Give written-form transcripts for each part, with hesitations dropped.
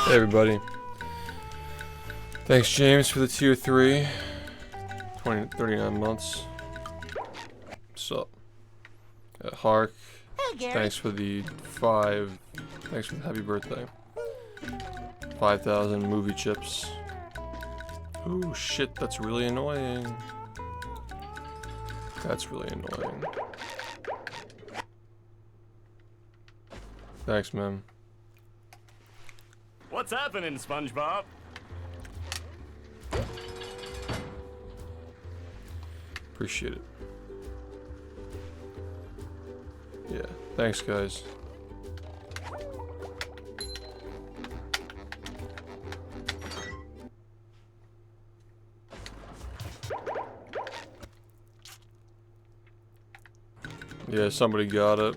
Hey everybody. Thanks James for the tier 3. 39 months. What's up? Hark. Hey, Thanks for the 5. Thanks for the happy birthday. 5,000 movie chips. Ooh shit, that's really annoying. That's really annoying. Thanks, man. What's happening, SpongeBob? Appreciate it. Yeah, thanks guys. Yeah, somebody got it.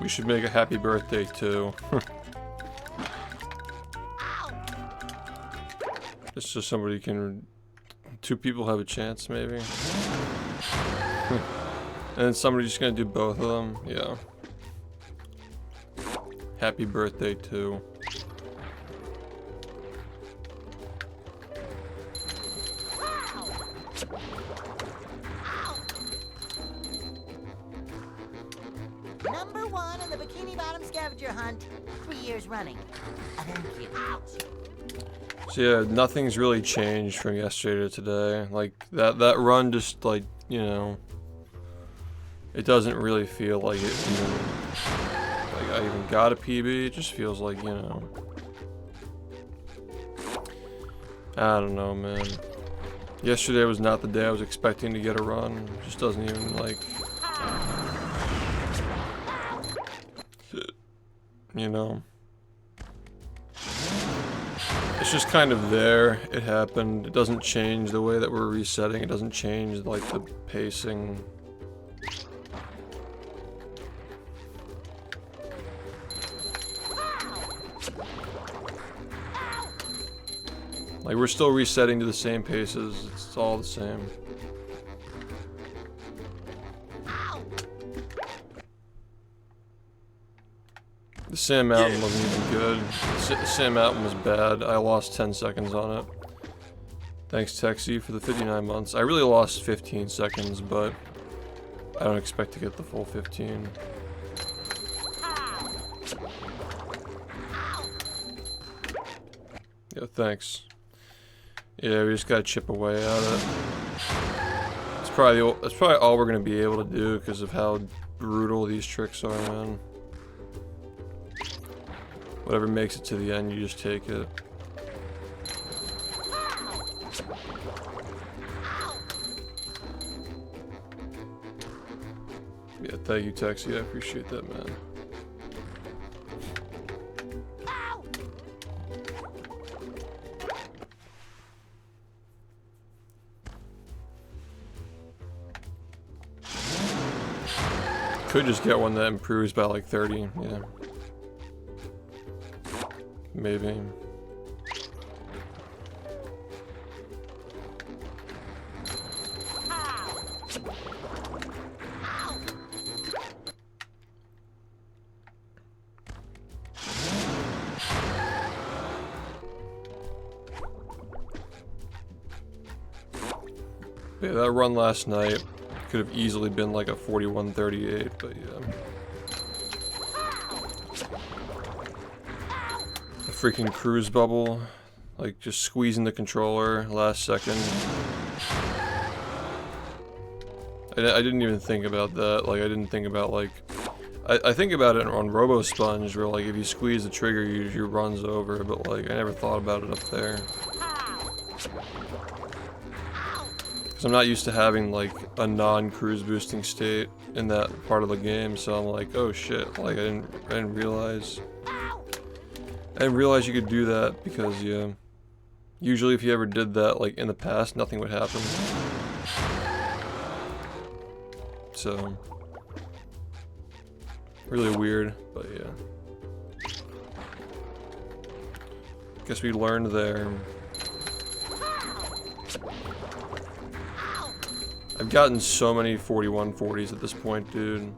We should make a happy birthday too. Just so somebody can... 2 people have a chance maybe. And then somebody's just gonna do both of them. Yeah. Happy birthday too. Number 1 on the Bikini Bottom scavenger hunt, 3 years running. Thank you. So yeah, nothing's really changed from yesterday to today. Like that run just like, you know, it doesn't really feel like it even, like I even got a PB. It just feels like, you know, I don't know, man. Yesterday was not the day I was expecting to get a run. It just doesn't even like, you know. It's just kind of there. It happened. It doesn't change the way that we're resetting. It doesn't change like the pacing. Like we're still resetting to the same paces. It's all the same. The Sand Mountain wasn't even good. The Sand Mountain was bad. I lost 10 seconds on it. Thanks Texie for the 59 months. I really lost 15 seconds, but I don't expect to get the full 15. Yeah, thanks. Yeah, we just gotta chip away at it. That's probably all we're gonna be able to do because of how brutal these tricks are, man. Whatever makes it to the end, you just take it. Yeah, thank you, Texie. I appreciate that, man. Could just get one that improves by like 30, yeah. Maybe. Yeah, that run last night could have easily been like a 41:38, but yeah. The freaking cruise bubble, like just squeezing the controller last second. I didn't even think about that. Like I didn't think about like, I think about it on Robo Sponge where like if you squeeze the trigger, your run's over. But like I never thought about it up there. Because I'm not used to having like a non-cruise boosting state in that part of the game, so I'm like, oh shit, like I didn't realize. I didn't realize you could do that because yeah, usually if you ever did that like in the past, nothing would happen. So really weird, but yeah. Guess we learned there. I've gotten so many 4140s at this point, dude.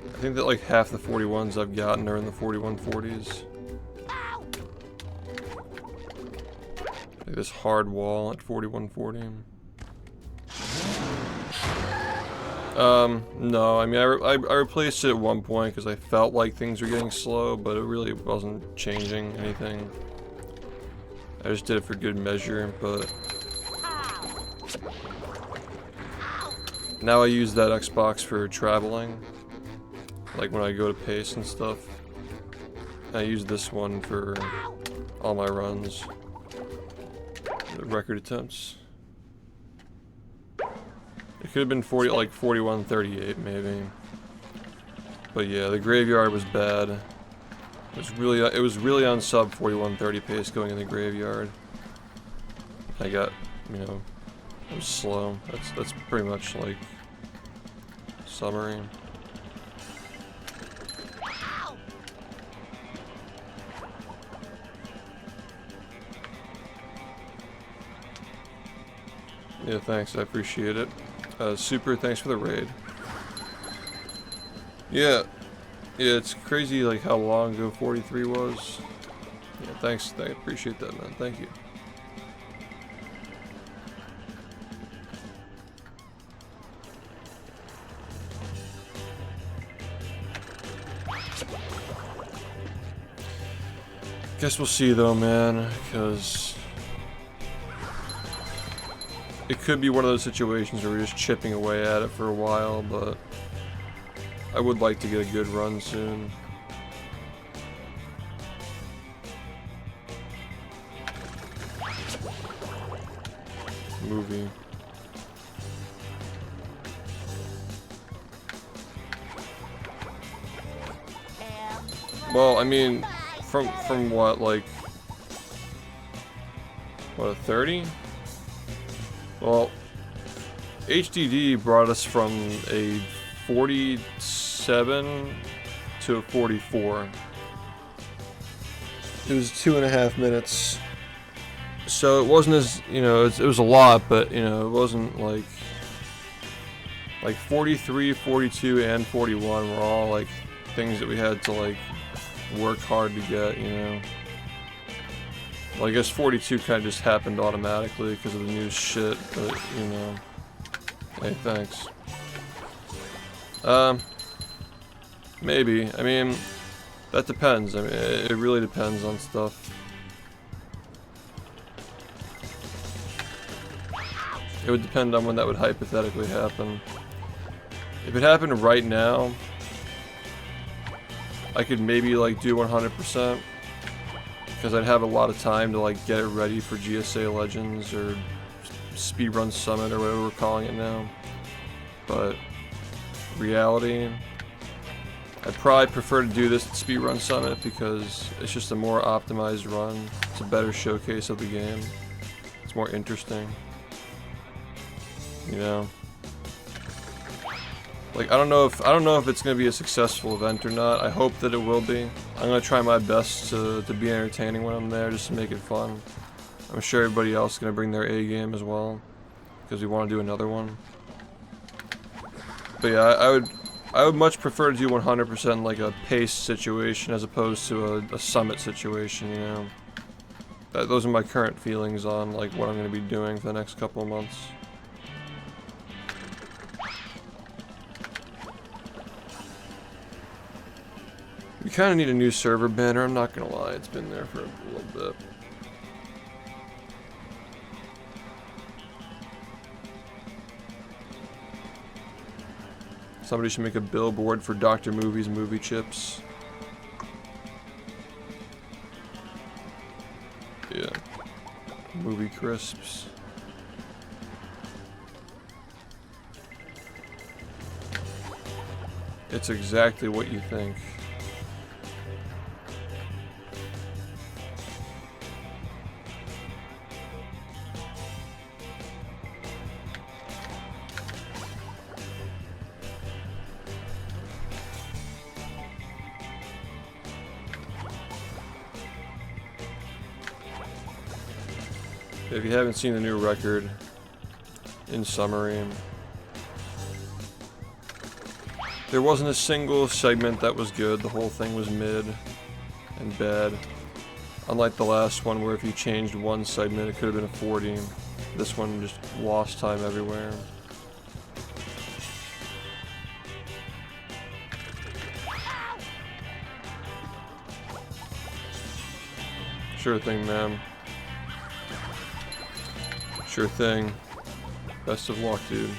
I think that like half the 41s I've gotten are in the 4140s. Like this hard wall at 4140. No, I mean, I replaced it at one point because I felt like things were getting slow, but it really wasn't changing anything. I just did it for good measure, but now I use that Xbox for traveling, like when I go to pace and stuff. I use this one for all my runs, the record attempts. It could have been 4138 maybe. But yeah, the graveyard was bad. It was really on sub 4130 pace going in the graveyard. I got, you know, it was slow. That's pretty much like summary. Yeah, thanks, I appreciate it. Super, thanks for the raid. Yeah, it's crazy like how long ago 43 was. Yeah, thanks, I appreciate that, man. Thank you. Guess we'll see though, man, because it could be one of those situations where we're just chipping away at it for a while, but I would like to get a good run soon. Movie. Well, I mean, from what, like, what, a 30? Well, HDD brought us from a 47 to a 44. It was 2.5 minutes. So it wasn't as, you know, it was a lot, but, you know, it wasn't like 43, 42, and 41 were all, like, things that we had to, like, work hard to get, you know. Well, I guess 42 kind of just happened automatically because of the new shit, but, you know. Hey, thanks. Maybe. I mean, that depends. I mean, it really depends on stuff. It would depend on when that would hypothetically happen. If it happened right now, I could maybe, like, do 100%. Because I'd have a lot of time to, like, get it ready for GSA Legends or Speedrun Summit or whatever we're calling it now. But reality, I'd probably prefer to do this at Speedrun Summit because it's just a more optimized run. It's a better showcase of the game. It's more interesting. You know? Like, I don't know if it's gonna be a successful event or not. I hope that it will be. I'm gonna try my best to be entertaining when I'm there, just to make it fun. I'm sure everybody else is gonna bring their A game as well, because we want to do another one. But yeah, I would much prefer to do 100% like a pace situation as opposed to a summit situation. You know, those are my current feelings on like what I'm gonna be doing for the next couple of months. We kind of need a new server banner, I'm not gonna lie, it's been there for a little bit. Somebody should make a billboard for Dr. Movie's movie chips. Yeah. Movie crisps. It's exactly what you think. If you haven't seen the new record, in summary, There wasn't a single segment that was good. The whole thing was mid and bad. Unlike the last one where if you changed one segment it could have been a 40. This one just lost time everywhere. Sure thing, man. Sure thing. Best of luck, dude.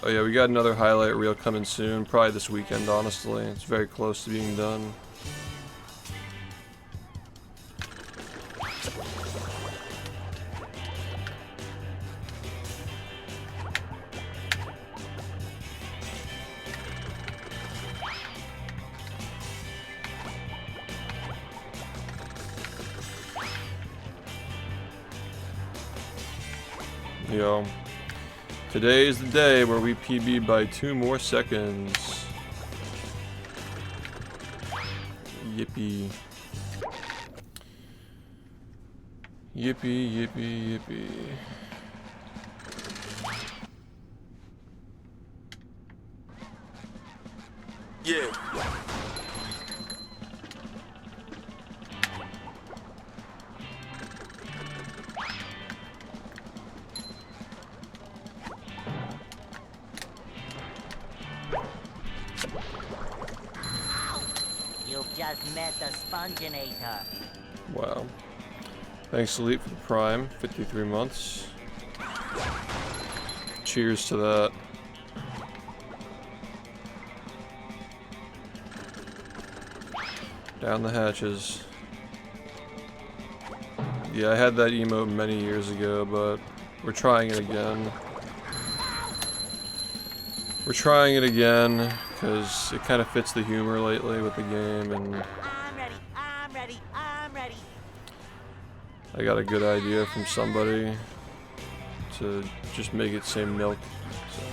Oh yeah, we got another highlight reel coming soon. Probably this weekend, honestly. It's very close to being done. Yo, today is the day where we PB by 2 more seconds. Yippee. Yippee, yippee, yippee. Yeah. You've just met the Sponginator. Wow. Thanks, Elite, for the Prime. 53 months. Cheers to that. Down the hatches. Yeah, I had that emote many years ago, but we're trying it again. We're trying it again, because it kind of fits the humor lately with the game, and I'm ready, I'm ready, I'm ready. I got a good idea from somebody to just make it say milk. So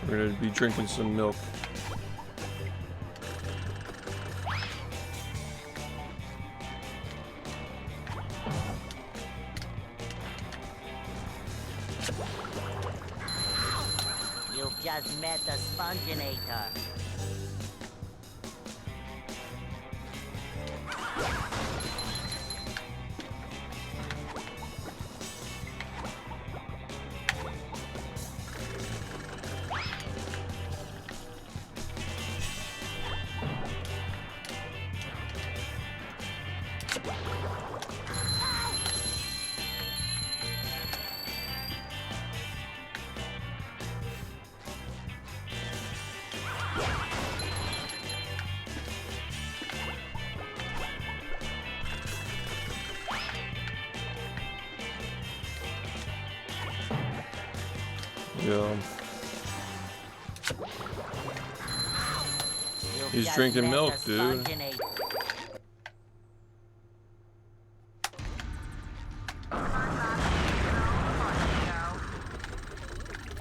we're gonna be drinking some milk. You've just met the Sponginator. Yeah. You've He's just drinking met milk, the dude. Sponginator.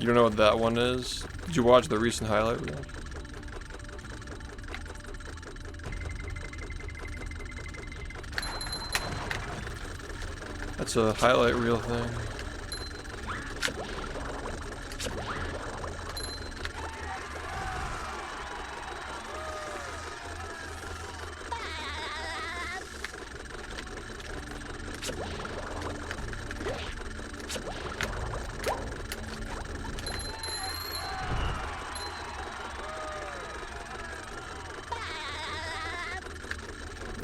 You don't know what that one is? Did you watch the recent highlight reel? That's a highlight reel thing.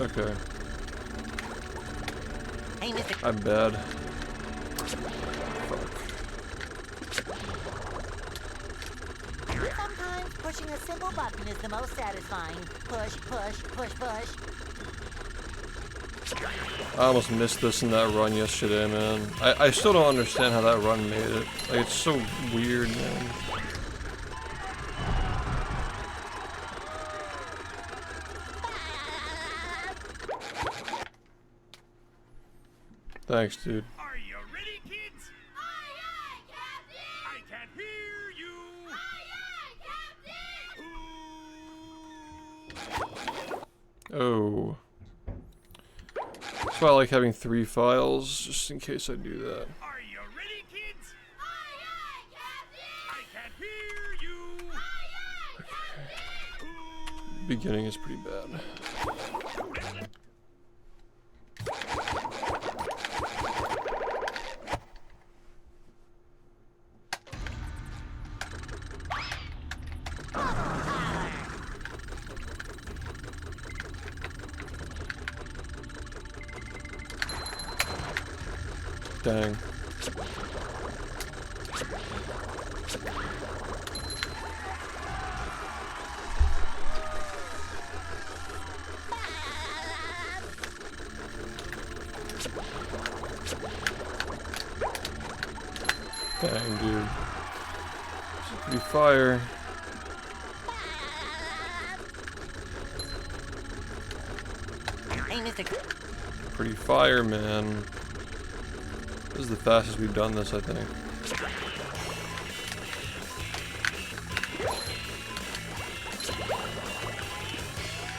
Okay, Hey, Mr. I'm bad. Fuck. Sometimes pushing a simple button is the most satisfying. Push, push, push, push. I almost missed this in that run yesterday, man. I still don't understand how that run made it. Like, it's so weird, man. Thanks, dude. Are you ready, kids? Aye, aye, Captain! I can't hear you! Aye, Oh. That's why I like having 3 files, just in case I do that. Are you ready, kids? Aye, aye, Captain! I can't hear you! Aye, aye, Captain! Beginning is pretty bad. Dang. Dang, dude. This is pretty fire. Hey, Mr. Pretty fire, man. This is the fastest we've done this, I think.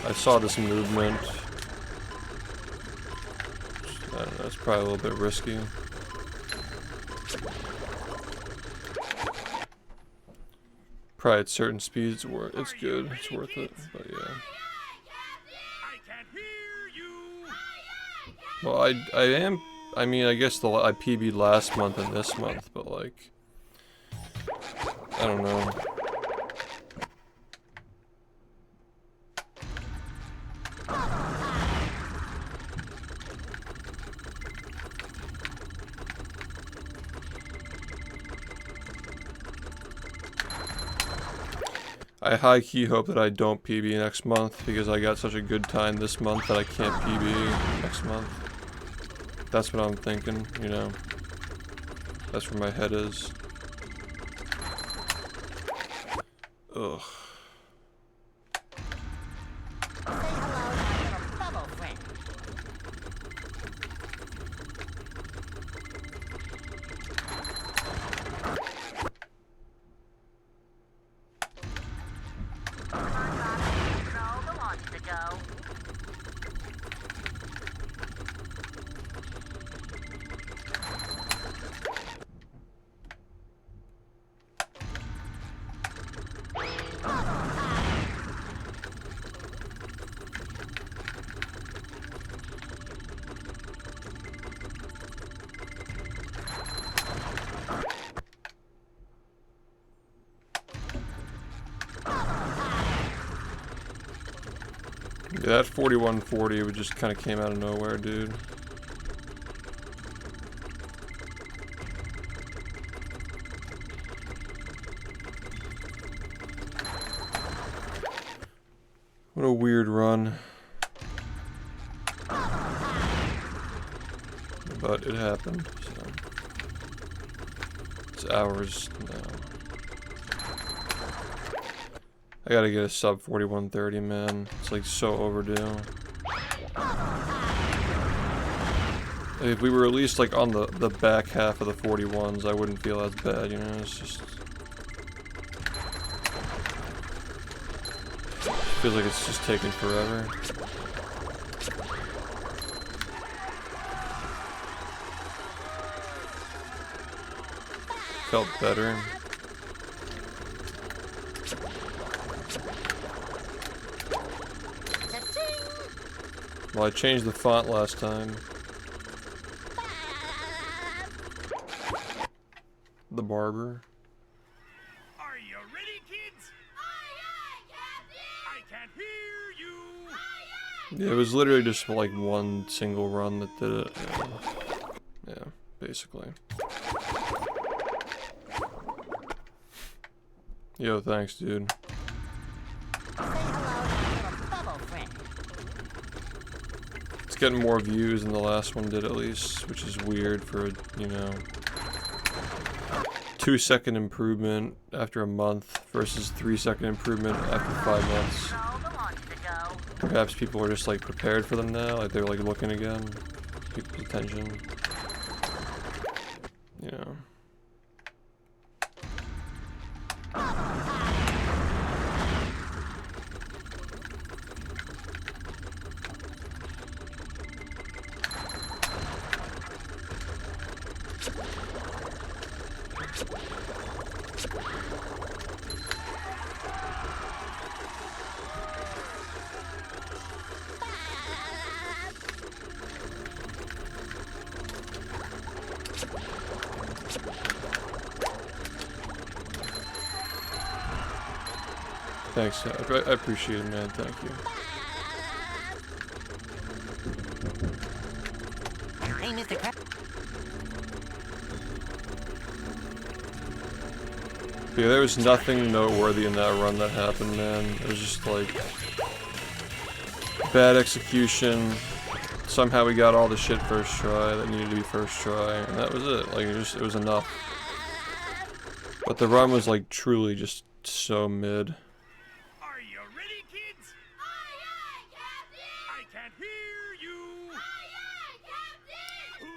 I saw this movement. I don't know, it's probably a little bit risky. Probably at certain speeds, it's good, it's worth it, but yeah. I can't hear you! Well, I mean, I guess I PB'd last month and this month, but like, I don't know. I high-key hope that I don't PB next month, because I got such a good time this month that I can't PB next month. That's what I'm thinking, you know. That's where my head is. Ugh. Say hello to my little bubble friend. The launch to go. Yeah, that 4140 just kind of came out of nowhere, dude. What a weird run. But it happened, so. It's hours now. I gotta get a sub 4130, man. It's like so overdue. If we were at least like on the back half of the 41s, I wouldn't feel as bad, you know? It's just... feels like it's just taking forever. Felt better. Well, I changed the font last time. The barber. Are you ready, kids? Aye, aye, Captain! I can't hear you! Yeah, it was literally just like one single run that did it. Yeah, basically. Yo, thanks, dude. Say hello to my little bubble friend. It's getting more views than the last one did, at least, which is weird for, you know, 2-second improvement after a month versus 3-second improvement after 5 months. The launch to go. Perhaps people are just like prepared for them now, like they're like looking again, people's attention, you know. Thanks, I appreciate it, man. Thank you. Hey, Mr. Crab. Yeah, there was nothing noteworthy in that run that happened, man. It was just like bad execution. Somehow we got all the shit first try that needed to be first try, and that was it. Like it was enough. But the run was like truly just so mid. Are you ready, kids? Aye, aye, Captain! I can't hear you! Aye, aye, Captain!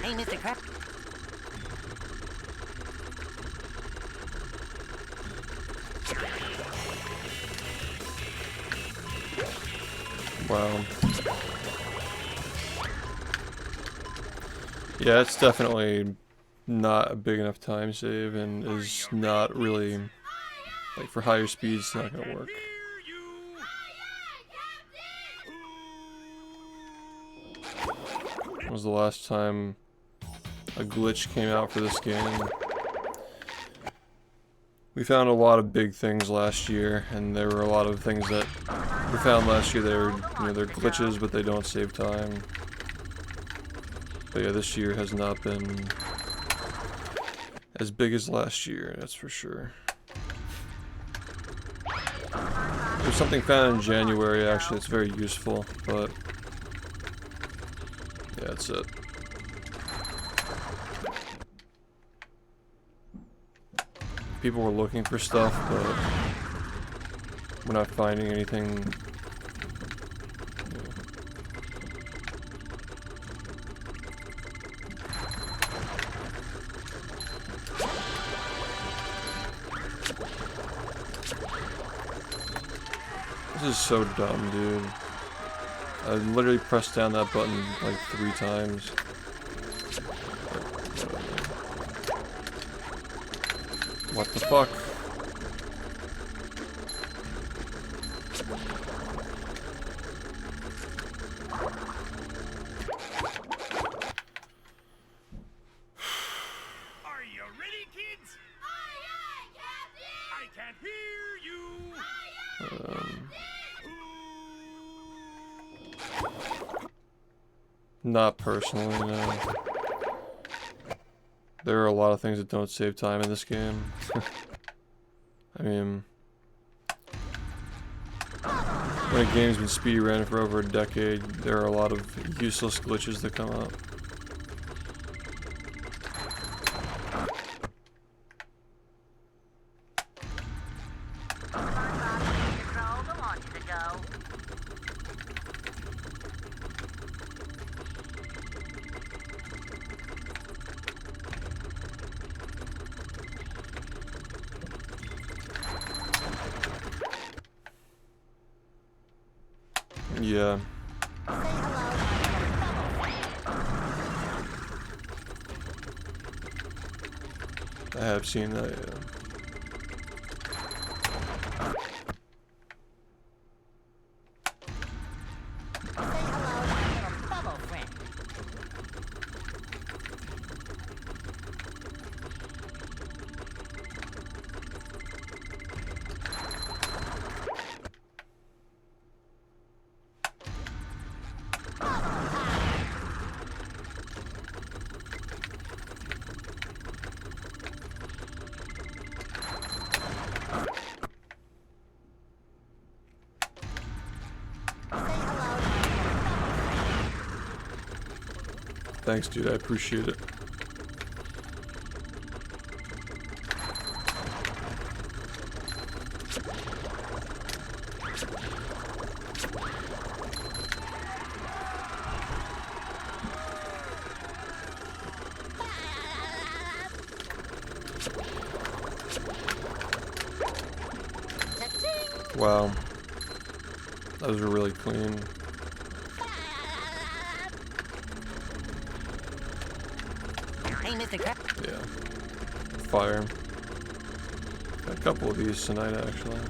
Hey, Mr. Crab. Wow. Yeah, it's definitely not a big enough time save and is not really, like for higher speeds, it's not gonna work. When was the last time a glitch came out for this game? We found a lot of big things last year, and there were a lot of things that we found last year that are, you know, they're glitches, but they don't save time. But yeah, this year has not been as big as last year, that's for sure. There's something found in January, actually, that's very useful, but yeah, that's it. People were looking for stuff, but we're not finding anything. This is so dumb, dude. I literally pressed down that button like 3 times. What the fuck? Are you ready, kids? Aye, aye, Captain! I can't hear you! Not personally, no. There are a lot of things that don't save time in this game. I mean, when a game's been speedrun for over a decade, there are a lot of useless glitches that come up. Yeah. I have seen that, yeah. Thanks, dude. I appreciate it. Wow. That was really clean. Hey, Mr. Crab. Yeah. Fire. Got a couple of these tonight, actually.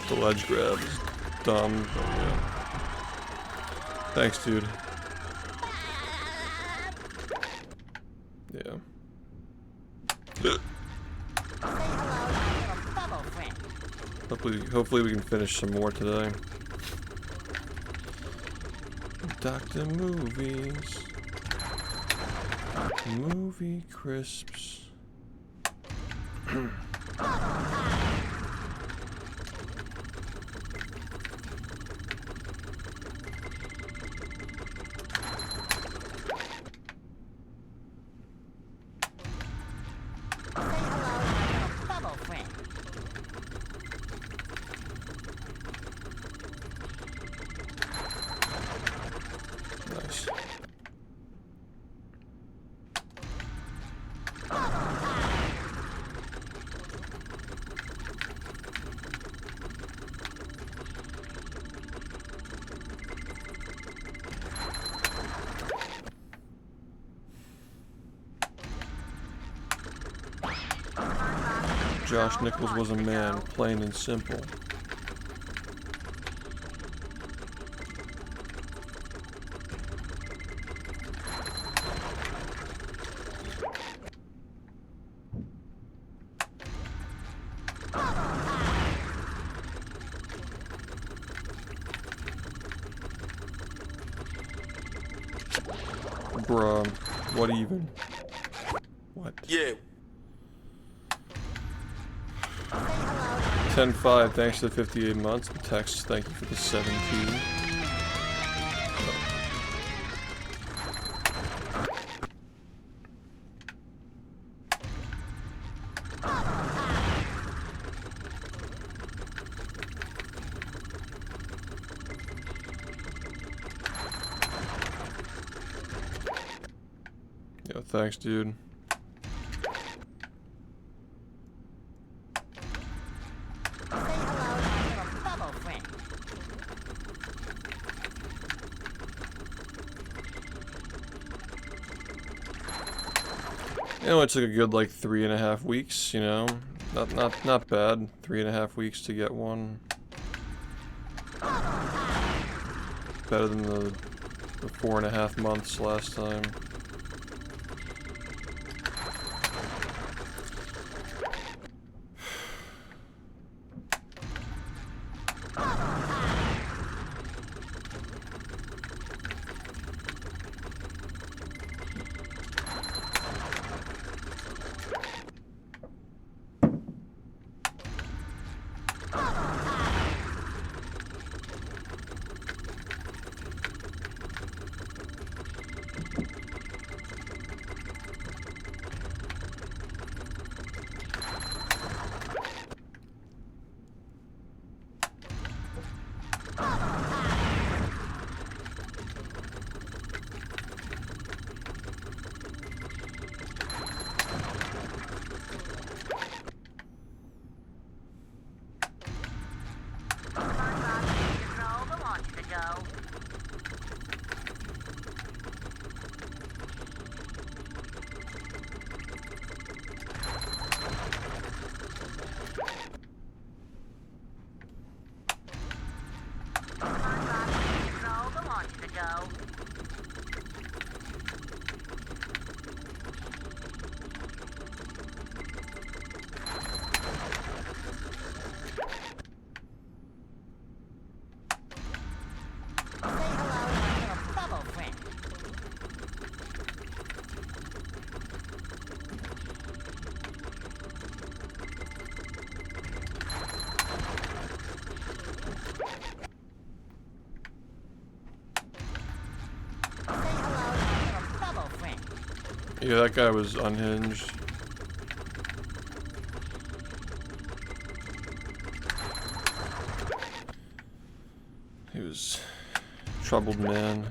The ledge grab is dumb, but yeah. Thanks, dude. Yeah. Say hello to my little bubble friend. Hopefully we can finish some more today. Dr. Movies. Movie crisps. Bubble friend. Nice. Josh Nichols was a man, plain and simple. Bruh, what even? What? Yeah. 10-5, thanks to the 58 months. Text, thank you for the 17. Yo, thanks, dude. You know, it took a good like 3.5 weeks, you know? Not bad. 3.5 weeks to get one. Better than the 4.5 months last time. Yeah, that guy was unhinged. He was a troubled man.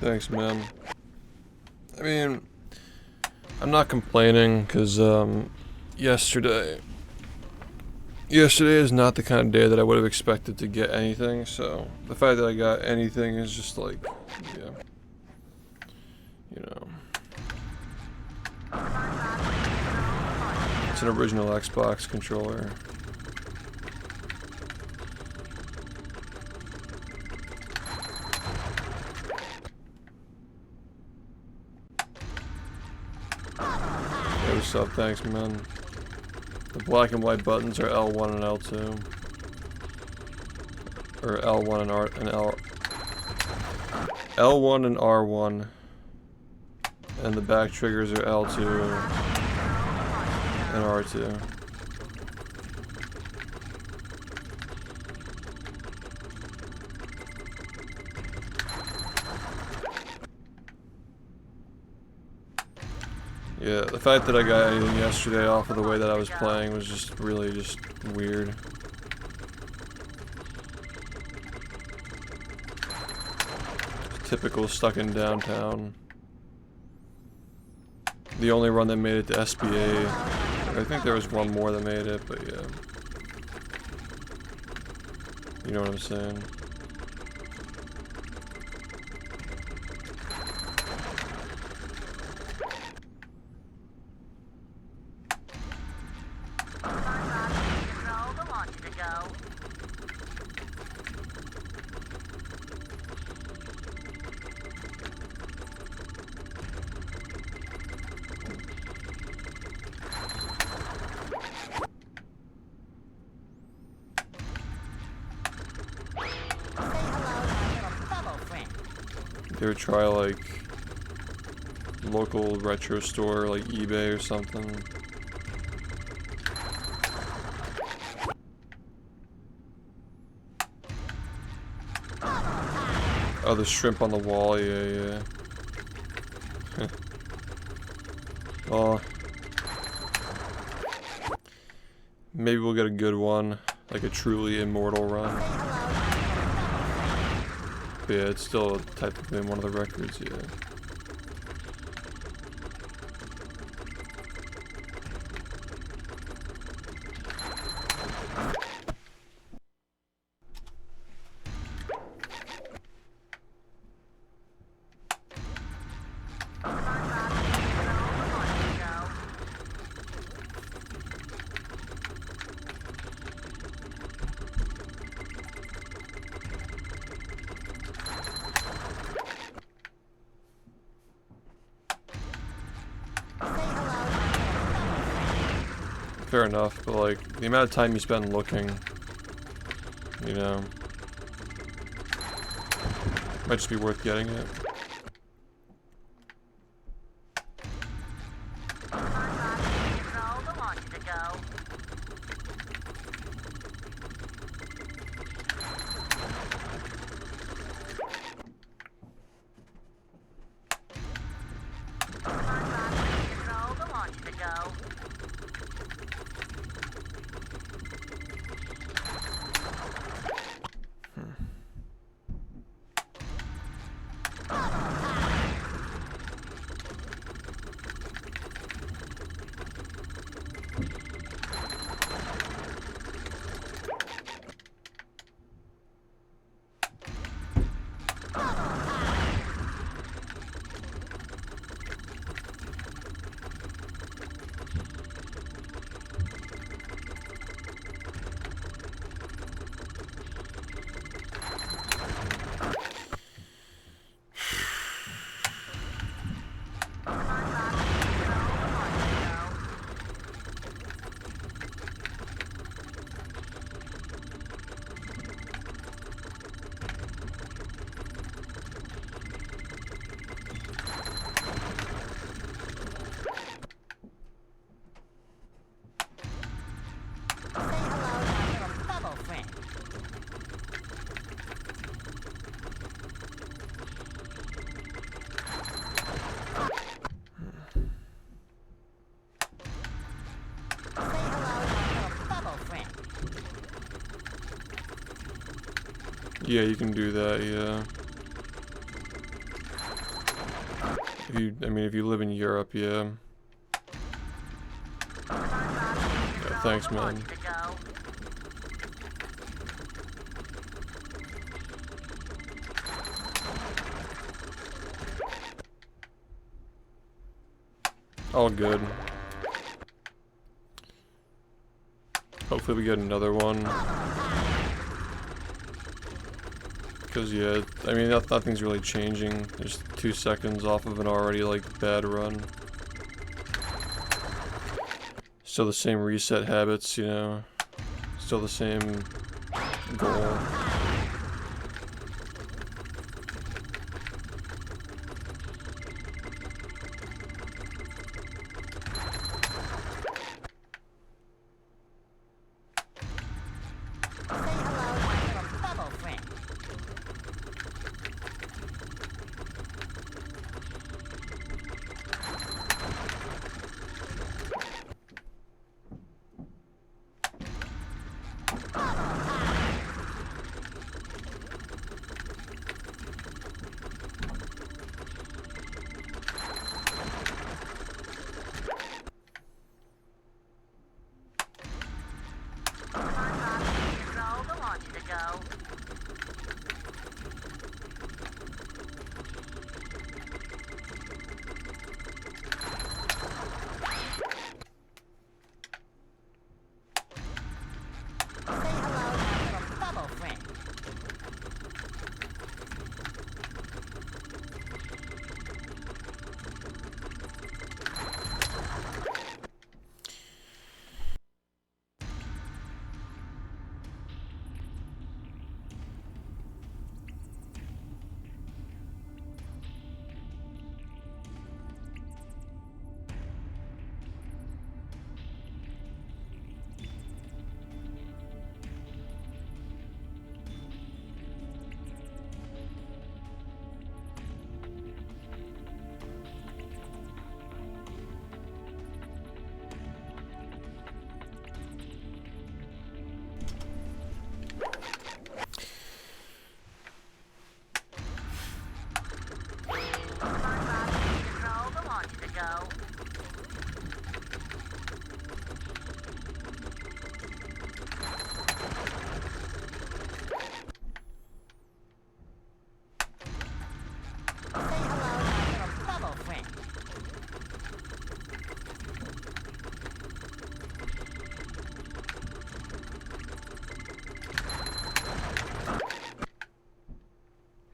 Thanks, man. I mean, I'm not complaining because yesterday is not the kind of day that I would have expected to get anything, so the fact that I got anything is just like, yeah, you know. It's an original Xbox controller. Hey, what's up? Thanks, man. The black and white buttons are L1 and L2. Or L1 and R and L1 and R1. And the back triggers are L2 and R2. Yeah, the fact that I got anything yesterday off of the way that I was playing was just really just weird. Typical stuck in downtown. The only run that made it to SBA. I think there was one more that made it, but yeah. You know what I'm saying? You ever try like local retro store like eBay or something? Oh, the shrimp on the wall, yeah. Well, maybe we'll get a good one, like a truly immortal run. But yeah, it's still technically in one of the records, yeah. Fair enough, but like, the amount of time you spend looking, you know, might just be worth getting it. Yeah, you can do that, yeah. I mean, if you live in Europe, yeah. Yeah, thanks, man. All good. Hopefully we get another one. Because, yeah, I mean, nothing's really changing. There's 2 seconds off of an already, like, bad run. Still the same reset habits, you know. Still the same goal.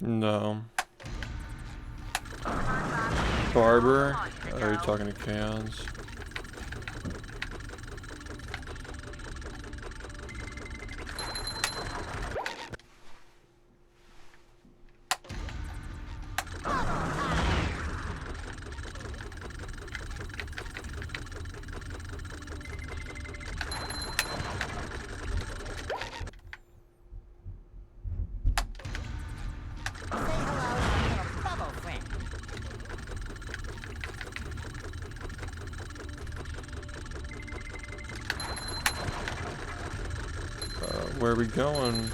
No. Barber? Are you talking to cans? Where are we going?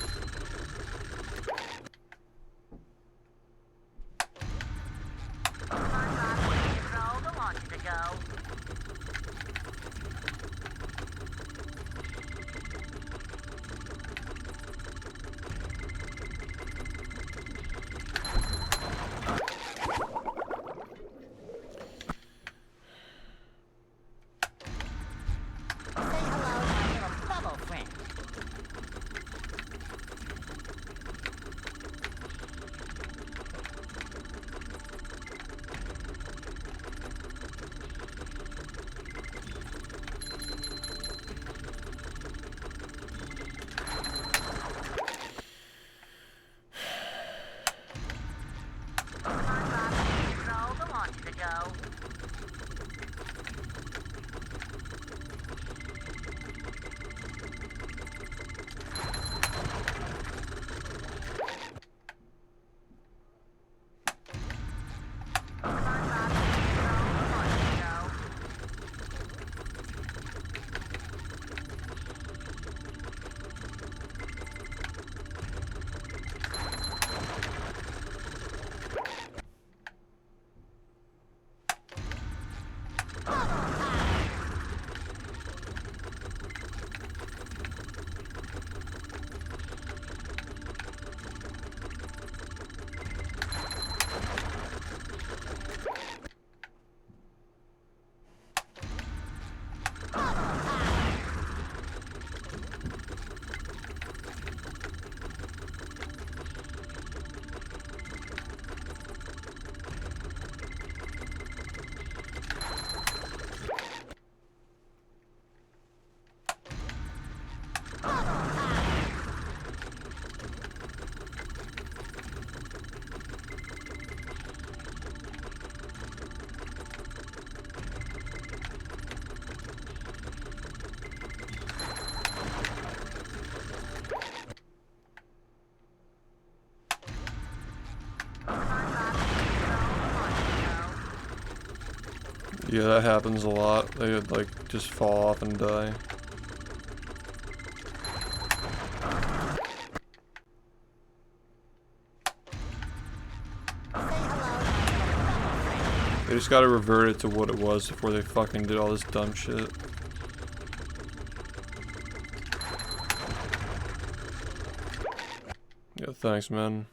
Yeah, that happens a lot. They would like just fall off and die. They just gotta revert it to what it was before they fucking did all this dumb shit. Yeah, thanks, man.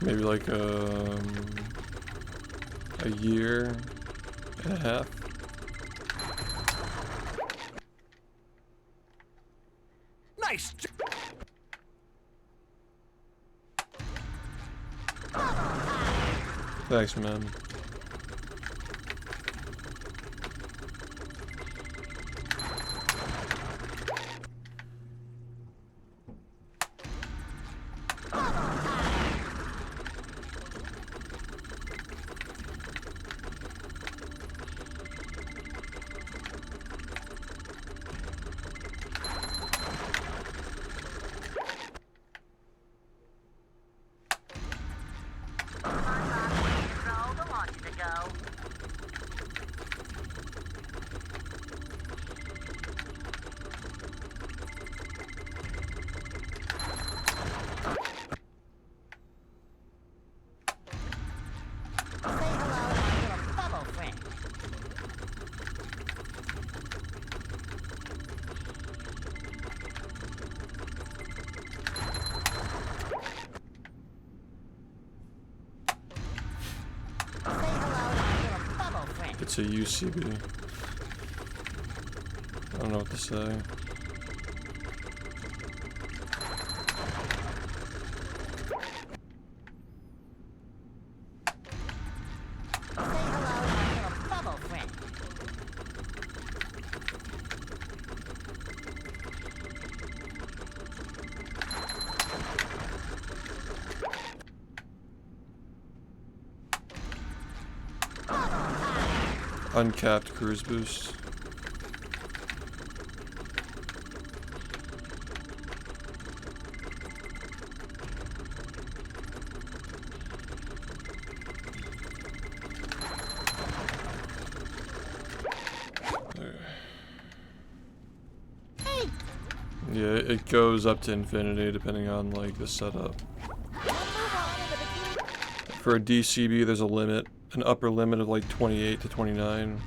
Maybe like a year and a half. Nice. Thanks, man. It's a UCB. I don't know what to say. Uncapped cruise boost. Yeah, it goes up to infinity depending on like the setup. For a DCB, there's a limit, an upper limit of like 28 to 29,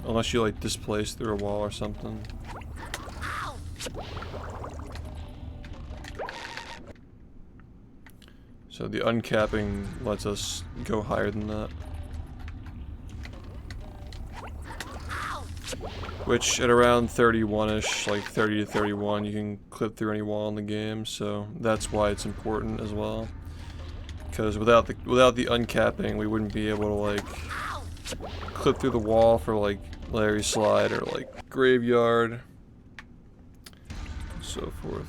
unless you like displace through a wall or something. So the uncapping lets us go higher than that. Which at around 31-ish, like 30 to 31, you can clip through any wall in the game, so that's why it's important as well. Because without the uncapping, we wouldn't be able to like clip through the wall for like Larry Slide or like Graveyard, and so forth.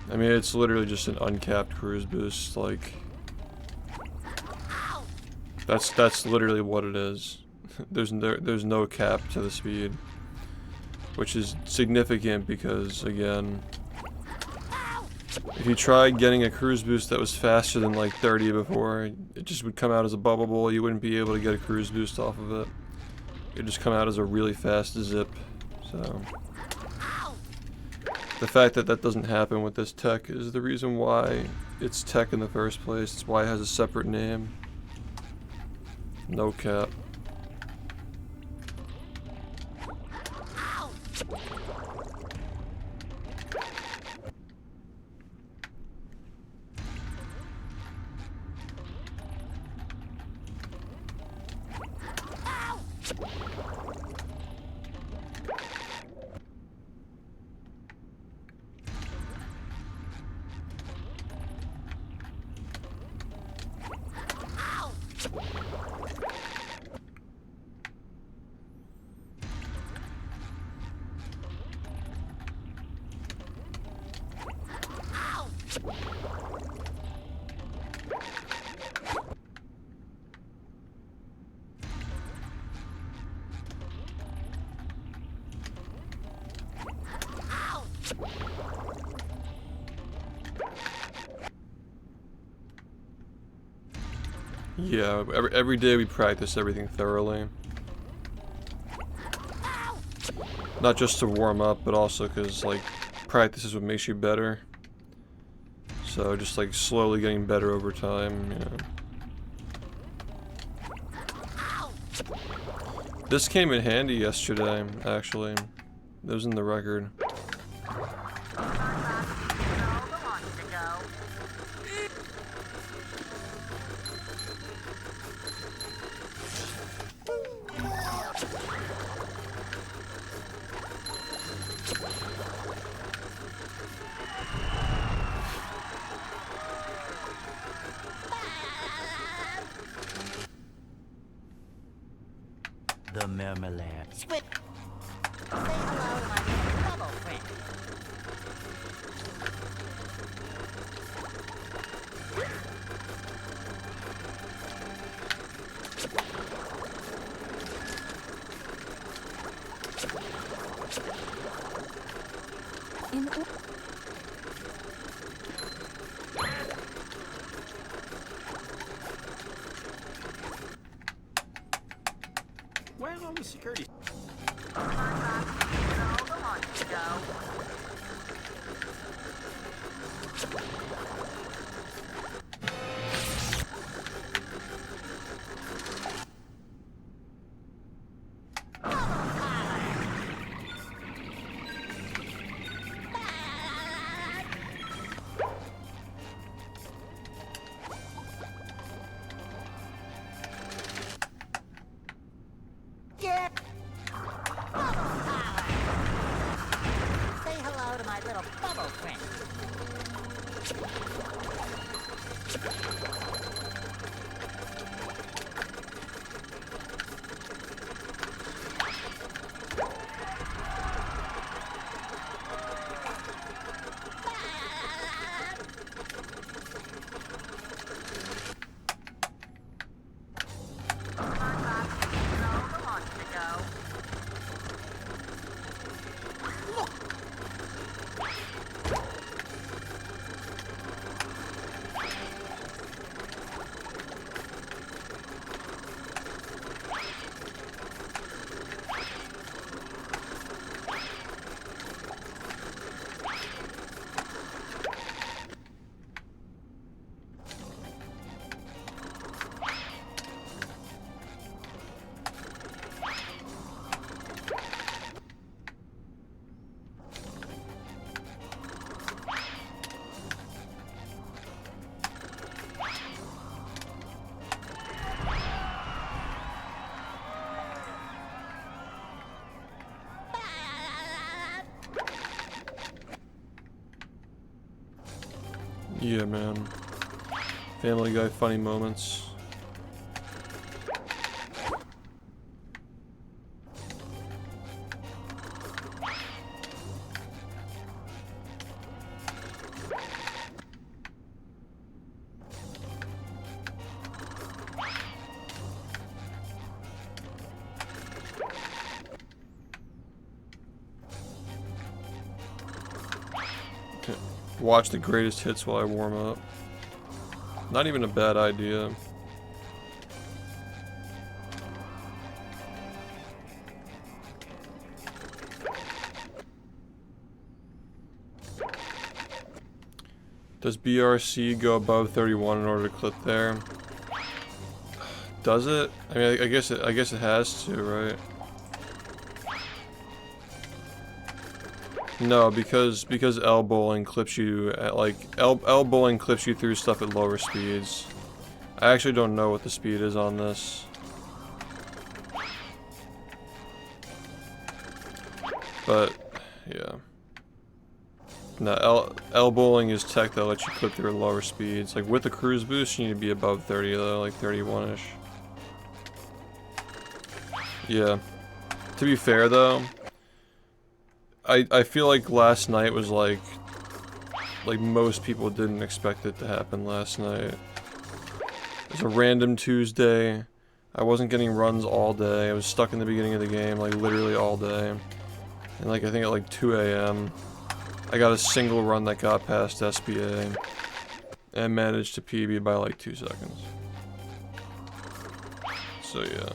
I mean, it's literally just an uncapped cruise boost, like that's literally what it is. There's no cap to the speed, which is significant because, again, if you tried getting a cruise boost that was faster than like 30 before, it just would come out as a bubble bowl. You wouldn't be able to get a cruise boost off of it. It'd just come out as a really fast zip. So the fact that that doesn't happen with this tech is the reason why it's tech in the first place. It's why it has a separate name. No cap. Yeah, every day we practice everything thoroughly. Not just to warm up, but also because, like, practice is what makes you better. So just, like, slowly getting better over time, you know. This came in handy yesterday, actually. It was in the record. The marmalade. Squid. Say hello to my bubble friend. Where's all the security? Yeah. Say hello to my little bubble friend. Yeah, man. Family Guy funny moments. Watch the greatest hits while I warm up. Not even a bad idea. Does BRC go above 31 in order to clip there? Does it? I mean, I guess it has to, right? No, because elbowing clips you at like elbowing clips you through stuff at lower speeds. I actually don't know what the speed is on this. But yeah. No, elbowing is tech that lets you clip through at lower speeds. Like with the cruise boost, you need to be above 30 though, like 31-ish. Yeah. To be fair though, I feel like last night was like most people didn't expect it to happen last night. It was a random Tuesday. I wasn't getting runs all day. I was stuck in the beginning of the game, like literally all day. And like I think at like 2 AM, I got a single run that got past SBA and managed to PB by like 2 seconds. So yeah.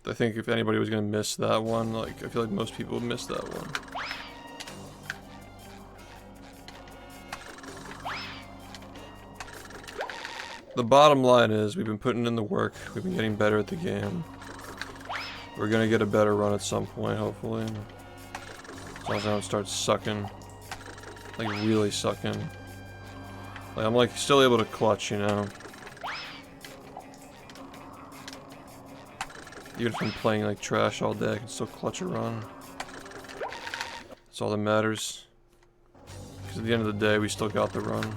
I think if anybody was gonna miss that one, like I feel like most people would miss that one. The bottom line is we've been putting in the work, we've been getting better at the game. We're gonna get a better run at some point, hopefully. As long as I don't start sucking. Like really sucking. Like I'm like still able to clutch, you know. Even if I'm playing like trash all day, I can still clutch a run. That's all that matters. Because at the end of the day, we still got the run.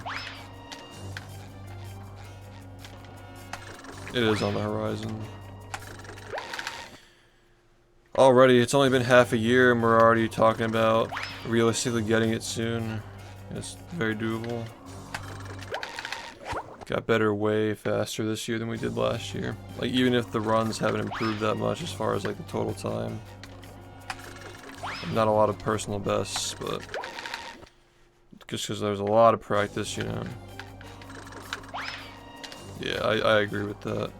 It is on the horizon. Already, it's only been half a year and we're already talking about realistically getting it soon. It's very doable. Got better way faster this year than we did last year. Like even if the runs haven't improved that much as far as like the total time. Not a lot of personal bests, but just because there's a lot of practice, you know. Yeah, I agree with that.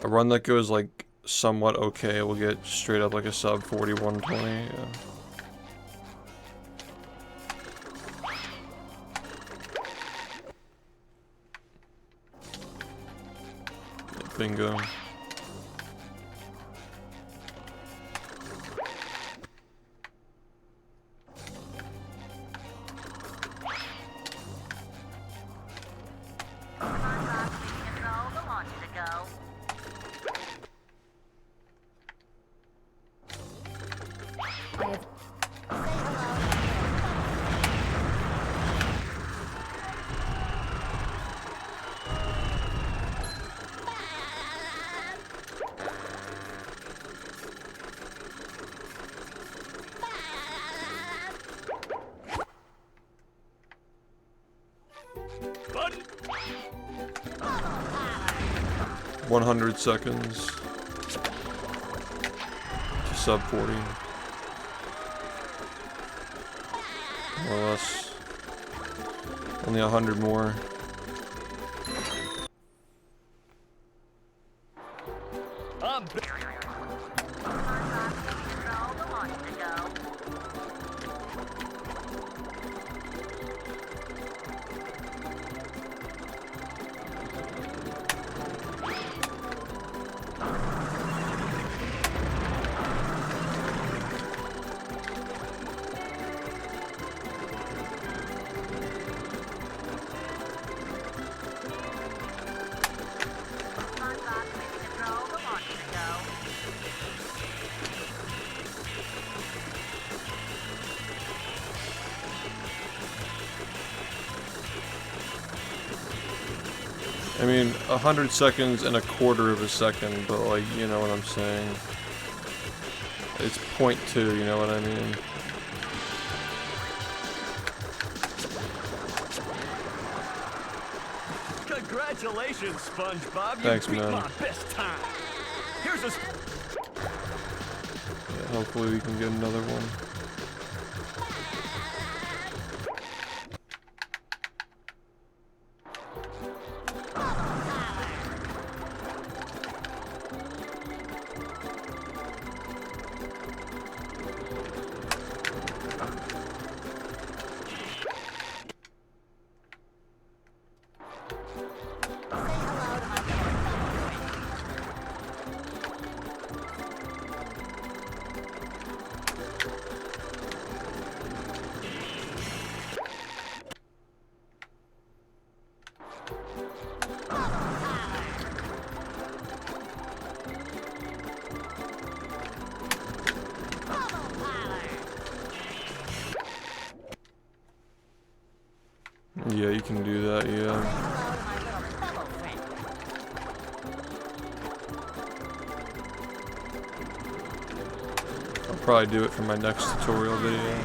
A run that goes like somewhat okay will get straight up like a sub 40 120, yeah. Bingo. Button. 100 seconds to sub 40. More or less. Only 100 more. I'm I mean, 100 seconds and a quarter of a second, but like, you know what I'm saying. It's 0.2, you know what I mean? Congratulations, SpongeBob. Thanks, you beat man. my best time. Here's a. Yeah, hopefully we can get another one. Yeah, you can do that, yeah. I'll probably do it for my next tutorial video.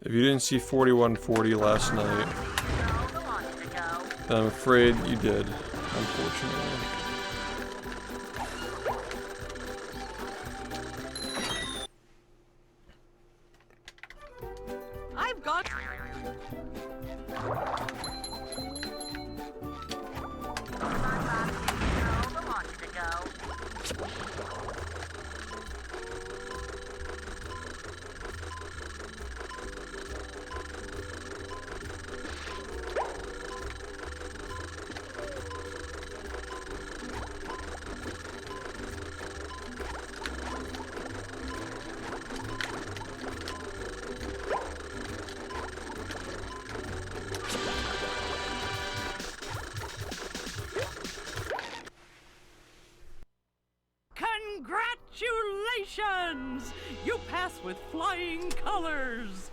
If you didn't see 4140 last night, then I'm afraid you did, unfortunately. I've got... Congratulations! You pass with flying colors!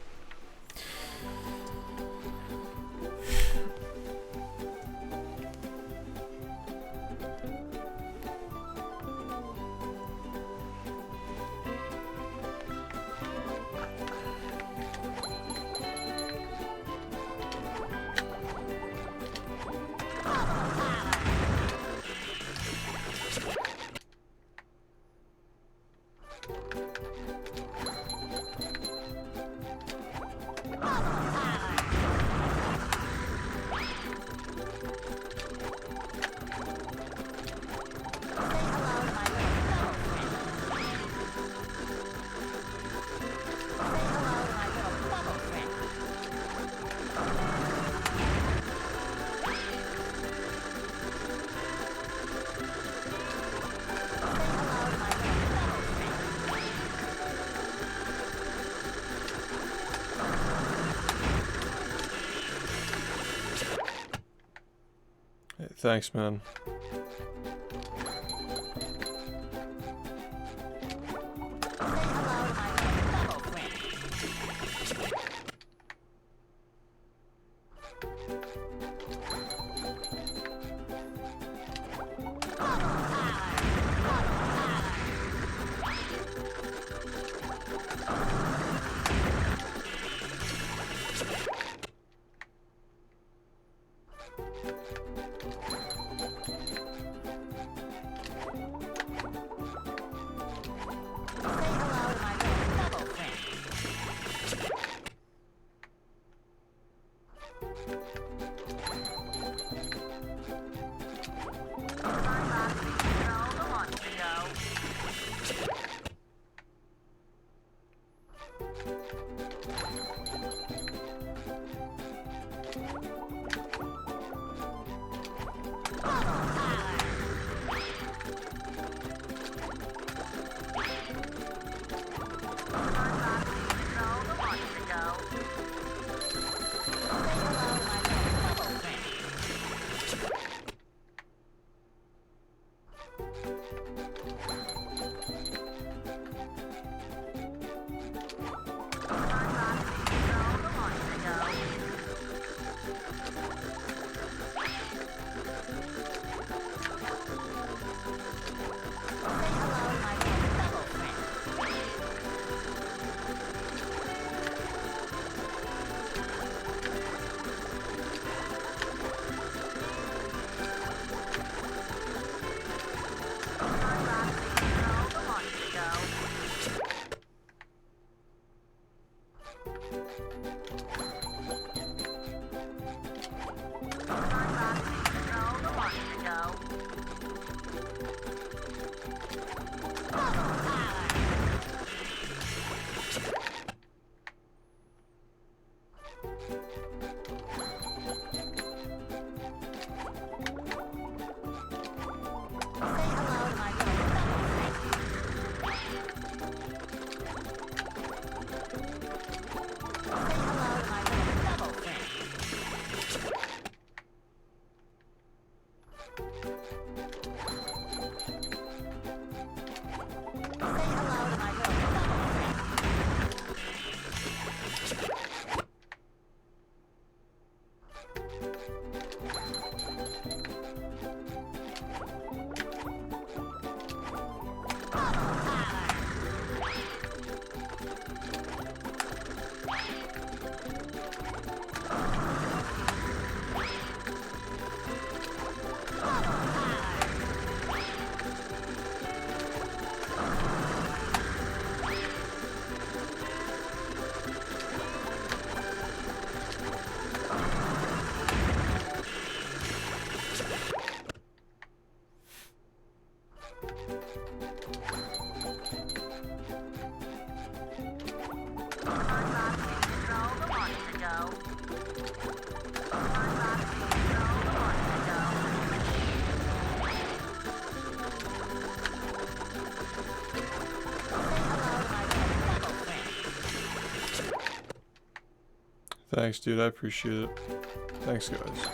Thanks, man. Thanks, dude. I appreciate it. Thanks, guys.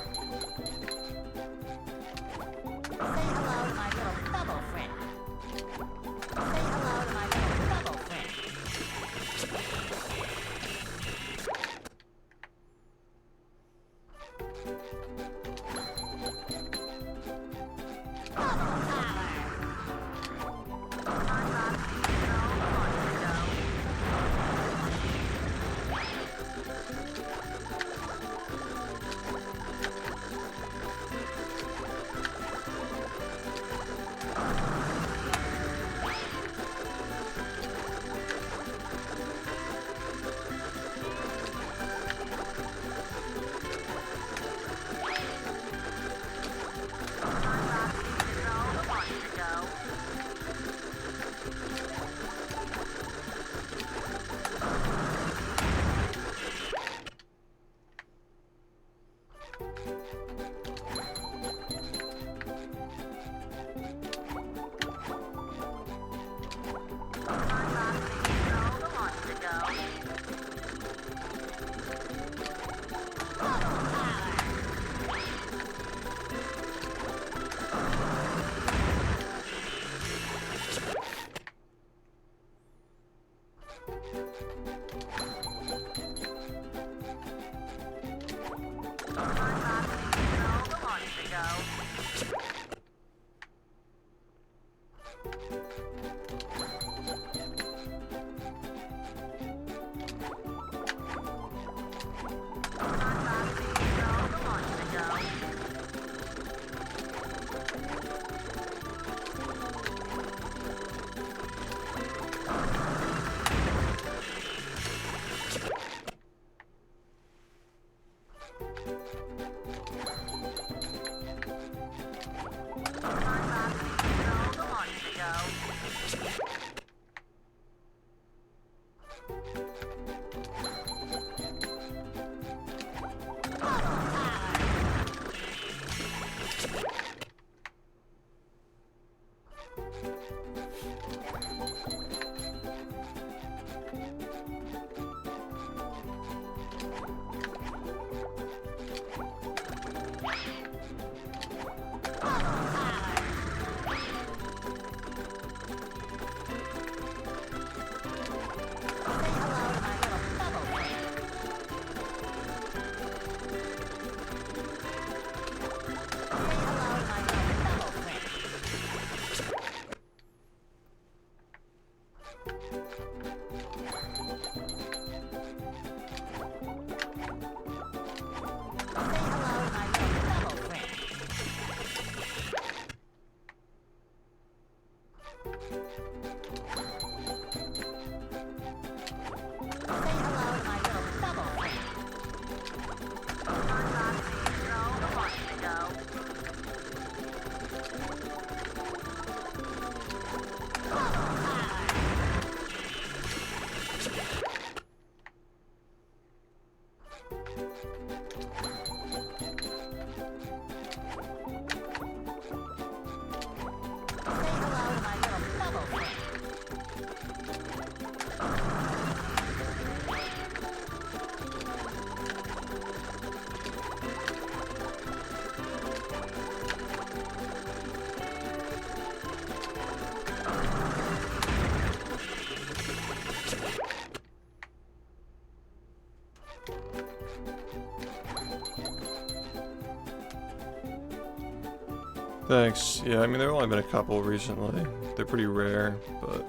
Thanks. Yeah, I mean, there have only been a couple recently. They're pretty rare, but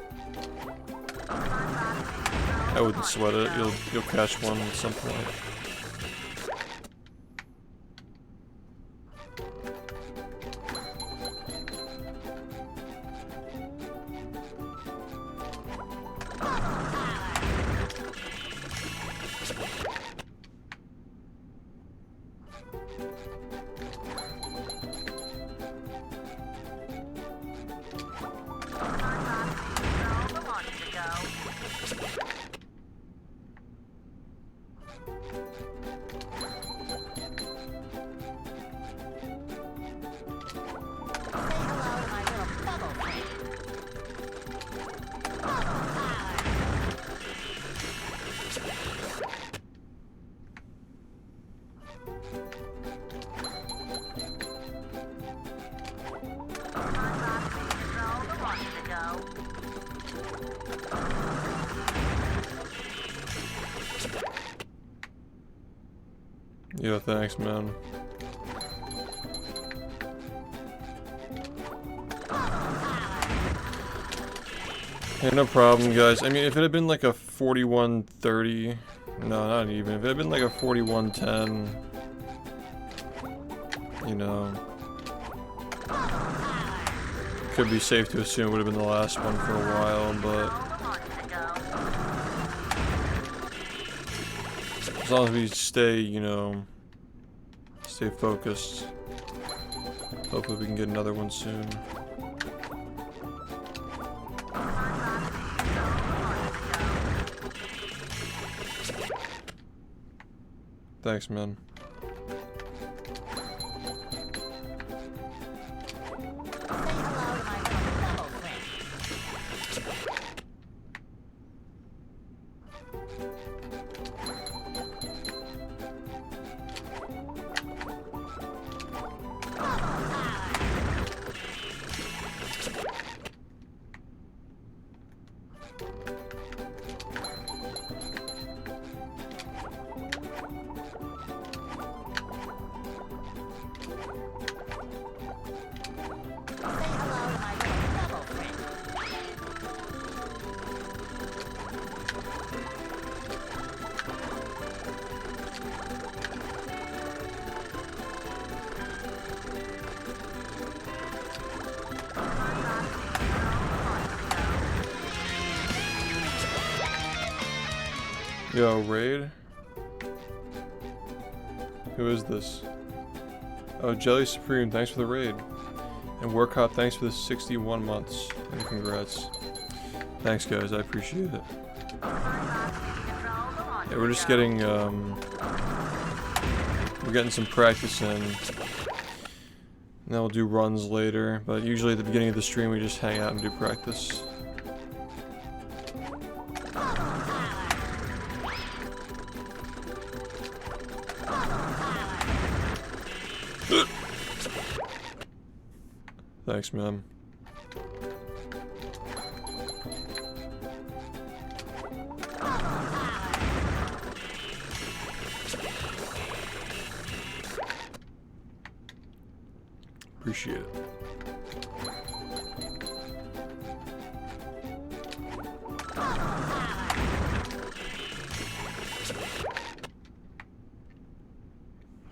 I wouldn't sweat it. You'll catch one at some point. Yo, thanks, man. Hey, no problem, guys. I mean, if it had been like a 41-30, no, not even. If it had been like a 41-10, you know, could be safe to assume it would have been the last one for a while, but as long as we stay, you know, stay focused, hopefully we can get another one soon. Thanks, man. Yo, raid? Who is this? Oh, Jelly Supreme, thanks for the raid. And Workhop, thanks for the 61 months. And congrats. Thanks guys, I appreciate it. Yeah, we're just getting, we're getting some practice in. And then we'll do runs later, but usually at the beginning of the stream we just hang out and do practice. Thanks, man. Appreciate it.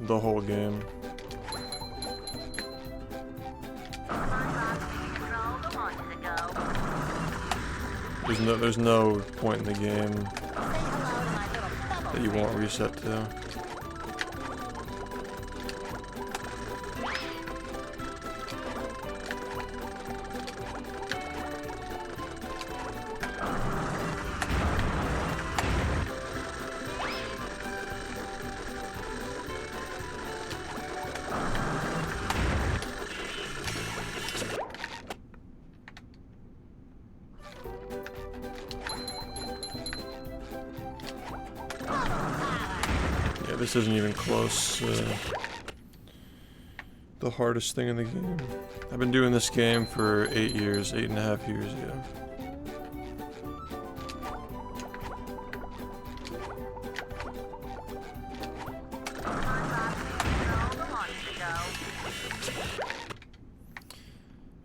The whole game. There's no point in the game that you won't reset to. This isn't even close. The hardest thing in the game. I've been doing this game for 8 years, 8.5 years, yeah.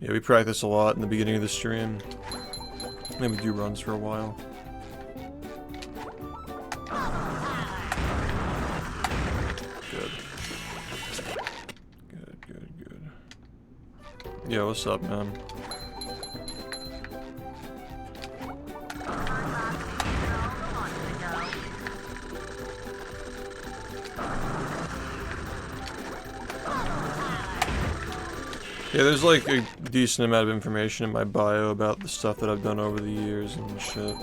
Yeah, we practice a lot in the beginning of the stream. Maybe do runs for a while. Yeah, what's up, man? Yeah, there's like a decent amount of information in my bio about the stuff that I've done over the years and shit.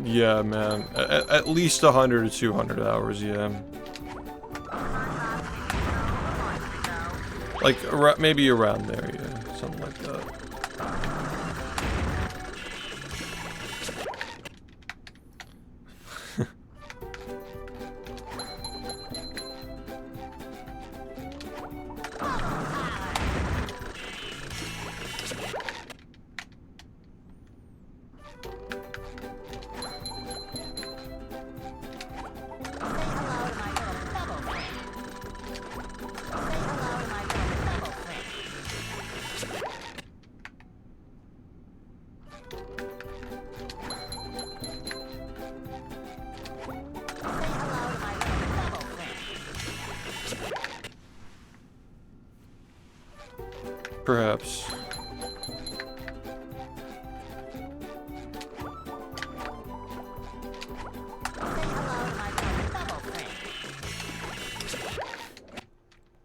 Yeah, man. At least 100 to 200 hours, yeah. Like, maybe around there, yeah. Something like that. Perhaps.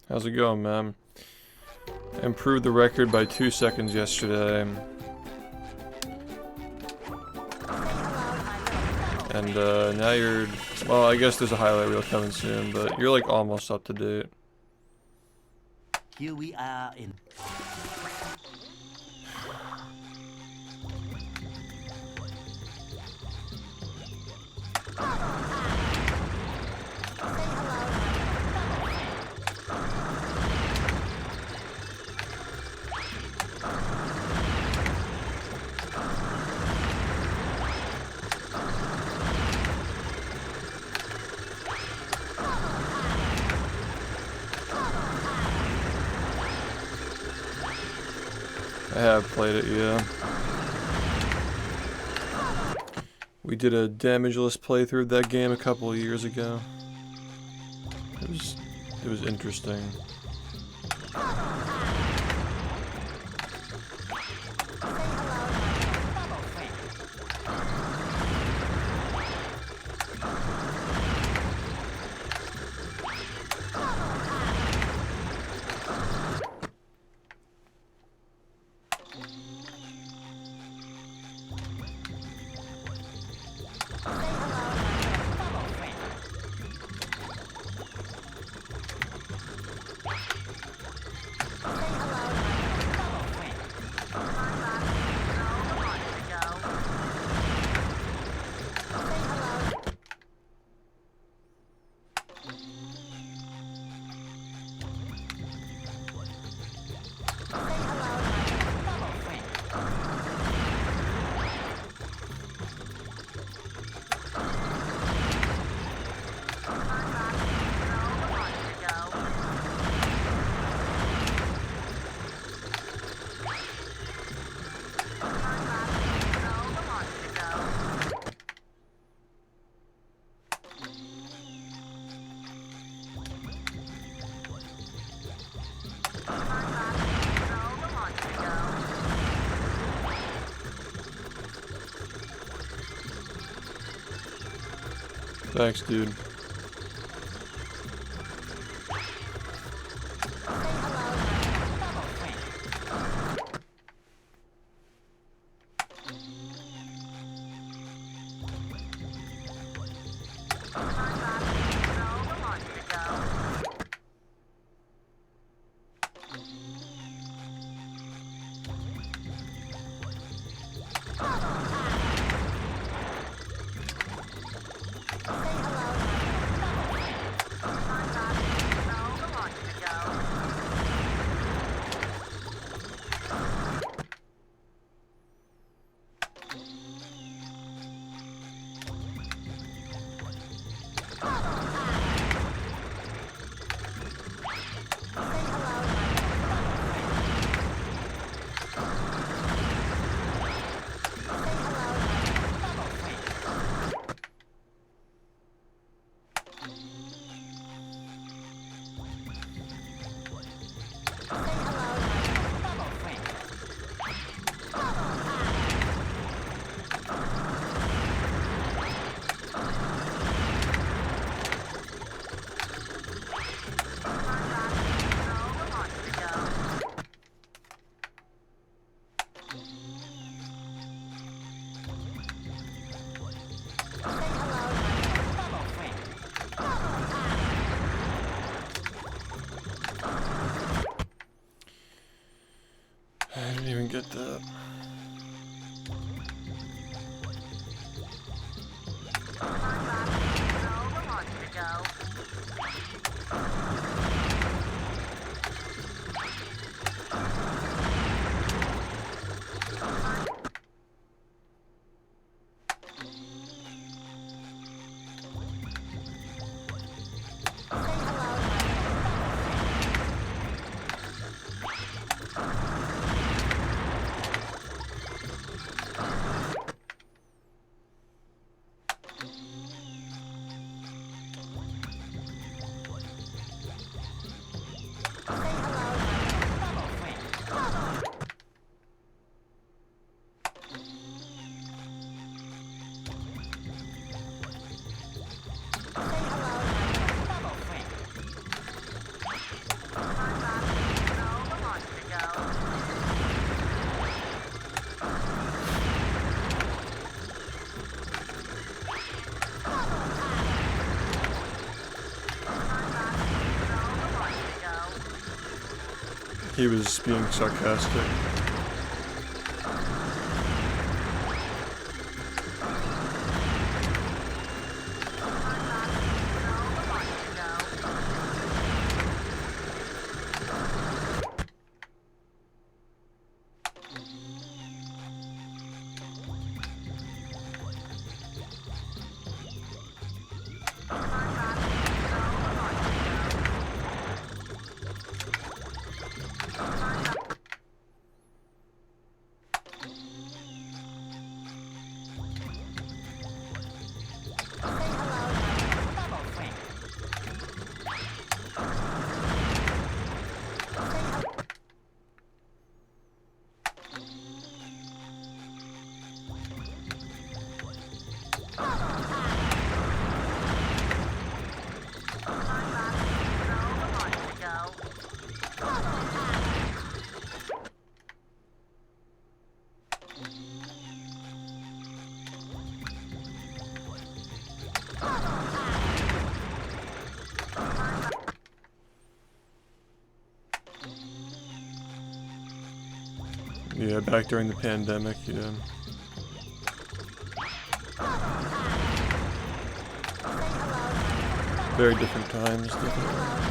How's it going, man? I improved the record by 2 seconds yesterday. And now you're, well, I guess there's a highlight reel coming soon, but you're like almost up to date. Here we are in... I have played it, yeah. We did a damageless playthrough of that game a couple of years ago. It was interesting. Thanks, dude. I didn't even get that. He was being sarcastic. Yeah, back during the pandemic, yeah. Very different times, definitely.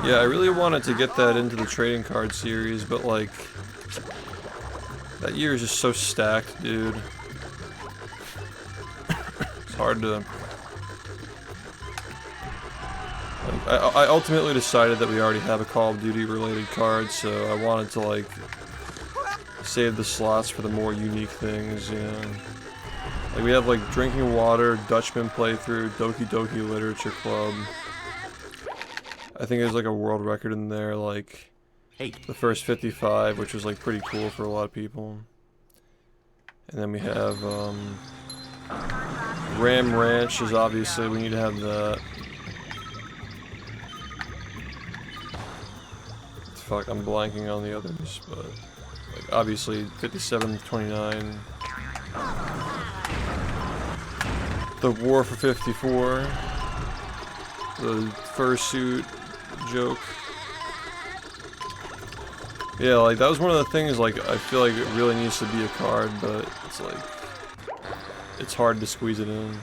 Yeah, I really wanted to get that into the trading card series, but like, that year is just so stacked, dude. It's hard to... Like, I ultimately decided that we already have a Call of Duty related card, so I wanted to like, save the slots for the more unique things, you know. Like we have like Drinking Water, Dutchman Playthrough, Doki Doki Literature Club. I think there's like a world record in there, like the first 55, which was like pretty cool for a lot of people. And then we have Ram Ranch is obviously, we need to have that. Fuck, I'm blanking on the others, but like obviously 57, 29. The War for 54. The fursuit joke. Yeah, like that was one of the things, like I feel like it really needs to be a card, but it's like it's hard to squeeze it in.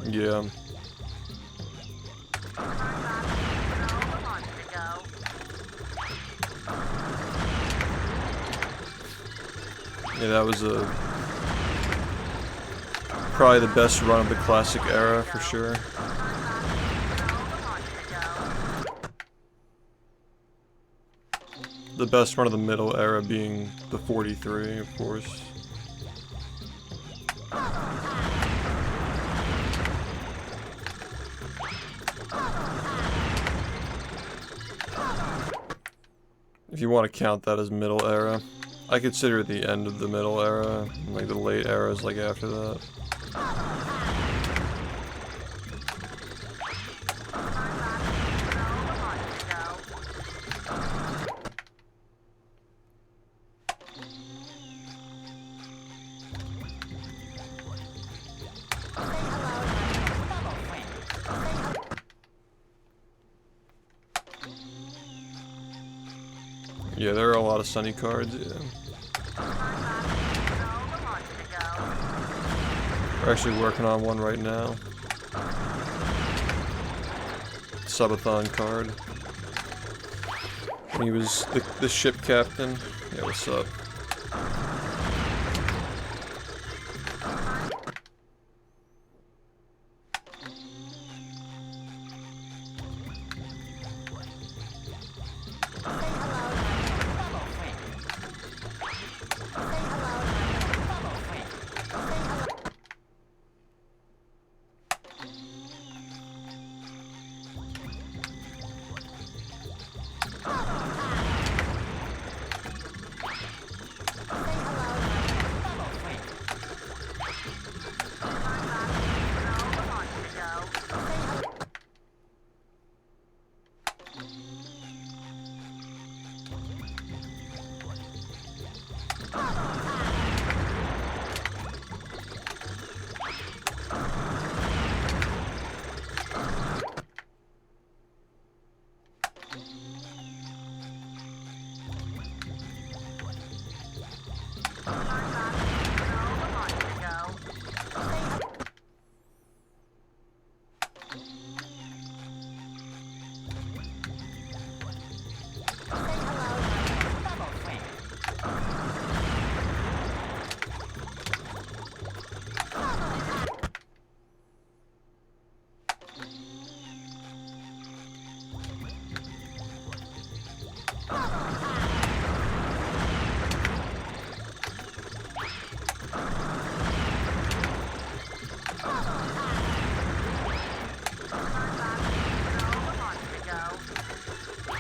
Yeah. Yeah, that was probably the best run of the classic era for sure. The best run of the middle era being the 43, of course. If you want to count that as middle era. I consider it the end of the middle era, like the late eras like after that. Yeah, there are a lot of Sunny cards, yeah. We're actually working on one right now. Subathon card. And he was the ship captain. Yeah, what's up?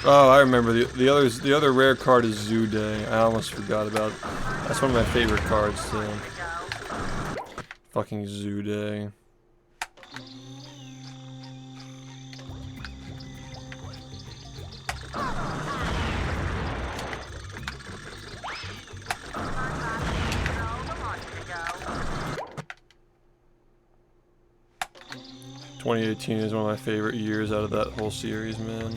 Oh, I remember the other rare card is Zoo Day. I almost forgot about it. That's one of my favorite cards too. Fucking Zoo Day. '18 is one of my favorite years out of that whole series, man.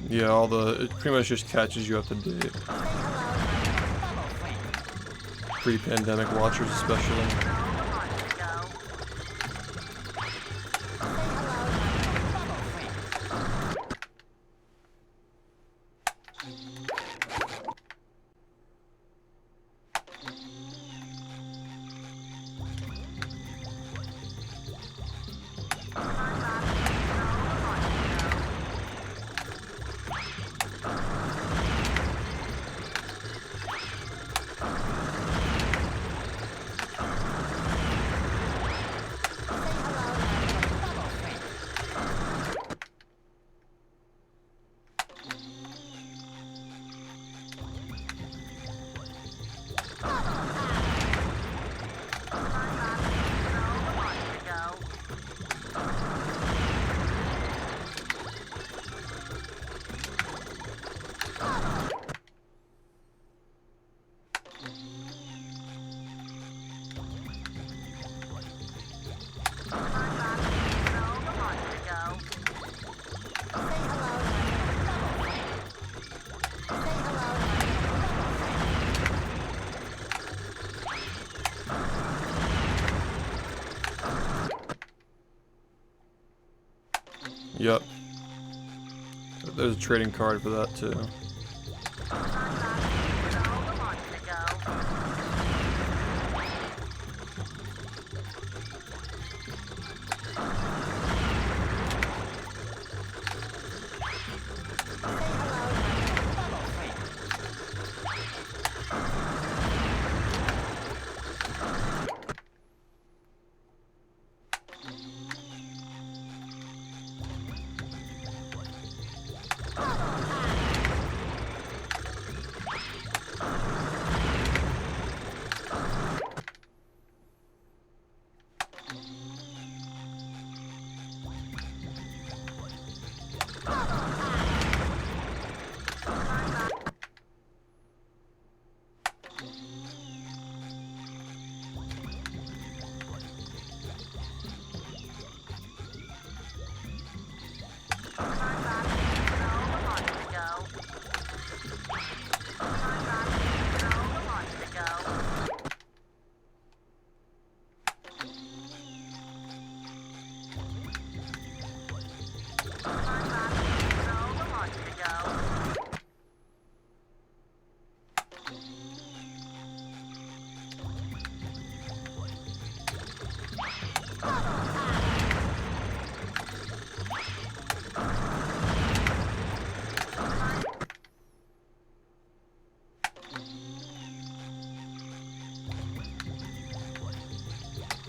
Yeah, it pretty much just catches you up to date. Pre-pandemic watchers especially. Yep. There's a trading card for that too.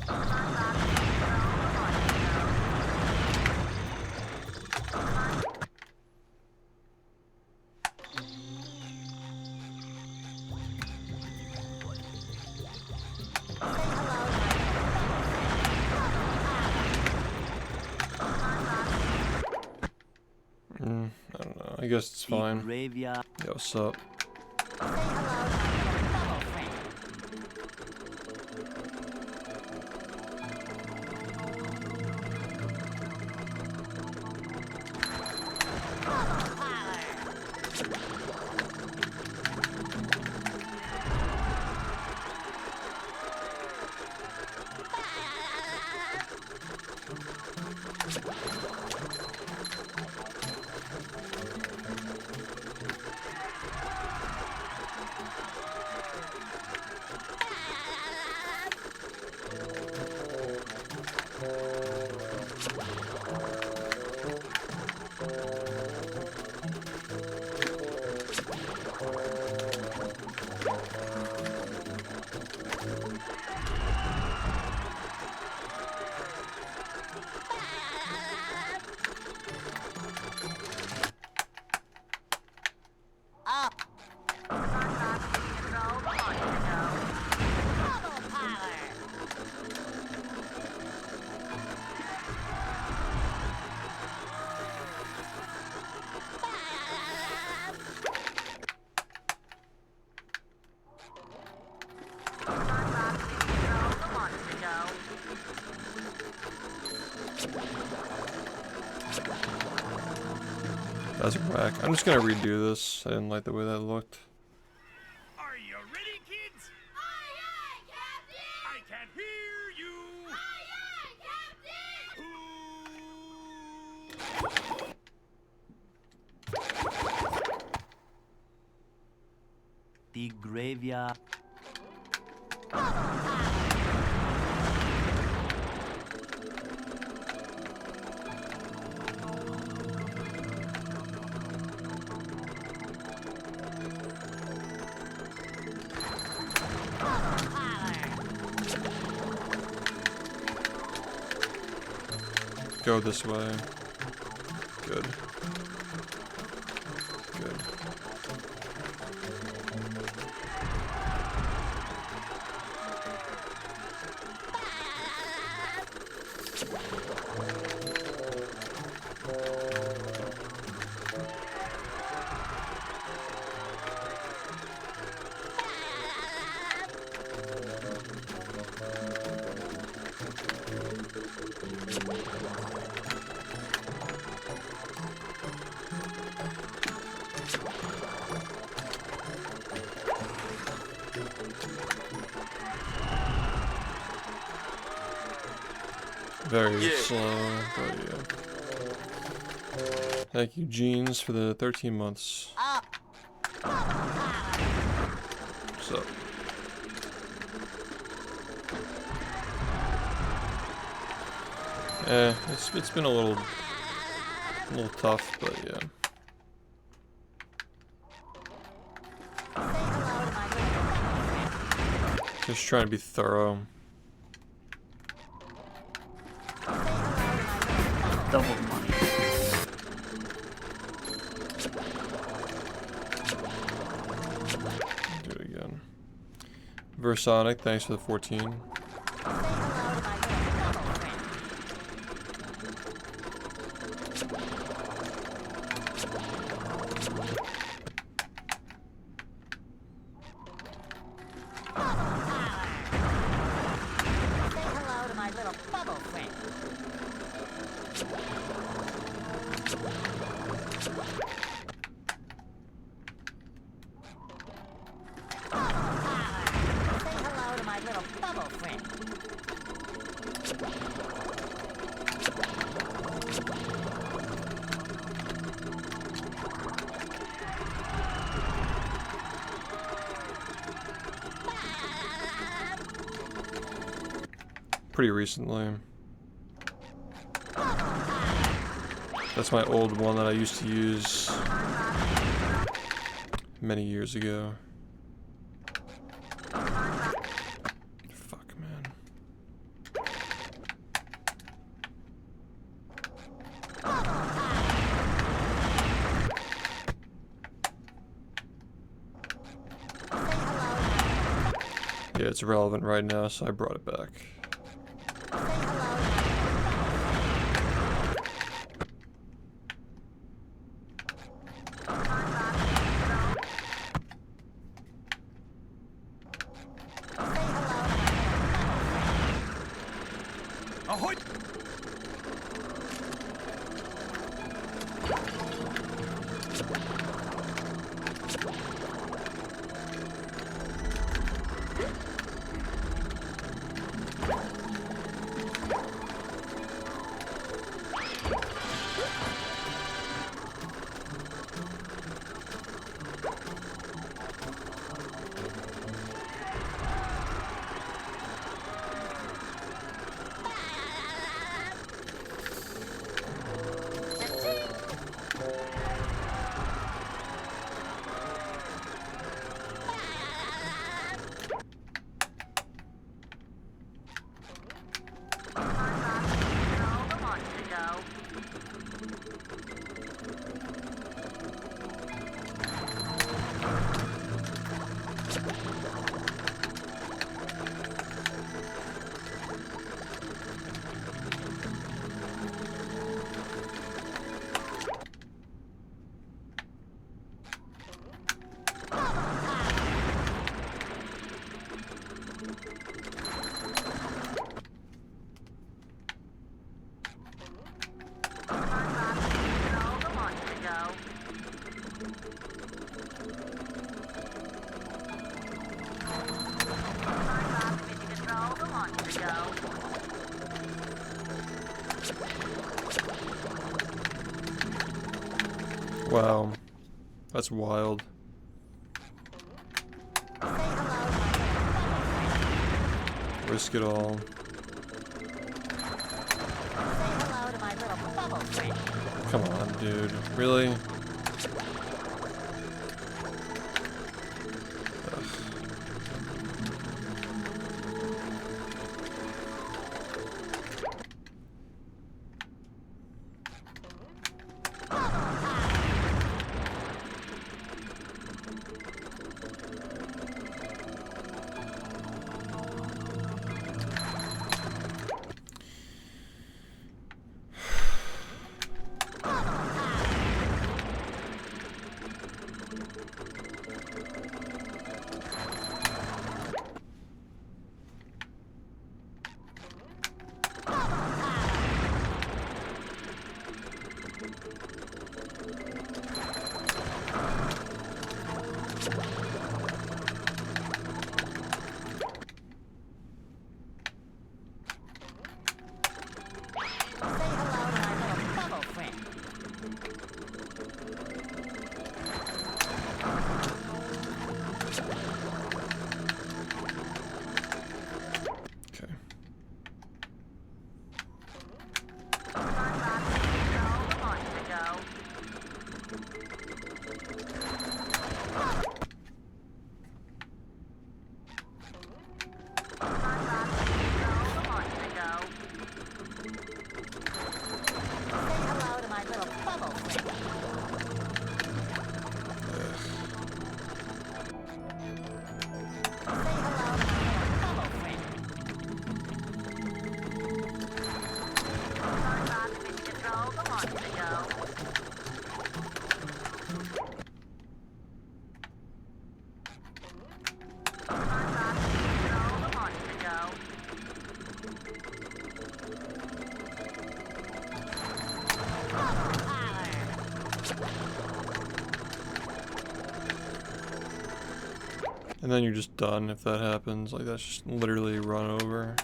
I don't know. I guess it's fine. Graveyard. Yo, what's up? That's whack. I'm just gonna redo this. I didn't like the way that looked. Are you ready, kids? Aye, aye, Captain! I can't hear you. Aye, aye, Captain! The graveyard. Go this way. Good. Good. Very slow, but yeah. Thank you, Jeans, for the 13 months. What's up? It's been a little tough, but yeah. Just trying to be thorough. Double money. Do it again. Versonic, thanks for the 14. Pretty recently. That's my old one that I used to use many years ago. Fuck, man. it's relevant right now, so I brought it back. Ahoy! Wow. That's wild. Risk it all. Hello to my little bubble friend. Come on, dude. Really? Okay. Hello to my little bubble friend. And then you're just done if that happens. Like, that's just literally run over.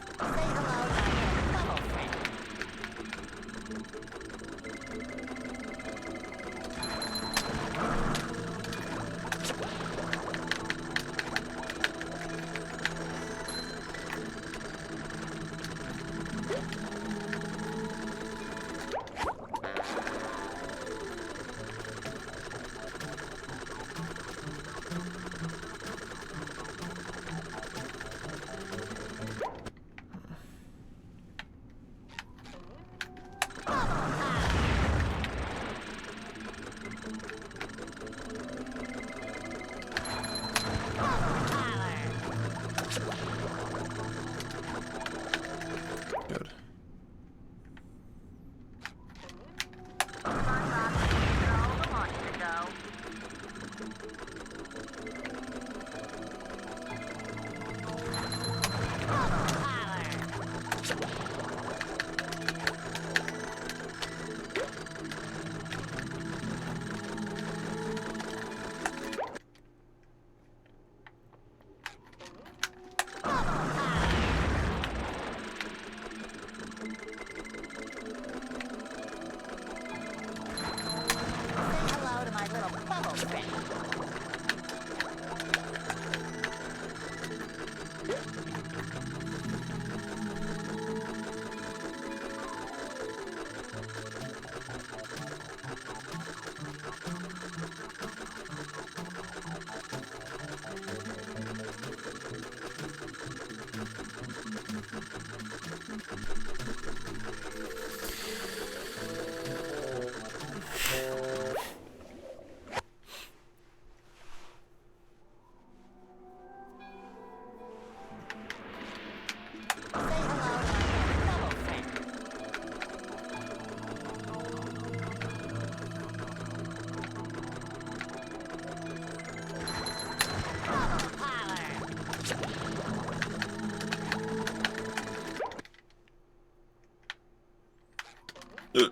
Yeah,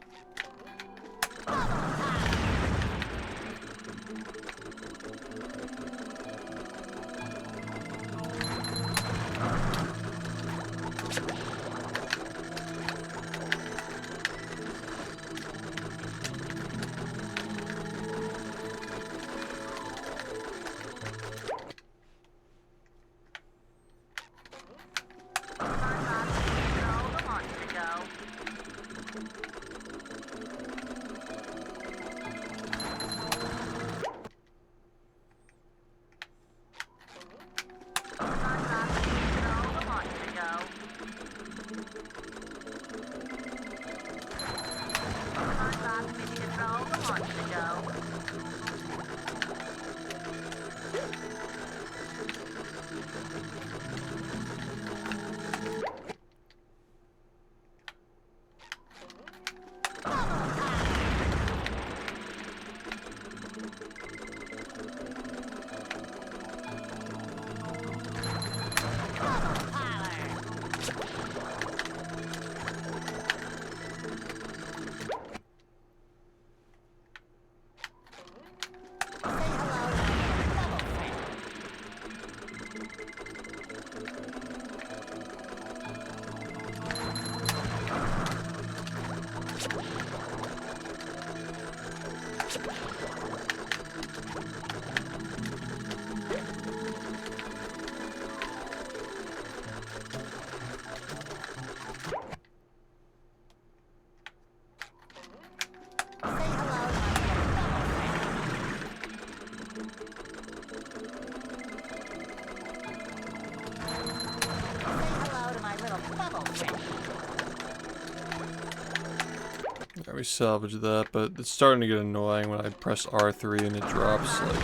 we salvaged that, but it's starting to get annoying when I press R3 and it drops, like...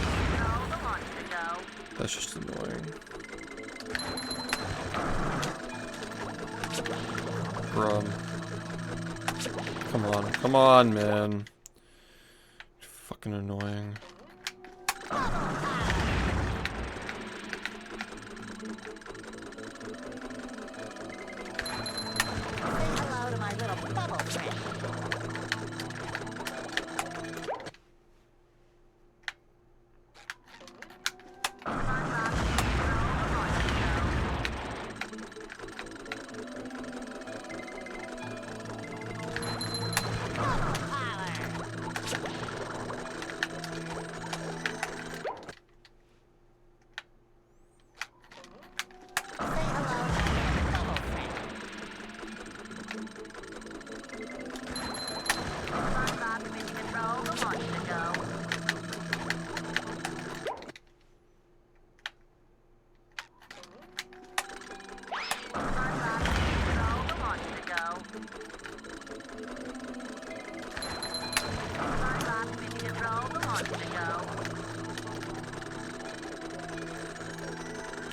That's just annoying. Brum. Come on, man. Fucking annoying. Hello to my little bubble friend.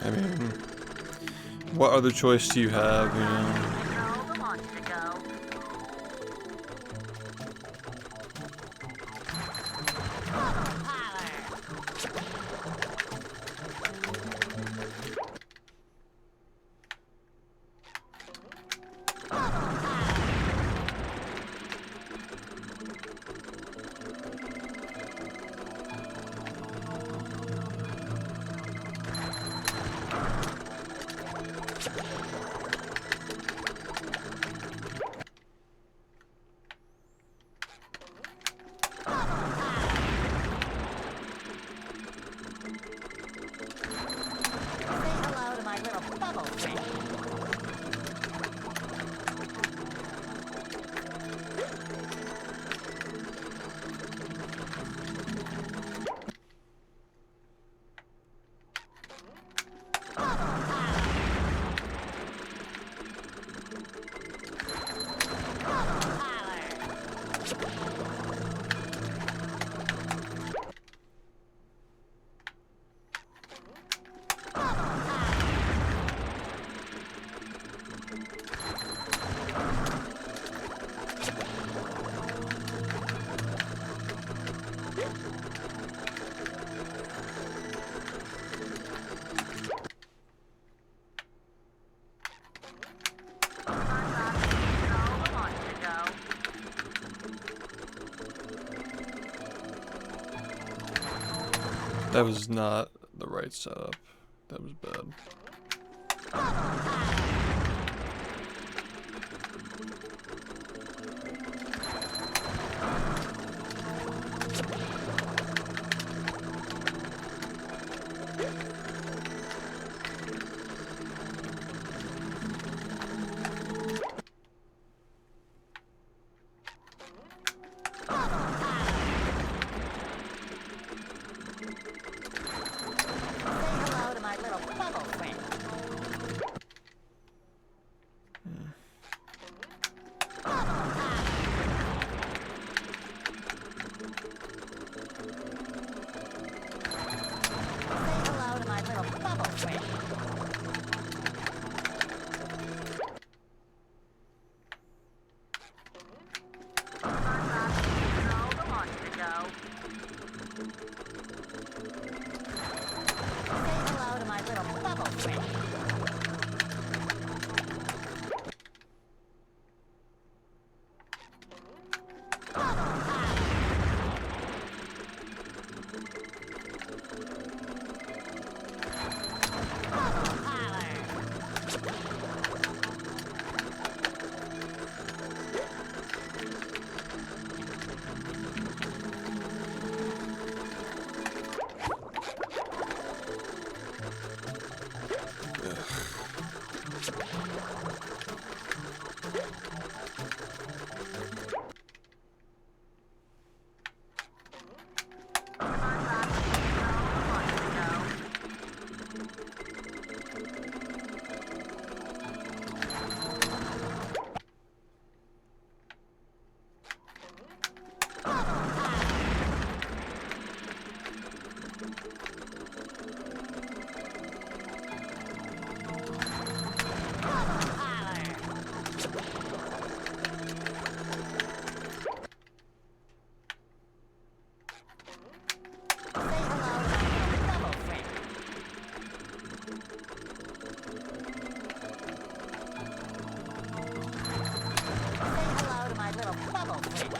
I mean, what other choice do you have, you know? That was not the right setup. That was bad. Hello to my little bubble friend. Say hello to my little bubble friend. Say hello to my little bubble friend.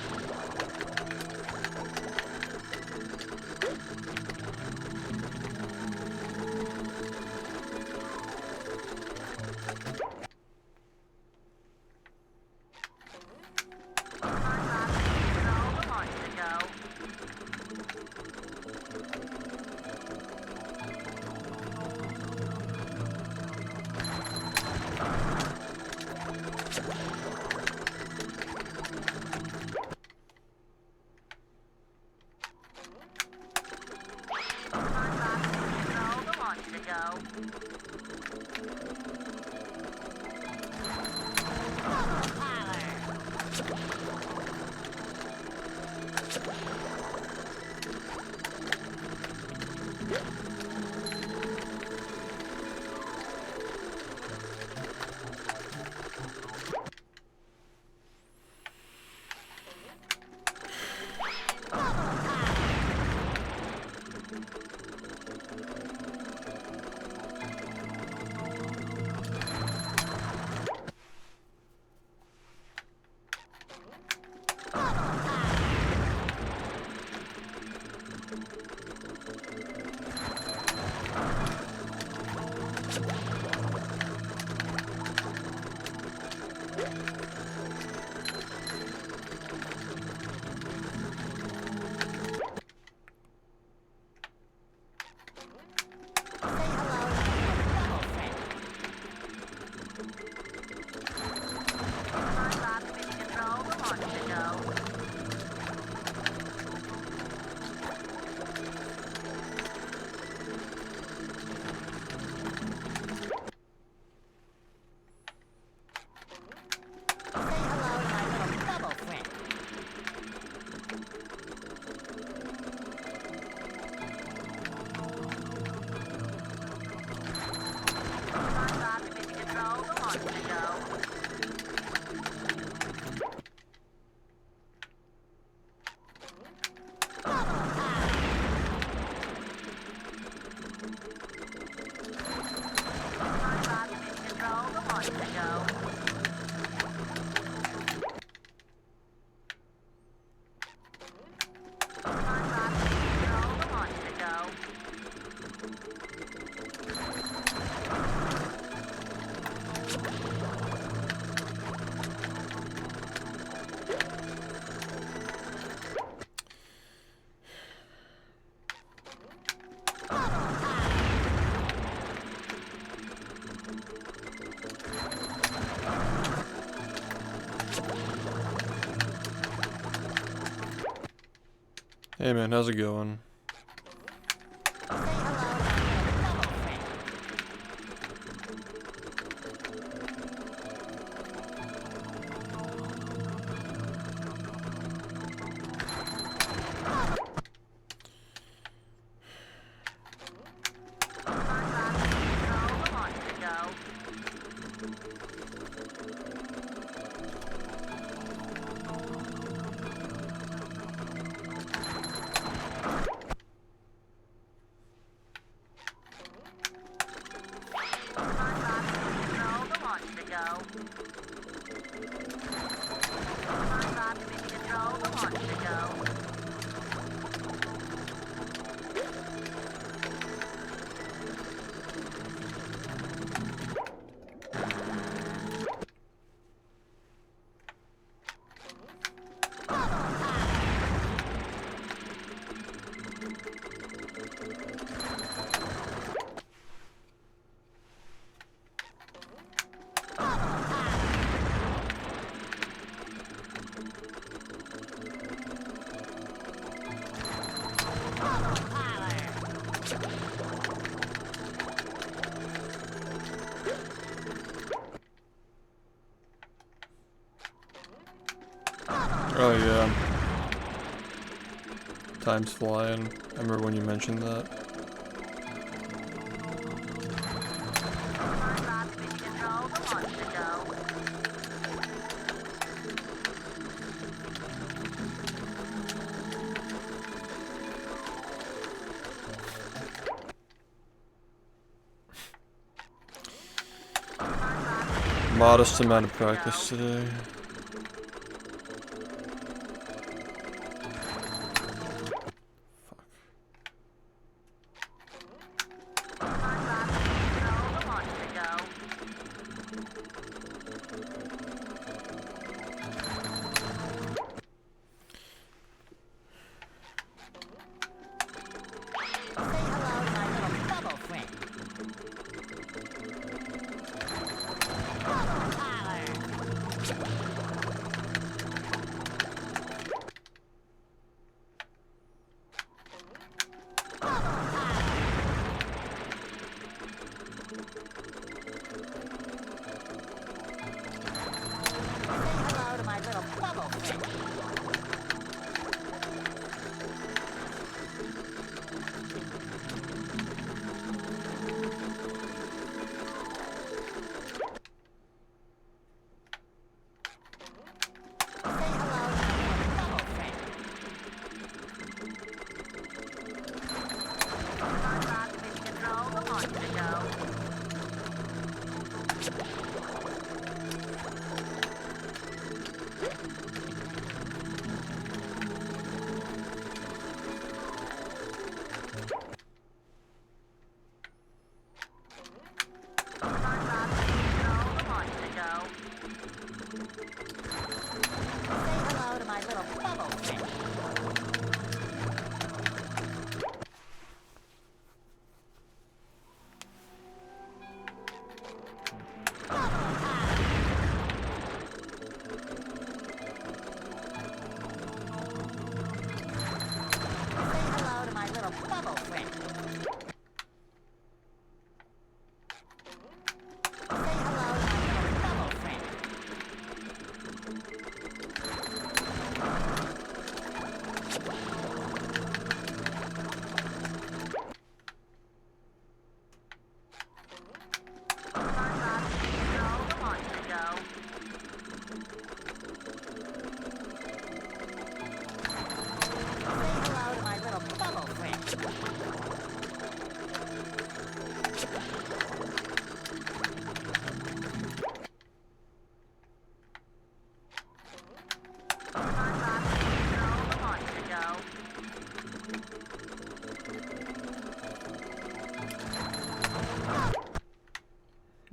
Hey man, how's it going? Say hello to my little bubble friend. Oh yeah. Time's flying. I remember when you mentioned that. Modest amount of practice today.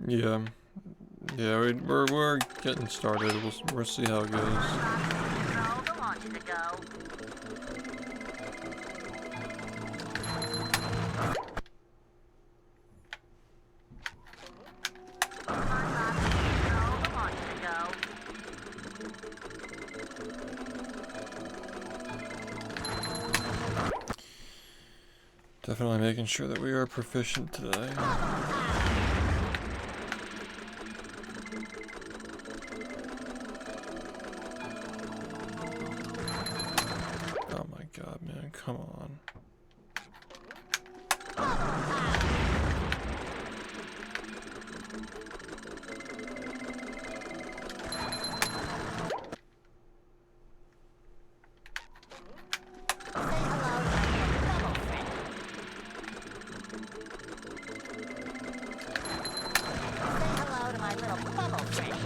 Yeah. Yeah, we're getting started. We'll see how it goes. Definitely making sure that we are proficient today. Oh my god, man, come on. Hello to my little bubble friend.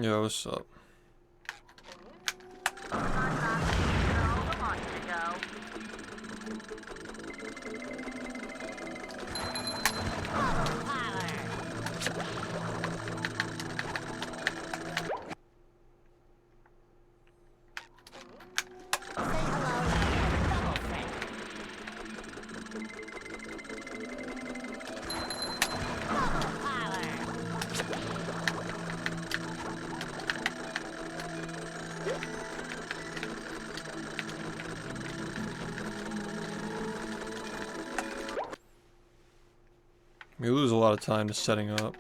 Yo, what's up? We lose a lot of time to setting up.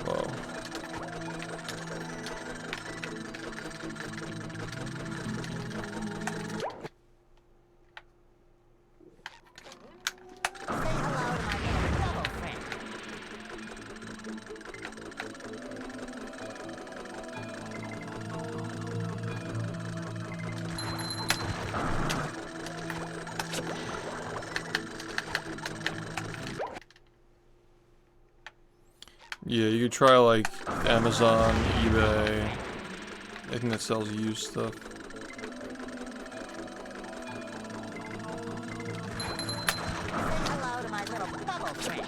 Whoa. Yeah, you could try like Amazon, eBay, anything that sells used stuff. Hello to my little bubble friend.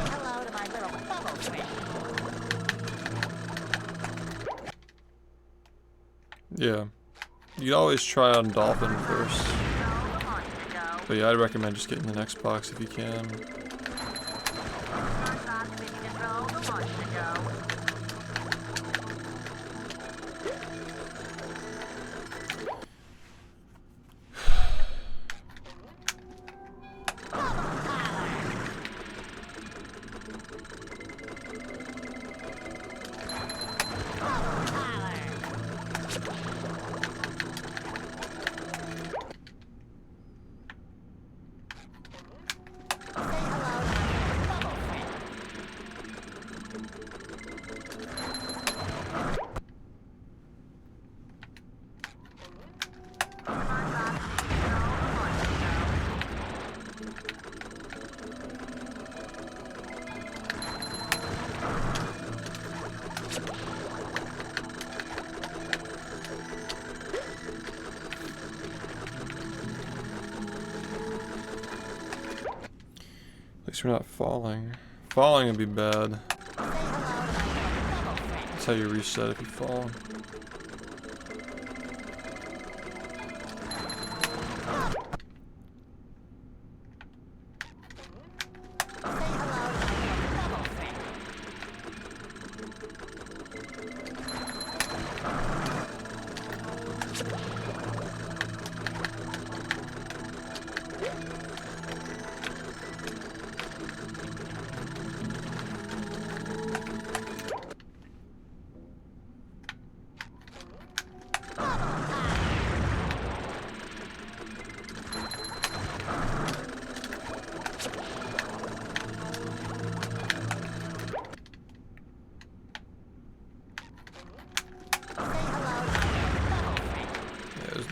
Hello to my little bubble friend. Yeah. You can always try on Dolphin first. But yeah, I'd recommend just getting the next box if you can. At least we're not falling. Falling would be bad. That's how you reset if you fall.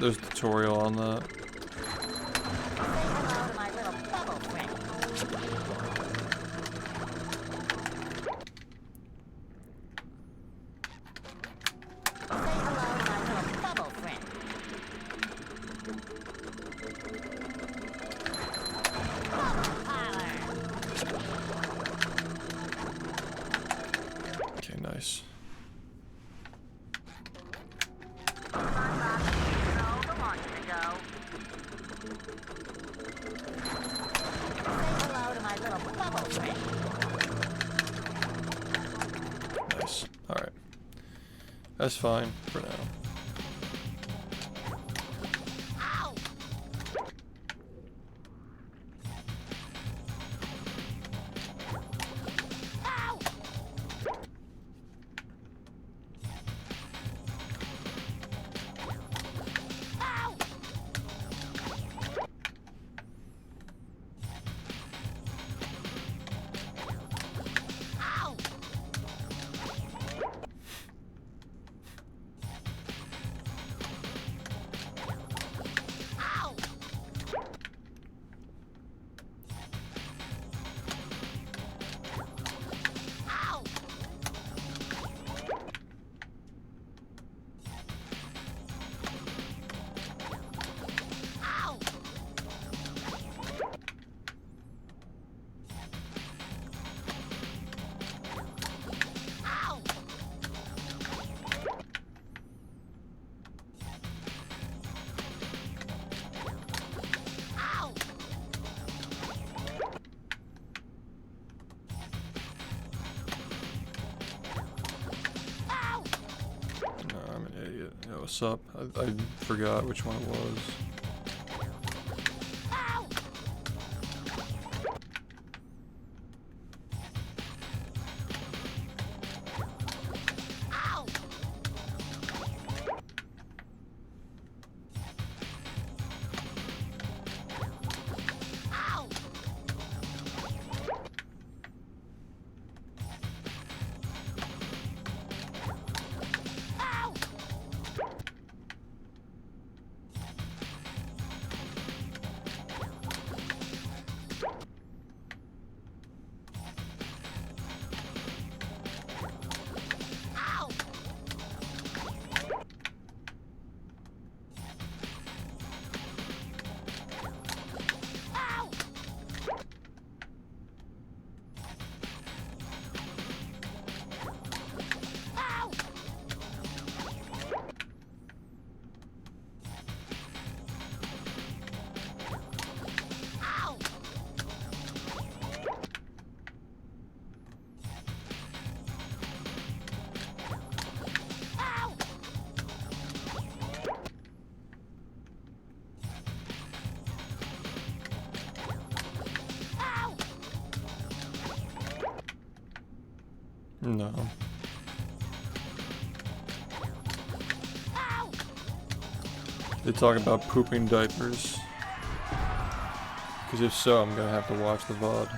there's a tutorial on that. Say hello to my little bubble friend. Say hello to my little bubble friend. Bubble parlor. Okay, nice. Hello to my little bubble friend. Nice. Alright. That's fine for now. Ow! Ow! Ow! Ow! Ow! Ow! Ow! Ow! Ow! Ow! No, I'm an idiot. Yeah, what's up? I forgot which one it was. Ow! Ow! Ow! Ow! Ow! Ow! Ow! Ow! Ow! Ow! No. Ow! They talk about pooping diapers. Because if so, I'm gonna have to watch the VOD.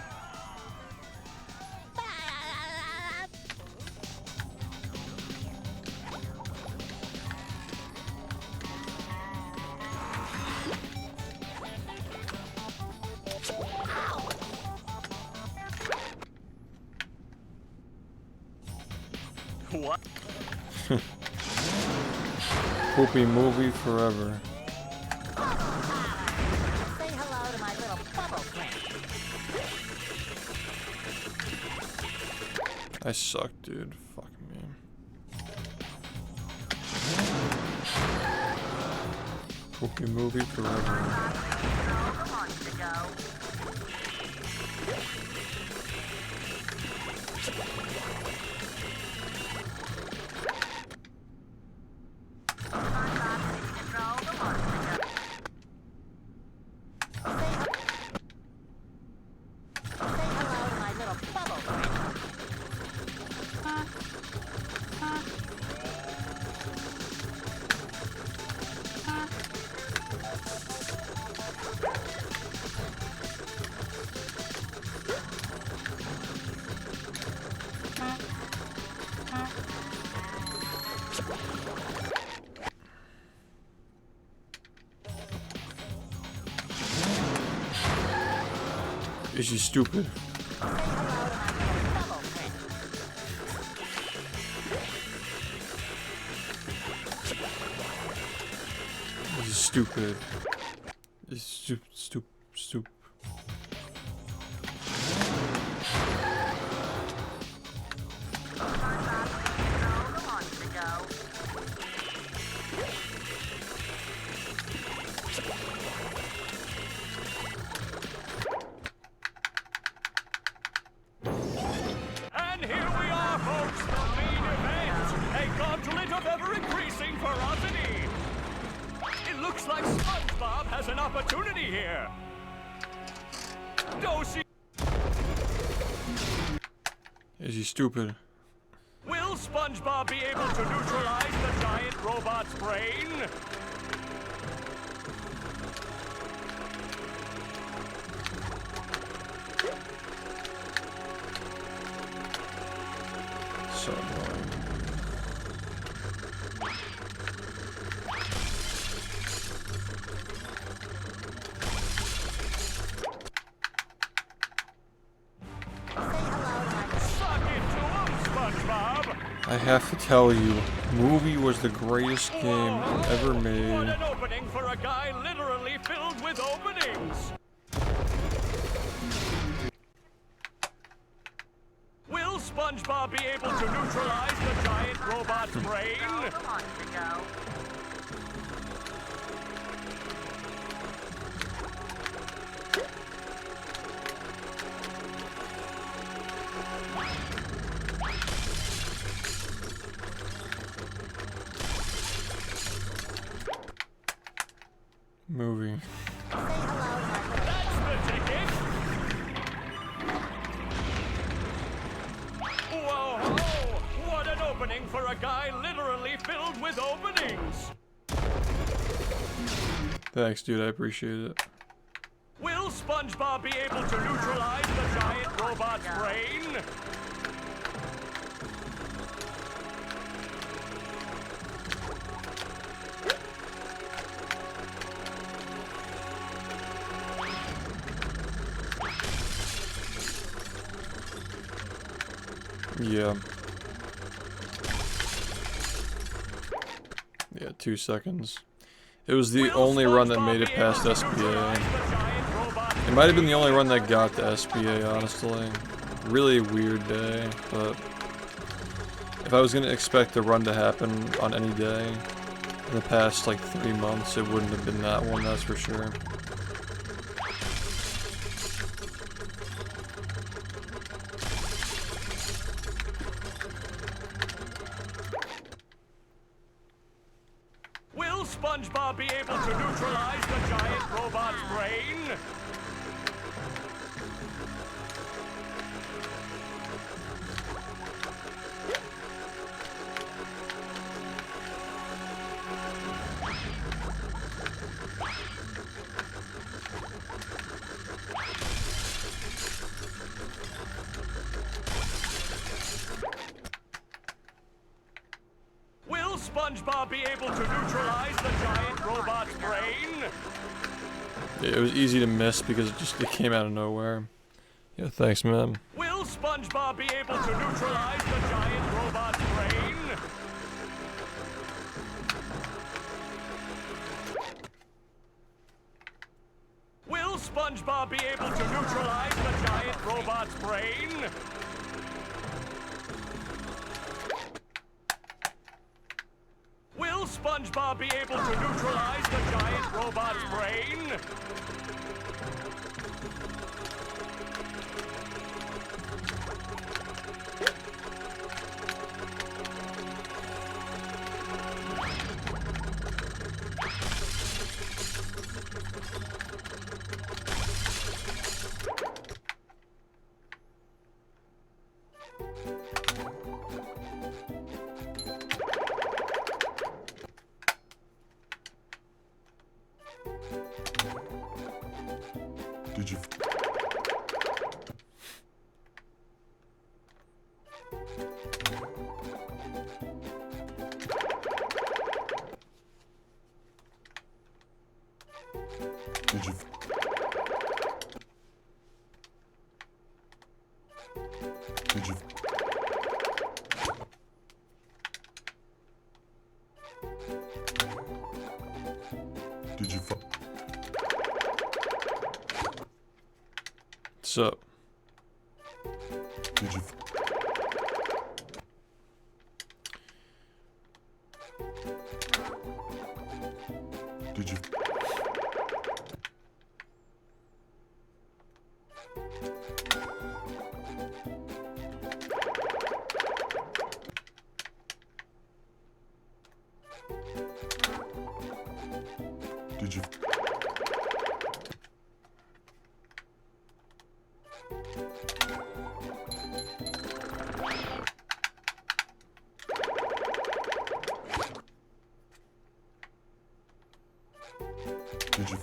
What? Poopy movie forever. Say hello to my little bubble friend. I suck, dude. Fuck me. Poopy movie forever. Say hello to my little bubble friend. Is she stupid? This is stupid. This is stupid. And here we are, folks, the main event. A gauntlet of ever-increasing ferocity. It looks like SpongeBob has an opportunity here. Dosi, Is he stupid? will SpongeBob be able to neutralize the giant robot's brain? So annoying. Suck it to him, SpongeBob. I have to tell you, movie was the greatest game ever What made. an opening for a guy literally filled with openings. Will SpongeBob be able to neutralize the giant robot's brain? Movie. That's the ticket. Whoa, what an opening for a guy literally filled with openings. Thanks, dude. I appreciate it. Will SpongeBob be able to neutralize the giant robot's brain? Yeah. Yeah, 2 seconds. It was the only run that made it past SPA. It might have been the only run that got to SPA, honestly. Really weird day, but if I was gonna expect a run to happen on any day in the past like 3 months, it wouldn't have been that one, that's for sure. Will SpongeBob be able to neutralize the giant robot's brain? Will SpongeBob be able to neutralize the giant robot's brain? Yeah, it was easy to miss because it came out of nowhere. Yeah, thanks, man. Will SpongeBob be able to neutralize the giant robot's brain? Will SpongeBob be able to neutralize the giant robot's brain? Will SpongeBob be able to neutralize the giant robot's brain? Did you? Did you? Did you find? What's up? Did you? Did you? Did you? Did you?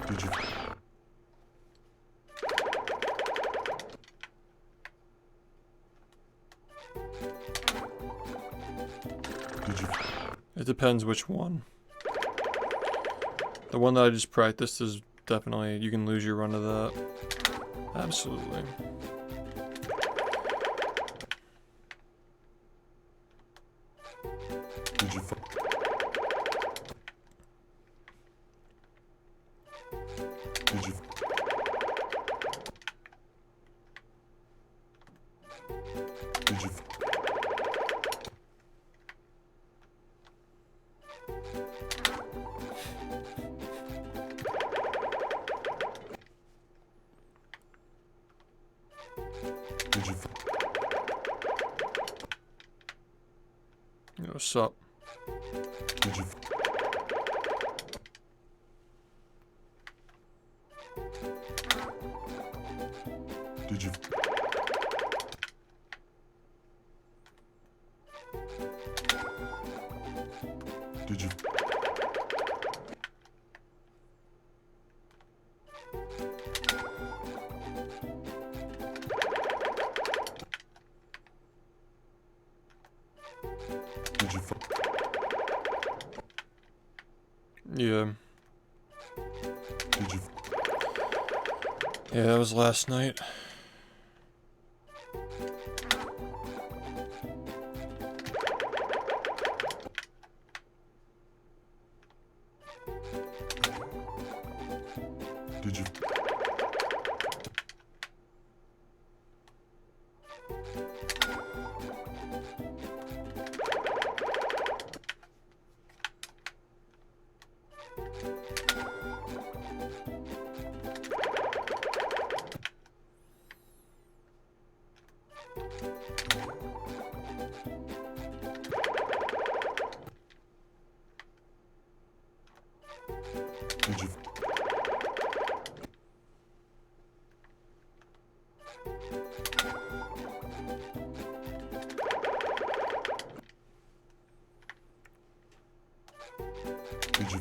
Did you? Did you? It depends which one. The one that I just practiced is definitely, you can lose your run to that. Absolutely. Did you? Did you? Did you? Did you? Yo, what's up? Did you? Did you? Did you? Did you? Yeah. Did you? Yeah, that was last night. Did you? Did you? Did you?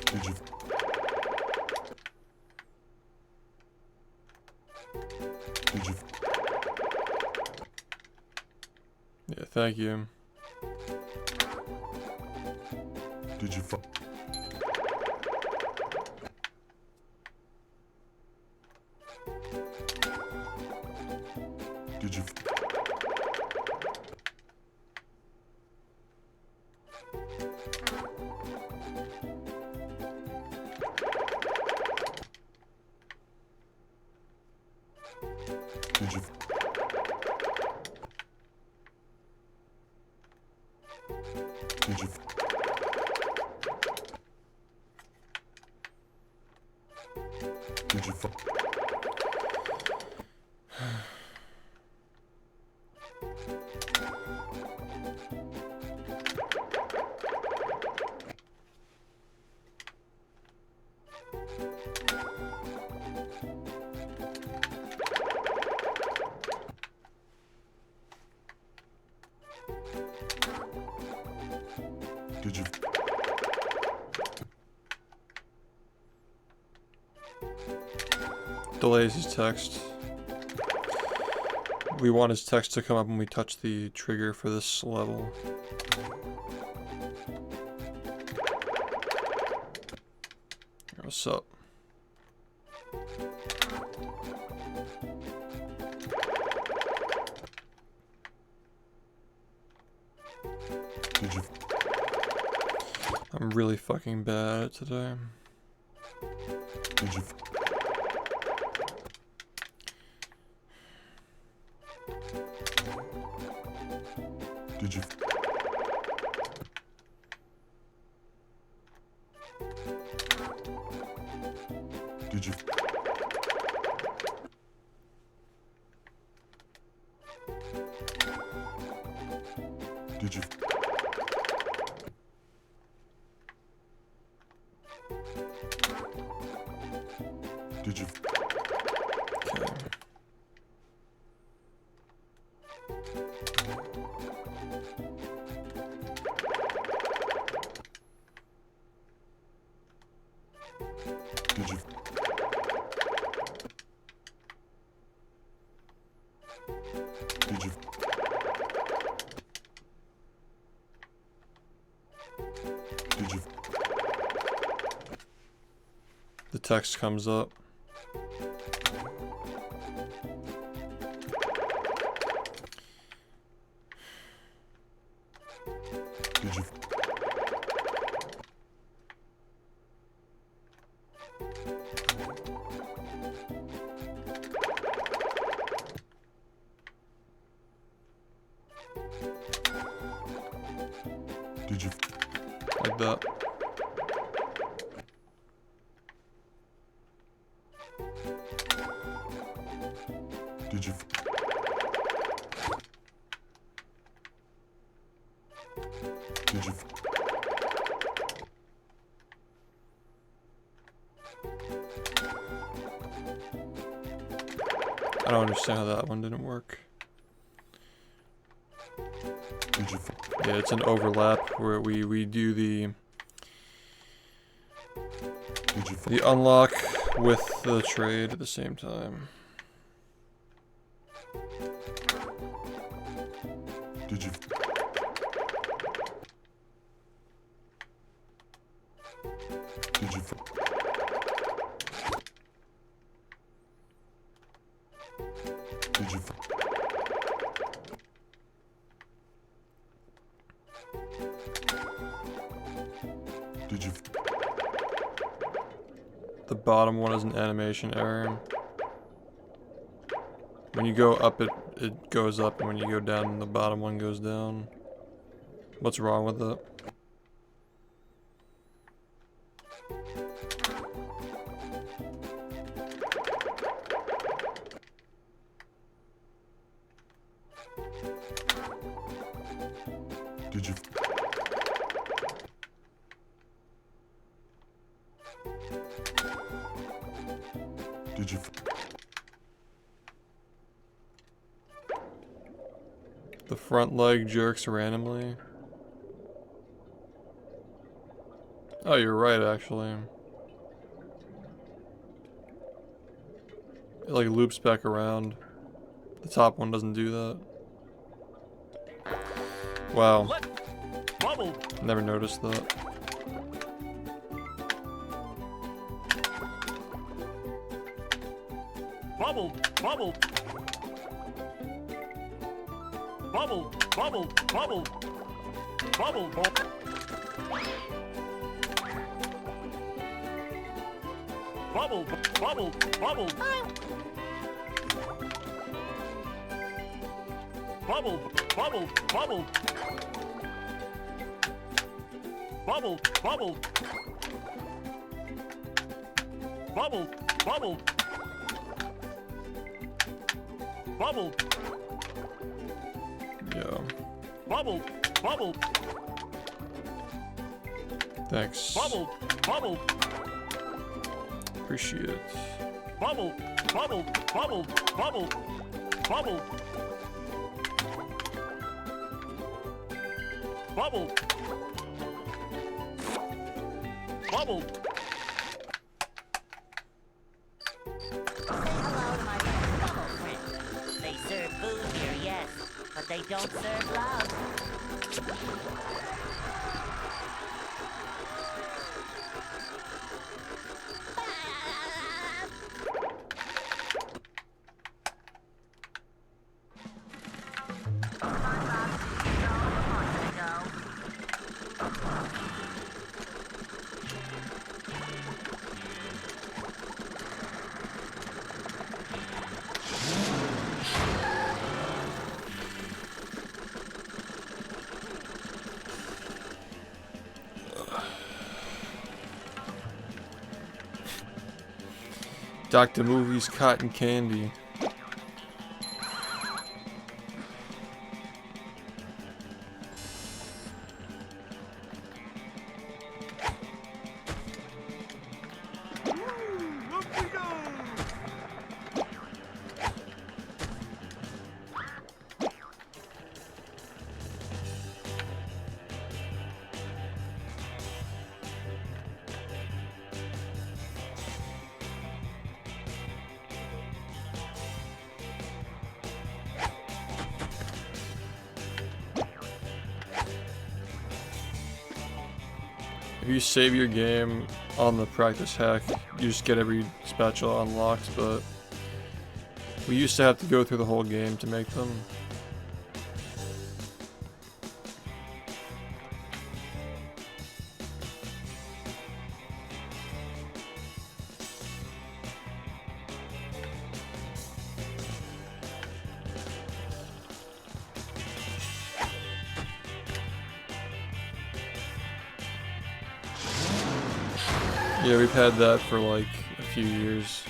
Did you? Did you? Yeah, thank you. Did you? Did you? Did you? Did you? Did you? Did you? Delays his text. we want his text to come up when we touch the trigger for this level. What's up? Did you I'm really fucking bad at today. did you did you did you did you did you Okay. did you did you did you The text comes up. did you did you Like that. did you did you I don't understand how that one didn't work. did you Yeah, it's an overlap where we do the unlock with the trade at the same time. did you did you did you did you The bottom one is an animation error. When you go up, it goes up, and when you go down, the bottom one goes down. What's wrong with it? did you did you The front leg jerks randomly. Oh, you're right, actually. It like loops back around. The top one doesn't do that. Wow, Bubble. never noticed that. Bubble. Bubble. Bubble. Bubble. Bubble. Bubble. Bubble. Bubble. Bubble. Bubble. Bubble. Bubble. Bubble. Bubble. Bubble. Bubble. Bubble. Yeah. Bubble. Bubble. Thanks. Bubble. Bubble. Appreciate it. Bubble. Bubble. Bubble. Bubble. Bubble. Bubble. Bubble. Say hello to my little bubble friends. They serve food they don't serve love. Dr. Movie's Cotton Candy. If you save your game on the practice hack, you just get every spatula unlocked, but we used to have to go through the whole game to make them. Yeah, we've had that for like a few years.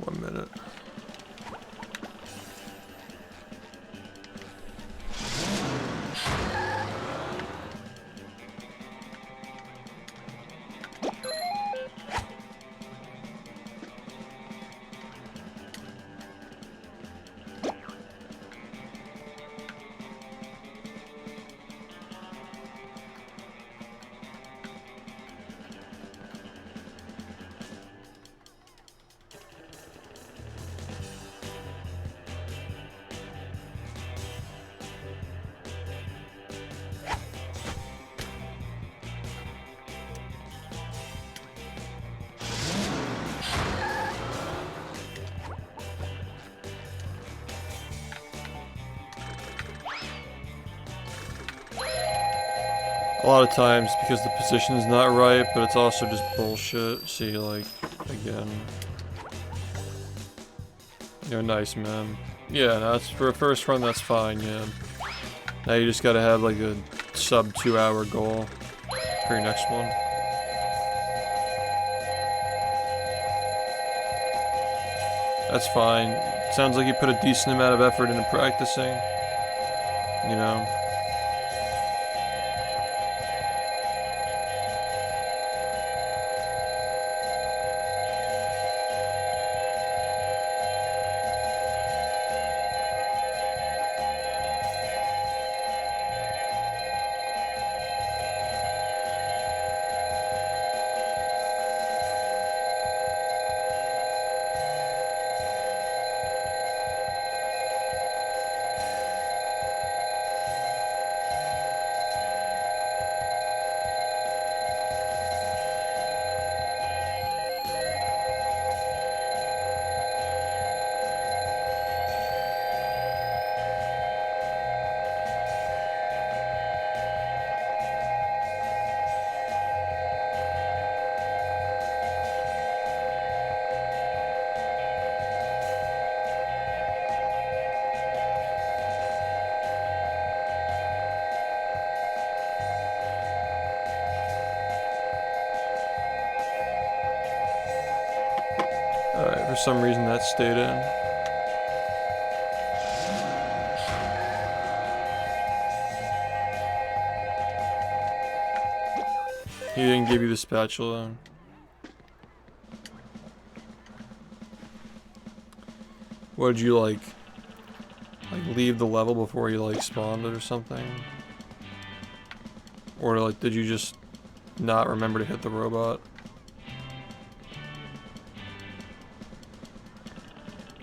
One minute. A lot of times because the position is not right, but it's also just bullshit. See, like, again. You're nice, man. Yeah, no, that's for a first run, that's fine, yeah. Now you just gotta have like a sub 2-hour goal for your next one. That's fine. Sounds like you put a decent amount of effort into practicing. You know? Alright, for some reason that stayed in. He didn't give you the spatula. What did you like leave the level before you like spawned it or something? Or like did you just not remember to hit the robot?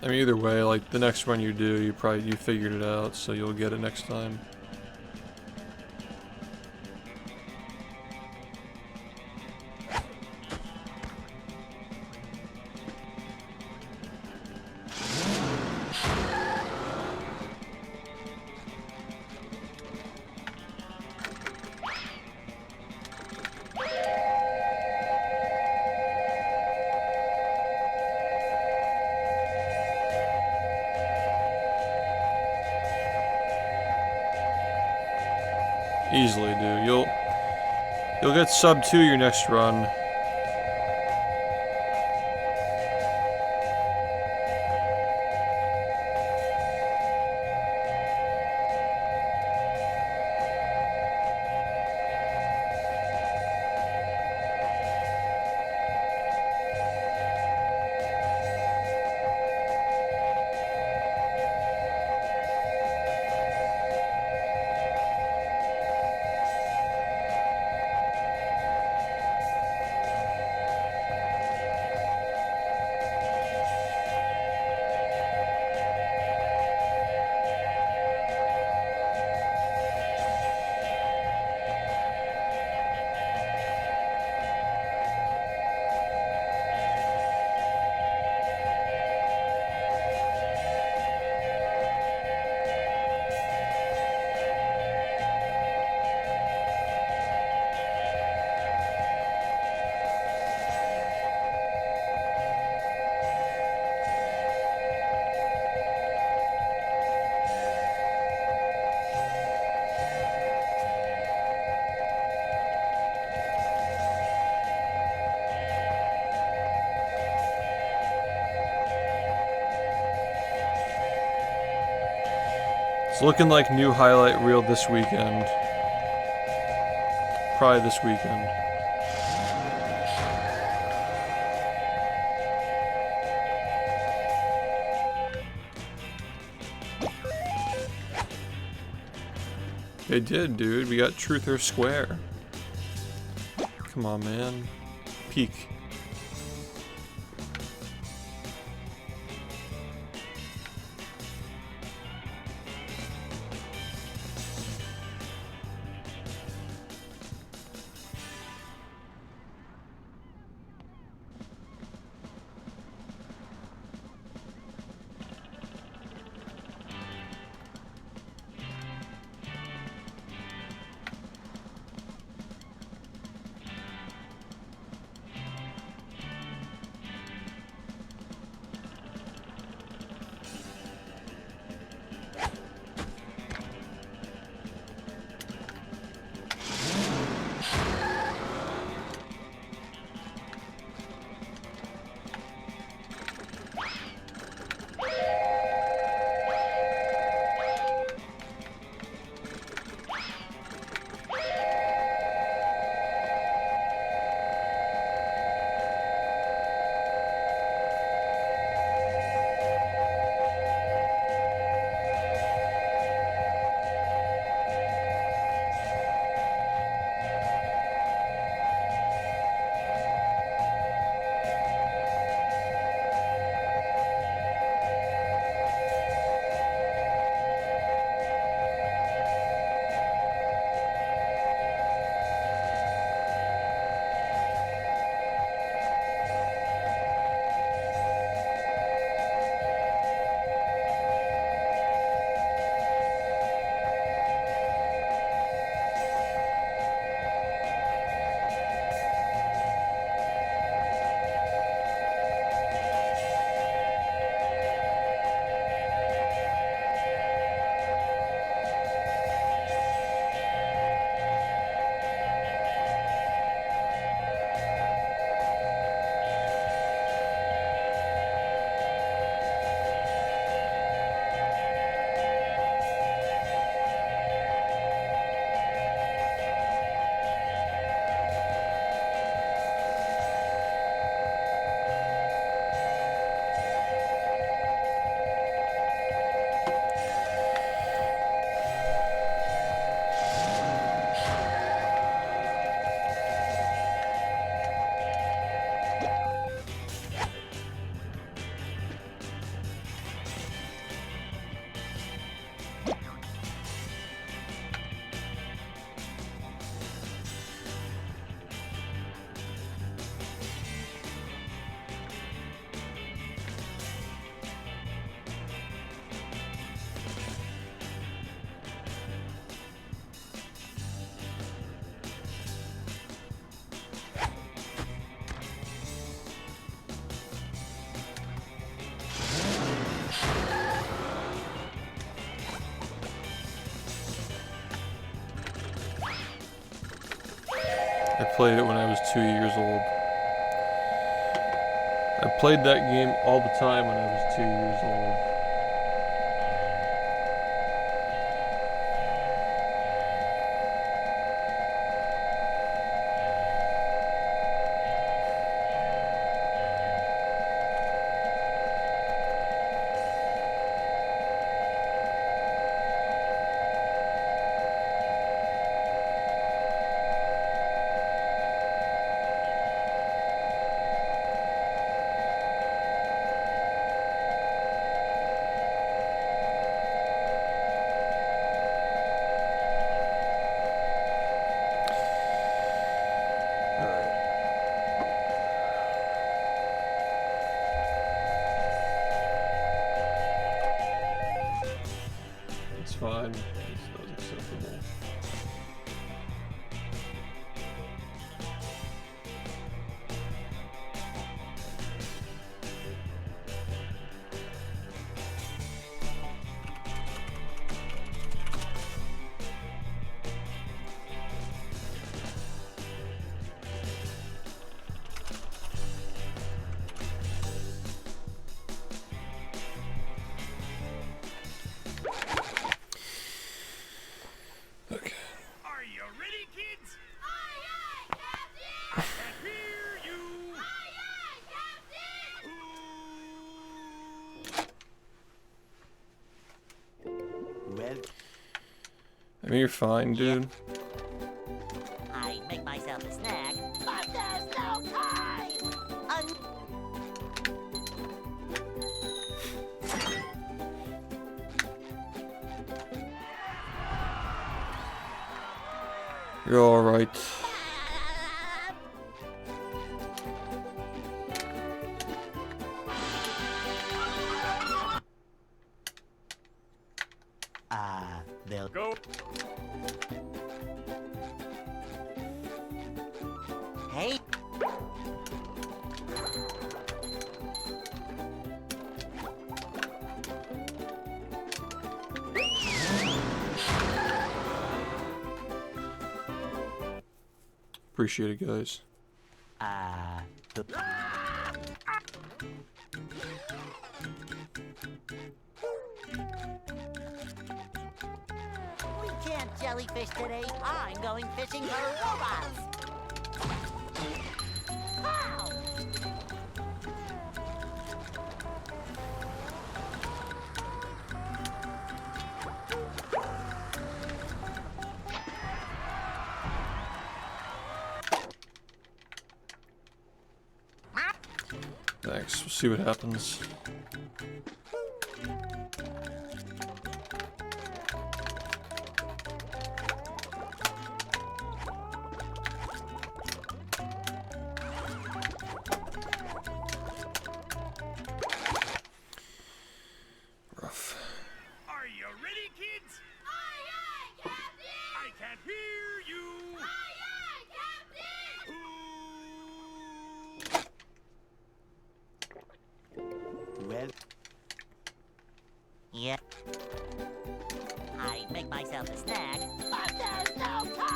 I mean either way, like the next run you do, you figured it out, so you'll get it next time. Easily, dude. You'll get sub 2 your next run. It's looking like new highlight reel this weekend. Probably this weekend. They did, dude. We got Truth or Square. Come on, man. Peak. I played it when I was 2 years old. I played that game all the time when I was 2 years old. It's fine. That was acceptable. Okay. Are you ready, kids? Aye, aye, Captain! I can hear you. Aye, aye, Captain! Well, I mean, you're fine, dude. I make myself a snack, but there's no time! You're alright. they'll Go. Hey, Appreciate it, guys. the we can't jellyfish today. I'm going fishing for robots. How? Thanks. We'll see what happens. Rough. Are you ready, kids? Aye, aye, Captain! I can hear you. Aye, aye, Captain! well, Yeah. I make myself a snack, but there's no time!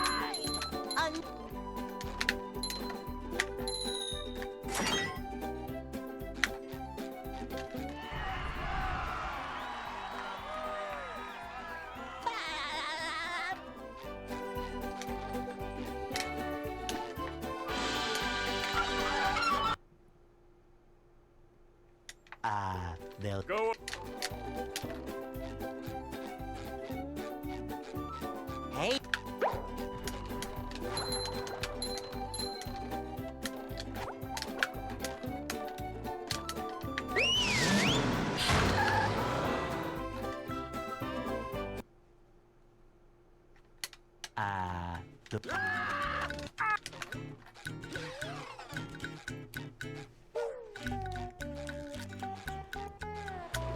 they'll Go. Hey, the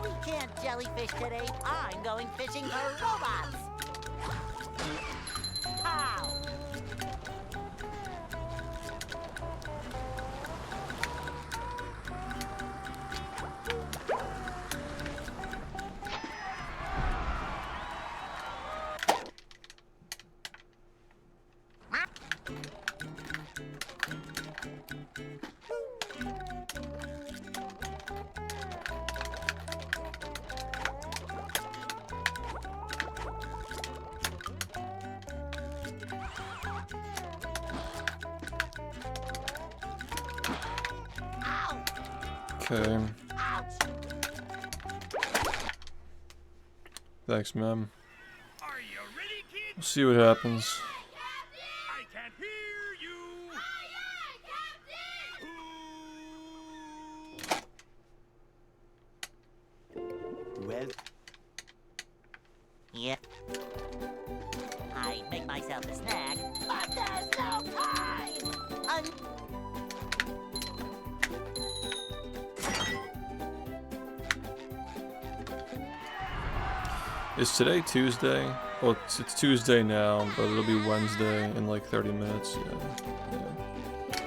we can't jellyfish today. I'm going fishing for robots. Pow! Okay. Thanks, ma'am. Are you ready, kids? We'll see what happens. I can't hear you. Well, Yeah. I make myself a snack, but there's no time! Is today Tuesday? Well, it's Tuesday now, but it'll be Wednesday in like 30 minutes. Yeah.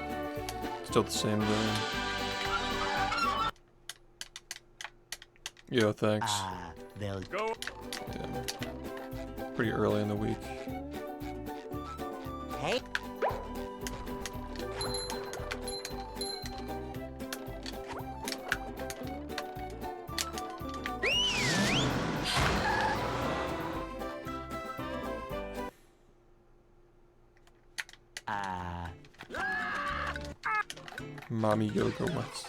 Still the same day. Yo, thanks. they'll Go. Yeah. Pretty early in the week. Hey, Mommy yoga wets.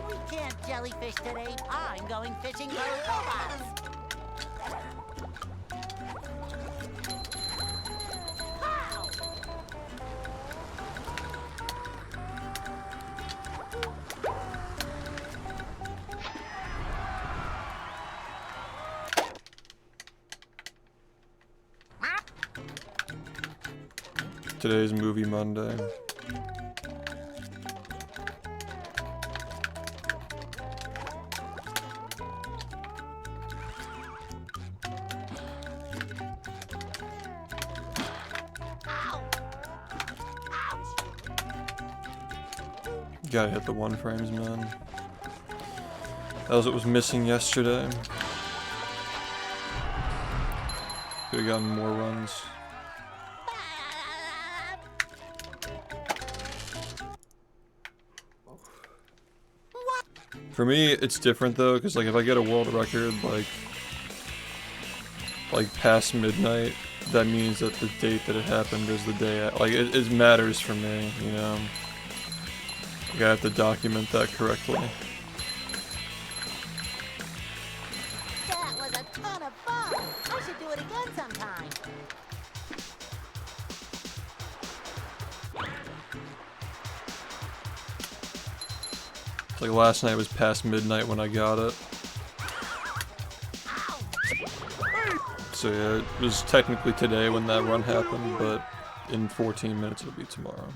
we can't jellyfish today. I'm going fishing for robots. Pow! Today's Movie Monday. Gotta hit the 1 frames, man. That was what was missing yesterday. Could've gotten more runs. For me, it's different though, because like if I get a world record like past midnight, that means that the date that it happened is the day. It matters for me, you know. Like I have to document that correctly. That was a ton of fun. I should do it again sometime. Like last night was past midnight when I got it. So yeah, it was technically today when that run happened, but in 14 minutes it'll be tomorrow.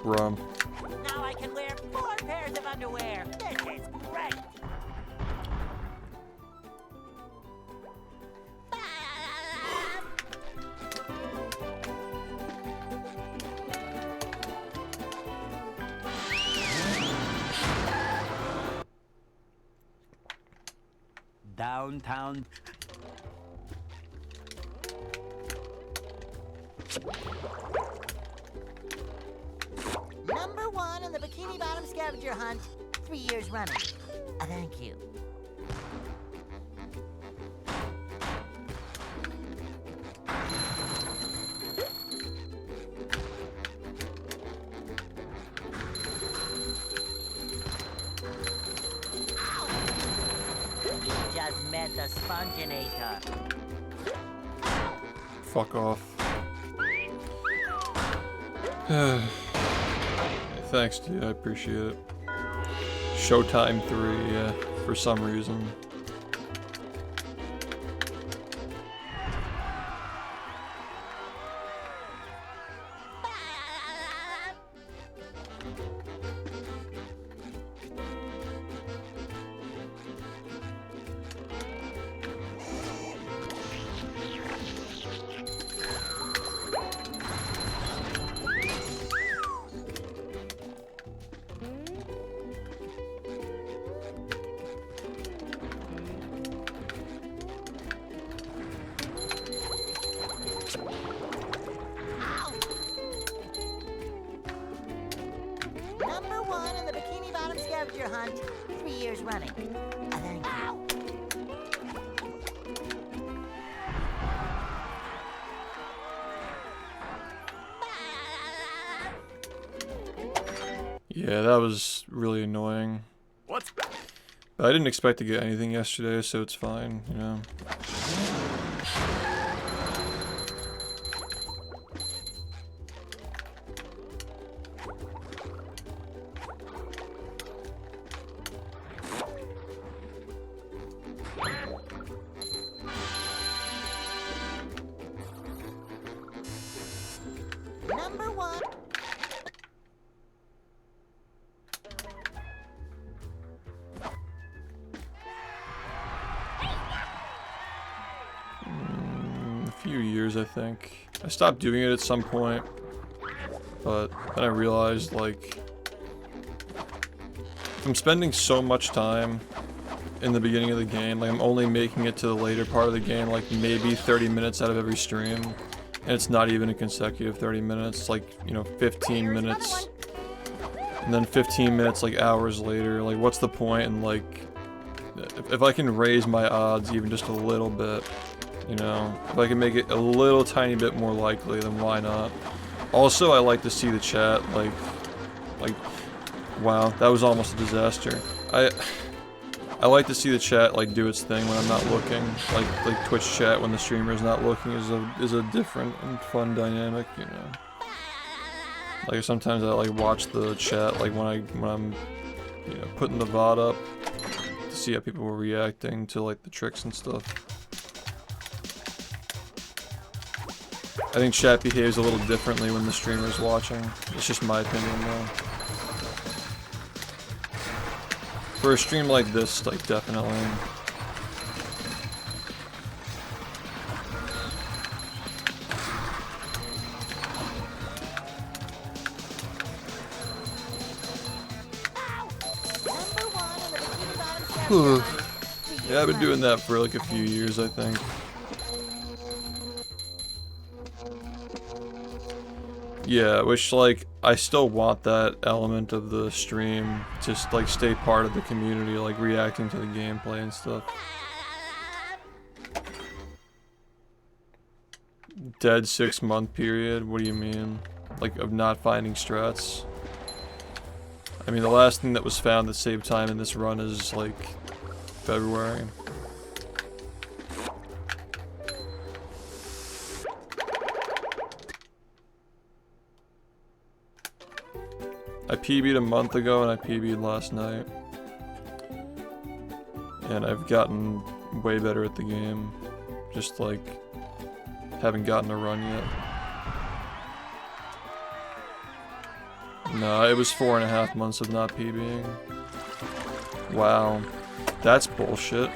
Rum. Now I can wear 4 pairs of underwear. This is great. downtown. Number 1 in the Bikini Bottom scavenger hunt, 3 years running. Thank you. You just met the Sponginator. Fuck off. Thanks, dude. I appreciate it. Showtime 3, yeah, for some reason. scavenger hunt 3 years running. Thank you. Yeah, that was really annoying. What's But I didn't expect to get anything yesterday, so it's fine, you know. Number 1. A few years, I think. I stopped doing it at some point, but then I realized, like, if I'm spending so much time in the beginning of the game, like I'm only making it to the later part of the game, like maybe 30 minutes out of every stream, and it's not even a consecutive 30 minutes, like, you know, 15 minutes, and then 15 minutes, like, hours later. Like, what's the point? And, like, if I can raise my odds even just a little bit, you know, if I can make it a little tiny bit more likely, then why not? Also, I like to see the chat, like, wow, that was almost a disaster. I like to see the chat, like, do its thing when I'm not looking. Like Twitch chat when the streamer is not looking is a different and fun dynamic, you know. Like, sometimes I, like, watch the chat, like, when I'm, you know, putting the VOD up to see how people were reacting to, like, the tricks and stuff. I think chat behaves a little differently when the streamer's watching. It's just my opinion, though. For a stream like this, like, definitely. Yeah, I've been doing that for like a few years, I think. Yeah, which, like, I still want that element of the stream to just, like, stay part of the community, like, reacting to the gameplay and stuff. Dead 6-month period? What do you mean? Like, of not finding strats? I mean, the last thing that was found that saved time in this run is, like, February. I PB'd a month ago and I PB'd last night. And I've gotten way better at the game. Just, like, haven't gotten a run yet. No, it was 4.5 months of not PBing. Wow. That's bullshit.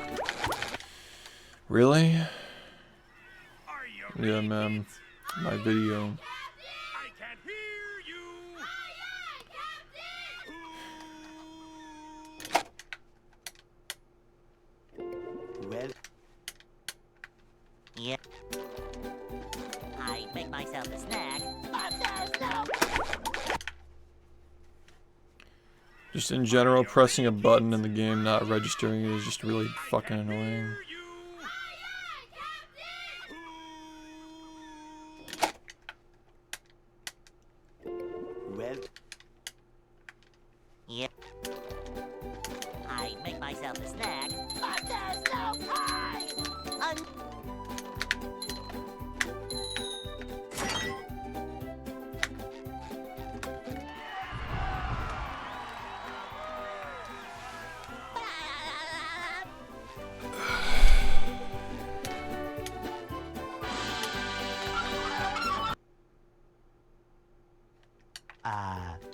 Really? Yeah, man. My video. I can't hear you. Well, Yeah. I make myself a snack, but there's no. Just in general, pressing a button in the game, not registering it is just really fucking annoying. well, Yeah. I make myself a snack, but there's no time.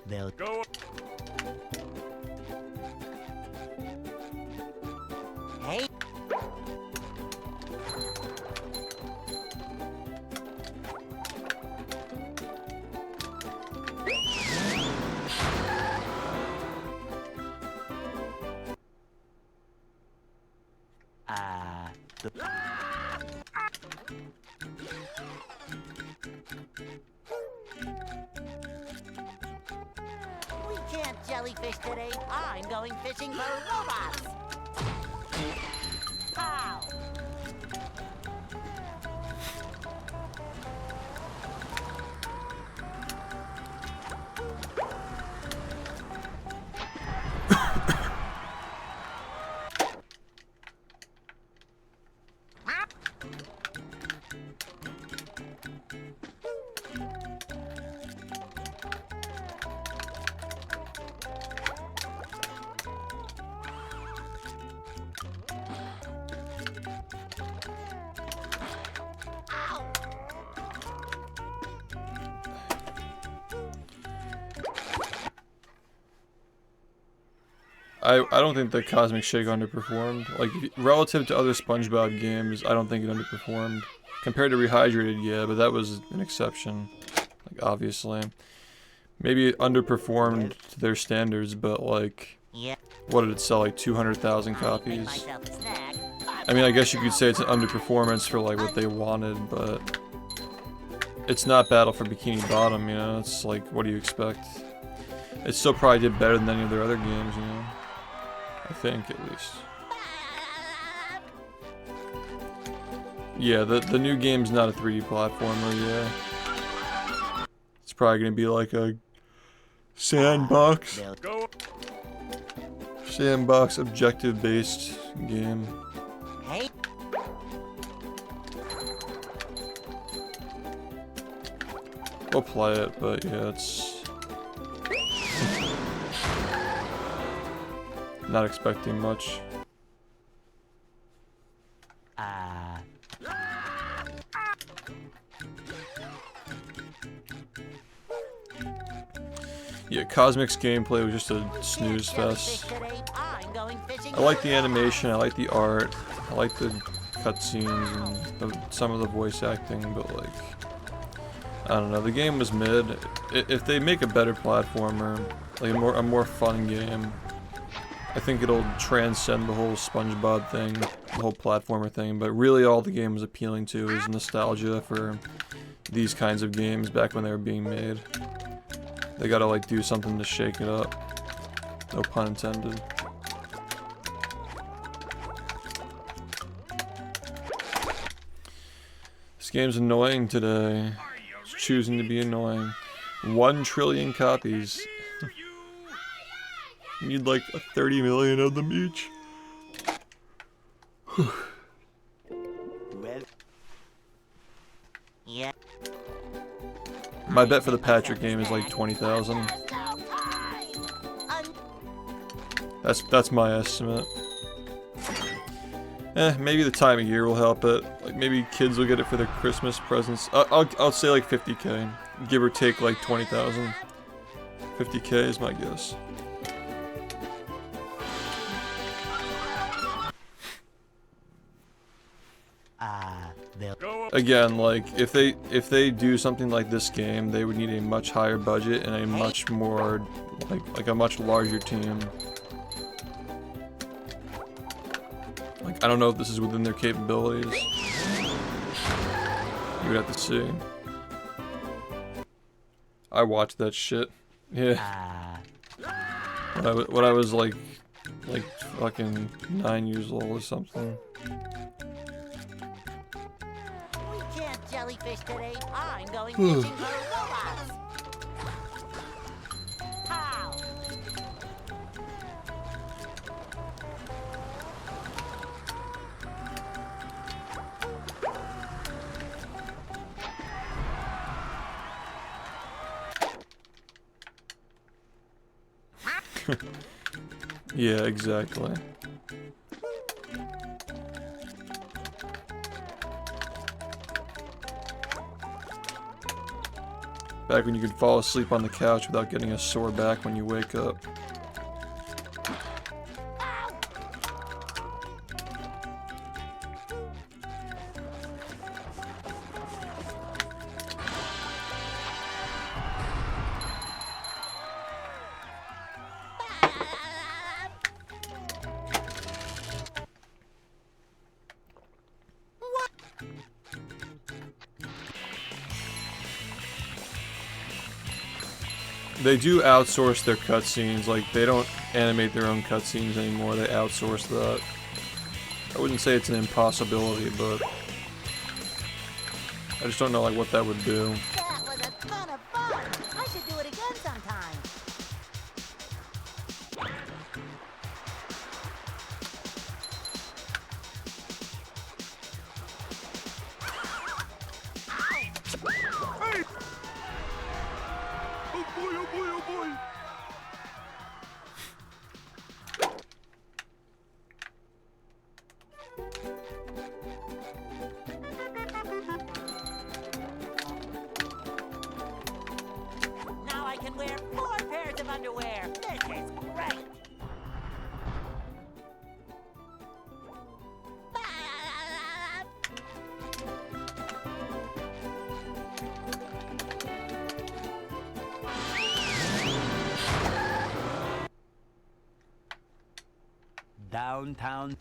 well, Go. Hey. the We can't just jellyfish today. I'm going fishing for robots. Pow! I don't think the Cosmic Shake underperformed. Like, relative to other SpongeBob games, I don't think it underperformed. Compared to Rehydrated, yeah, but that was an exception. Like, obviously. Maybe it underperformed to their standards, but like, Yeah. what did it sell? Like 200,000 Make copies? myself a snack. I mean, I guess you could say it's an underperformance for like what they wanted, but it's not Battle for Bikini Bottom, you know? It's like, what do you expect? It still probably did better than any of their other games, you know? I think, at least. Yeah, the new game's not a 3D platformer, yeah. It's probably gonna be like a sandbox objective-based game. Hey, We'll play it, but yeah, it's... not expecting much. Yeah, Cosmic's gameplay was just a snooze fest. I like the animation, I like the art, I like the cutscenes and some of the voice acting, but like, I don't know, the game was mid. If they make a better platformer, like a more fun game, I think it'll transcend the whole SpongeBob thing, the whole platformer thing, but really all the game was appealing to is nostalgia for these kinds of games back when they were being made. They gotta like do something to shake it up. No pun intended. This game's annoying today. It's choosing to be annoying. 1 trillion copies. Need like 30 million of them each. Well, yeah. My bet for the Patrick game is like 20,000. That's my estimate. Maybe the time of year will help it. Like maybe kids will get it for their Christmas presents. I'll say like 50k, give or take like 20,000. 50k is my guess. Again, like if they do something like this game, they would need a much higher budget and a much more like a much larger team. Like I don't know if this is within their capabilities. You would have to see. I watched that shit. Yeah. When I was like fucking 9 years old or something. Jellyfish today. I'm going fishing for robots. Pow! Yeah, exactly. Back when you could fall asleep on the couch without getting a sore back when you wake up. They do outsource their cutscenes. Like, they don't animate their own cutscenes anymore. They outsource that. I wouldn't say it's an impossibility, but I just don't know like what that would do. That was a ton of fun. I should do it again sometime. Oh boy, oh boy, oh boy. Now I can wear 4 pairs of underwear. This is great. Downtown.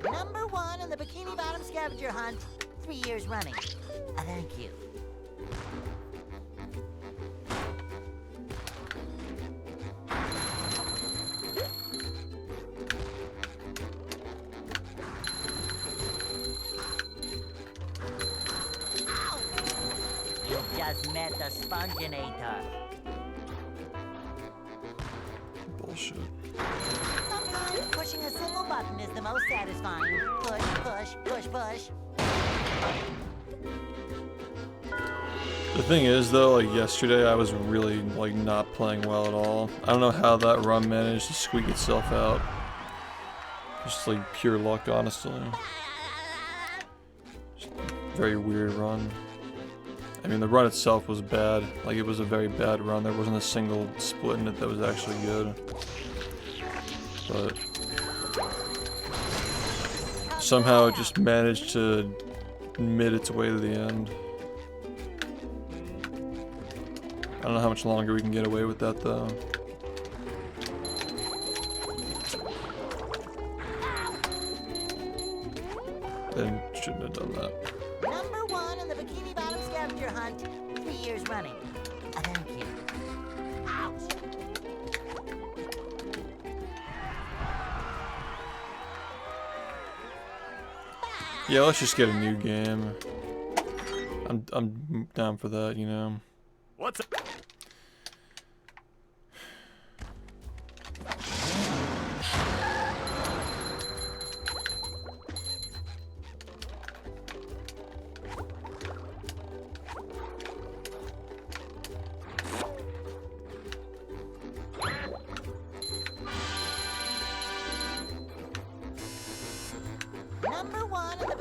Number 1 on the Bikini Bottom scavenger hunt, 3 years running. Thank you. You just met the Sponginator. Bullshit. Sometimes pushing a single button is the most satisfying. Push, push, push, push. The thing is though, like yesterday I was really like not playing well at all. I don't know how that run managed to squeak itself out. Just like pure luck, honestly. Just very weird run. I mean, the run itself was bad. Like, it was a very bad run. There wasn't a single split in it that was actually good. But somehow it just managed to mid its way to the end. I don't know how much longer we can get away with that, though. Then shouldn't have done that. Number 1 on the Bikini Bottom scavenger hunt, 3 years running. Thank you. Ouch! Yeah, let's just get a new game. I'm down for that, you know. What's up? Number 1 on the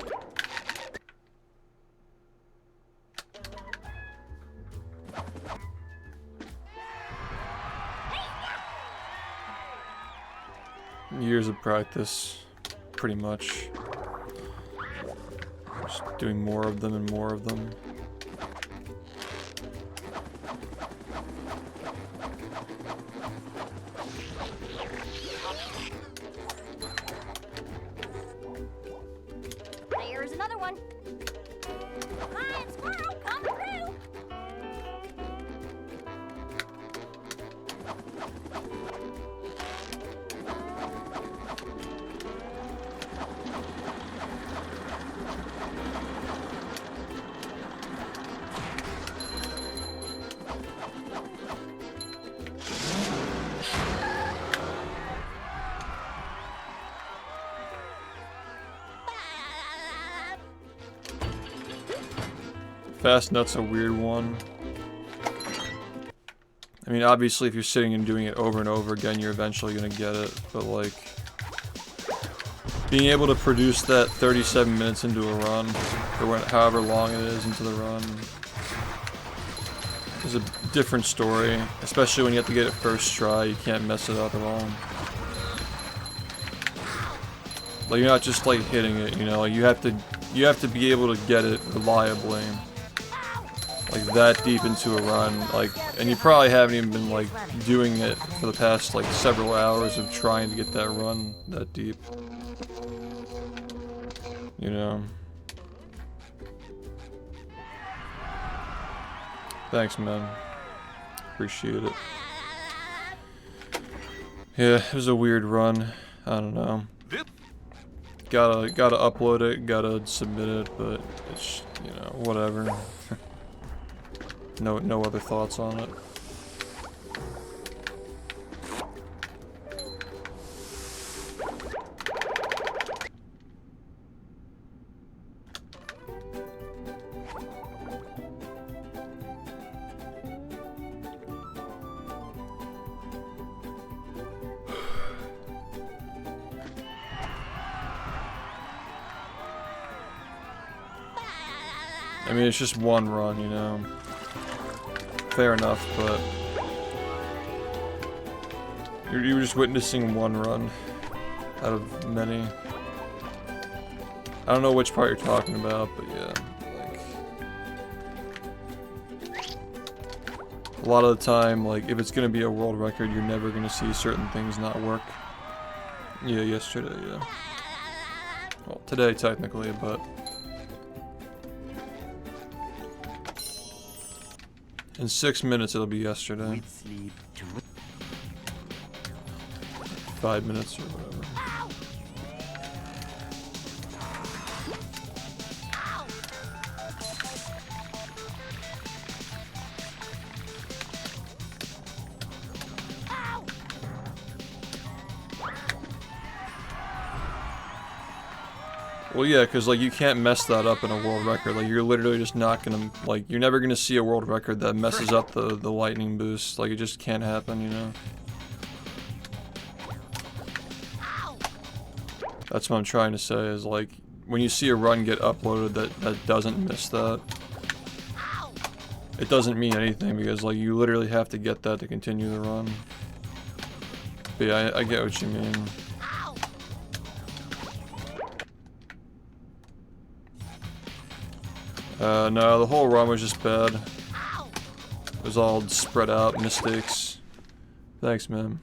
Years of practice, pretty much. Just doing more of them and more of them. There's another one. Lion squirrel coming through. Fast Nut's a weird one. I mean, obviously, if you're sitting and doing it over and over again, you're eventually gonna get it. But like, being able to produce that 37 minutes into a run, or however long it is into the run, is a different story. Especially when you have to get it first try, you can't mess it up at all. Like, you're not just like hitting it, you know. Like, you have to be able to get it reliably. Like that deep into a run, like, and you probably haven't even been like doing it for the past like several hours of trying to get that run that deep. You know. Thanks, man. Appreciate it. Yeah, it was a weird run. I don't know. Gotta upload it, gotta submit it, but it's, you know, whatever. No other thoughts on it. I mean, it's just one run, you know. Fair enough, but you were just witnessing one run out of many. I don't know which part you're talking about, but yeah, like a lot of the time, like if it's gonna be a world record, you're never gonna see certain things not work. Yeah, yesterday, yeah. Well, today technically, but. In 6 minutes, it'll be yesterday. 5 minutes or whatever. Well, yeah, because, like, you can't mess that up in a world record. Like, you're literally just not gonna, like, you're never gonna see a world record that messes up the lightning boost. Like, it just can't happen, you know? That's what I'm trying to say, is, like, when you see a run get uploaded that doesn't miss that, it doesn't mean anything, because, like, you literally have to get that to continue the run. But yeah, I get what you mean. No, the whole run was just bad. It was all spread out mistakes. Thanks, man.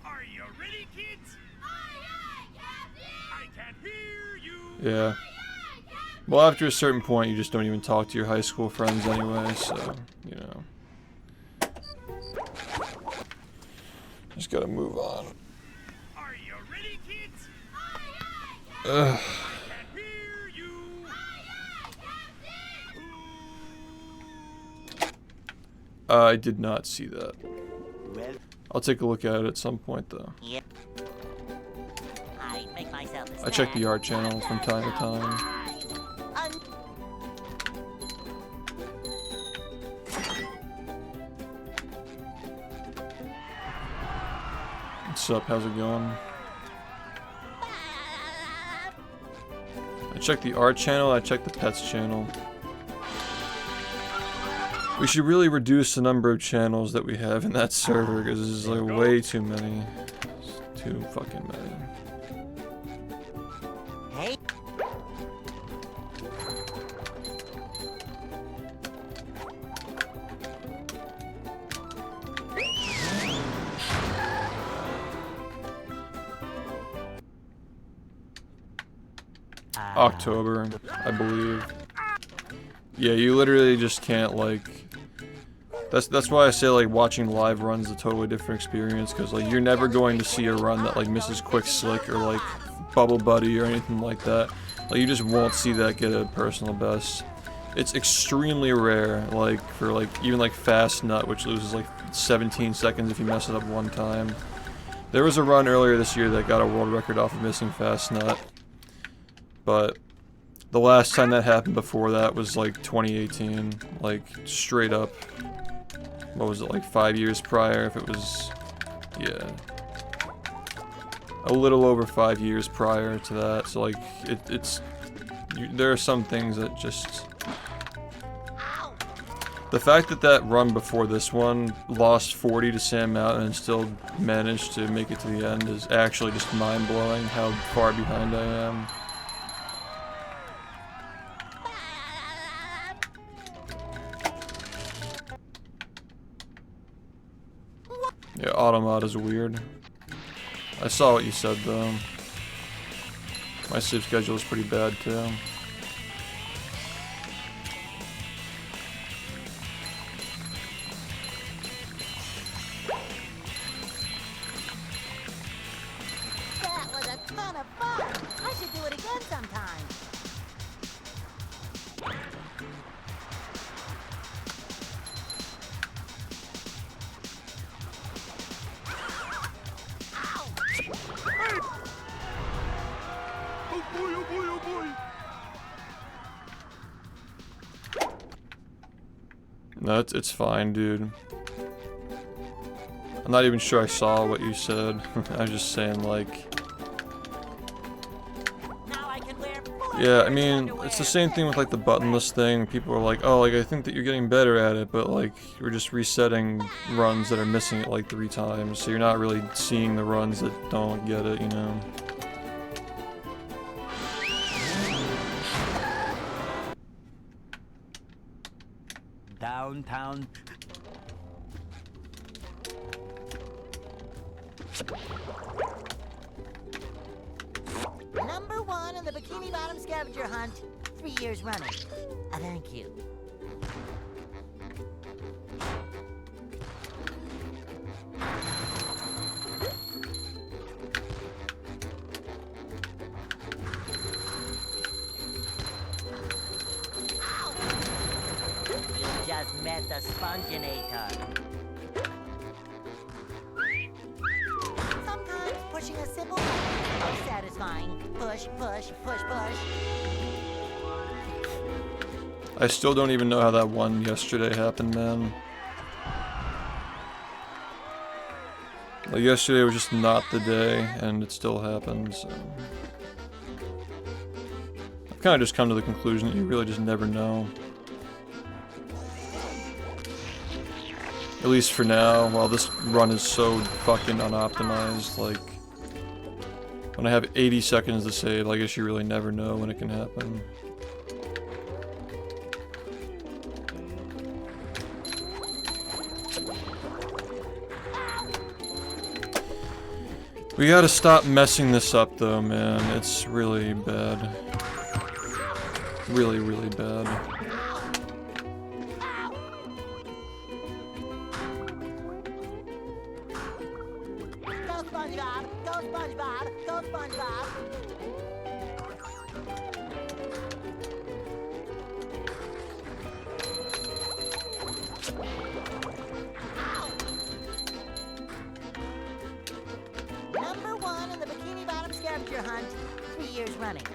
Are you ready, kids? I can't hear you. Yeah. Well, after a certain point, you just don't even talk to your high school friends anyway, so, you know. Just gotta move on. Are you ready, kids? Ugh. I did not see that. I'll take a look at it at some point, though. Yep. I make myself a I check snack. the art channel from time to time. What's up? How's it going? I check the art channel, I check the pets channel. We should really reduce the number of channels that we have in that server, because there's like way too many. It's too fucking many. Hey. October, I believe. Yeah, you literally just can't, like... That's why I say, like, watching live runs is a totally different experience, because, like, you're never going to see a run that, like, misses Quick Slick or, like, Bubble Buddy or anything like that. Like, you just won't see that get a personal best. It's extremely rare, like, for, like, even, like, Fast Nut, which loses, like, 17 seconds if you mess it up one time. There was a run earlier this year that got a world record off of missing Fast Nut. But the last time that happened before that was like 2018, like straight up. What was it, like 5 years prior? If it was, yeah, a little over 5 years prior to that. So like there are some things that just, the fact that that run before this one lost 40 to Sam Mountain and still managed to make it to the end is actually just mind-blowing how far behind I am. Yeah, Automod is weird. I saw what you said though. My sleep schedule is pretty bad too. That was a ton of fun. I should do it again sometime. Oh boy, oh boy, oh boy. No, it's fine, dude. I'm not even sure I saw what you said. I was just saying, like... Now I can wear full Yeah, I mean, it's the same thing with, like, the buttonless thing. People are like, oh, like, I think that you're getting better at it, but, like, you're just resetting runs that are missing it, like, 3 times. So you're not really seeing the runs that don't get it, you know? Downtown. Number 1 in the Bikini Bottom scavenger hunt, 3 years running. Thank you. You just met the Sponginator. Sometimes pushing a simple button is satisfying. Push, push, push, push. I still don't even know how that one yesterday happened, man. Like, yesterday was just not the day, and it still happened, so... I've kind of just come to the conclusion that you really just never know. At least for now, while this run is so fucking unoptimized, like... When I have 80 seconds to save, I guess you really never know when it can happen. We gotta stop messing this up though, man. It's really bad. Really, really bad. Go SpongeBob! Go SpongeBob! Go SpongeBob! Number 1 in the Bikini Bottom scavenger hunt, 3 years running.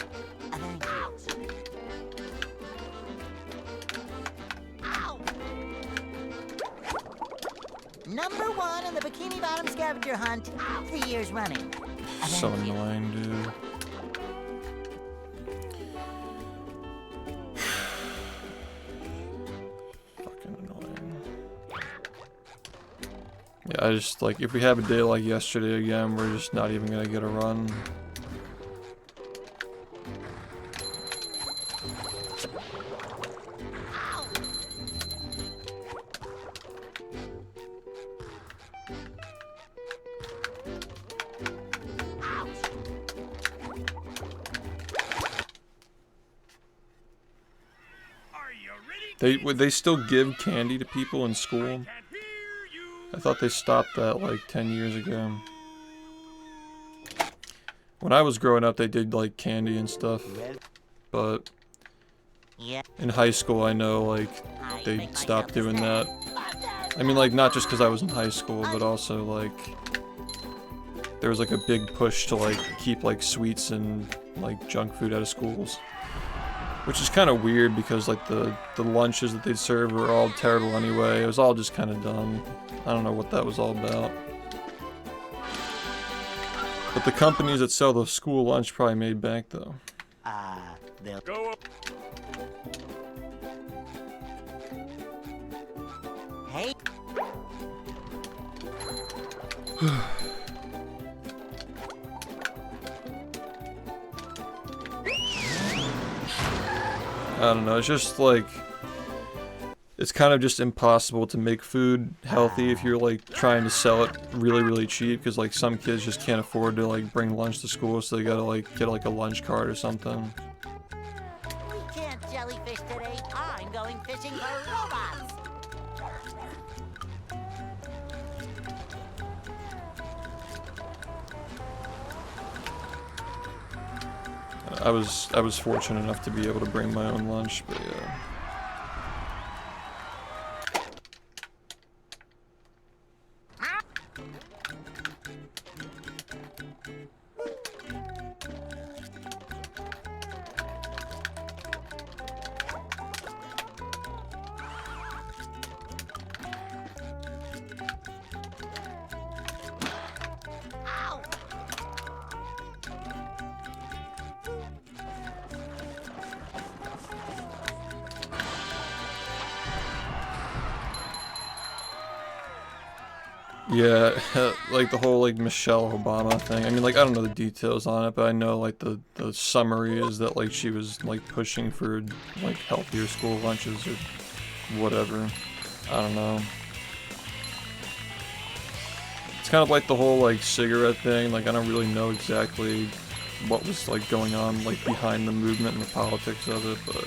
Thank you. Ow! Number 1 in the Bikini Bottom scavenger hunt, 3 years running. So Thank you. annoying, dude. Fucking annoying. Yeah, I just, like, if we have a day like yesterday again, we're just not even gonna get a run. Would they still give candy to people in school? I thought they stopped that like 10 years ago. When I was growing up, they did like candy and stuff, but Yeah. in high school, I know like they stopped doing that. I mean, like, not just because I was in high school, but also like there was like a big push to like keep like sweets and like junk food out of schools. Which is kind of weird because like the lunches that they'd serve were all terrible anyway. It was all just kind of dumb. I don't know what that was all about. But the companies that sell the school lunch probably made bank though. They'll Go up. Hey. I don't know, it's just like... it's kind of just impossible to make food healthy if you're like trying to sell it really cheap, because like some kids just can't afford to like bring lunch to school, so they gotta like get like a lunch cart or something. We can't jellyfish today. I'm going fishing for robots. I was fortunate enough to be able to bring my own lunch, but yeah. Yeah, like the whole like Michelle Obama thing. I mean, like I don't know the details on it, but I know like the summary is that like she was like pushing for like healthier school lunches or whatever. I don't know. It's kind of like the whole like cigarette thing. Like I don't really know exactly what was like going on like behind the movement and the politics of it, but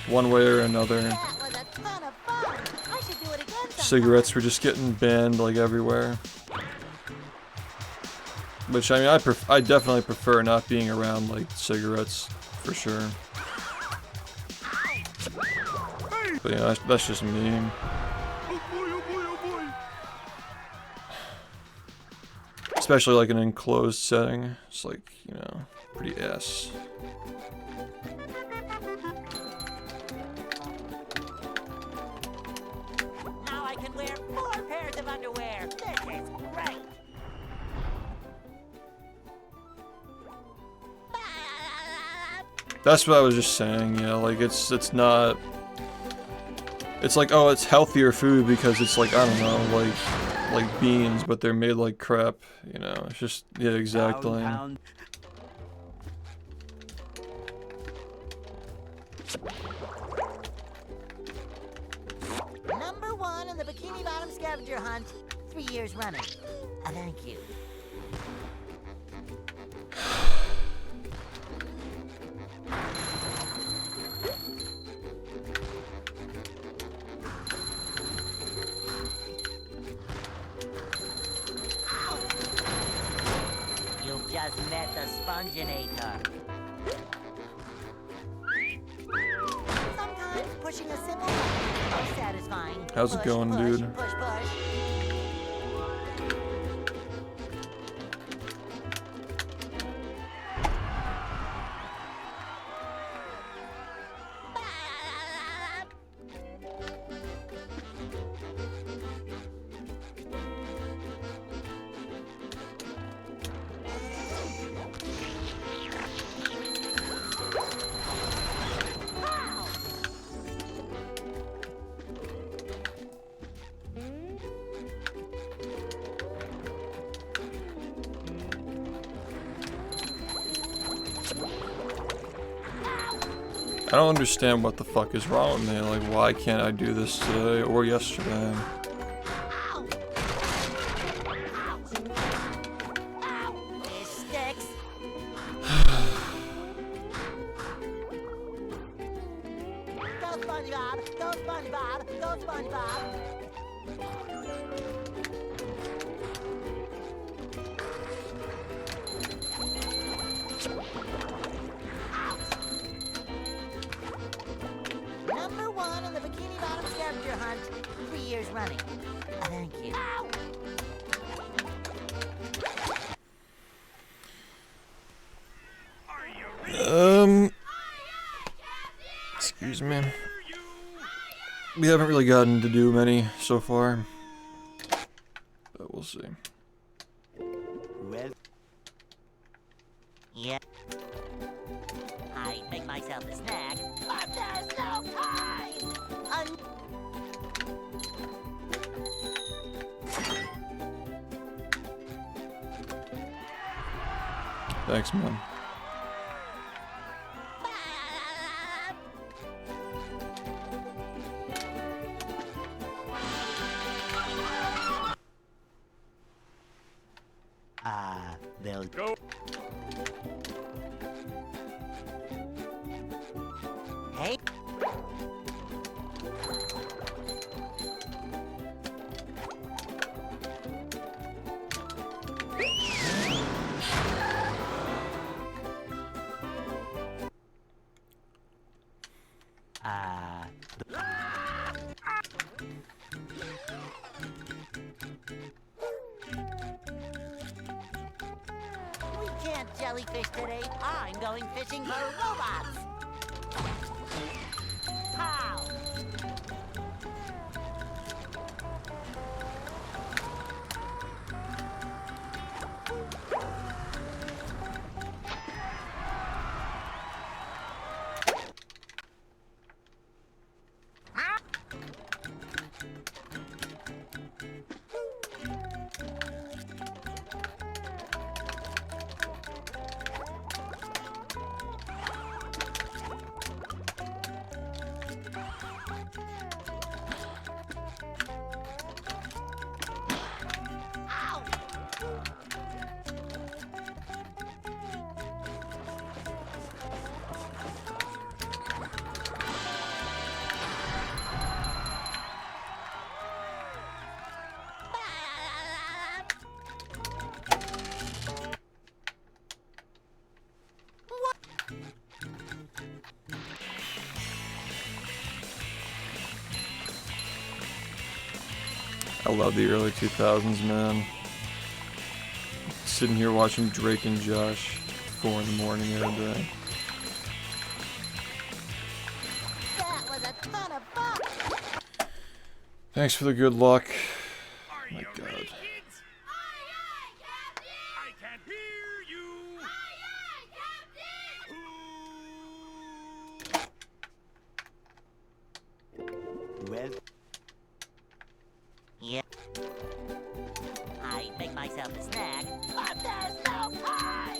one way or another, That was a ton of fun. I should do it again sometime. cigarettes were just getting banned like everywhere. Which I mean, I definitely prefer not being around like cigarettes for sure. But yeah, that's just me. Especially like an enclosed setting, it's like, you know, pretty ass. Now I can wear 4 pairs of underwear. This is great. That's what I was just saying, yeah, like it's not, it's like, oh, it's healthier food because it's like, I don't know, like beans, but they're made like crap, you know, it's just, yeah, exactly. Pound. Number 1 in the Bikini Bottom scavenger hunt, 3 years running. Thank you. You've just met the Sponginator. Sometimes pushing a simple button is satisfying. How's it going, push, dude? Push, push. I don't understand what the fuck is wrong with me, like why can't I do this today or yesterday? This sticks. Go SpongeBob! Go SpongeBob! Go SpongeBob! Number 1 in the Bikini Bottom scavenger hunt, 3 years running. Thank you. Excuse me. We haven't really gotten to do many so far, but we'll see. Well, Yeah. I make myself a snack, but there's no time. Thanks, man. they'll Go. Hey, we can't jellyfish today. I'm going fishing for robots. How? I love the early 2000s, man. Sitting here watching Drake and Josh 4 in the morning every day. That was a ton of fun. Thanks for the good luck. Are My you God. ready, kids? I can't hear you. well Yeah. I make myself a snack, but there's no time.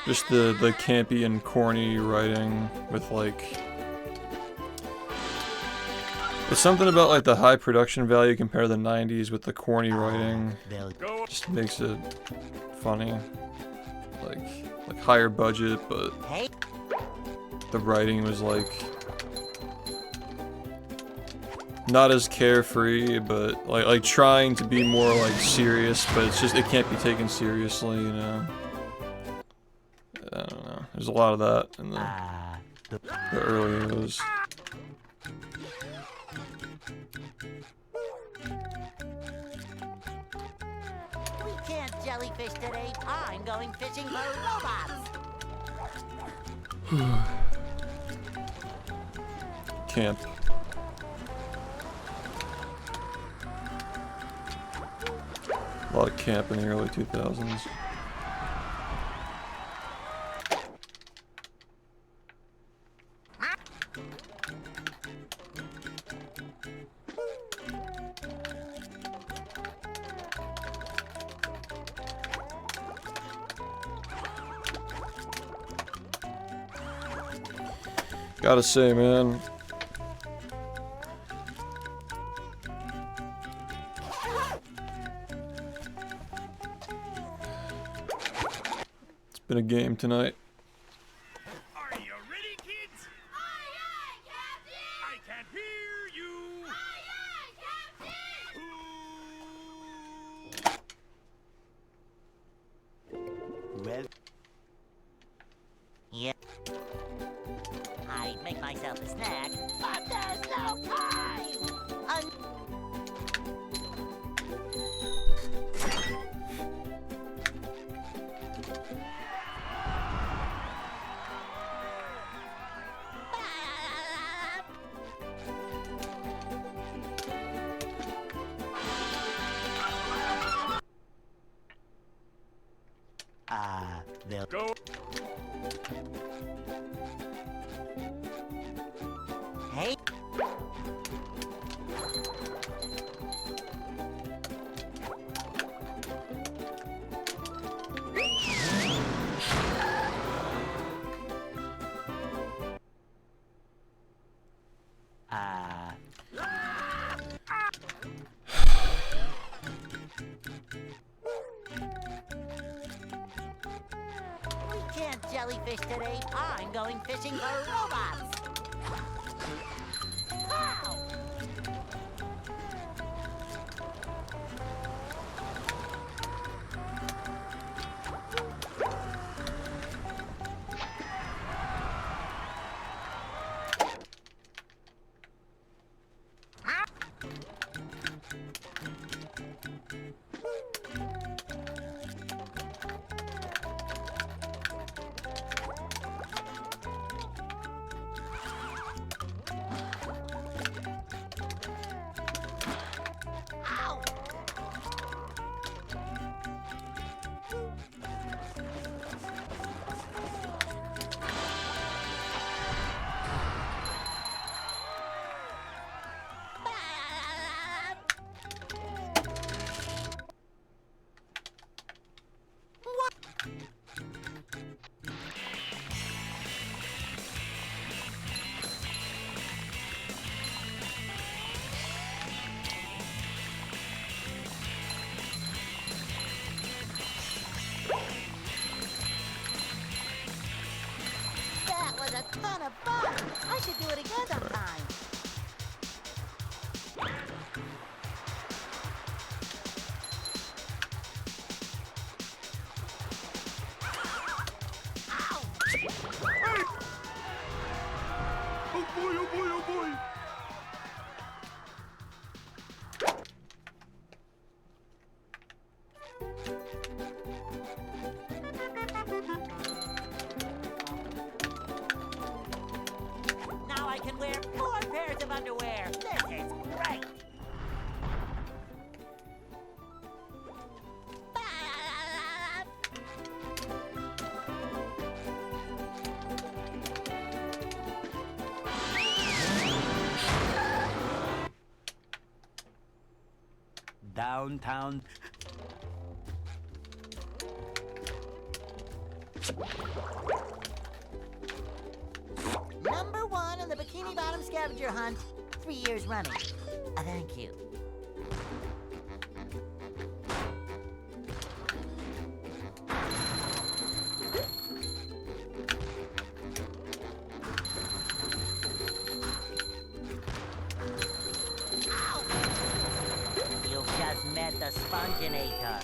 Just the campy and corny writing with like... It's something about like the high production value compared to the 90s with the corny writing. they'll Go. Just makes it funny. Like higher budget, but Hey, the writing was like not as carefree, but like trying to be more like serious, but it's just it can't be taken seriously, you know. I don't know. There's a lot of that in the early years. we can't jellyfish today. I'm going fishing for robots. Camp. A lot of camp in the early 2000s. Gotta say, man. It's been a game tonight. Are you ready, kids? I can't hear you. well Yeah. I make myself a snack, but there's no time. they'll Go. Hey, jellyfish today. I'm going fishing for robots. Pow! That was a ton of fun. I should do it again sometime. Ow! Oh boy, oh boy, oh boy! Now I can wear 4 pairs of underwear. This is great. Downtown. Number 1 in the Bikini Bottom scavenger hunt. 3 years running. Thank you. Ow! You've just met the Sponginator.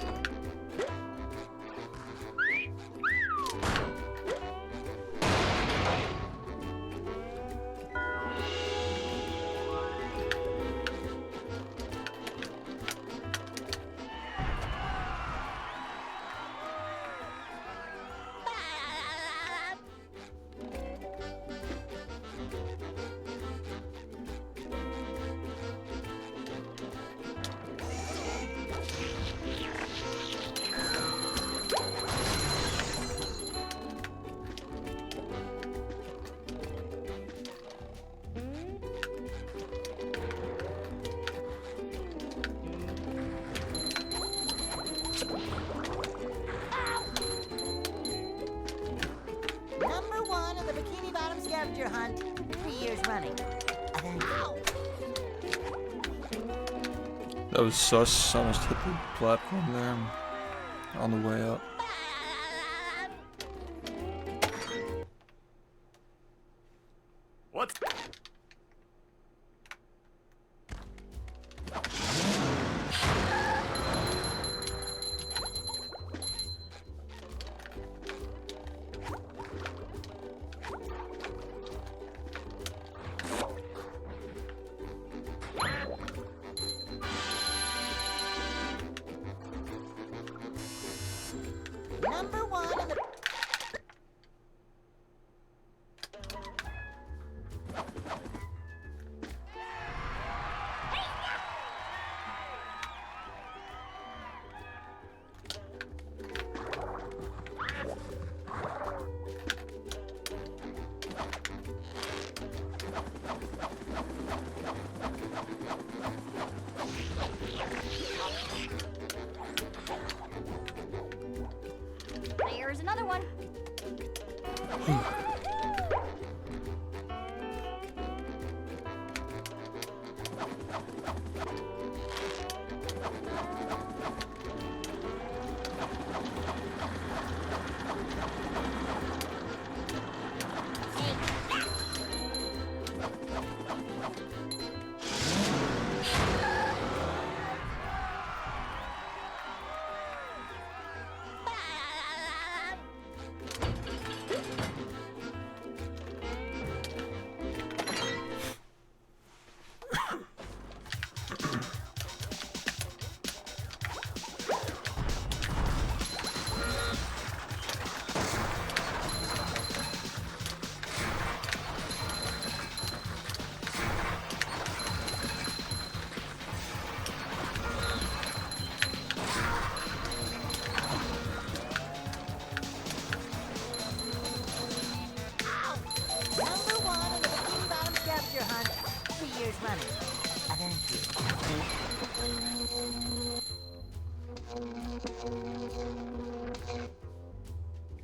Number 1 in the Bikini Bottom scavenger hunt. 3 years running. Ow! That was sus. Almost hit the platform there on the way up. What's... Number 1 in the... There's another one.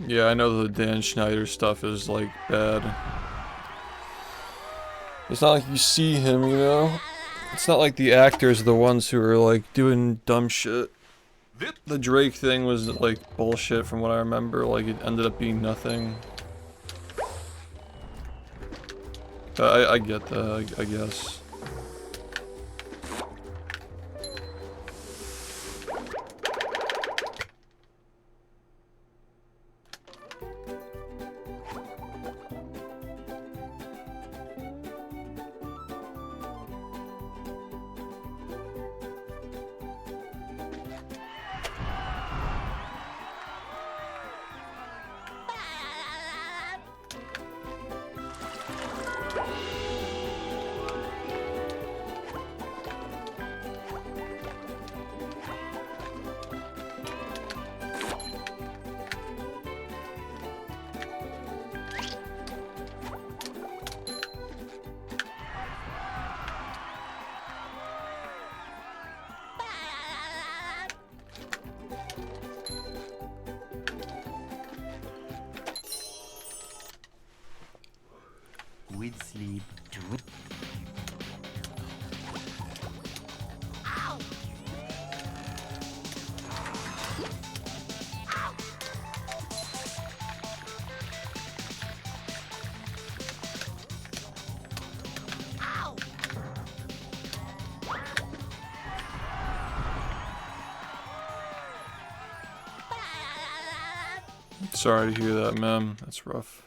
Yeah, I know the Dan Schneider stuff is like bad. It's not like you see him, you know? It's not like the actors are the ones who are like doing dumb shit. The Drake thing was like bullshit from what I remember, like it ended up being nothing. I get that, I guess. With sleep too. Sorry to hear that, ma'am. That's rough.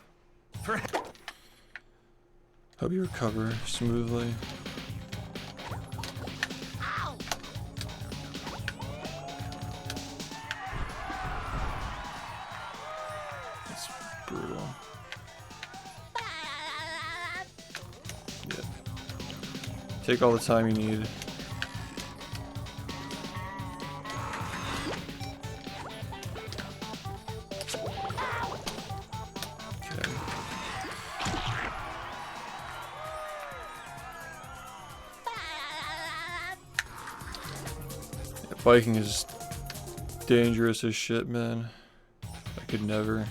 Hope you recover smoothly. That's brutal. Yeah. Take all the time you need. Biking is dangerous as shit, man. I could never.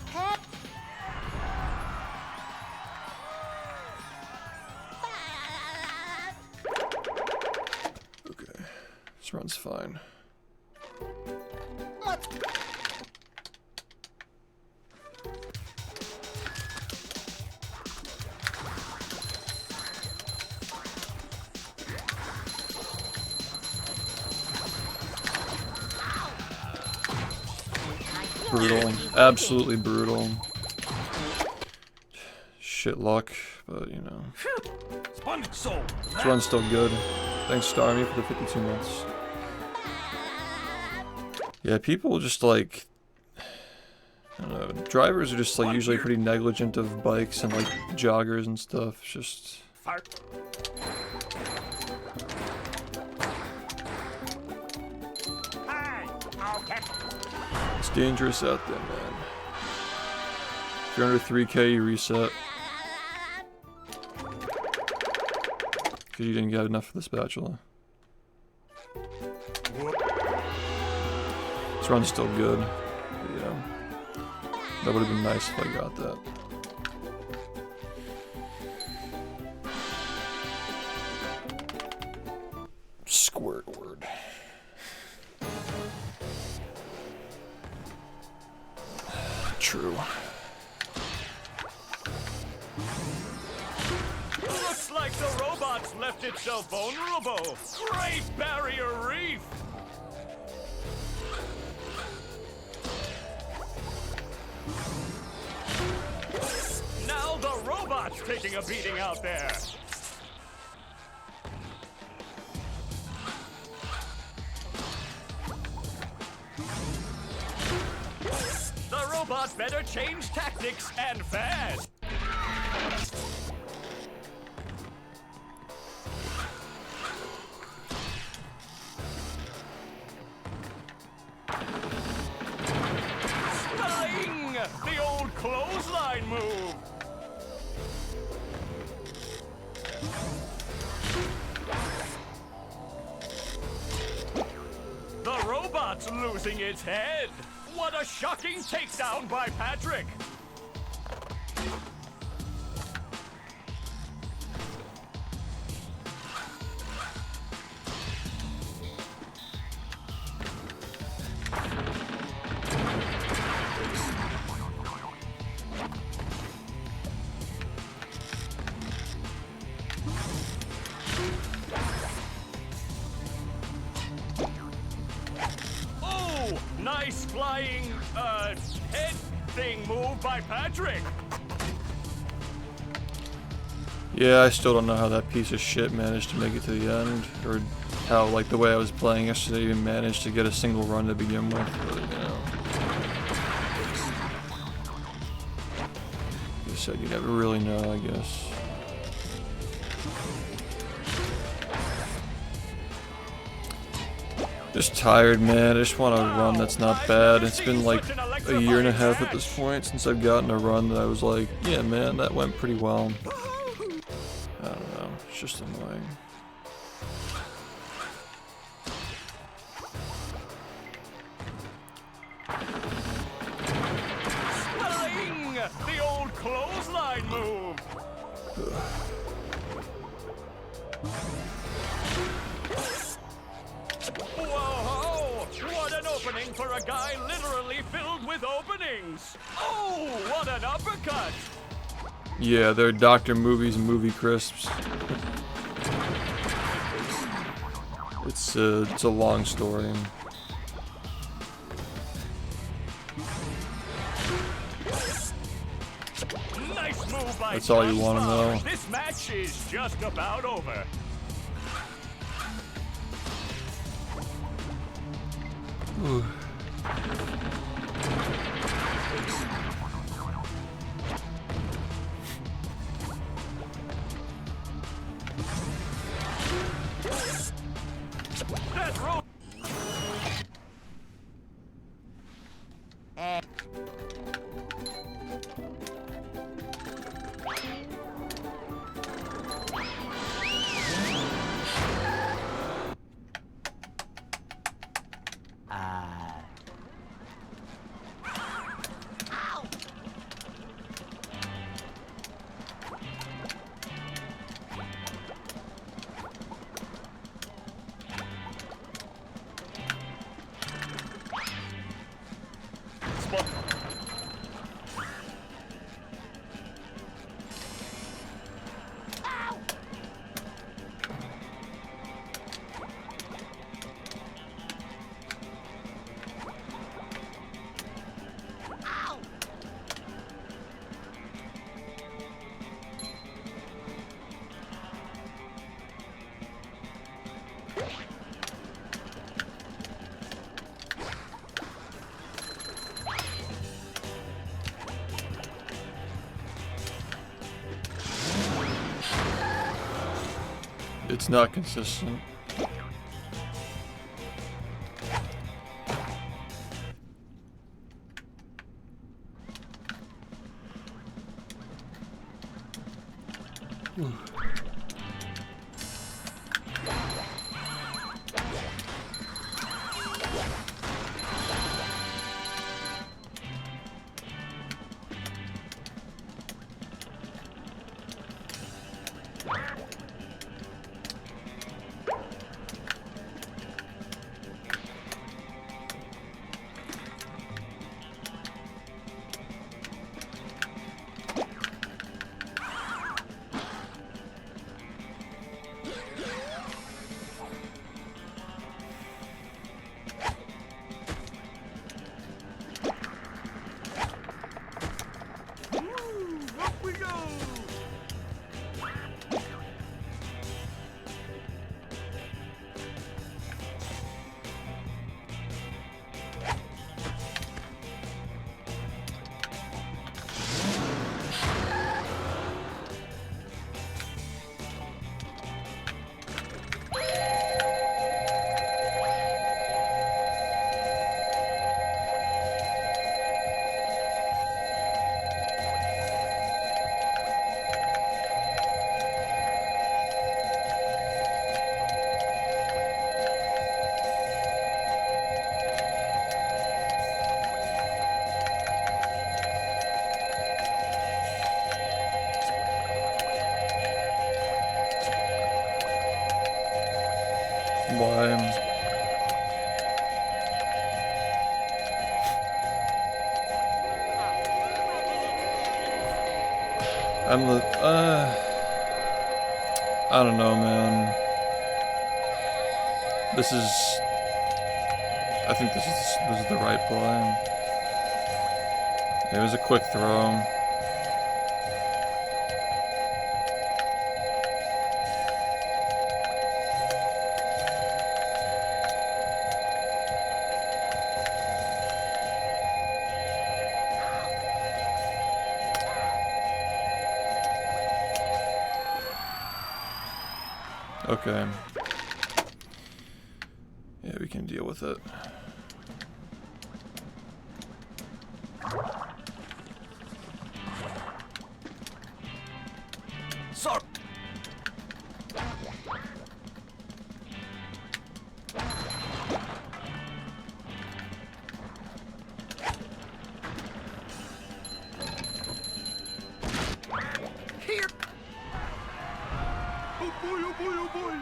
Okay, this run's fine. Brutal. Absolutely brutal. Shit luck, but you know. This run's still good. Thanks Starmy for the 52 months. Yeah, people just like, I don't know, drivers are just like usually pretty negligent of bikes and like joggers and stuff. It's just... It's dangerous out there, man. If you're under 3K, you reset. Because you didn't get enough for the spatula. This run's still good. But yeah. That would have been nice if I got that. Squirtward. True. Looks like the robots left it so vulnerable. Great barrier reef. Now the robot's taking a beating out there. The robot better change tactics and fast. Flying! The old clothesline move. The robot's losing its head. What a shocking takedown by Patrick. Nice flying, head thing move by Patrick. Yeah, I still don't know how that piece of shit managed to make it to the end, or how, like, the way I was playing yesterday even managed to get a single run to begin with, but, you know. You said you never really know, I guess. Just tired, man. I just want a run that's not bad. It's been like a year and a half at this point since I've gotten a run that I was like, yeah, man, that went pretty well. I don't know. It's just annoying. Swelling! The old clothesline move. Whoa! What an opening for a guy literally filled with openings! Oh, what an uppercut! Yeah, they're Dr. Movies and Movie Crisps. It's a long story. Nice move by That's all you want to SpongeBob. know. This match is just about over. Ooh. That's roll. It's not consistent. I don't know, man. I think this is the right play. It was a quick throw. Okay. Yeah, we can deal with it. Sorry. Here. Oh boy, oh boy, oh boy.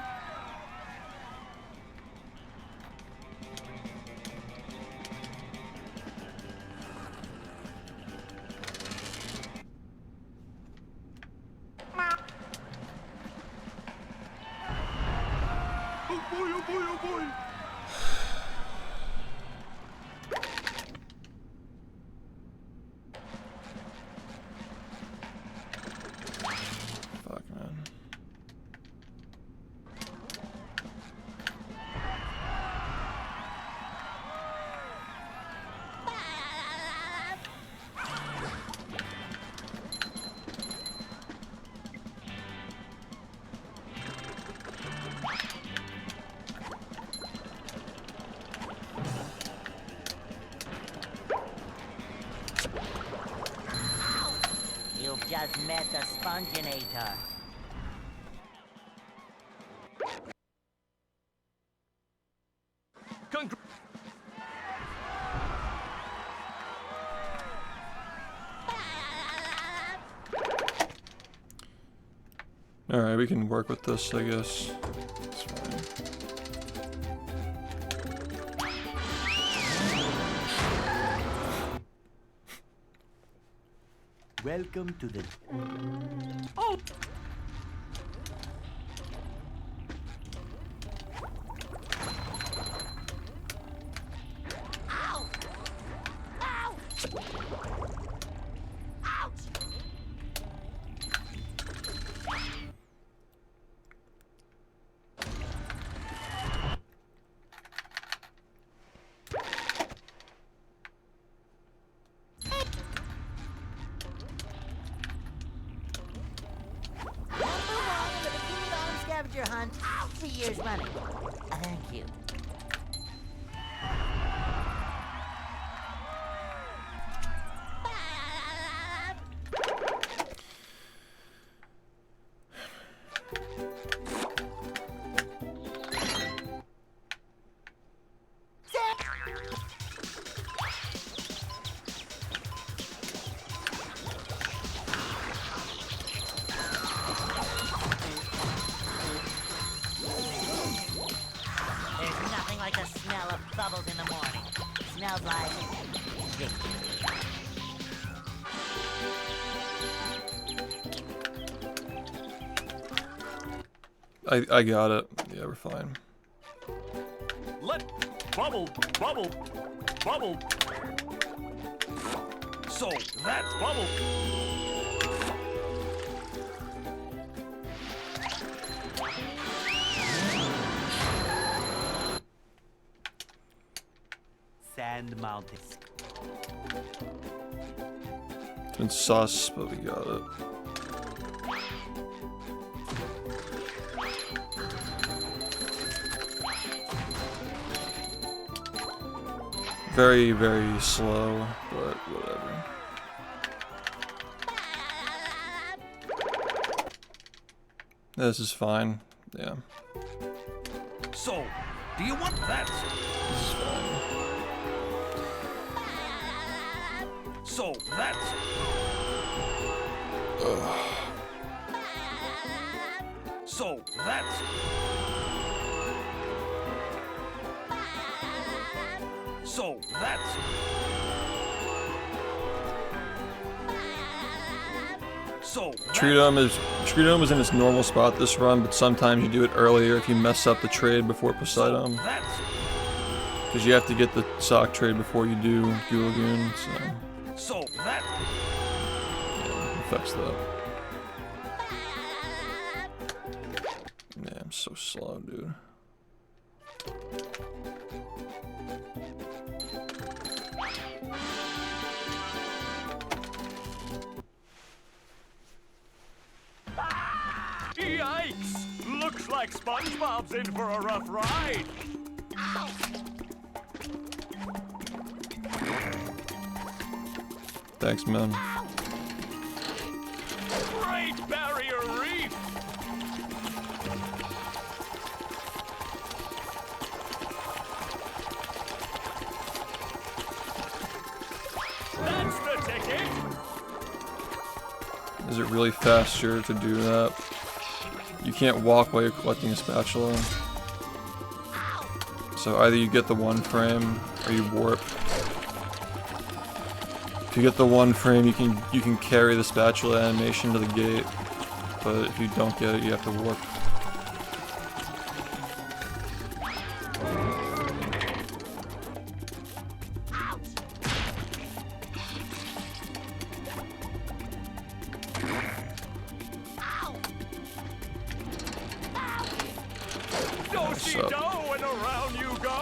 Oh boy, oh boy, oh boy. Fuck, man. You've just met the Sponginator. Congr Alright, we can work with this, I guess. It's fine. Welcome to the... Oh, Ow! Ow! Ouch! Number one in the Bikini Bottom scavenger hunt, 3 years running. Thank you. There's nothing like the smell of bubbles in the morning. Smells like victory. I got it. Yeah, we're fine. let bubble, bubble, bubble. So that's bubble. Sand Mountain. It's sus, but we got it. Very, very slow, but whatever. This is fine. Yeah. So, do you want that? This is fine. So that's so that's so that's Treat 'em is in its normal spot this run, but sometimes you do it earlier if you mess up the trade before Poseidon. Because you have to get the sock trade before you do Lagoon, so. Yeah, affects that. Yeah, I'm so slow, dude. Yikes! Looks like SpongeBob's in for a rough ride. Thanks, man. Great Barrier Reef! That's the ticket! Is it really faster to do that? You can't walk while you're collecting a spatula. So either you get the one frame or you warp. If you get the one frame, you can carry the spatula animation to the gate, but if you don't get it, you have to warp. Do-si-do, and around you go!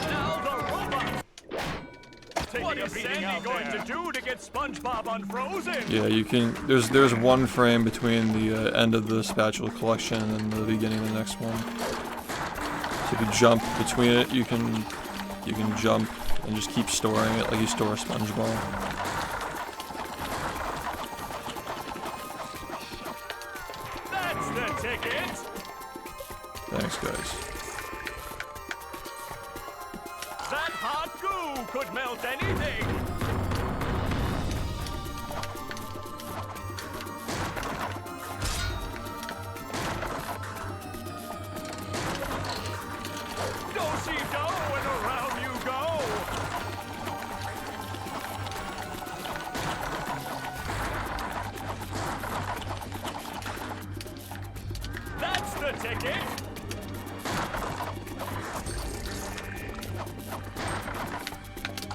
Now the robot! What is Sandy going to do to get SpongeBob unfrozen? Yeah, you can. There's one frame between the end of the spatula collection and the beginning of the next one. So if you jump between it, you can jump and just keep storing it like you store a SpongeBob. That's the ticket! Thanks, guys. That hot goo could melt anything! Do-si-do, and around you go! That's the ticket!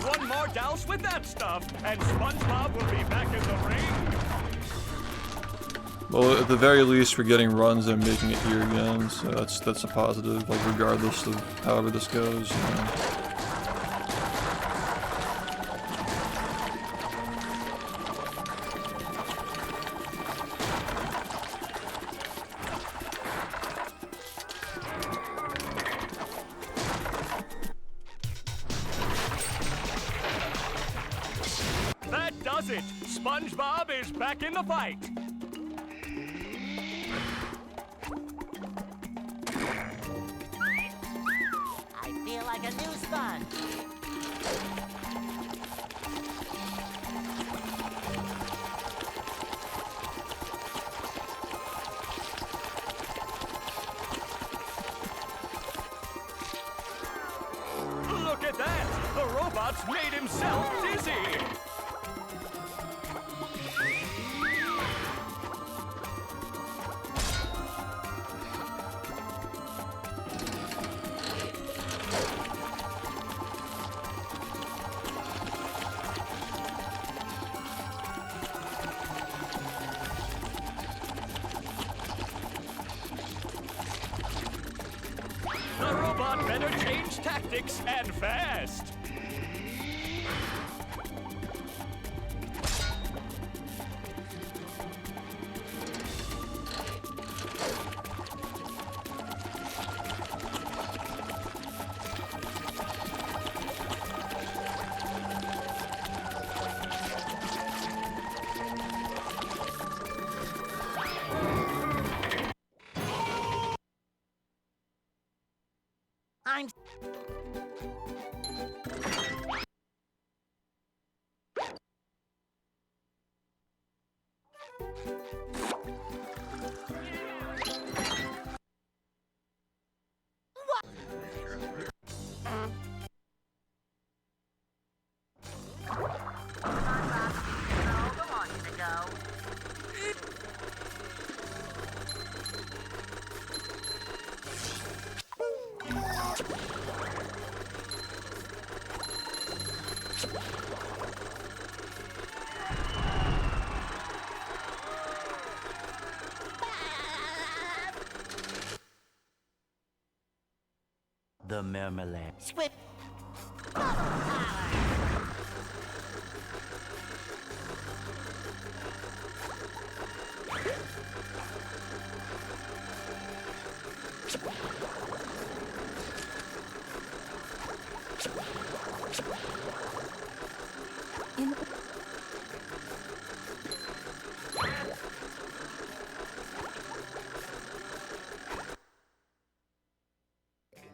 One more douse with that stuff, and SpongeBob will be back in the ring. Well, at the very least, we're getting runs and making it here again, so that's a positive. Like regardless of however this goes. You know. That does it! SpongeBob is back in the fight! I feel like a new sponge. Look at that! The robot's made himself dizzy! The robot better change tactics and fast! I'm The marmalade. Swift.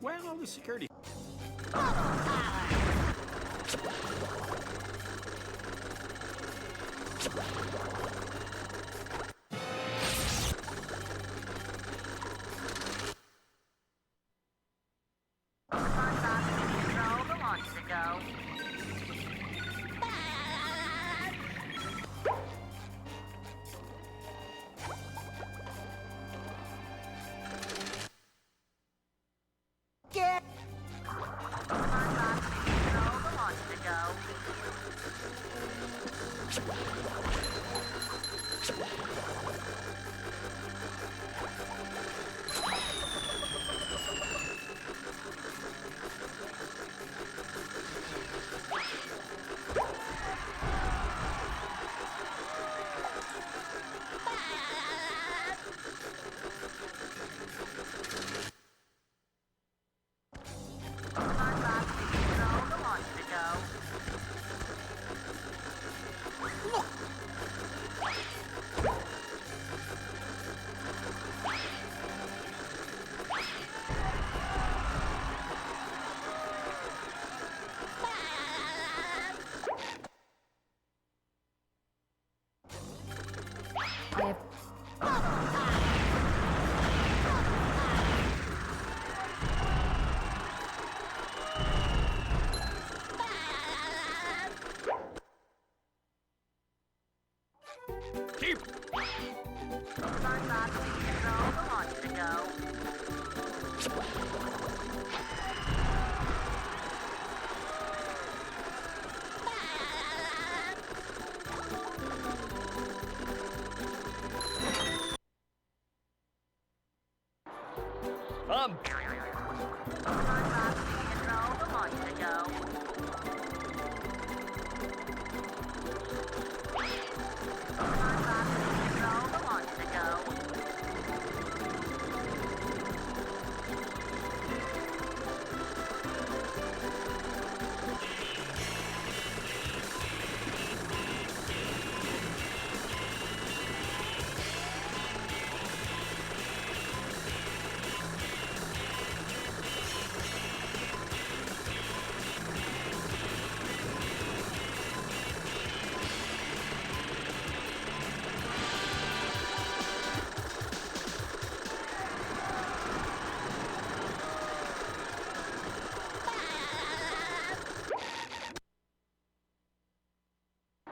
Well, the security. Get. Keep.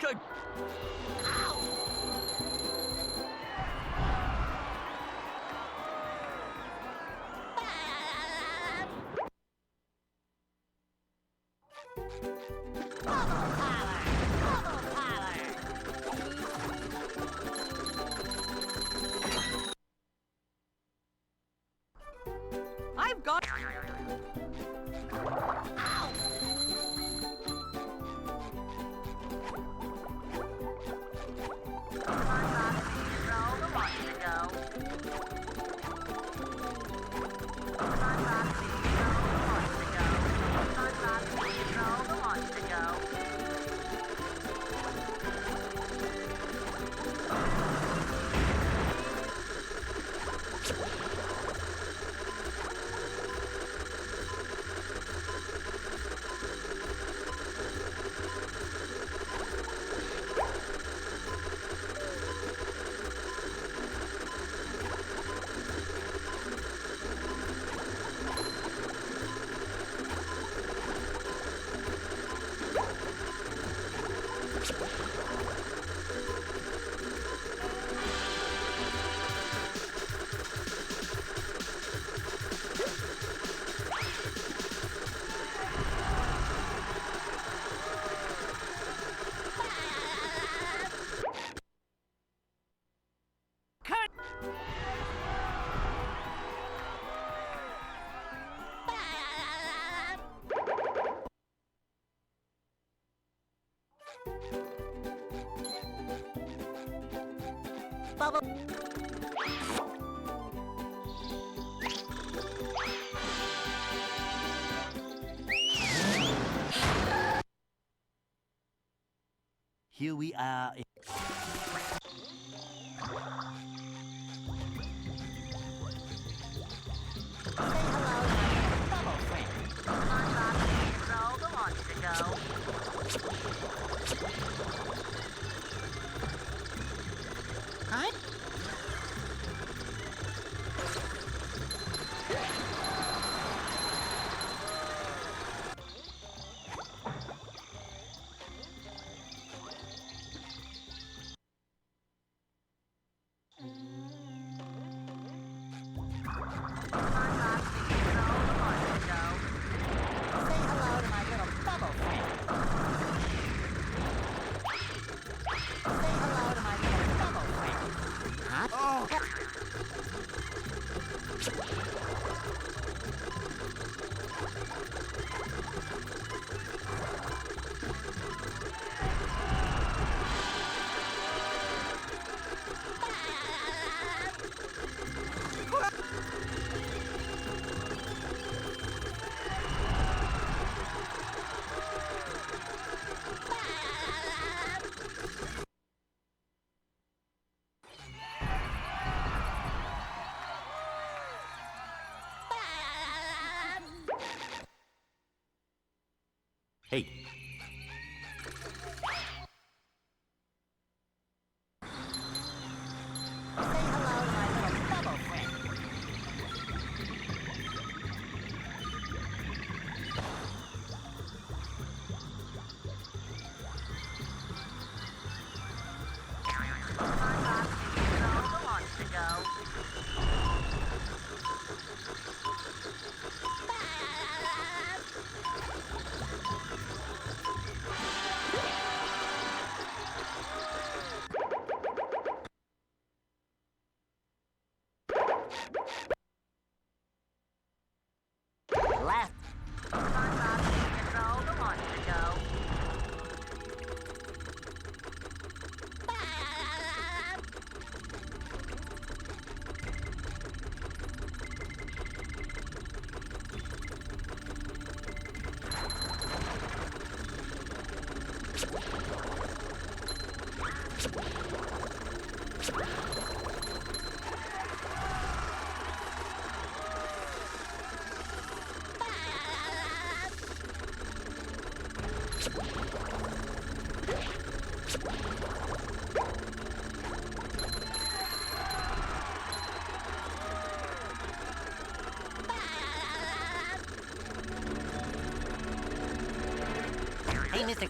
Good. I've got. Here we are. Say hello to my little bubble friend. SpongeBob can control the launch to go. Huh? SpongeBob can control the launch to go. Say hello to my little bubble friend. Say hello to my little bubble friend. Huh? Hey, Say hello to my little bubble friend. SpongeBob can control the launch to go. Left. SpongeBob can control the launch to go. Hey, Mr.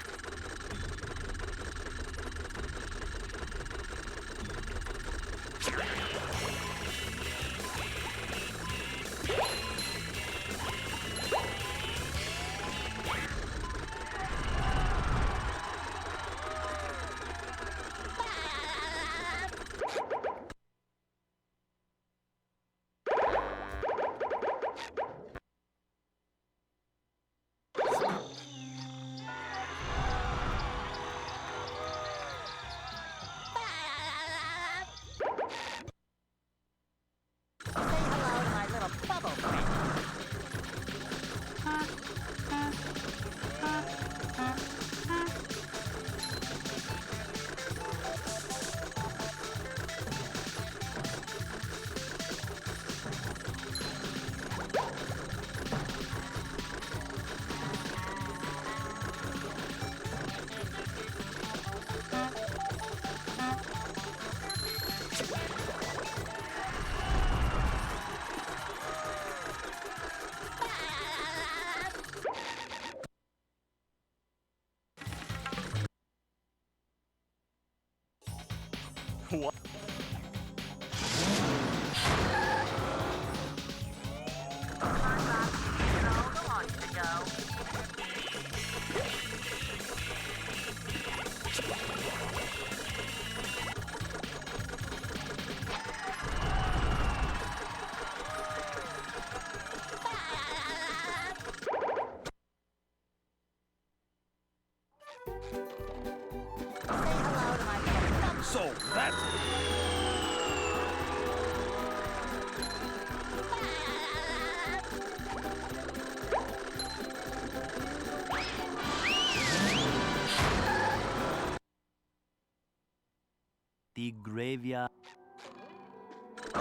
The graveyard. Say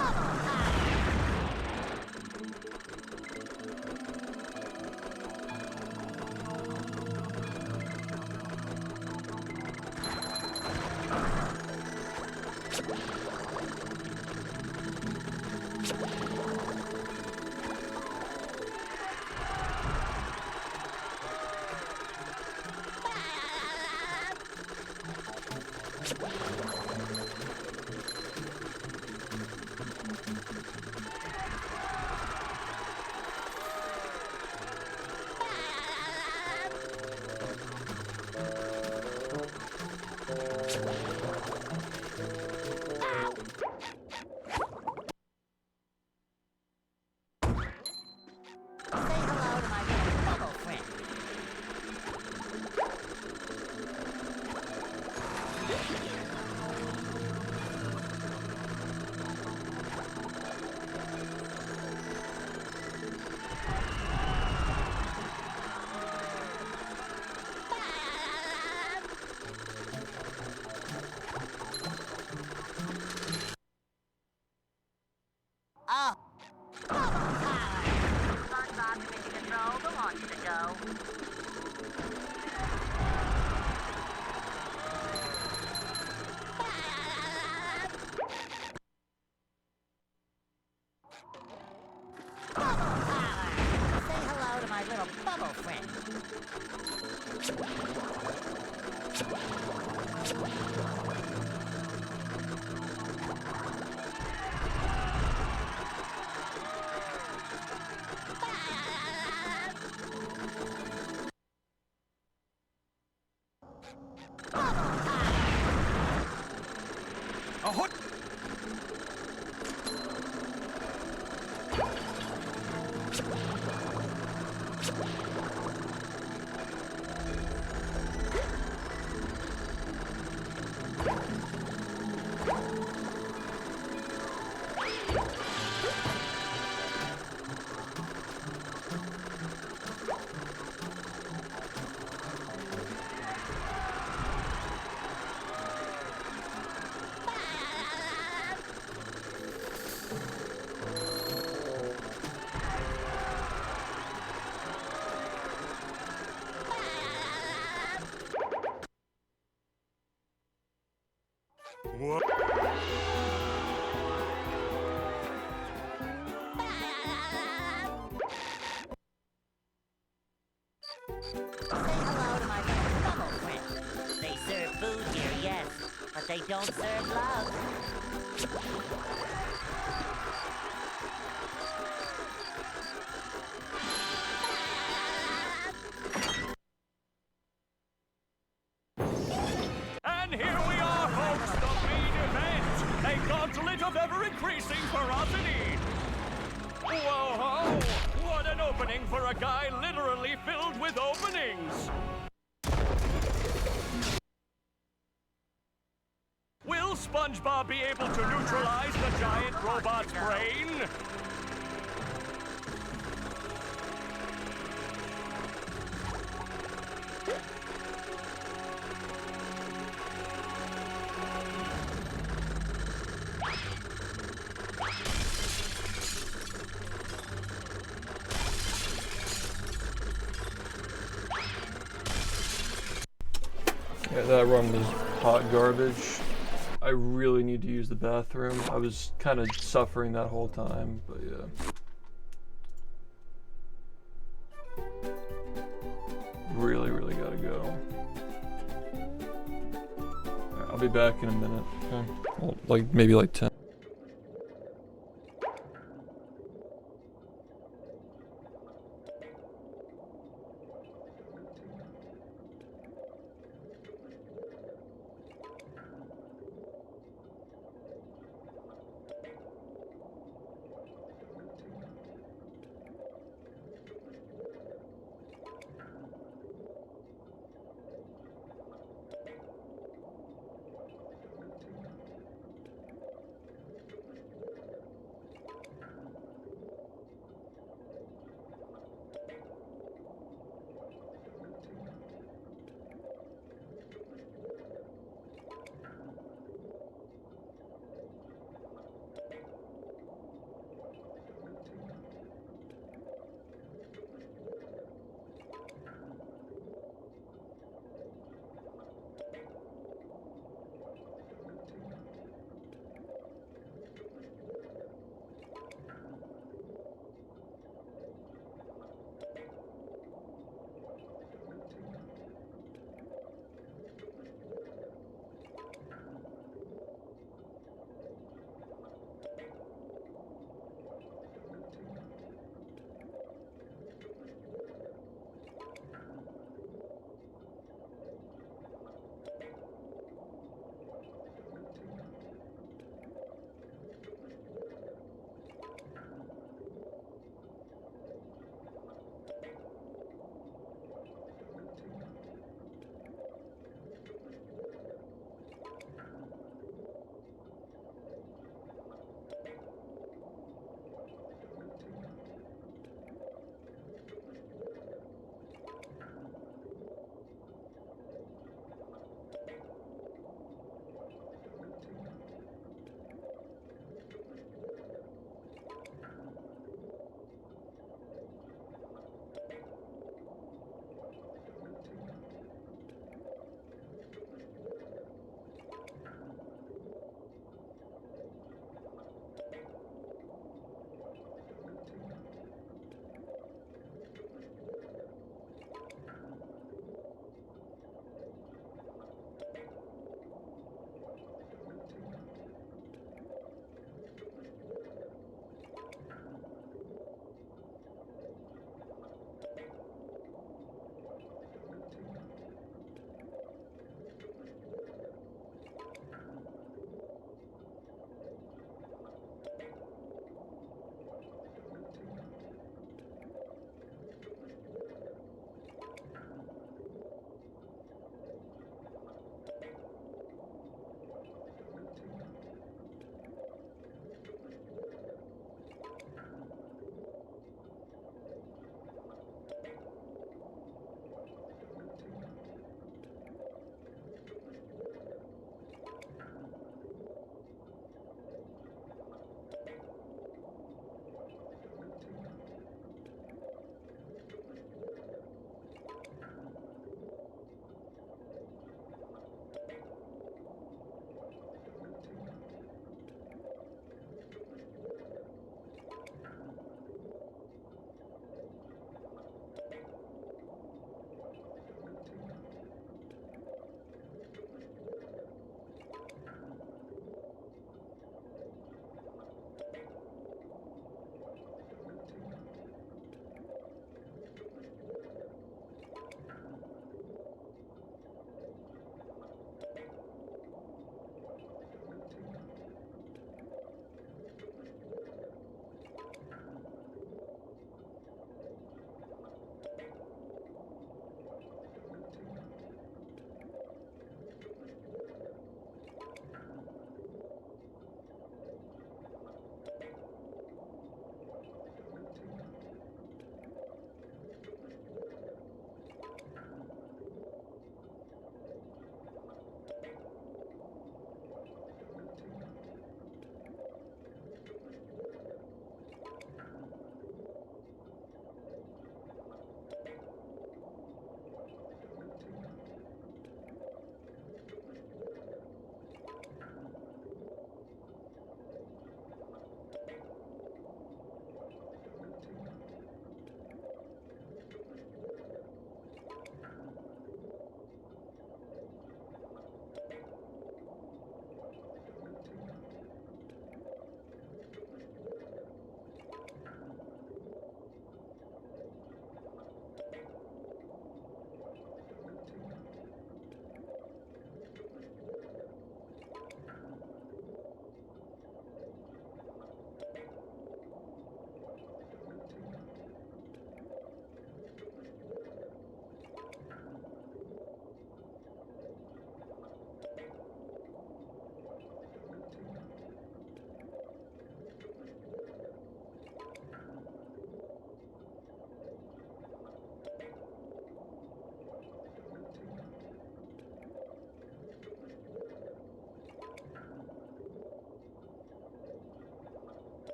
hello to my little bubble friend. Oh. SpongeBob commission control, the launch to go. Say hello to my little bubble friend. Ahoy! What? Say hello to my little bubble friend. They serve food here, yes, but they don't serve love. And here we are, folks, the main event. A gauntlet of ever-increasing ferocity. Whoa-ho! What an opening for a guy literally filled with openings. Will SpongeBob be able to neutralize the giant robot's brain? Yeah, that run was hot garbage. I really need to use the bathroom. I was kind of suffering that whole time, but yeah. Really, really gotta go. Alright, I'll be back in a minute. Okay. Well, like, maybe like 10.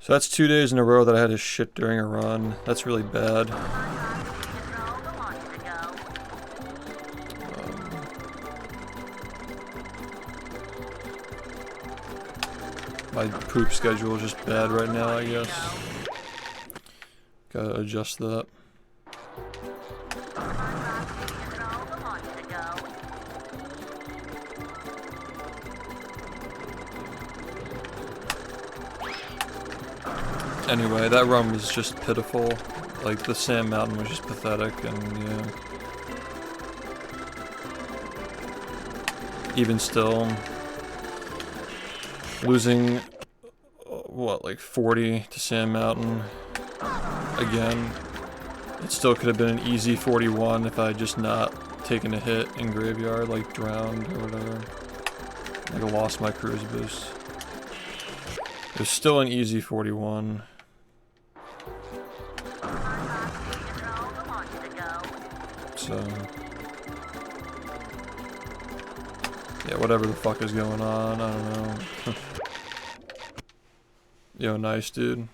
So that's 2 days in a row that I had to shit during a run. That's really bad. My poop schedule is just bad right now, I guess. Gotta adjust that. Anyway, that run was just pitiful. Like, the sand mountain was just pathetic, and yeah. Even still, losing, what, like 40 to Sand Mountain again. It still could have been an easy 41 if I had just not taken a hit in Graveyard, like drowned or whatever. Like I lost my cruise boost. It was still an easy 41. So yeah, whatever the fuck is going on, I don't know. Yo, nice, dude.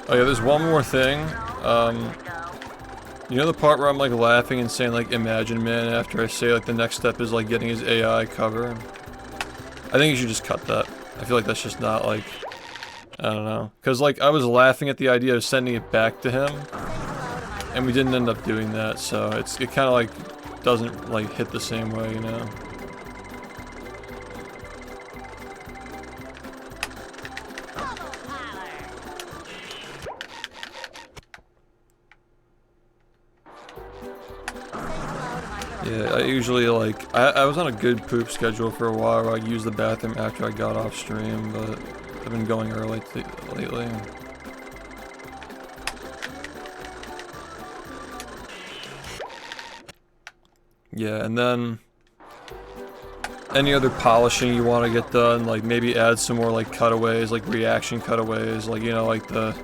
Oh yeah, there's one more thing. You know the part where I'm like laughing and saying like Imagine Man after I say like the next step is like getting his AI cover? I think you should just cut that. I feel like that's just not like, I don't know. Cause like I was laughing at the idea of sending it back to him, and we didn't end up doing that, so it kind of like doesn't like hit the same way, you know? Yeah, I usually like, I was on a good poop schedule for a while where I'd use the bathroom after I got off stream, but I've been going early lately. Yeah, and then any other polishing you want to get done, like maybe add some more like cutaways, like reaction cutaways, like, you know, like the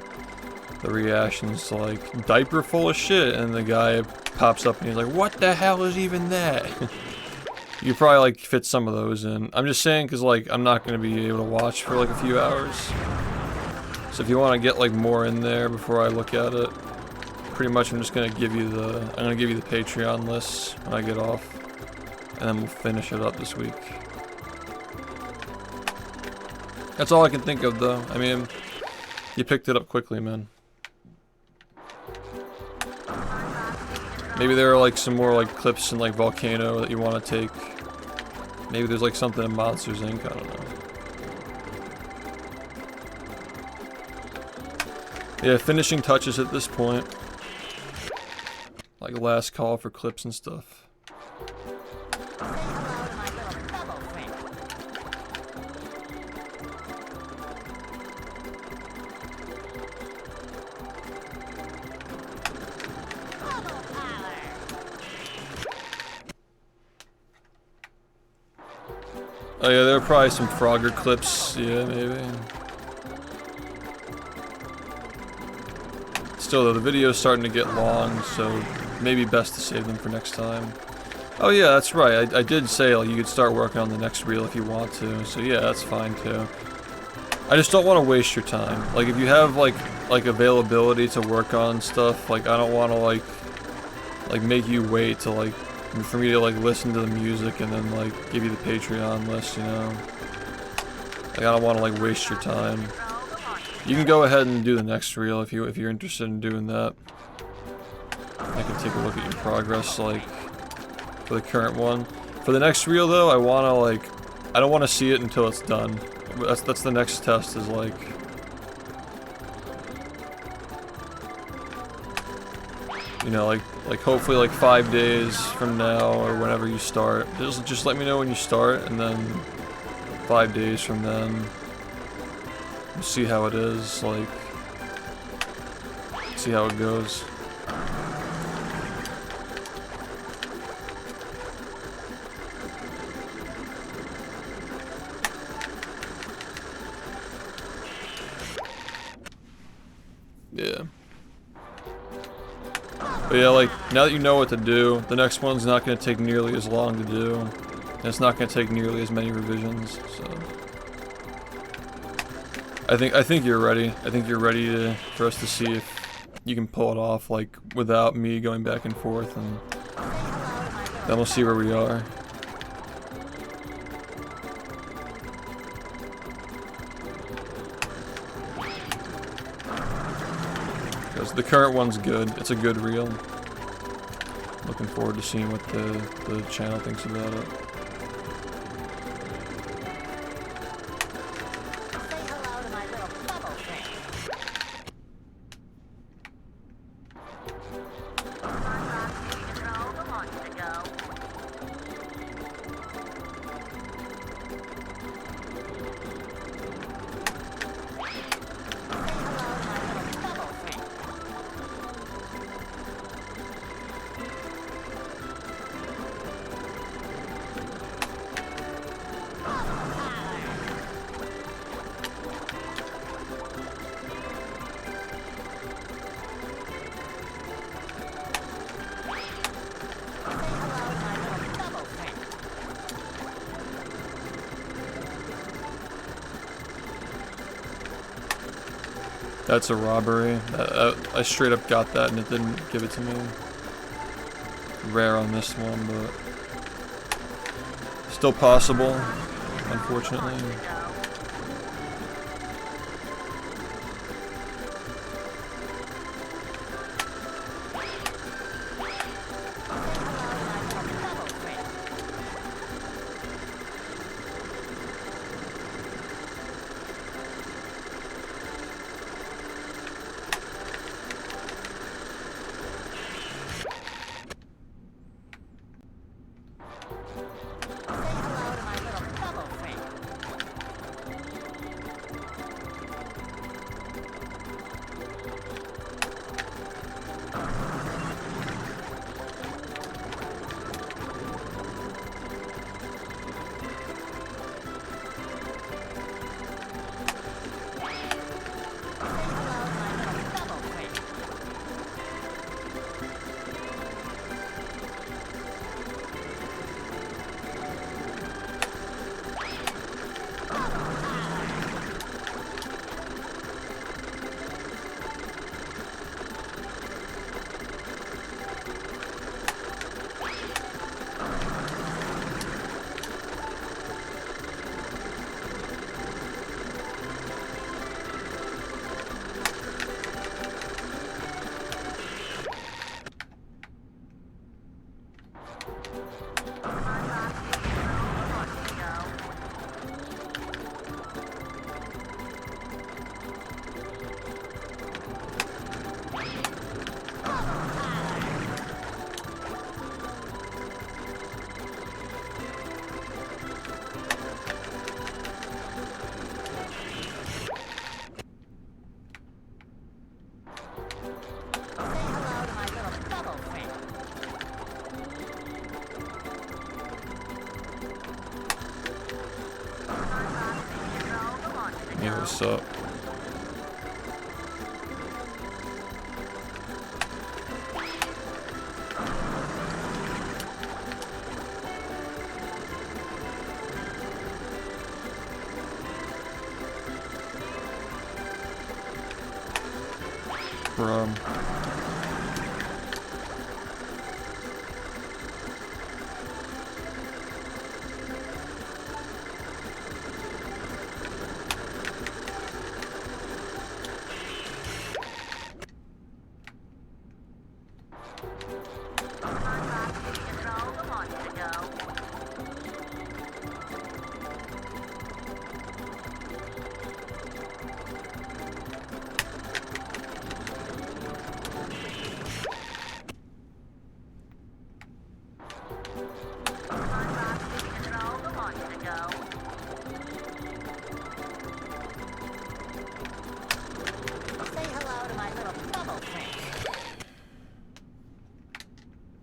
reactions to like diaper full of shit, and the guy pops up and he's like, what the hell is even that? You probably like fit some of those in. I'm just saying because like I'm not going to be able to watch for like a few hours. So if you want to get like more in there before I look at it, pretty much I'm just going to give you the, I'm going to give you the Patreon list when I get off. And then we'll finish it up this week. That's all I can think of though. I mean, you picked it up quickly, man. Maybe there are like some more like clips in like Volcano that you want to take. Maybe there's like something in Monsters Inc. I don't know. Yeah, finishing touches at this point. Like last call for clips and stuff. Oh yeah, there are probably some Frogger clips, yeah, maybe. Still though, the video's starting to get long, so maybe best to save them for next time. Oh yeah, that's right, I did say like you could start working on the next reel if you want to, so yeah, that's fine too. I just don't want to waste your time. Like if you have like availability to work on stuff, like I don't want to like make you wait to like for me to like listen to the music and then like give you the Patreon list, you know. Like I don't want to like waste your time. You can go ahead and do the next reel if you're interested in doing that. I can take a look at your progress like for the current one. For the next reel though, I want to like, I don't want to see it until it's done. That's the next test is like, you know, like hopefully like 5 days from now or whenever you start. Just let me know when you start, and then 5 days from then we'll see how it is, like see how it goes. Yeah. But yeah, like, now that you know what to do, the next one's not going to take nearly as long to do. And it's not going to take nearly as many revisions, so. I think you're ready. I think you're ready for us to see if you can pull it off, like without me going back and forth, and then we'll see where we are. Because the current one's good. It's a good reel. Looking forward to seeing what the channel thinks about it. Say hello to my little bubble friend. Control wants to go. That's a robbery. I straight up got that and it didn't give it to me. Rare on this one, but still possible, unfortunately. Yeah, what's up? Bro.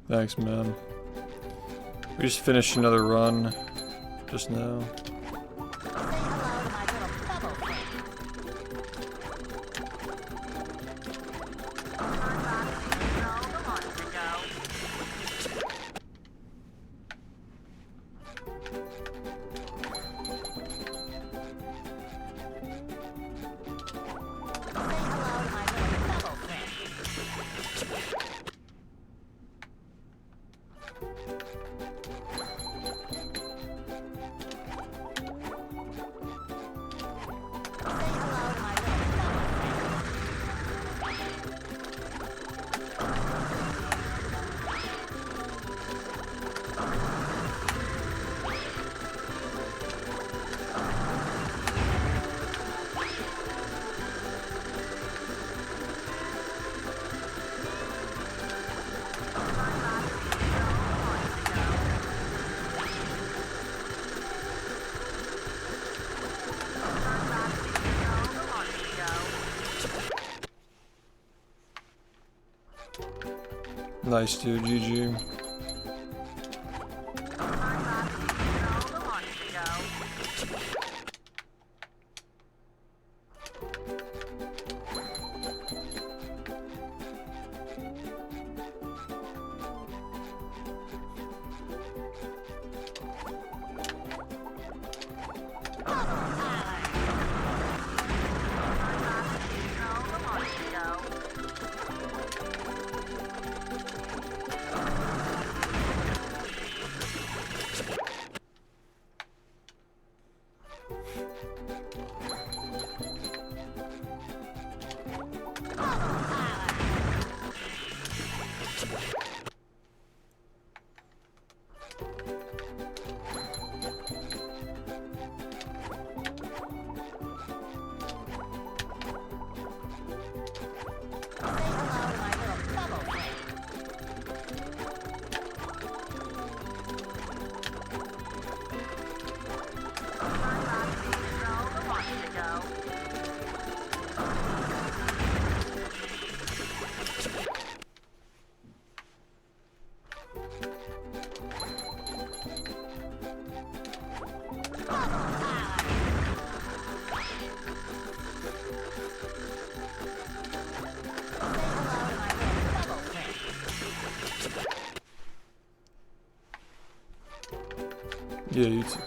Thanks, man. We just finished another run just now. Nice, dude. GG. Yeah, you too.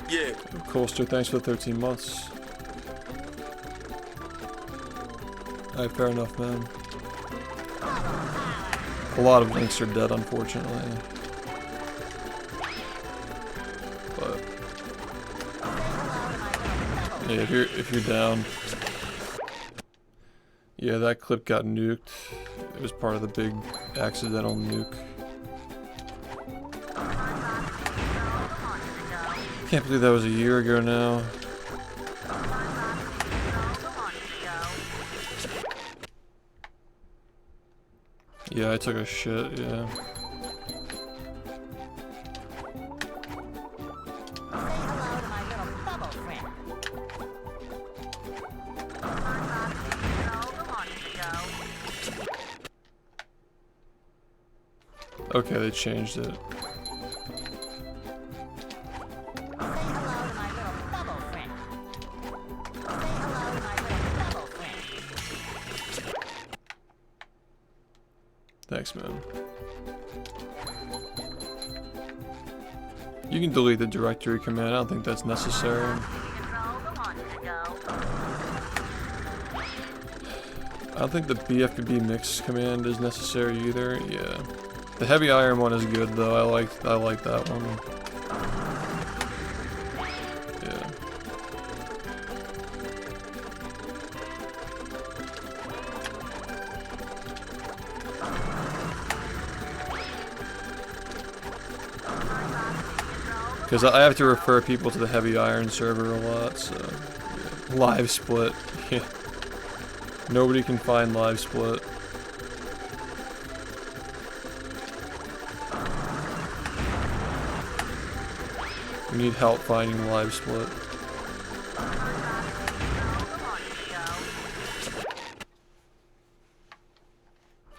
Yeah. Colster, thanks for the 13 months. Alright, fair enough, man. A lot of links are dead, unfortunately. But yeah, if you're down. Yeah, that clip got nuked. It was part of the big accidental nuke. Can't believe that was a year ago now. Yeah, I took a shit, yeah. Hello to my little bubble friend. Okay, they changed it. Say hello to my little bubble friend. Say hello to my little bubble friend. Thanks, man. You can delete the directory command. I don't think that's necessary. I don't think the bfbb mix command is necessary either. Yeah. The heavy iron one is good though. I like that one. Yeah. Because I have to refer people to the heavy iron server a lot, so yeah. Live split. Yeah. Nobody can find live split. We need help finding live split.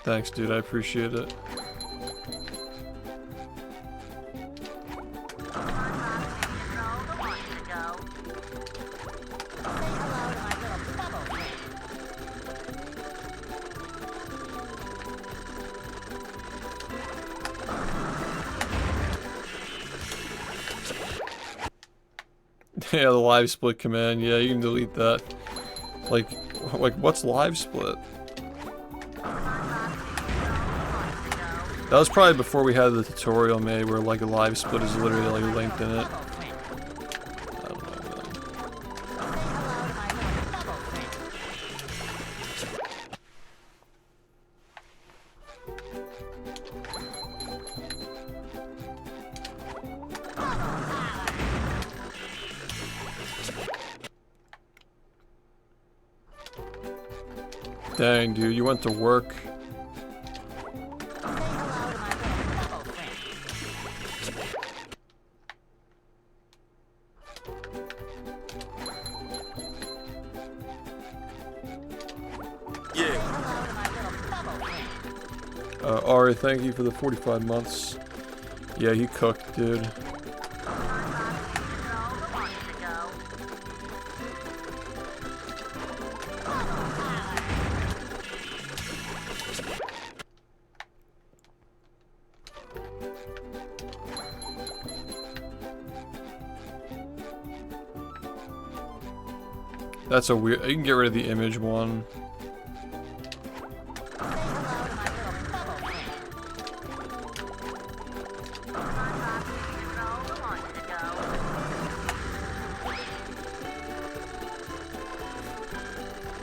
Thanks, dude. I appreciate it. Yeah, the live split command. Yeah, you can delete that. Like what's live split? That was probably before we had the tutorial made where like a live split is literally like linked in it. I don't know, man. Dang, dude, you went to work. Ari, thank you for the 45 months. Yeah, he cooked, dude. That's a weird. You can get rid of the image one.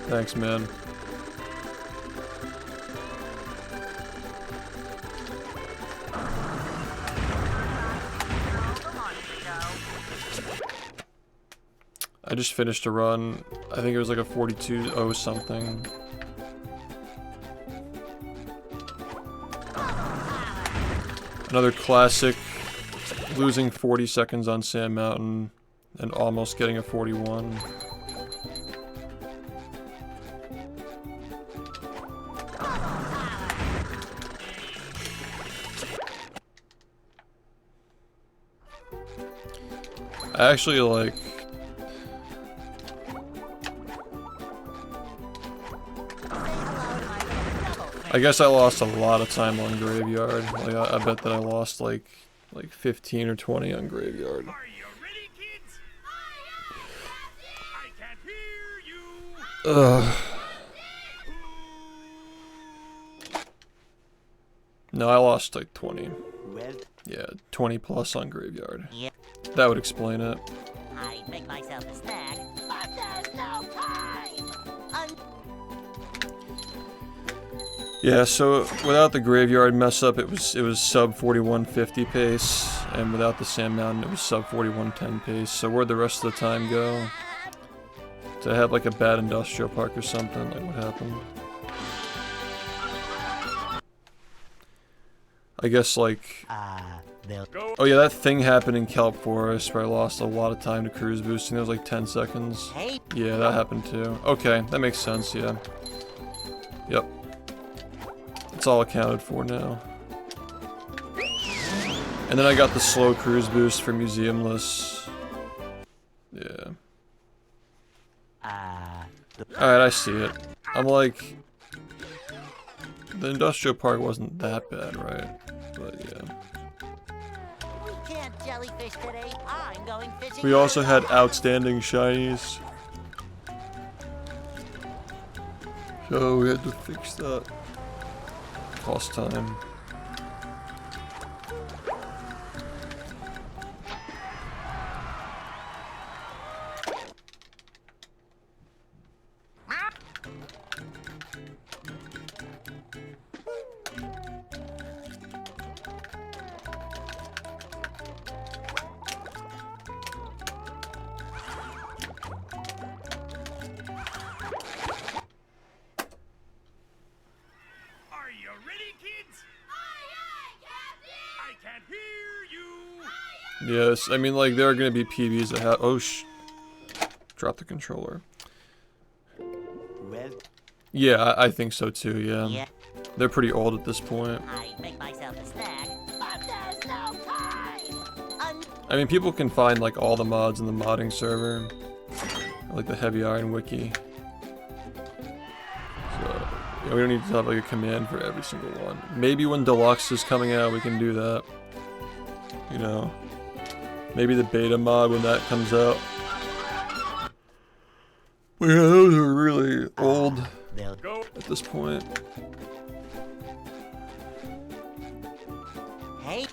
Thanks, man. I just finished a run. I think it was like a 42-0 something. Another classic, losing 40 seconds on Sand Mountain and almost getting a 41. I actually like... I guess I lost a lot of time on Graveyard. Like I bet that I lost like 15 or 20 on Graveyard. Are you ready, kids? I can't hear you. Ugh. No, I lost like 20. Well, Yeah, 20 plus on Graveyard. Yep. That would explain it. I'd make myself a snack, but there's no time. Yeah, so without the Graveyard mess up, it was sub 4150 pace, and without the Sand Mountain, it was sub 4110 pace. So where'd the rest of the time go? Did I have like a bad industrial park or something? Like what happened? I guess like, They'll oh yeah, that thing happened in Kelp Forest where I lost a lot of time to cruise boosting. That was like 10 seconds. Hey, Yeah, that happened too. Okay, that makes sense, yeah. Yep. It's all accounted for now. And then I got the slow cruise boost for museumless. Yeah. Alright, I see it. I'm like... The industrial park wasn't that bad, right? But yeah. we can't jellyfish today. I'm going fishing. We for also had robots. outstanding shinies. So we had to fix that. Cost time. Are you ready, kids? I can't hear you. Yes, I mean like there are gonna be PBs that have. Oh drop the controller. well Yeah, I think so too. Yeah. Yeah, They're pretty old at this point. I make myself a snack, but there's no time. I mean, people can find like all the mods in the modding server, like the Heavy Iron Wiki. So yeah, we don't need to have like a command for every single one. Maybe when Deluxe is coming out, we can do that. You know, maybe the beta mod when that comes out. But yeah, those are really old they'll at this point. Hey,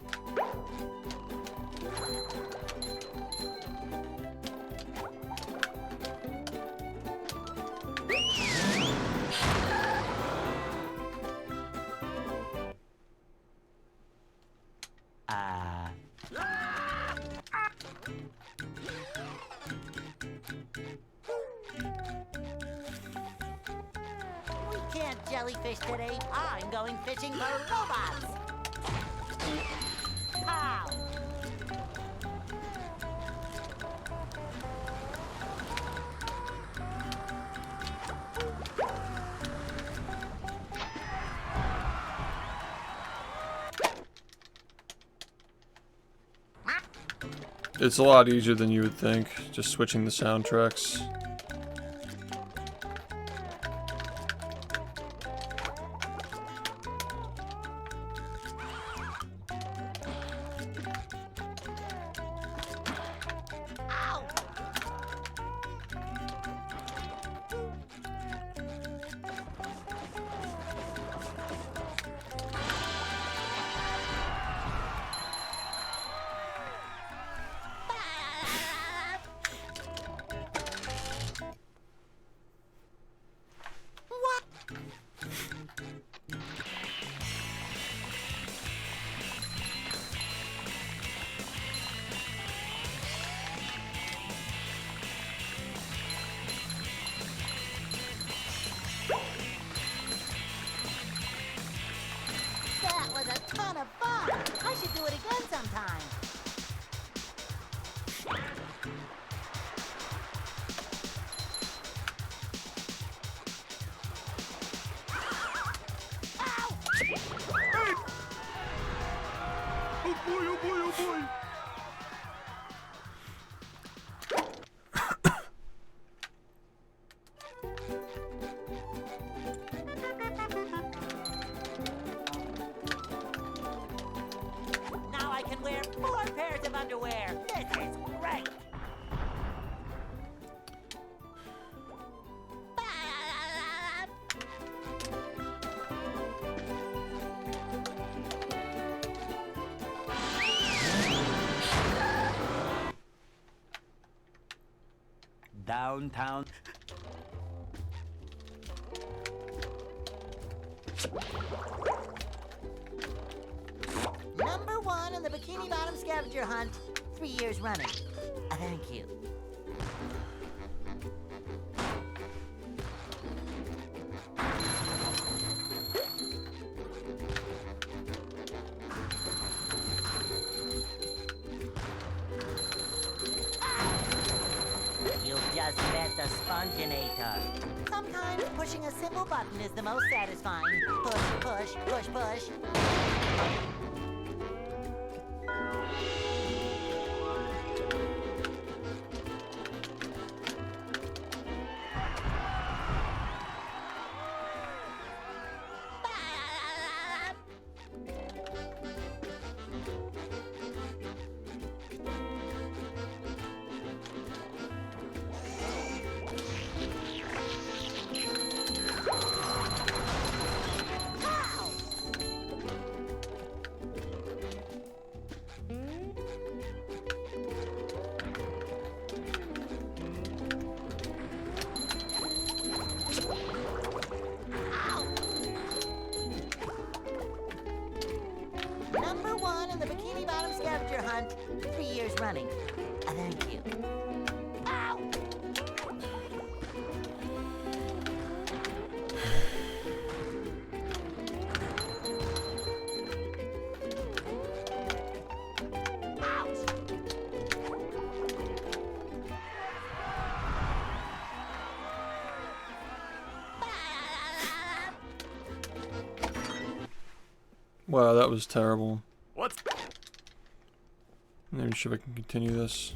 we can't jellyfish today. I'm going fishing for robots. Pow! It's a lot easier than you would think, just switching the soundtracks. Ow! What? That was a ton of fun. I should do it again sometime. Ow! Oh boy, oh boy, oh boy. Now I can wear 4 pairs of underwear. This is great. downtown. Number 1 on the Bikini Bottom scavenger hunt, 3 years running. Thank you. pushing a simple button is the most satisfying. Push, push, push, push. Number 1 in the Bikini Bottom scavenger hunt, 3 years running. Thank you. Ow! Wow, that was terrible. What's... Let me see if I can continue this.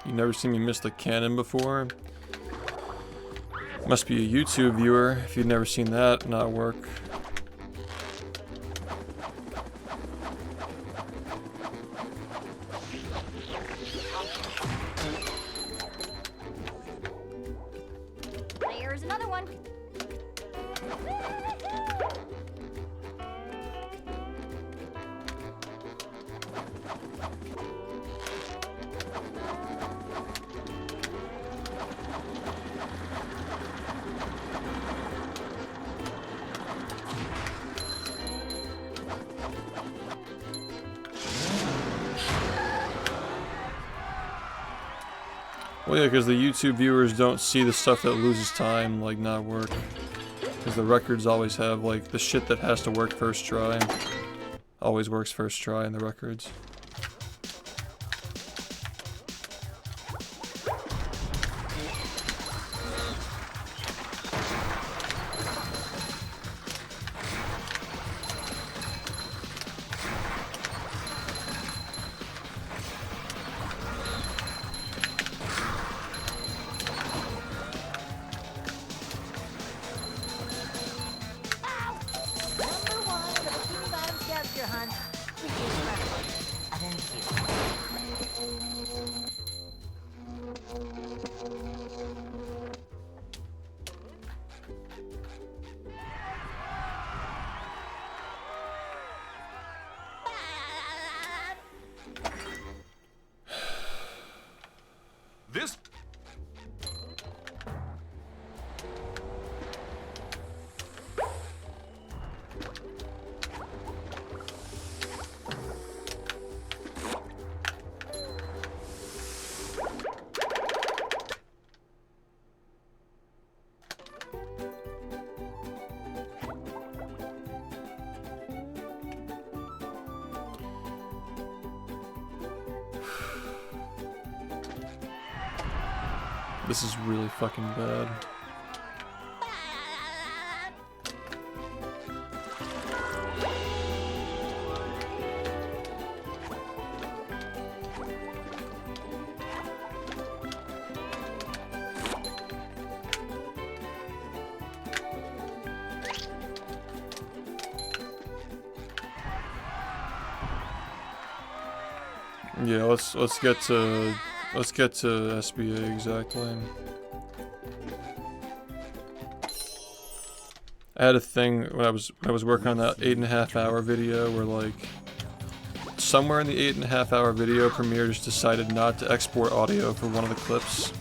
You never seen me miss the cannon before? Must be a YouTube viewer if you've never seen that not work. There's another one. Well, yeah, because the YouTube viewers don't see the stuff that loses time, like not work. Because the records always have, like, the shit that has to work first try. Always works first try in the records. Hunt, 3 years running. Thank you. This... This is really fucking bad. Yeah, let's get to SBA exactly. I had a thing when I was working on that 8.5 hour video where, like, somewhere in the 8.5 hour video, Premiere just decided not to export audio for one of the clips.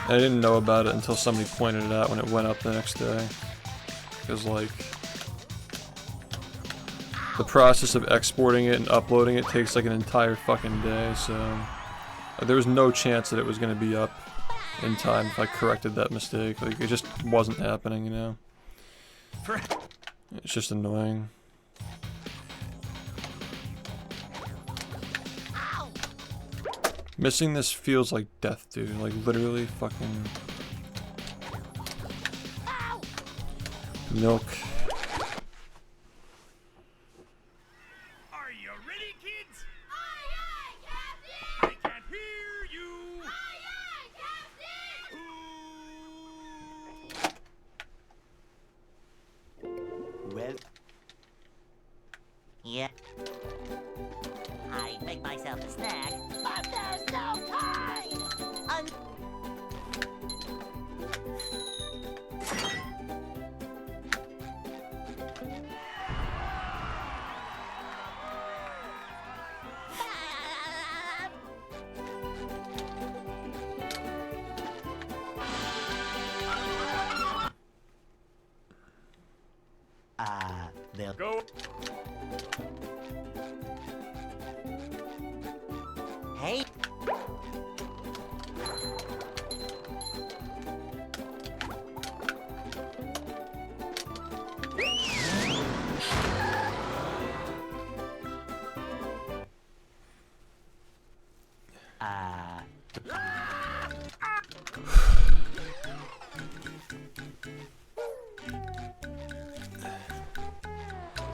And I didn't know about it until somebody pointed it out when it went up the next day. Because, like, the process of exporting it and uploading it takes like an entire fucking day, so there was no chance that it was going to be up in time if I corrected that mistake. Like, it just wasn't happening, you know? It's just annoying. Missing this feels like death, dude. Like, literally fucking... Milk. Are you ready, kids? Aye, aye, Captain! I can't hear you! Aye, aye, Captain! Well, Yeah. I make myself a snack, but there's no time! they'll Go. Hey.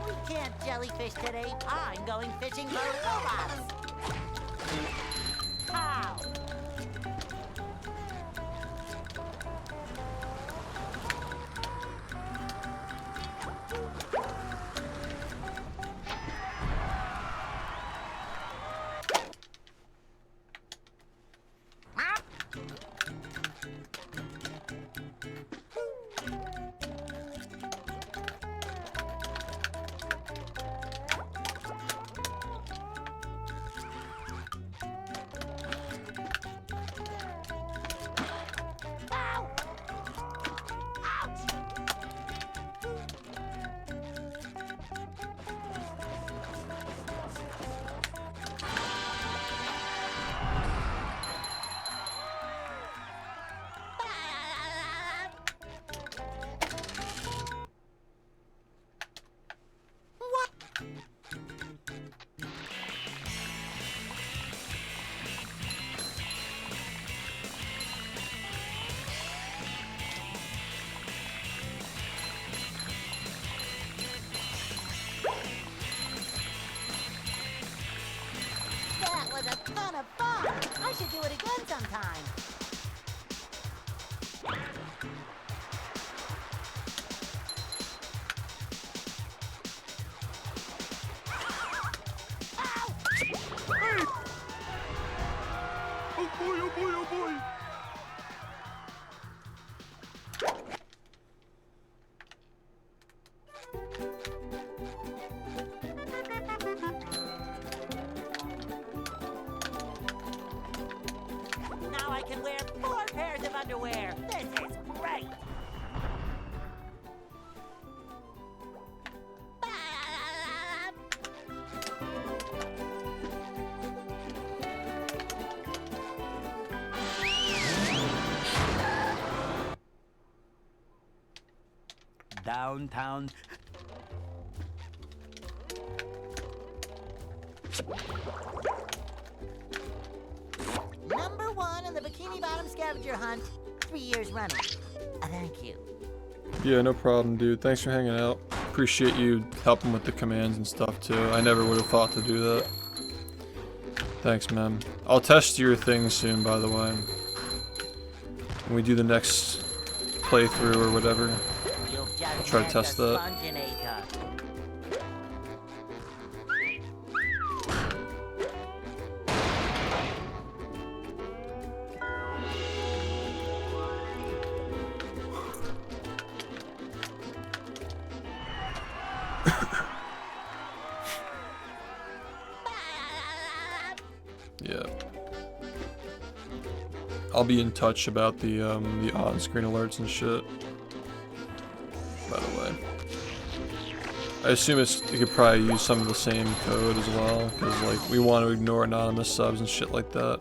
We can't jellyfish today. I'm going fishing for robots. Ow! That was a ton of fun. I should do it again sometime. Oh boy, oh boy, oh boy! Now I can wear 4 pairs of underwear. This is great. downtown. Number 1 in the Bikini Bottom scavenger hunt, 3 years running. Thank you. Yeah, no problem, dude. Thanks for hanging out. Appreciate you helping with the commands and stuff, too. I never would have thought to do that. Thanks, man. I'll test your thing soon, by the way. When we do the next playthrough or whatever. You've just Try to met test the that. Sponginator. Yeah. I'll be in touch about the on-screen alerts and shit. By the way, I assume it could probably use some of the same code as well, because like we want to ignore anonymous subs and shit like that.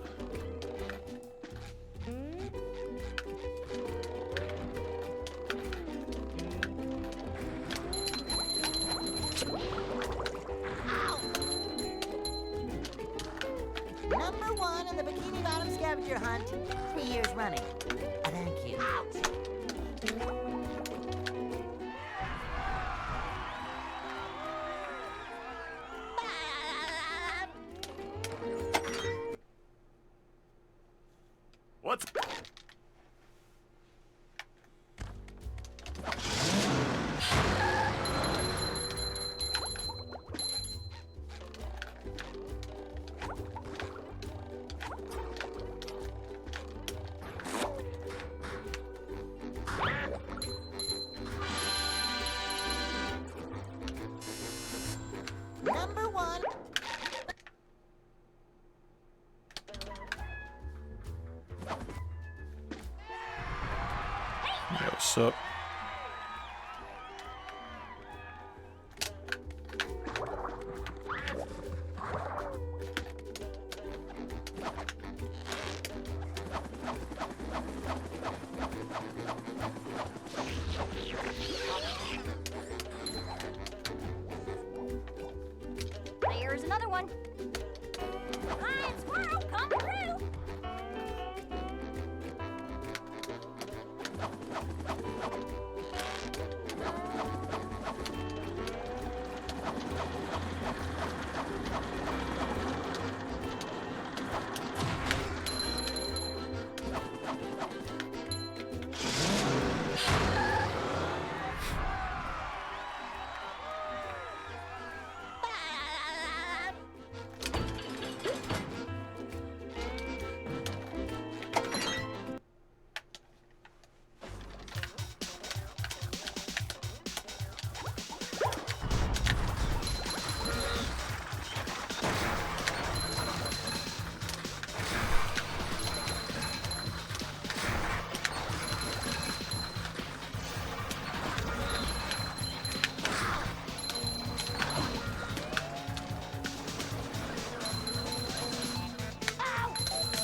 Number 1 in the Bikini Bottom scavenger hunt, 3 years running. Thank you. What's... Number 1. Yeah, what's up? There's another one. Hi, squirrel, come through.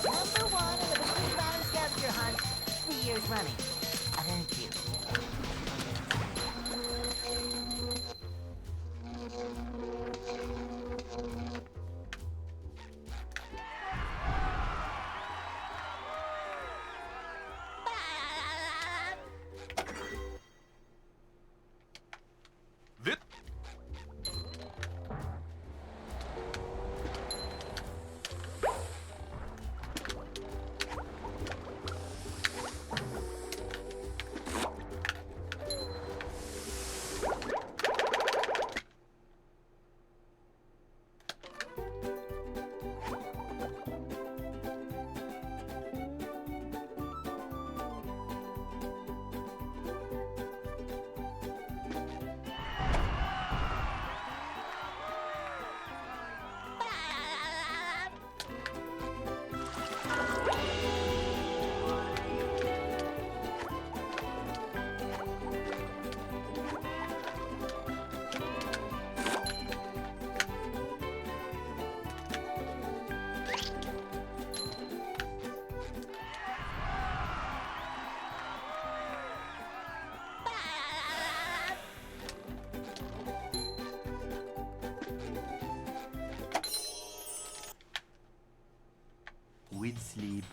Number 1 in the Bikini Bottom scavenger hunt, 3 years running. Thank you. This With sleep.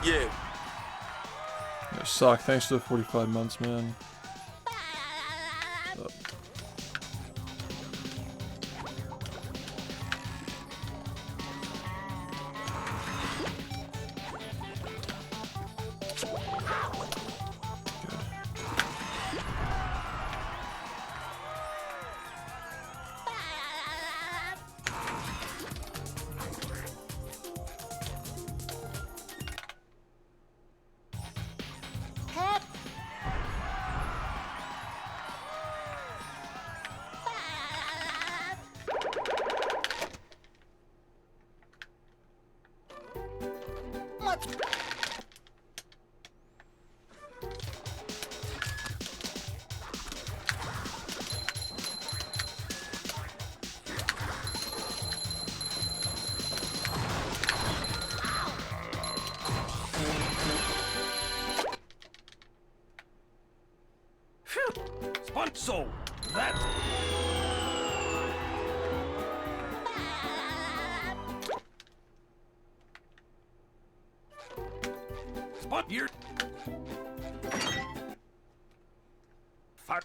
yeah. Yo, Sock, thanks for the 45 months, man. So that spot your fuck.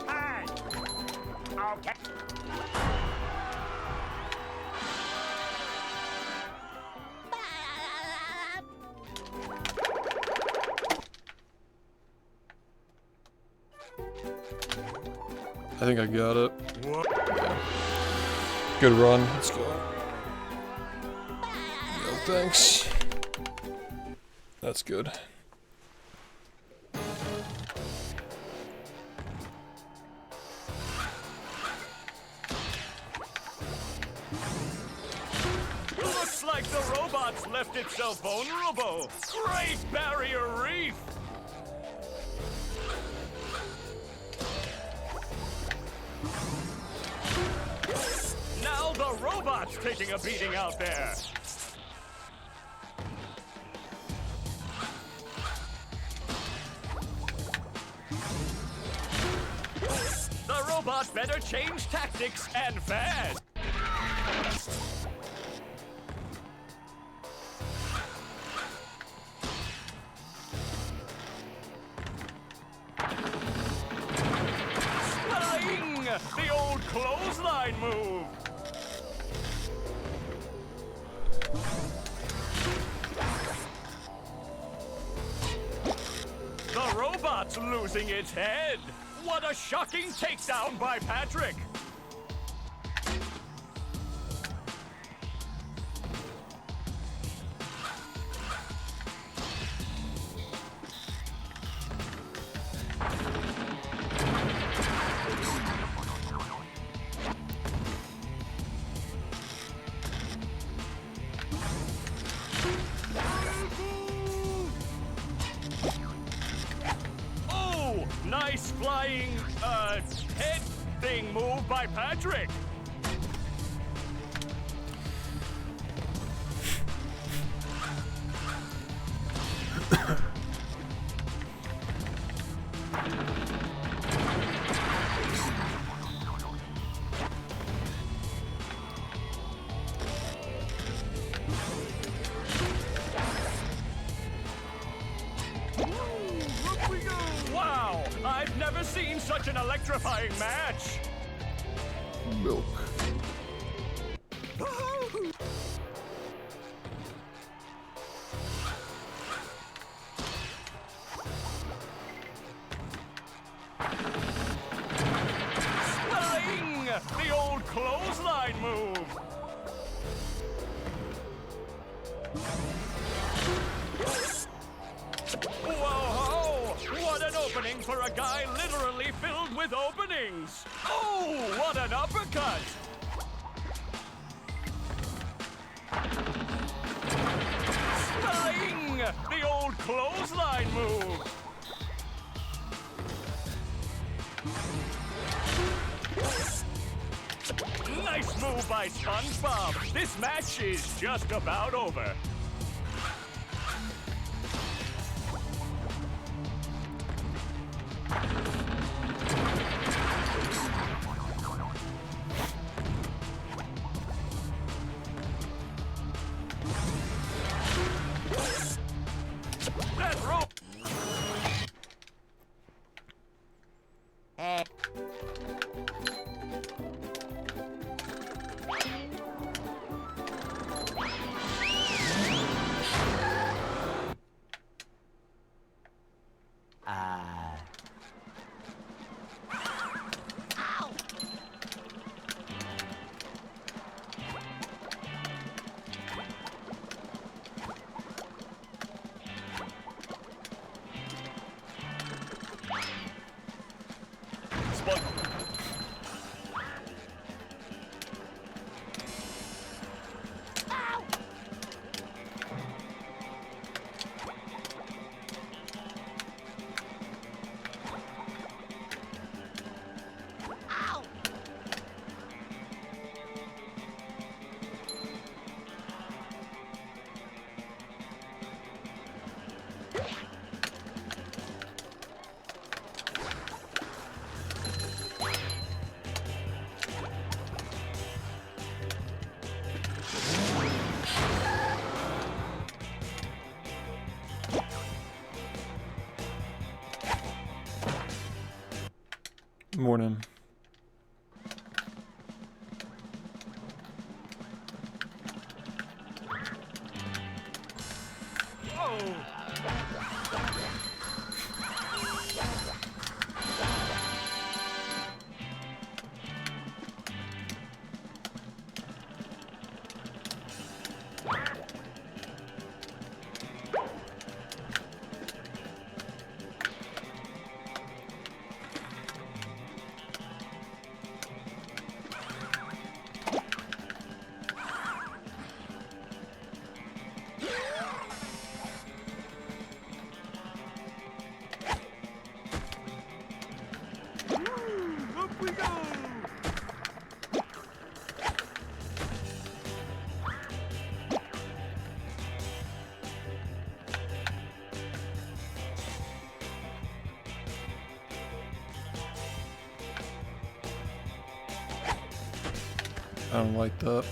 Hi. Okay. I think I got it. Yeah. Good run. Let's go. No thanks. That's good. Looks like the robot's left itself vulnerable. Great barrier reef. Now the robot's taking a beating out there. The robot better change tactics and fast. Flying! The old clothesline move. The robot's losing its head. What a shocking takedown by Patrick. Oh, nice flying, head thing move by Patrick. Wow, I've never seen such an electrifying match. Milk. Flying! The old clothesline move. Whoa! What an opening for a guy literally filled with openings! Oh, what an uppercut! Flying! The old clothesline move! Nice move by SpongeBob! This match is just about over. That rope! Hey. Morning. Up we go! I don't like that.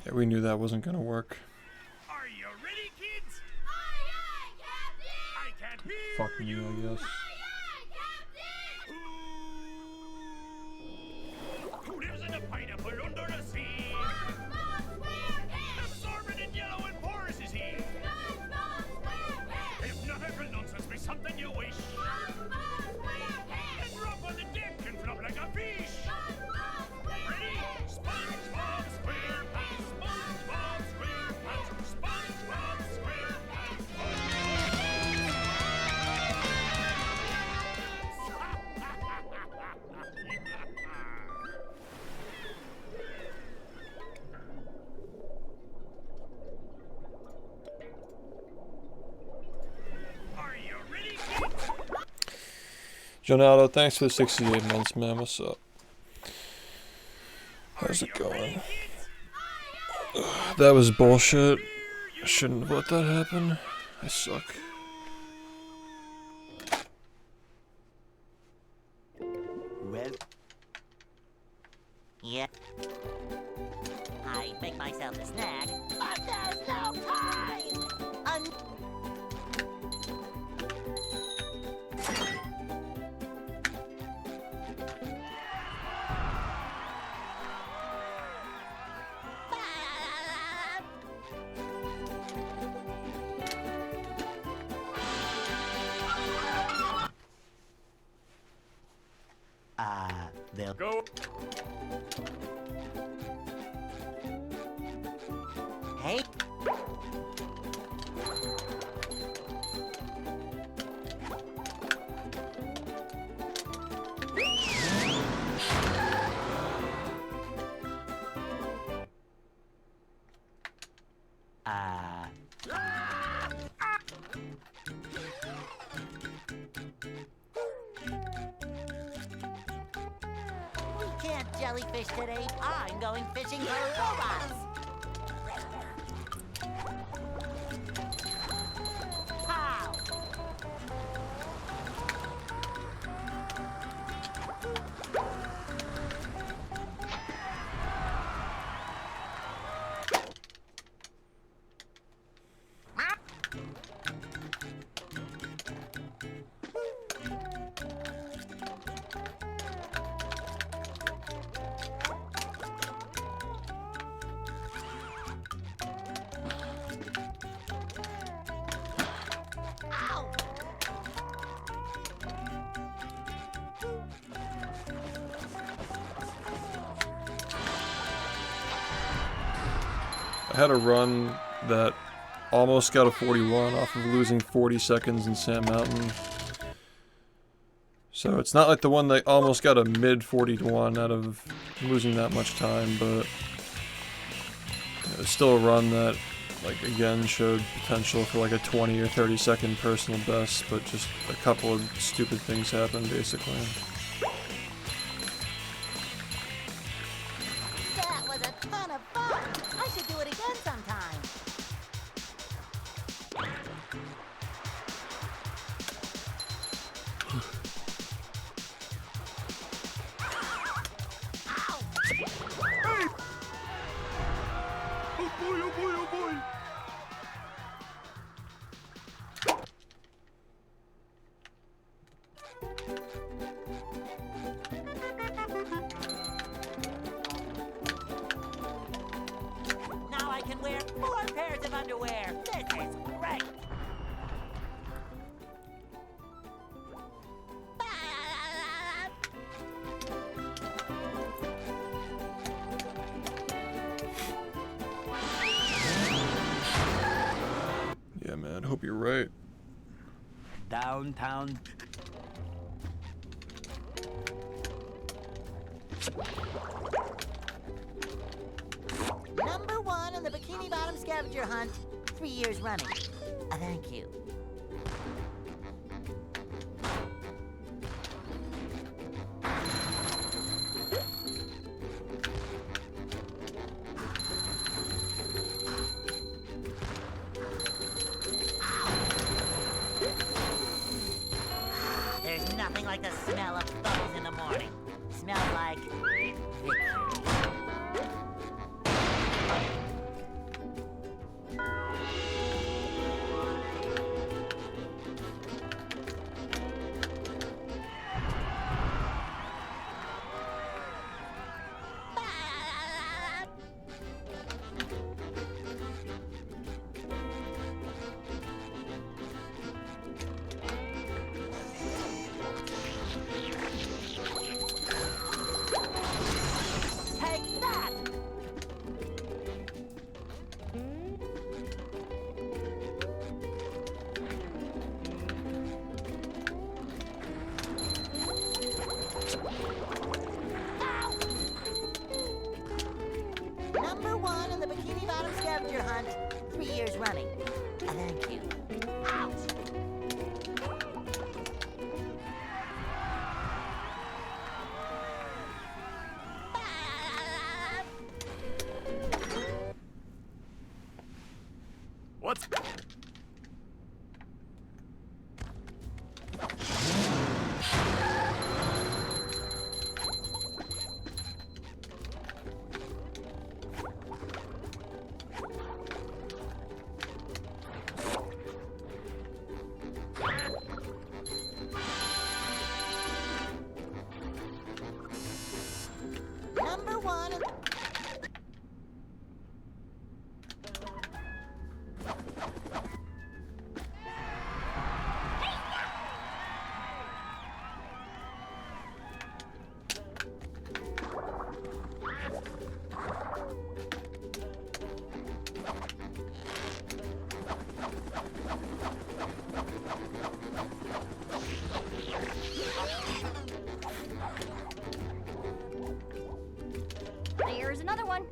Yeah, we knew that wasn't gonna work. Are you ready, kids? Aye, aye, Captain! I can't hear Fuck me, you. I guess. Aye, aye, Captain! Who lives in a pineapple under the sea? SpongeBob SquarePants! Absorbent and yellow and porous is he. SpongeBob SquarePants! If not ever nonsense be something you wish. SpongeBob SquarePants! And drop on the deck and flop like a fish. SpongeBob Ready? SquarePants! SpongeBob SquarePants. SpongeBob SquarePants. SpongeBob SquarePants. Are you ready, kids? Jonado, thanks for the 68 months, man. What's up? How's it going? That was bullshit. I shouldn't have let that happen. I suck. Well, Yeah. I make myself a snack, but there's no time! they'll Go. Hey, we can't jellyfish today. I'm going fishing for robots. Pow! Ow! I had a run that almost got a 41 off of losing 40 seconds in Sand Mountain. So it's not like the one that almost got a mid 41 out of losing that much time, but it's still a run that, like, again showed potential for like a 20 or 30 second personal best, but just a couple of stupid things happened basically. was a ton of fun. I should do it again sometime. Oh boy, oh boy, oh boy. Now I can wear 4 pairs of underwear. This is great. Yeah, man. Hope you're right. Downtown. Number 1 in the Bikini Bottom scavenger hunt, 3 years running. Thank you. There's nothing like the smell of bubbles in the morning. Smells like victory. Take that! Number 1 in the Bikini Bottom scavenger hunt, 3 years running. Thank you. Ouch! What's... Number 1 in... There's another one.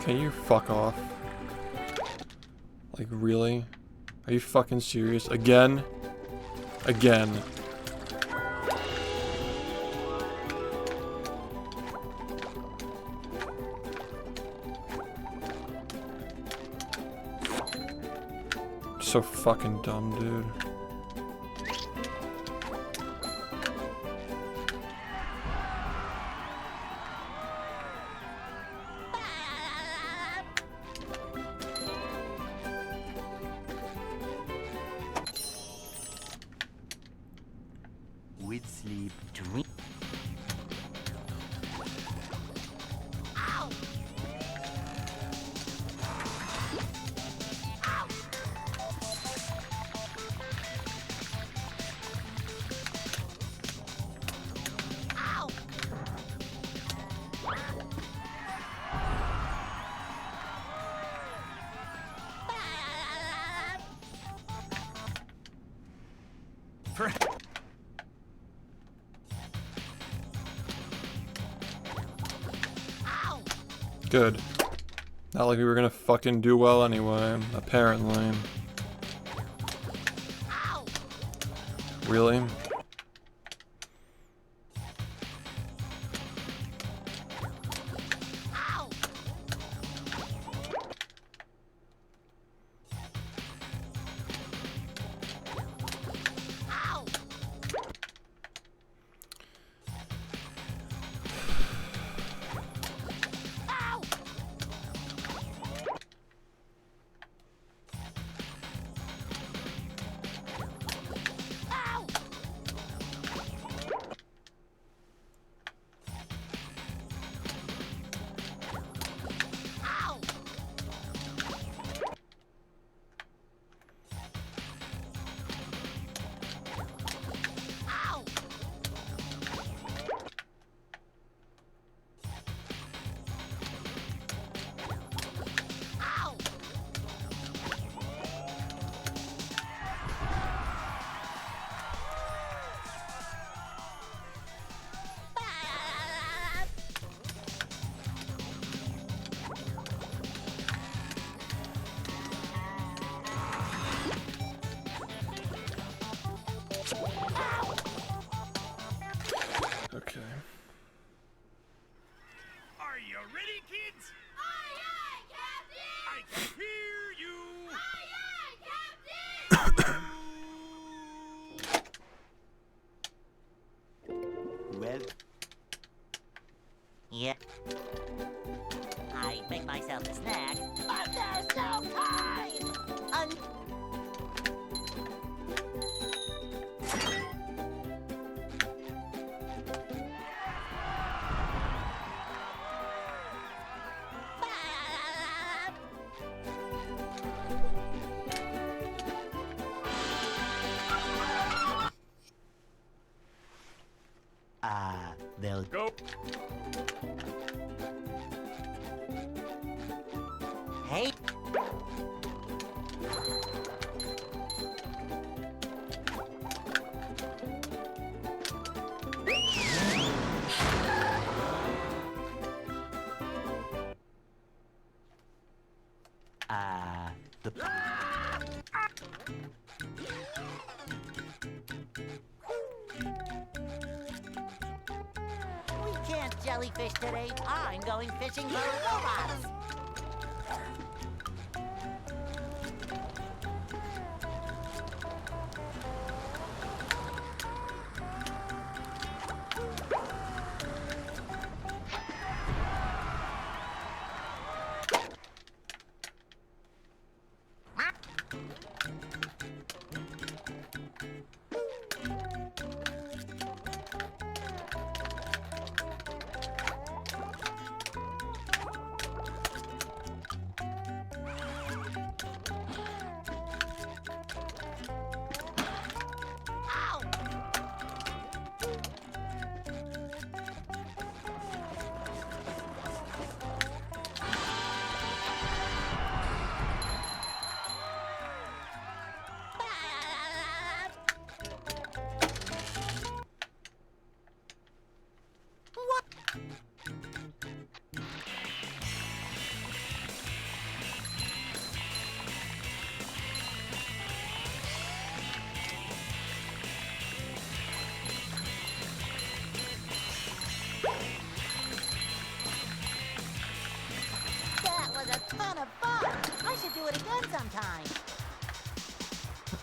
Can you fuck off? Like, really? Are you fucking serious? Again? Again. So fucking dumb, dude. With sleep, dream. Good. Not like we were gonna fucking do well anyway, apparently. Really? Okay. Are you ready, kids? Aye, aye, Captain! I can hear you. Aye, aye, Captain! Well, Yeah. I make myself a snack. But they're so kind! they'll Go. Hey. the We can't jellyfish today. I'm going fishing for robots.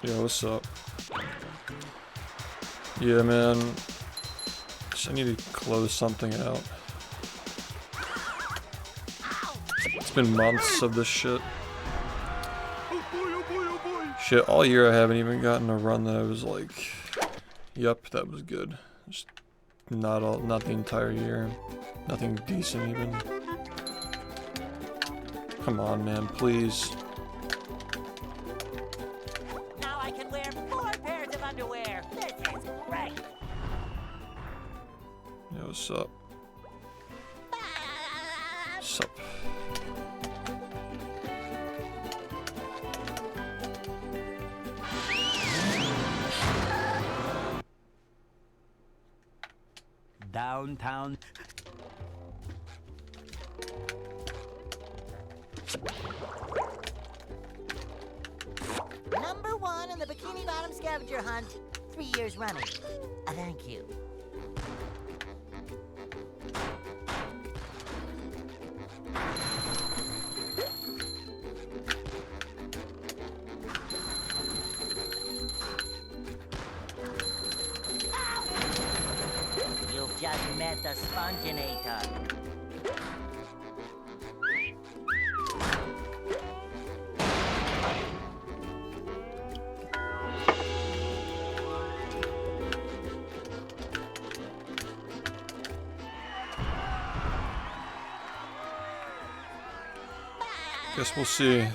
Yo, what's up? Yeah, man. I need to close something out. It's been months of this shit. Oh boy, oh boy, oh boy. Shit, all year I haven't even gotten a run that I was like, yep, that was good. Just not the entire year. Nothing decent even. Come on, man, please. Now I can wear 4 pairs of underwear. This is great. Yo, what's up? What's up? Downtown. Number 1 in the Bikini Bottom scavenger hunt. 3 years running. Thank you. You've just met the Sponginator. Guess we'll see.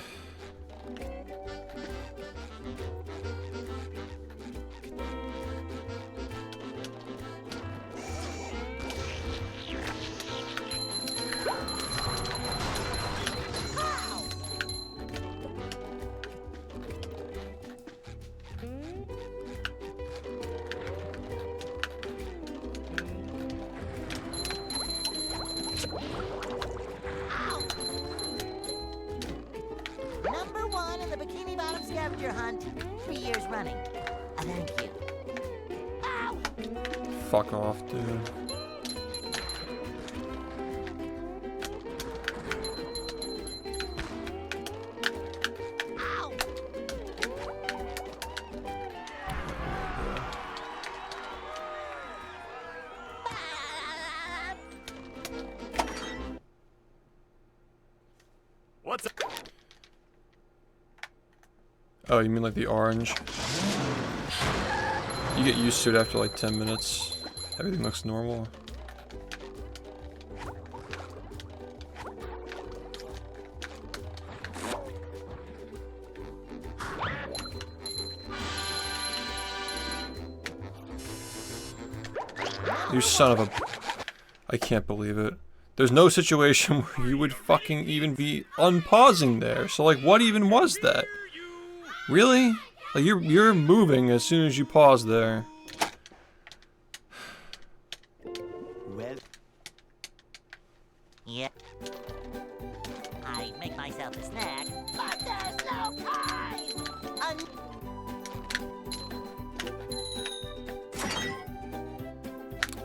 Number 1 in the Bikini Bottom scavenger hunt. 3 years running. Thank you. Ow! Fuck off, dude. Ow! What's up? Oh, you mean like the orange? You get used to it after like 10 minutes. Everything looks normal. You son of a... I can't believe it. There's no situation where you would fucking even be unpausing there. So like, what even was that? Really? Like you're moving as soon as you pause there. Well, Yep. I make myself a snack, but there's no time.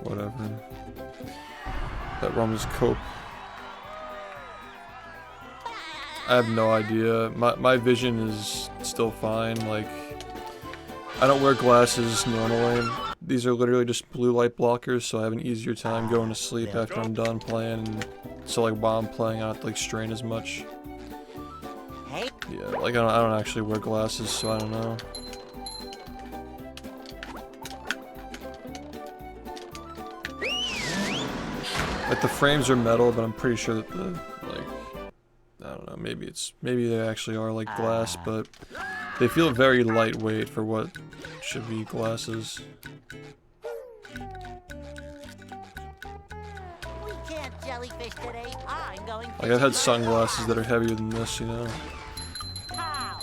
Whatever. That rum is cope. I have no idea. My vision is still fine. Like, I don't wear glasses normally. These are literally just blue light blockers, so I have an easier time going to sleep after I'm done playing. So like while I'm playing, I don't have to like strain as much. Hey. Yeah, like I don't actually wear glasses, so I don't know. Like the frames are metal, but I'm pretty sure that the like I don't know, maybe they actually are like glass, but they feel very lightweight for what should be glasses. We can't jellyfish today. I'm going. Like I've had sunglasses that are heavier than this, you know. Pow.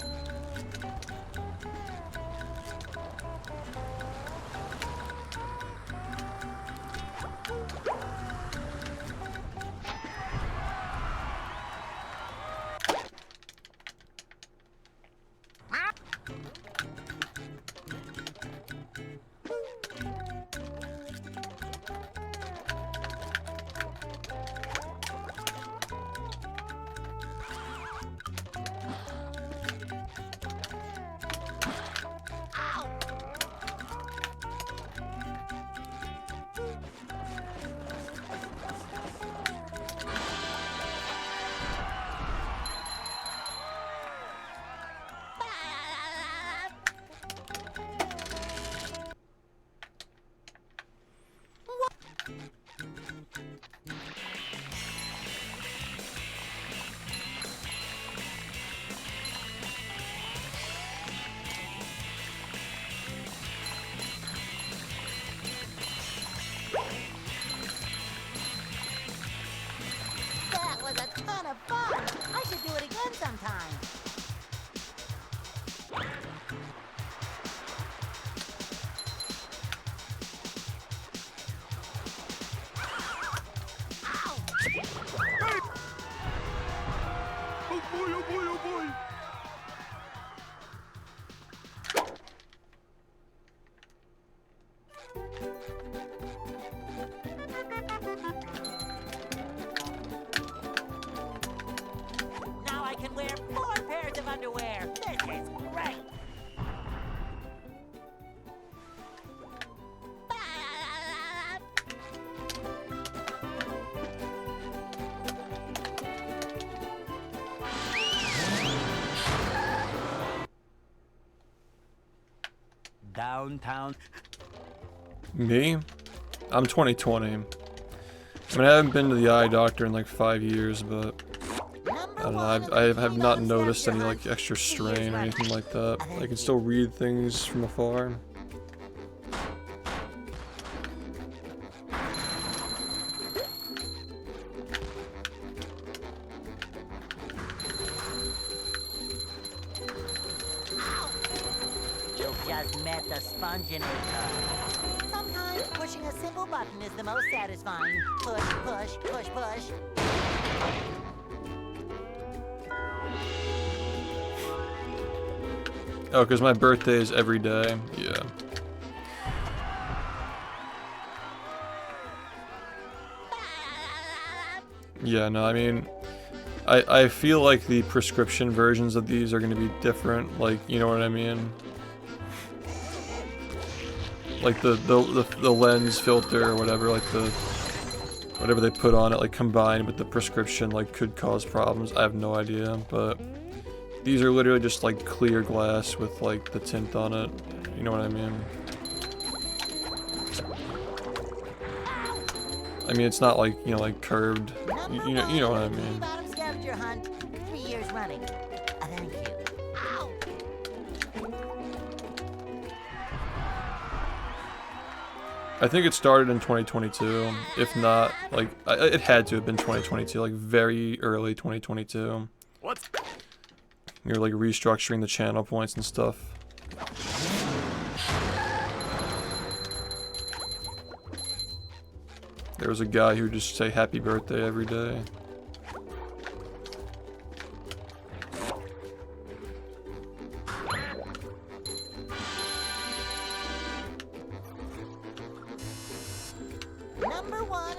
ton of fun. I should do it again sometime. Oh boy, oh boy, oh boy. Now I can wear 4 pairs of underwear. This is great. Downtown. Me? I'm 2020. I mean, I haven't been to the eye doctor in like 5 years, but I don't know, I have not noticed any like extra strain or anything like that. I can still read things from afar. You've just met the spongebob. Sometimes pushing a simple button is the most satisfying. Push, push, push, push. Oh, because my birthday is every day. Yeah. Yeah, no, I mean, I feel like the prescription versions of these are going to be different, like, you know what I mean? Like the lens filter or whatever, like whatever they put on it, like combined with the prescription, like could cause problems. I have no idea, but these are literally just like clear glass with like the tint on it. You know what I mean? I mean, it's not like, you know, like curved. You know what I mean? Bottom scavenger hunt, 3 years running. Thank you. Ow! I think it started in 2022. If not, like, it had to have been 2022, like very early 2022. What? You're like restructuring the channel points and stuff. There was a guy who would just say happy birthday every day. Number 1.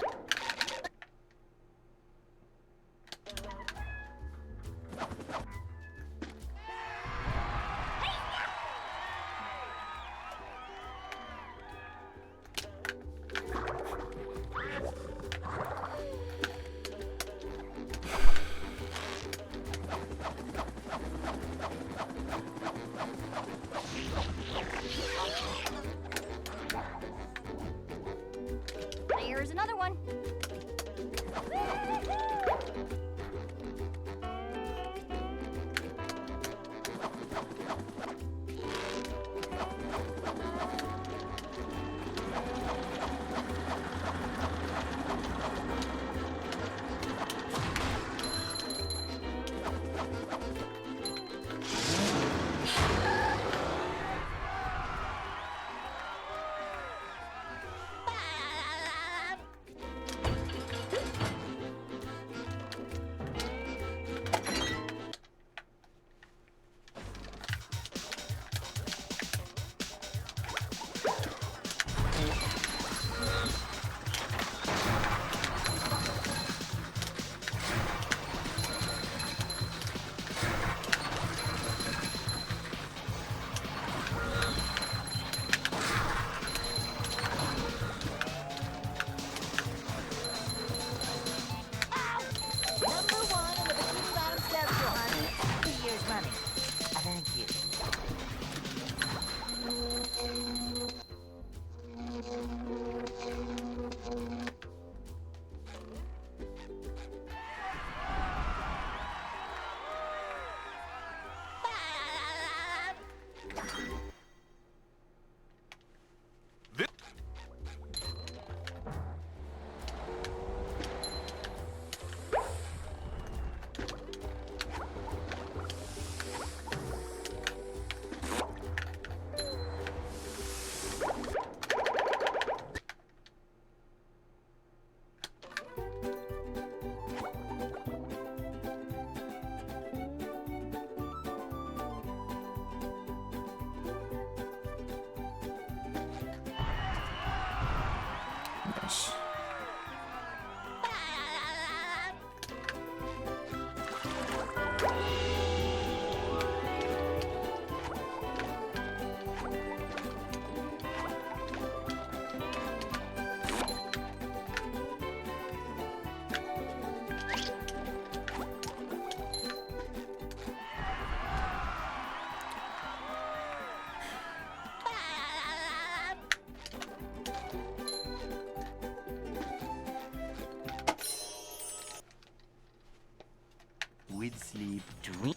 with sleep too.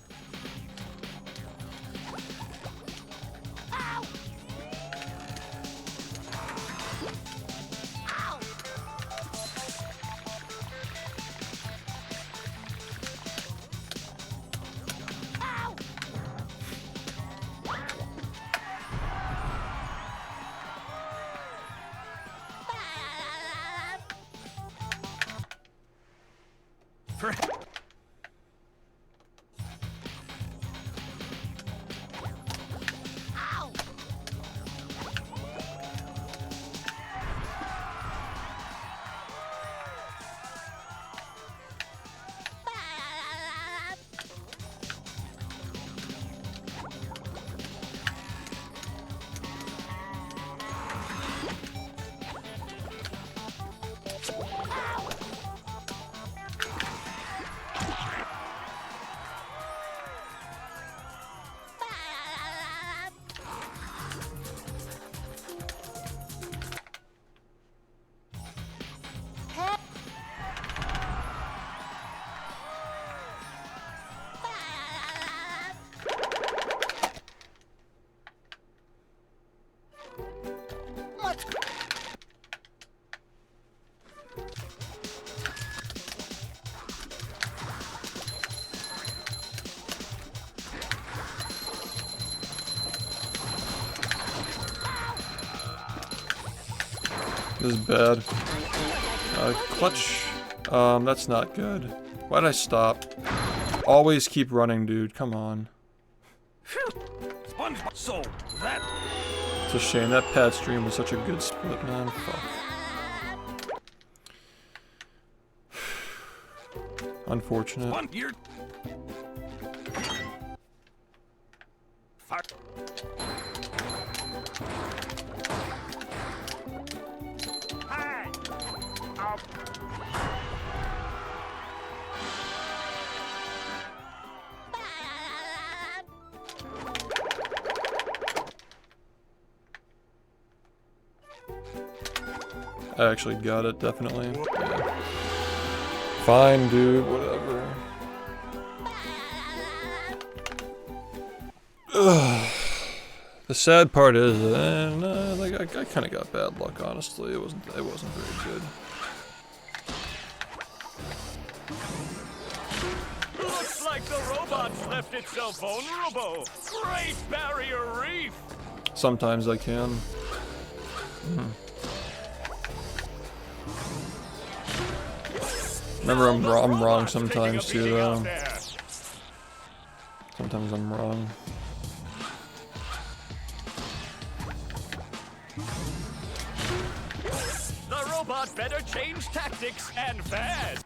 Ow! Ow! Ow! For Ow! What? This is bad. Clutch. That's not good. Why'd I stop? Always keep running, dude. Come on. SpongeBob. So that It's a shame. That pad stream was such a good split, man. Fuck. Unfortunate. one year. Fire. Hi. Up. I actually got it, definitely. Yeah. Fine, dude. Whatever. Ugh. The sad part is, like I kind of got bad luck. Honestly, it wasn't very good. Looks like the robot's left itself vulnerable. Great barrier reef. Sometimes I can. Remember, I'm wrong sometimes too, though. Sometimes I'm wrong. The robot better change tactics and fast.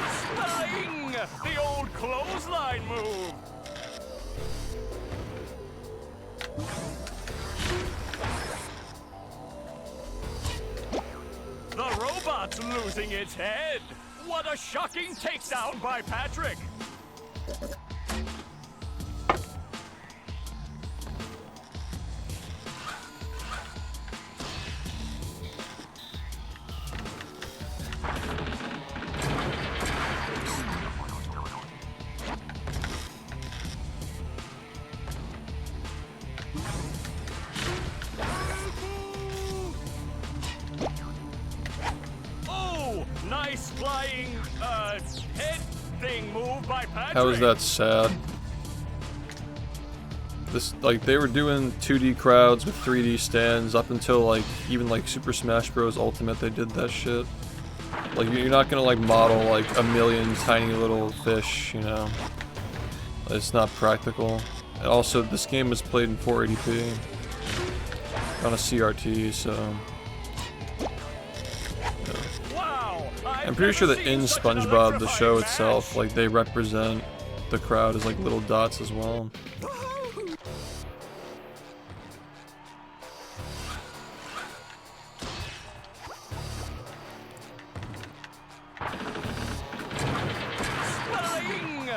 Spelling! The old clothesline move. The robot's losing its head. What a shocking takedown by Patrick. Oh, nice flying, head thing move by Patrick. How is that sad? This, like, they were doing 2D crowds with 3D stands up until, like, even, like, Super Smash Bros. Ultimate, they did that shit. Like, you're not gonna, like, model, like, a million tiny little fish, you know? It's not practical. And also, this game was played in 480p. On a CRT, so... Wow, I'm pretty sure that in SpongeBob, the show itself, like, they represent the crowd as, like, little dots as well.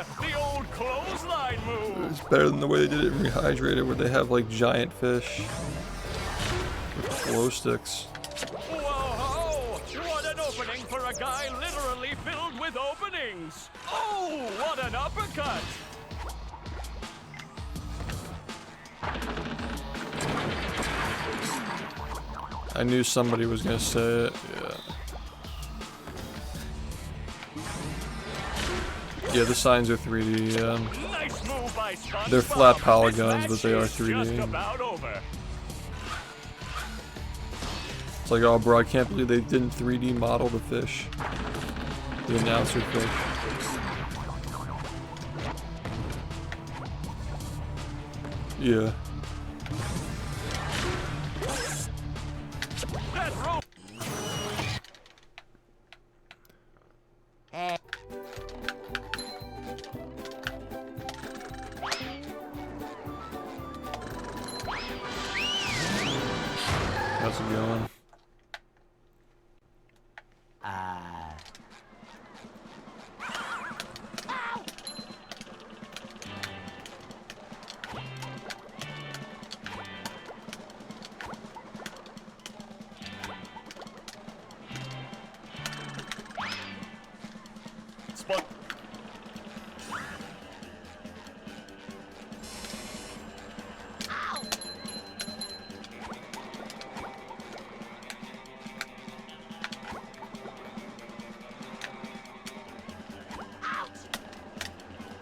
there! The old clothesline move! It's better than the way they did it in Rehydrated, where they have like giant fish with glow sticks. Whoa! What an opening for a guy literally filled with openings! Oh, what an uppercut! I knew somebody was gonna say it. Yeah. Yeah, the signs are 3D. Yeah. Nice move by SpongeBob. They're flat This polygons, but match they are is 3D. just about over. It's like, oh, bro, I can't believe they didn't 3D model the fish. The announcer fish. Yeah. That rope. Eh. How's it going? Spon-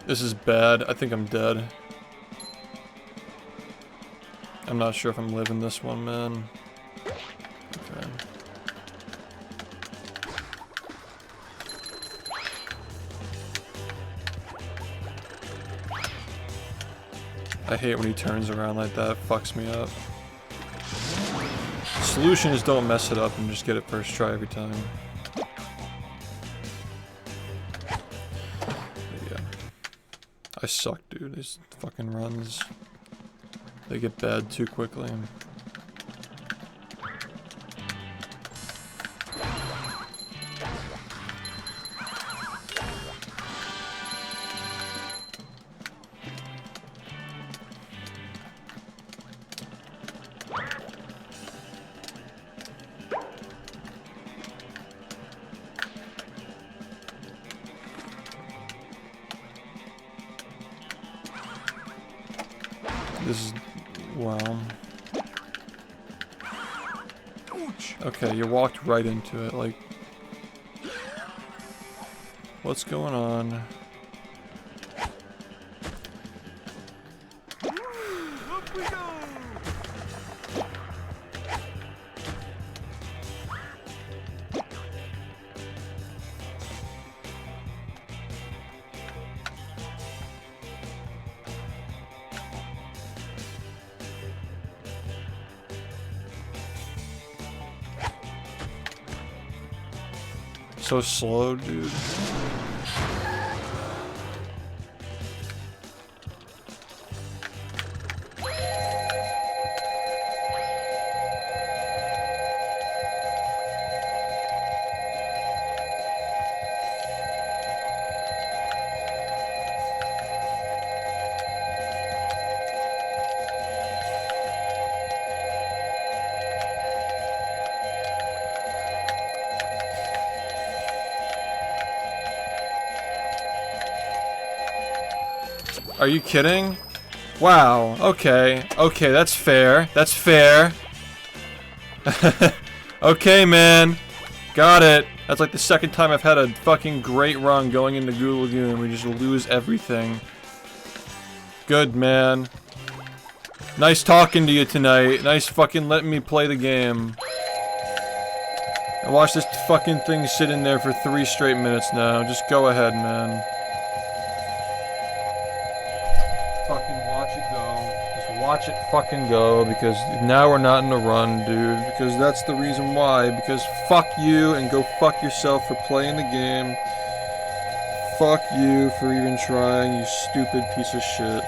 This is bad. I think I'm dead. I'm not sure if I'm living this one, man. Okay. I hate when he turns around like that. It fucks me up. Solution is don't mess it up and just get it first try every time. I suck, dude. These fucking runs. They get bad too quickly. This is... wow. Okay, you walked right into it, like... what's going on? Up we go! So slow, dude. Are you kidding? Wow, okay. Okay, that's fair. That's fair. Okay, man. Got it. That's like the second time I've had a fucking great run going into Goo Lagoon. We just lose everything. Good, man. Nice talking to you tonight. Nice fucking letting me play the game. I watched this fucking thing sit in there for 3 straight minutes now. Just go ahead, man. Fucking watch it go. Just watch it fucking go, because now we're not in a run, dude. Because that's the reason why. Because fuck you and go fuck yourself for playing the game. Fuck you for even trying, you stupid piece of shit.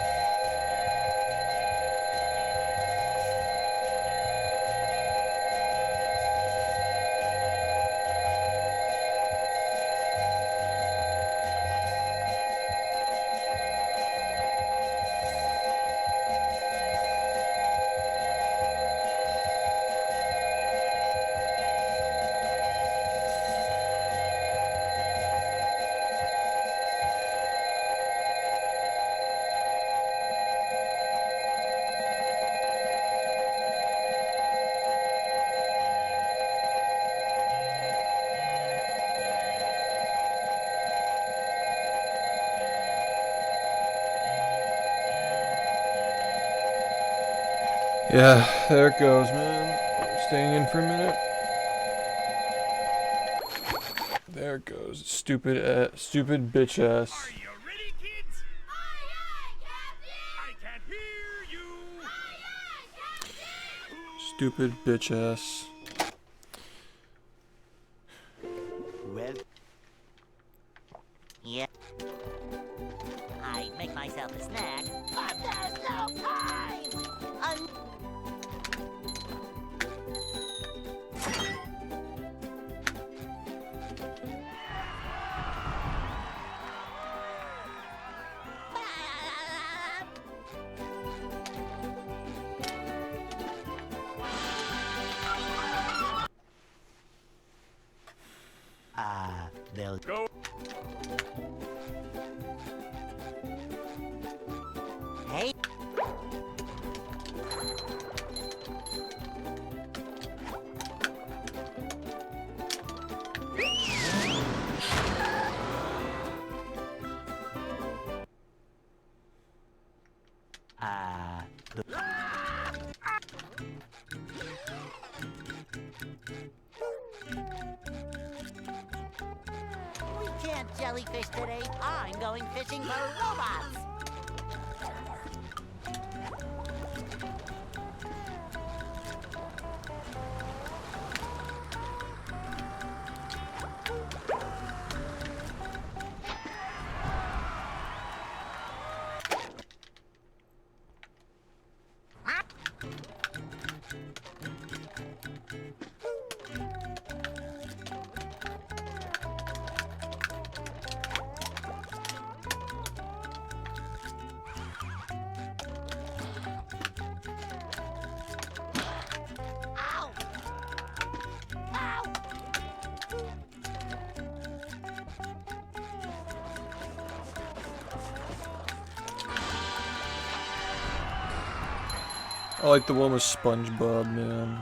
Yeah, there it goes, man. Staying in for a minute. There it goes. Stupid, stupid bitch ass. Are you ready, kids? Aye, aye, Captain! I can't hear you. Aye, aye, Captain! Stupid bitch ass. Well. Yeah. I make myself a snack, but there's no time! They'll Go. Hey. We can't jellyfish today. I'm going fishing for robots. Ow! Ow! I like the one with SpongeBob, man.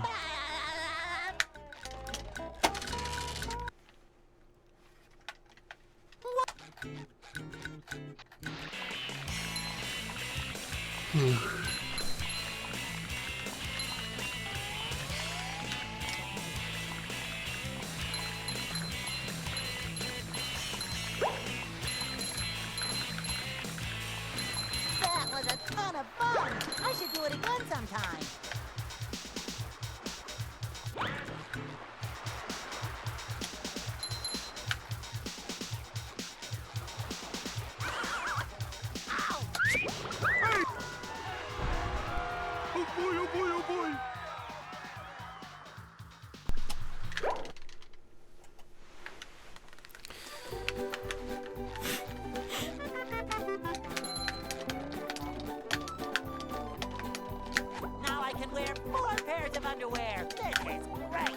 That was a ton of fun. I should do it again sometime. Ow! Oh boy, oh boy, oh boy. Now I can wear 4 pairs of underwear. This is great.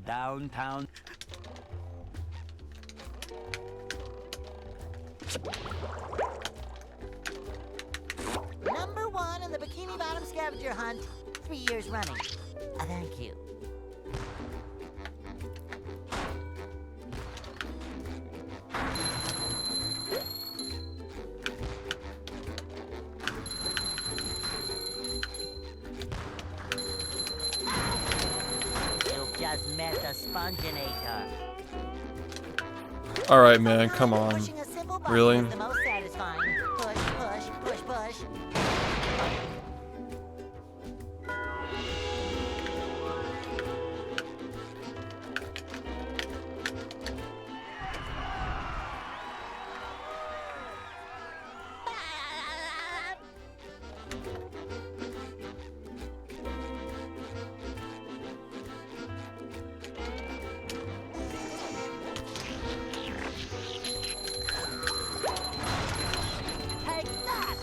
Downtown. Number 1 in the Bikini Bottom scavenger hunt, 3 years running. Thank you. You've just met the Sponginator. Alright, man, come on. Pushing a simple button Really? is the most satisfying. Push, push, push, push. Take that!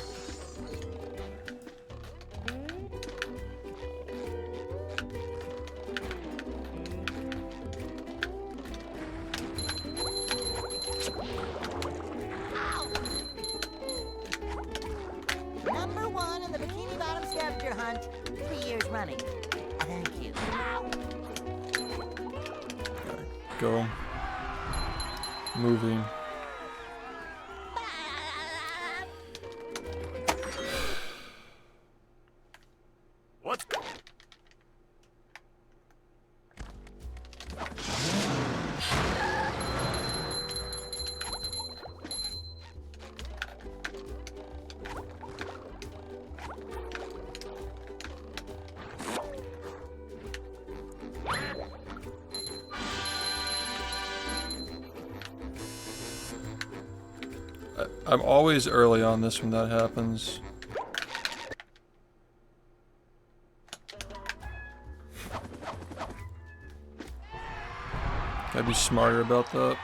hunt 3 years running. Thank you. Go. Movie. What? I'm always early on this when that happens. Gotta be smarter about that.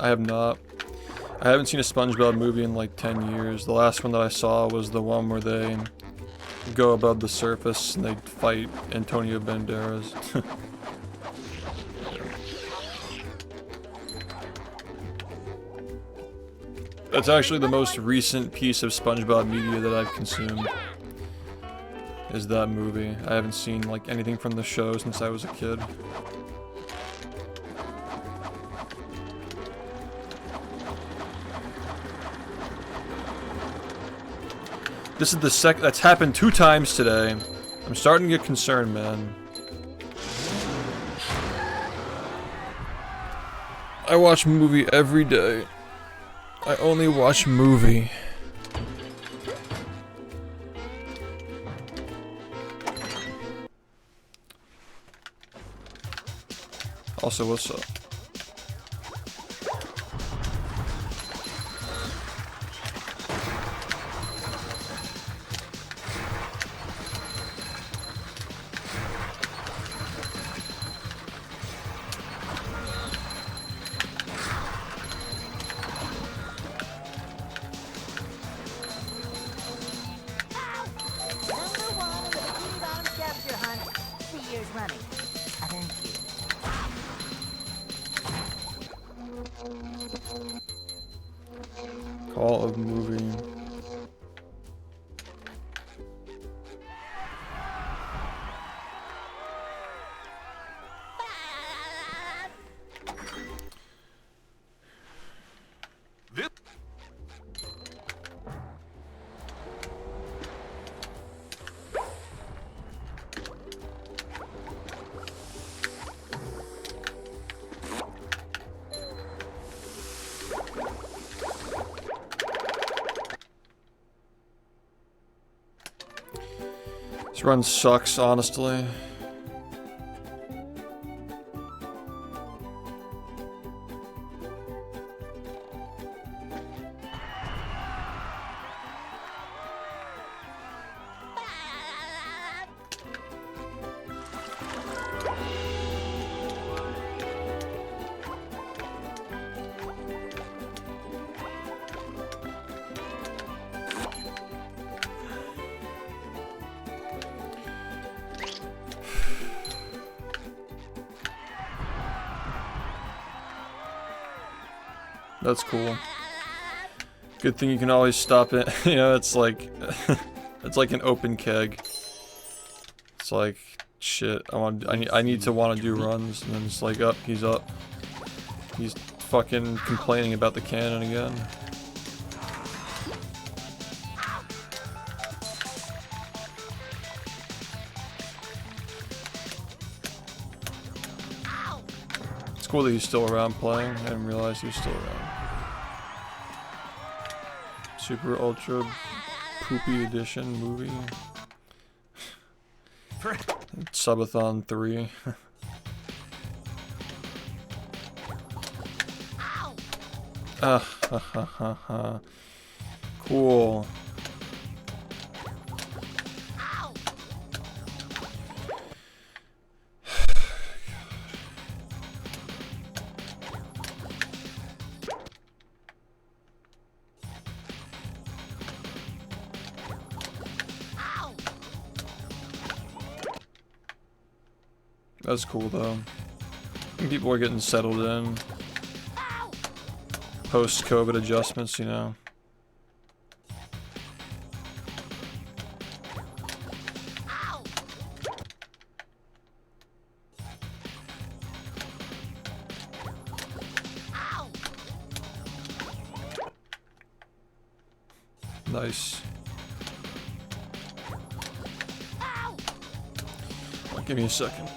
I have not. I haven't seen a SpongeBob movie in like 10 years. The last one that I saw was the one where they go above the surface and they fight Antonio Banderas. That's actually the most recent piece of SpongeBob media that I've consumed. Is that movie. I haven't seen like anything from the show since I was a kid. This is the that's happened 2 times today. I'm starting to get concerned, man. I watch movie every day. I only watch movie. Also, what's up? Call of movie. This run sucks, honestly. That's cool. Good thing you can always stop it. You know, it's like it's like an open keg. It's like shit. I need to want to do runs, and then it's like up. He's up. He's fucking complaining about the cannon again. It's cool that he's still around playing. I didn't realize he was still around. Super Ultra Poopy Edition movie. Subathon 3. Cool. That's cool though. People are getting settled in. Post-COVID adjustments, you know. Nice. Give me a second.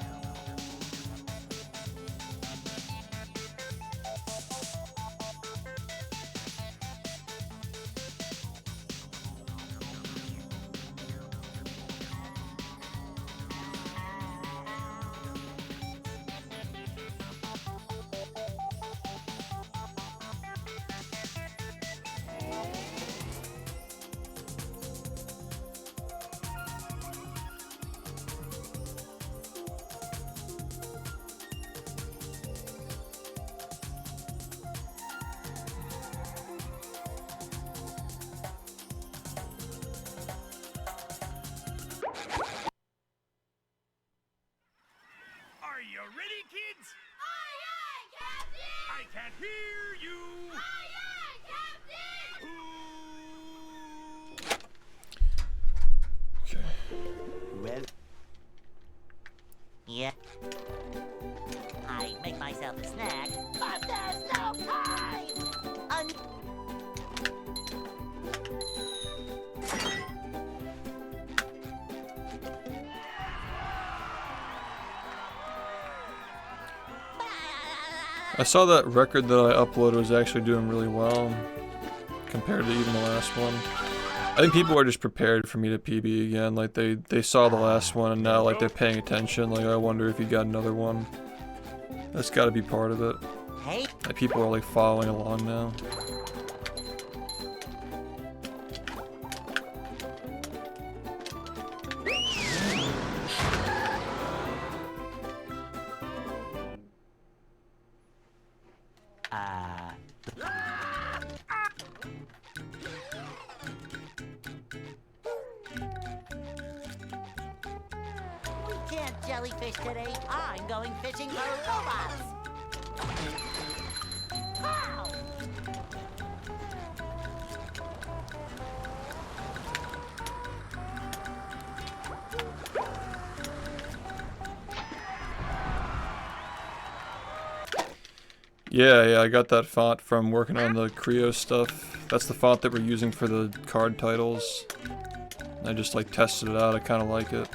Are you ready, kids? Aye, aye, Captain! I can't hear you. Aye, aye, Captain! Okay. Well. Yeah. I make myself a snack, but there's no time! I saw that record that I uploaded was actually doing really well compared to even the last one. I think people are just prepared for me to PB again. Like they saw the last one and now like they're paying attention. Like I wonder if you got another one. That's got to be part of it. Hey. Like people are like following along now. We can't jellyfish today. I'm going fishing for robots. Pow! Yeah, I got that font from working on the Creo stuff. That's the font that we're using for the card titles. I just like tested it out, I kind of like it.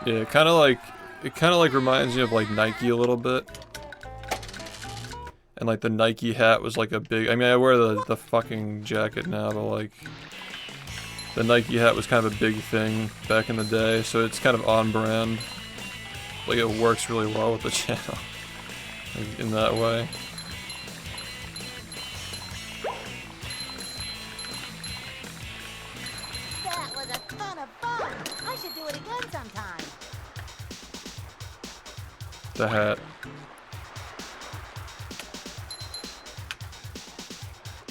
Yeah, it kind of like reminds me of like Nike a little bit. And like the Nike hat was like a big, I mean I wear the fucking jacket now, but like the Nike hat was kind of a big thing back in the day, so it's kind of on brand. Like it works really well with the channel like, in that way. That was a ton of fun. I should do it again sometime. The hat.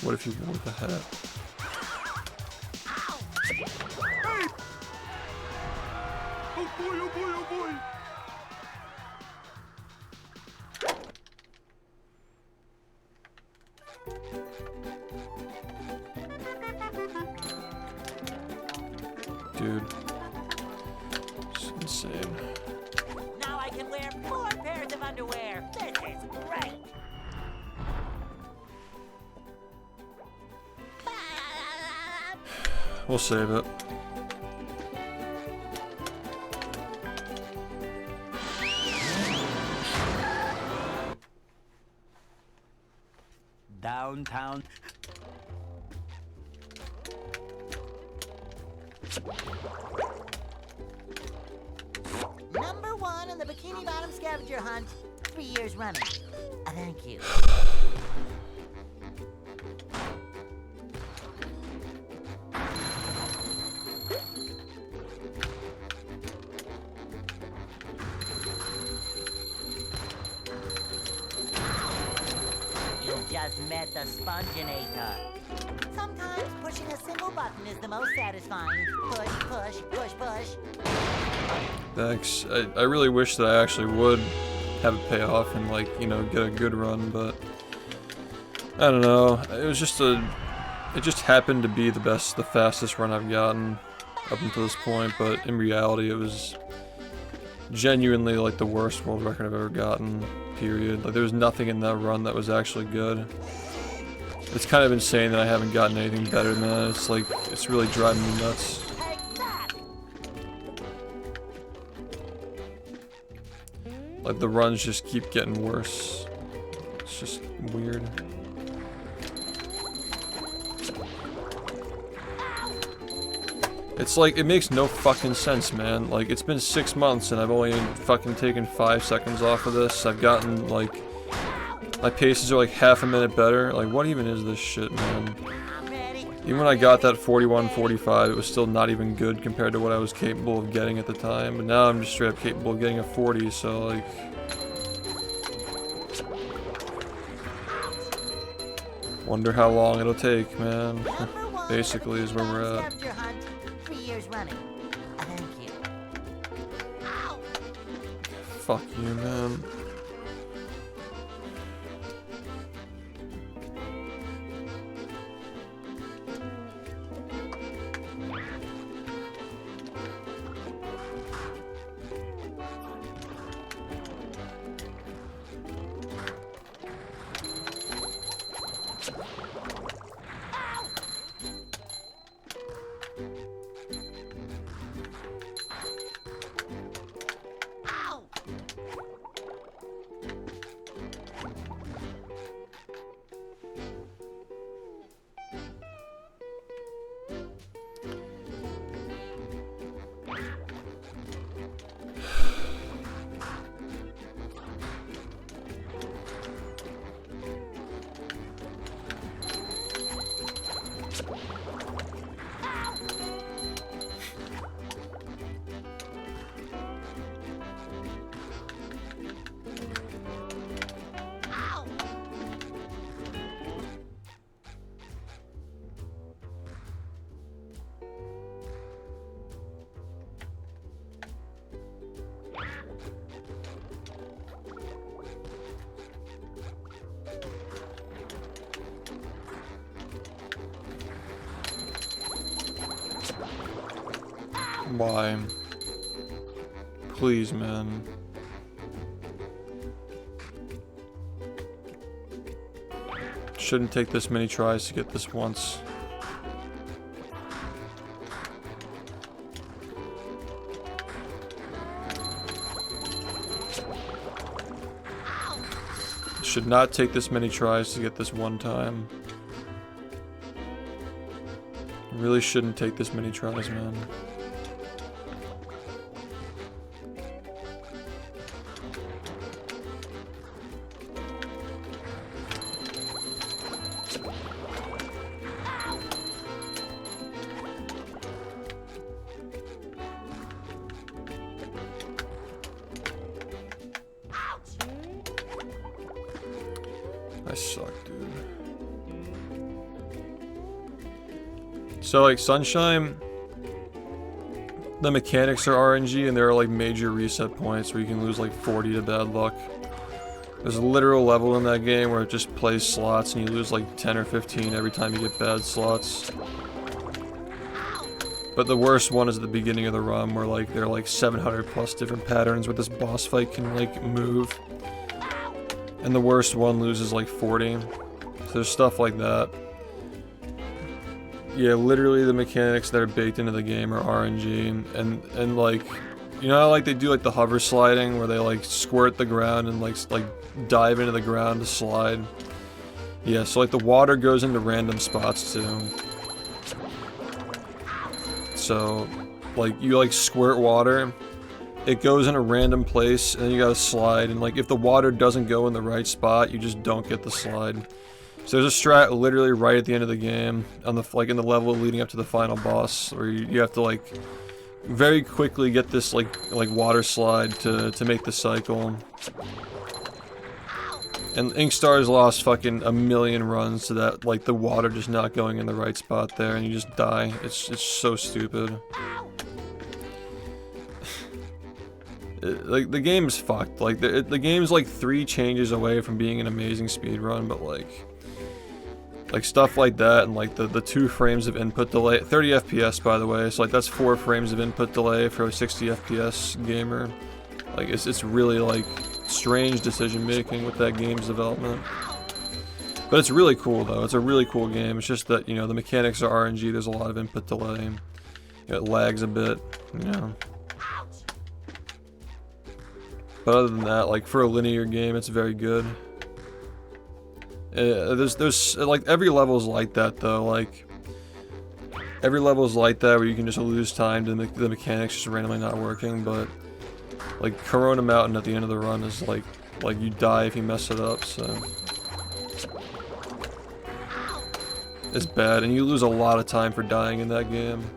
What if you wore the hat? Oh boy, oh boy, oh boy. Dude. It's insane. Now I can wear 4 pairs of underwear. This is great. We'll save it. Downtown. Number 1 in the Bikini Bottom scavenger hunt. 3 years running. Thank you. You just met the Sponginator. Sometimes pushing a single button is the most satisfying. Push, push, push, push. Thanks. I really wish that I actually would have it pay off and like, you know, get a good run, but I don't know. It was just it just happened to be the fastest run I've gotten up until this point, but in reality it was genuinely like the worst world record I've ever gotten, period. Like there was nothing in that run that was actually good. It's kind of insane that I haven't gotten anything better than that. It's like, it's really driving me nuts. Like the runs just keep getting worse. It's just weird. It's like, it makes no fucking sense, man. Like, it's been 6 months and I've only fucking taken 5 seconds off of this. I've gotten, like, my paces are like half a minute better. Like, what even is this shit, man? Even when I got that 41-45, it was still not even good compared to what I was capable of getting at the time. But now I'm just straight up capable of getting a 40, so, like... Wonder how long it'll take, man. Basically is where we're at. 3 years running. Thank you. Ow. Fuck you, man. Why? Please, man. Shouldn't take this many tries to get this once. Should not take this many tries to get this one time. Really shouldn't take this many tries, man. I suck, dude. So, like, Sunshine, the mechanics are RNG, and there are, like, major reset points where you can lose, like, 40 to bad luck. There's a literal level in that game where it just plays slots, and you lose, like, 10 or 15 every time you get bad slots. But the worst one is at the beginning of the run, where, like, there are, like, 700 plus different patterns where this boss fight can, like, move. And the worst one loses like 40. So there's stuff like that. Yeah, literally the mechanics that are baked into the game are RNG, and like, you know how like they do like the hover sliding where they like squirt the ground and like dive into the ground to slide? Yeah, so like the water goes into random spots too. So like you like squirt water, it goes in a random place, and then you gotta slide, and like if the water doesn't go in the right spot, you just don't get the slide. So there's a strat literally right at the end of the game, on the like in the level leading up to the final boss, where you have to like very quickly get this like water slide to make the cycle. And Inkstar's lost fucking a million runs to that, like the water just not going in the right spot there, and you just die. It's so stupid. like the game's fucked. Like the game's like 3 changes away from being an amazing speedrun, but like stuff like that, and like the 2 frames of input delay, 30 FPS by the way, so like that's 4 frames of input delay for a 60 FPS gamer. Like it's really like strange decision making with that game's development. But it's really cool though. It's a really cool game. It's just that, you know, the mechanics are RNG. There's a lot of input delay. It lags a bit, you know. But other than that, like for a linear game, it's very good. There's like every level is like that though. Like every level is like that where you can just lose time to the mechanics just randomly not working. But like Corona Mountain at the end of the run is like you die if you mess it up. So it's bad, and you lose a lot of time for dying in that game.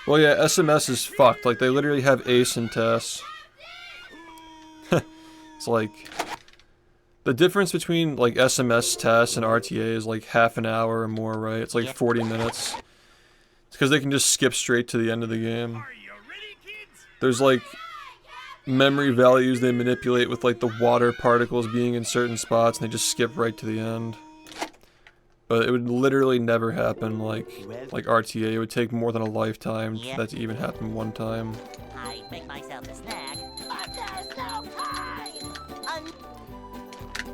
Well, yeah, SMS is fucked. Like, they literally have Ace and Tess. It's like... The difference between, like, SMS, Tess, and RTA is, like, half an hour or more, right? It's, like, 40 minutes. It's because they can just skip straight to the end of the game. There's, like, memory values they manipulate with, like, the water particles being in certain spots, and they just skip right to the end. But it would literally never happen like RTA. It would take more than a lifetime for that to even happen one time. I make myself a snack, but there's no time.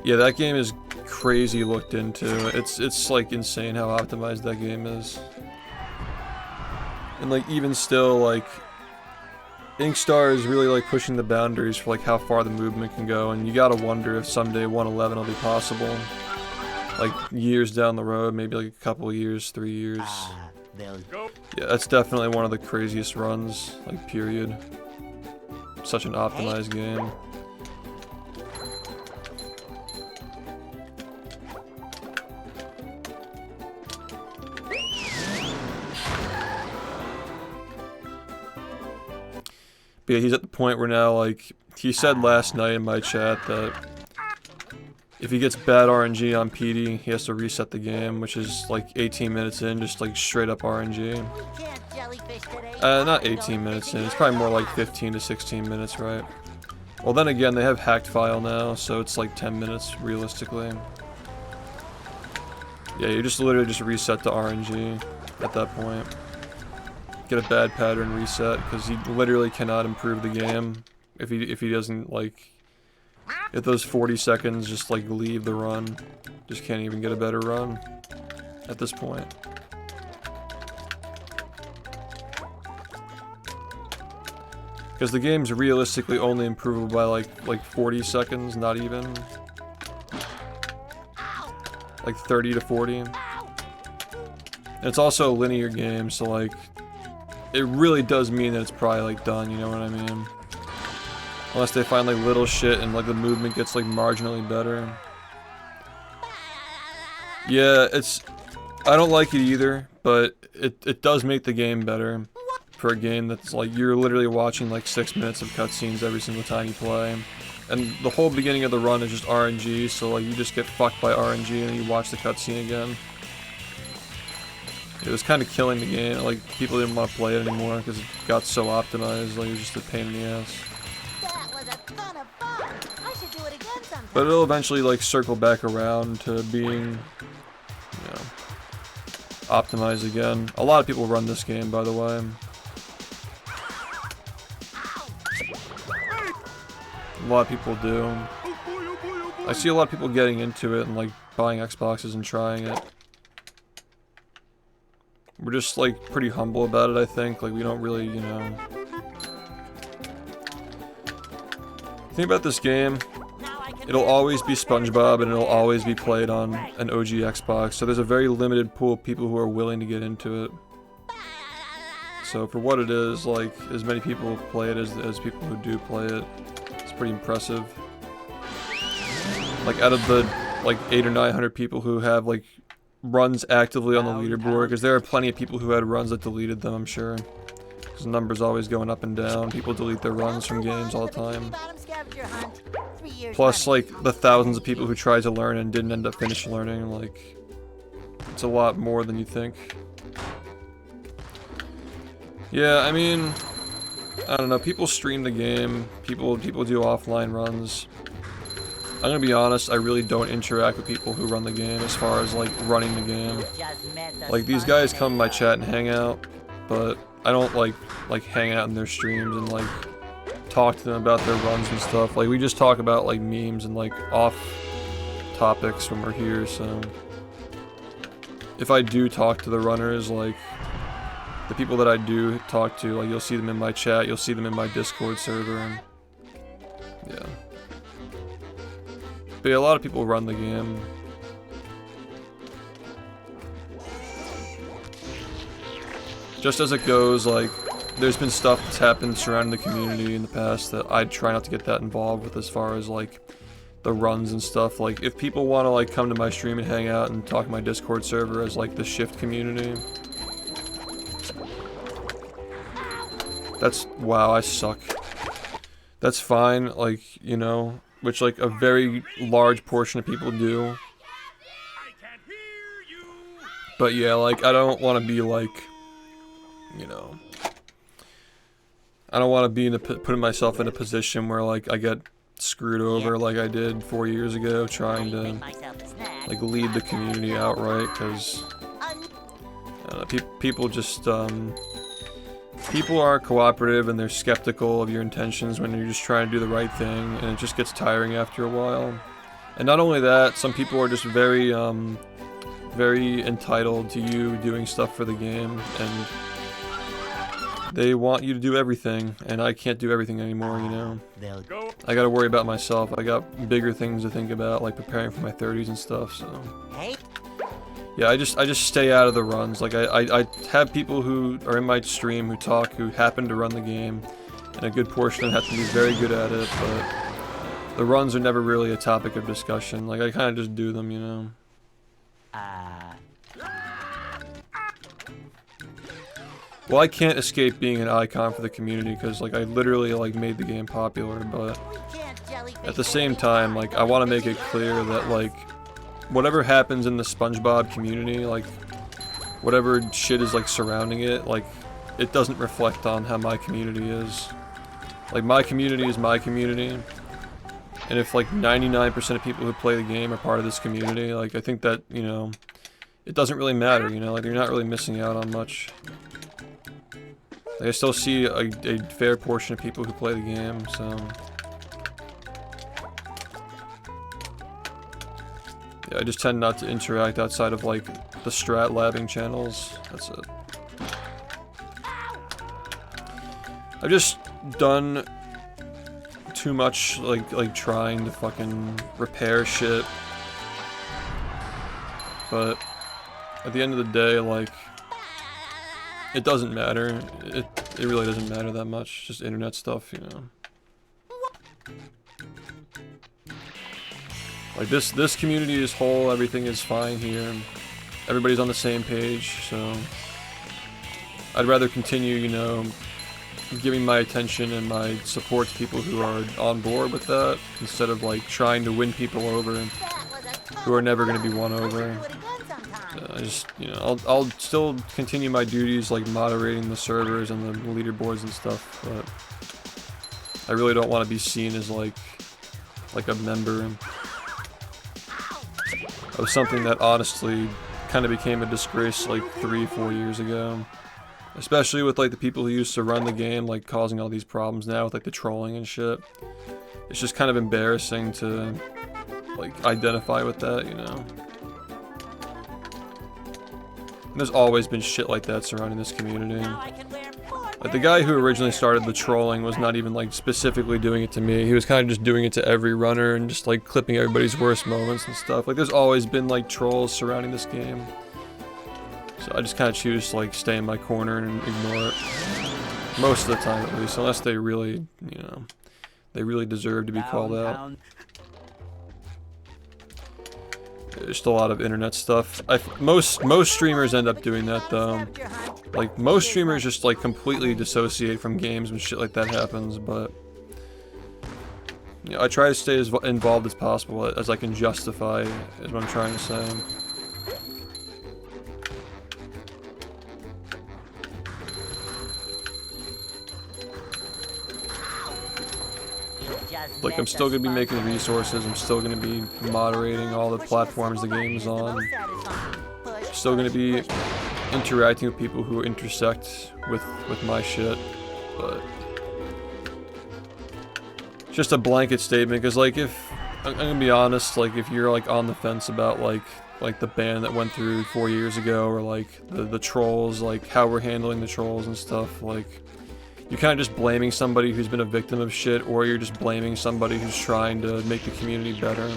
Yeah, that game is crazy looked into. It's like insane how optimized that game is. And like even still, like Inkstar is really like pushing the boundaries for like how far the movement can go, and you gotta wonder if someday 111 will be possible. Like years down the road, maybe like a couple of years, 3 years. Yeah, that's definitely one of the craziest runs, like period. Such an optimized game. But yeah, he's at the point where now, like, he said last night in my chat that if he gets bad RNG on PD, he has to reset the game, which is like 18 minutes in, just like straight up RNG. Not 18 minutes in, it's probably more like 15 to 16 minutes, right? Well, then again, they have hacked file now, so it's like 10 minutes realistically. Yeah, you just literally just reset to RNG at that point. Get a bad pattern reset, because he literally cannot improve the game if he doesn't like... If those 40 seconds just like leave the run, just can't even get a better run at this point. Because the game's realistically only improvable by like 40 seconds, not even. Like 30 to 40. And it's also a linear game, so like it really does mean that it's probably like done, you know what I mean? Unless they find like little shit and like the movement gets like marginally better. Yeah, I don't like it either, but it does make the game better. For a game that's like, you're literally watching like 6 minutes of cutscenes every single time you play. And the whole beginning of the run is just RNG, so like you just get fucked by RNG and then you watch the cutscene again. It was kind of killing the game, like people didn't want to play it anymore because it got so optimized, like it was just a pain in the ass. But it'll eventually like circle back around to being, you know, optimized again. A lot of people run this game, by the way. A lot of people do. I see a lot of people getting into it and like buying Xboxes and trying it. We're just like pretty humble about it, I think. Like we don't really, you know. The thing about this game, it'll always be SpongeBob and it'll always be played on an OG Xbox. So there's a very limited pool of people who are willing to get into it. So for what it is, like as many people play it as people who do play it, it's pretty impressive. Like out of the like 800 or 900 people who have like runs actively on the leaderboard, because there are plenty of people who had runs that deleted them, I'm sure. Because the number's always going up and down. People delete their runs from games all the time. 3 years Plus, running. like, the thousands of people who tried to learn and didn't end up finishing learning, like, it's a lot more than you think. Yeah, I mean, I don't know, people stream the game, people do offline runs. I'm gonna be honest, I really don't interact with people who run the game as far as, like, running the game. Just met the Like, these guys come in my Spongebob. chat and hang out, but I don't, like hang out in their streams and, like, talk to them about their runs and stuff. Like, we just talk about, like, memes and, like, off topics when we're here, so... If I do talk to the runners, like, the people that I do talk to, like, you'll see them in my chat, you'll see them in my Discord server, and... Yeah. But yeah, a lot of people run the game. Just as it goes, like, there's been stuff that's happened surrounding the community in the past that I try not to get that involved with as far as, like, the runs and stuff. Like, if people want to, like, come to my stream and hang out and talk to my Discord server as, like, the SHiFT community. That's, wow, I suck. That's fine, like, you know, which, like, a very large portion of people do. But yeah, like, I don't want to be, like, you know, I don't want to be in putting myself in a position where, like, I get screwed over like I did 4 years ago trying to, Myself a snack. like, lead the community outright, because people just, people aren't cooperative and they're skeptical of your intentions when you're just trying to do the right thing, and it just gets tiring after a while. And not only that, some people are just very, very entitled to you doing stuff for the game, and they want you to do everything, and I can't do everything anymore, you know? They'll I gotta worry about myself. I got bigger things to think about, like preparing for my 30s and stuff, so... Hey, Yeah, I just stay out of the runs. Like, I have people who are in my stream who talk, who happen to run the game, and a good portion of them have to be very good at it, but the runs are never really a topic of discussion. Like, I kind of just do them, you know? Well, I can't escape being an icon for the community, because, like, I literally, like, made the game popular, but we can't jellyfish at the same time, like, I want to make it clear that, like, whatever happens in the SpongeBob community, like, whatever shit is, like, surrounding it, like, it doesn't reflect on how my community is. Like, my community is my community, and if, like, 99% of people who play the game are part of this community, like, I think that, you know, it doesn't really matter, you know? Like, you're not really missing out on much. Like, I still see a fair portion of people who play the game, so... Yeah, I just tend not to interact outside of, like, the strat labbing channels. That's it. I've just done too much, like trying to fucking repair shit. But at the end of the day, like, it doesn't matter. It really doesn't matter that much. Just internet stuff, you know. Like, this community is whole, everything is fine here. Everybody's on the same page, so... I'd rather continue, you know, giving my attention and my support to people who are on board with that, instead of, like, trying to win people over who are never going to be won over. I just, you know, I'll still continue my duties, like moderating the servers and the leaderboards and stuff, but I really don't want to be seen as like a member of something that honestly kind of became a disgrace like 3-4 years ago. Especially with like the people who used to run the game, like causing all these problems now with like the trolling and shit. It's just kind of embarrassing to like identify with that, you know. And there's always been shit like that surrounding this community. Like the guy who originally started the trolling was not even like specifically doing it to me. He was kind of just doing it to every runner and just like clipping everybody's worst moments and stuff. Like there's always been like trolls surrounding this game. So I just kind of choose to like stay in my corner and ignore it. Most of the time at least, unless they really, you know, they really deserve to be called out. Just a lot of internet stuff. Most streamers end up doing that though. Like most streamers just like completely dissociate from games when shit like that happens, but You know, I try to stay as involved as possible as I can justify, is what I'm trying to say. Like, I'm still gonna be making resources, I'm still gonna be moderating all the platforms the game is on. Still gonna be interacting with people who intersect with my shit, but just a blanket statement, because like, if I'm gonna be honest, like if you're like on the fence about like the ban that went through 4 years ago, or like the trolls, like how we're handling the trolls and stuff, like you're kind of just blaming somebody who's been a victim of shit, or you're just blaming somebody who's trying to make the community better,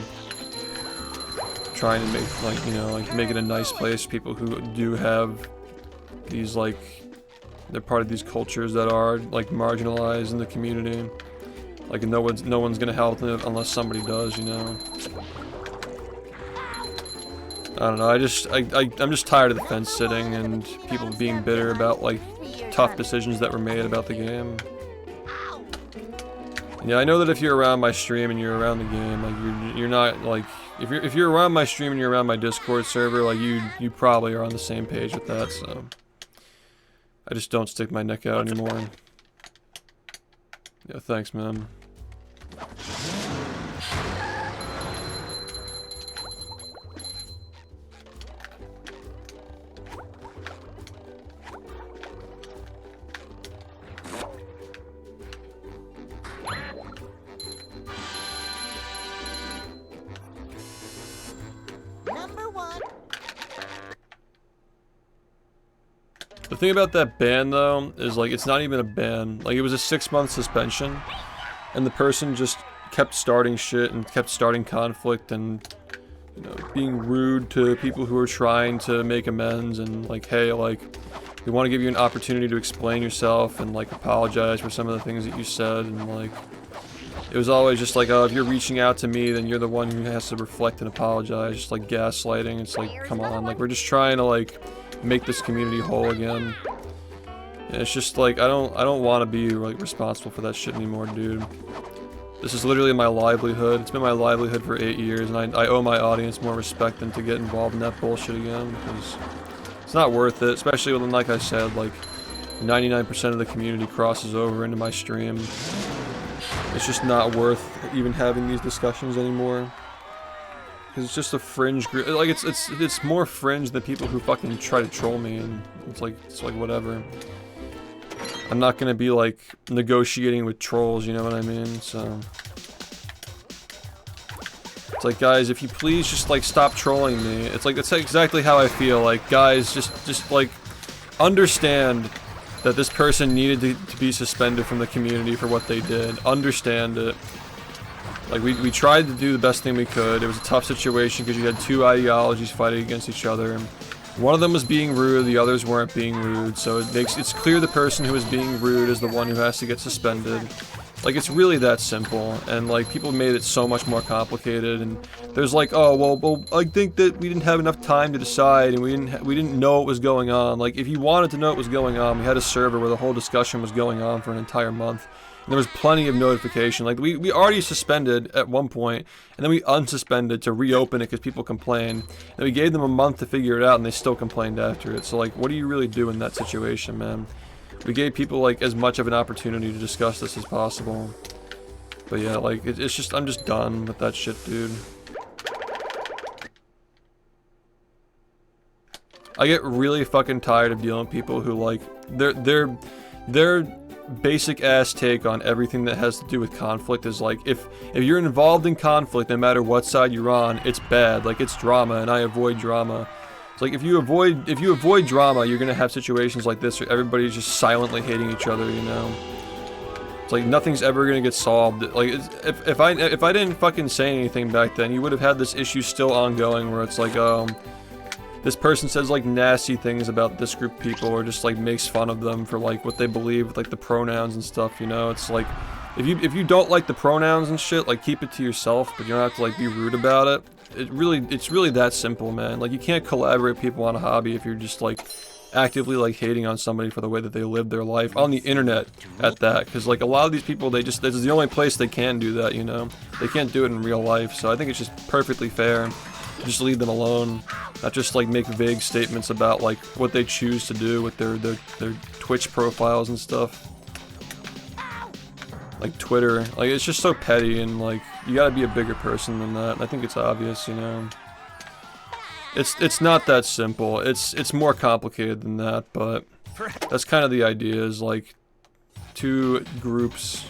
trying to make, like, you know, like make it a nice place for people who do have these, like, they're part of these cultures that are like marginalized in the community. Like, no one's gonna help them unless somebody does, you know. I don't know, I'm just tired of the fence sitting and people being bitter about like tough decisions that were made about the game. Yeah, I know that if you're around my stream and you're around the game, like you're not like, if you're around my stream and you're around my Discord server, like you probably are on the same page with that, so I just don't stick my neck out anymore. Yeah, thanks, man. The thing about that ban, though, is like it's not even a ban. Like, it was a 6-month suspension, and the person just kept starting shit and kept starting conflict and, you know, being rude to people who are trying to make amends and like, hey, like, we want to give you an opportunity to explain yourself and like apologize for some of the things that you said, and like, it was always just like, oh, if you're reaching out to me, then you're the one who has to reflect and apologize. Just like gaslighting. It's like, come on, like, we're just trying to like make this community whole again. And it's just like, I don't want to be like responsible for that shit anymore, dude. This is literally my livelihood. It's been my livelihood for 8 years, and I owe my audience more respect than to get involved in that bullshit again, because it's not worth it, especially when, like I said, like 99% of the community crosses over into my stream. It's just not worth even having these discussions anymore. Because it's just a fringe group. Like, it's more fringe than people who fucking try to troll me, and it's like whatever. I'm not gonna be like negotiating with trolls, you know what I mean? So it's like, guys, if you please just like stop trolling me. It's like, that's exactly how I feel. Like, guys, just like understand that this person needed to be suspended from the community for what they did. Understand it. Like, we tried to do the best thing we could. It was a tough situation because you had two ideologies fighting against each other. One of them was being rude, the others weren't being rude, so it's clear the person who is being rude is the one who has to get suspended. Like, it's really that simple, and like, people made it so much more complicated, and there's like, oh, well, I think that we didn't have enough time to decide, and we didn't know what was going on. Like, if you wanted to know what was going on, we had a server where the whole discussion was going on for an entire month. And there was plenty of notification. Like, we already suspended at one point, and then we unsuspended to reopen it because people complained. And we gave them a month to figure it out, and they still complained after it. So, like, what do you really do in that situation, man? We gave people, like, as much of an opportunity to discuss this as possible. But yeah, like, it's just, I'm just done with that shit, dude. I get really fucking tired of dealing with people who, like, they're basic ass take on everything that has to do with conflict is like, if you're involved in conflict, no matter what side you're on, it's bad. Like, it's drama, and I avoid drama. It's like, if you avoid drama, you're gonna have situations like this where everybody's just silently hating each other, you know? It's like, nothing's ever gonna get solved. Like, if I didn't fucking say anything back then, you would have had this issue still ongoing where it's like, this person says like nasty things about this group of people, or just like makes fun of them for like what they believe with like the pronouns and stuff, you know? It's like, if you don't like the pronouns and shit, like, keep it to yourself, but you don't have to like be rude about it. It's really that simple, man. Like, you can't collaborate with people on a hobby if you're just like actively like hating on somebody for the way that they live their life on the internet at that, because like a lot of these people, they just, this is the only place they can do that, you know, they can't do it in real life. So I think it's just perfectly fair to just leave them alone, not just like make vague statements about like what they choose to do with their Twitch profiles and stuff, like Twitter. Like it's just so petty, and like you gotta be a bigger person than that. I think it's obvious, you know. It's not that simple. It's more complicated than that, but that's kind of the idea, is like two groups,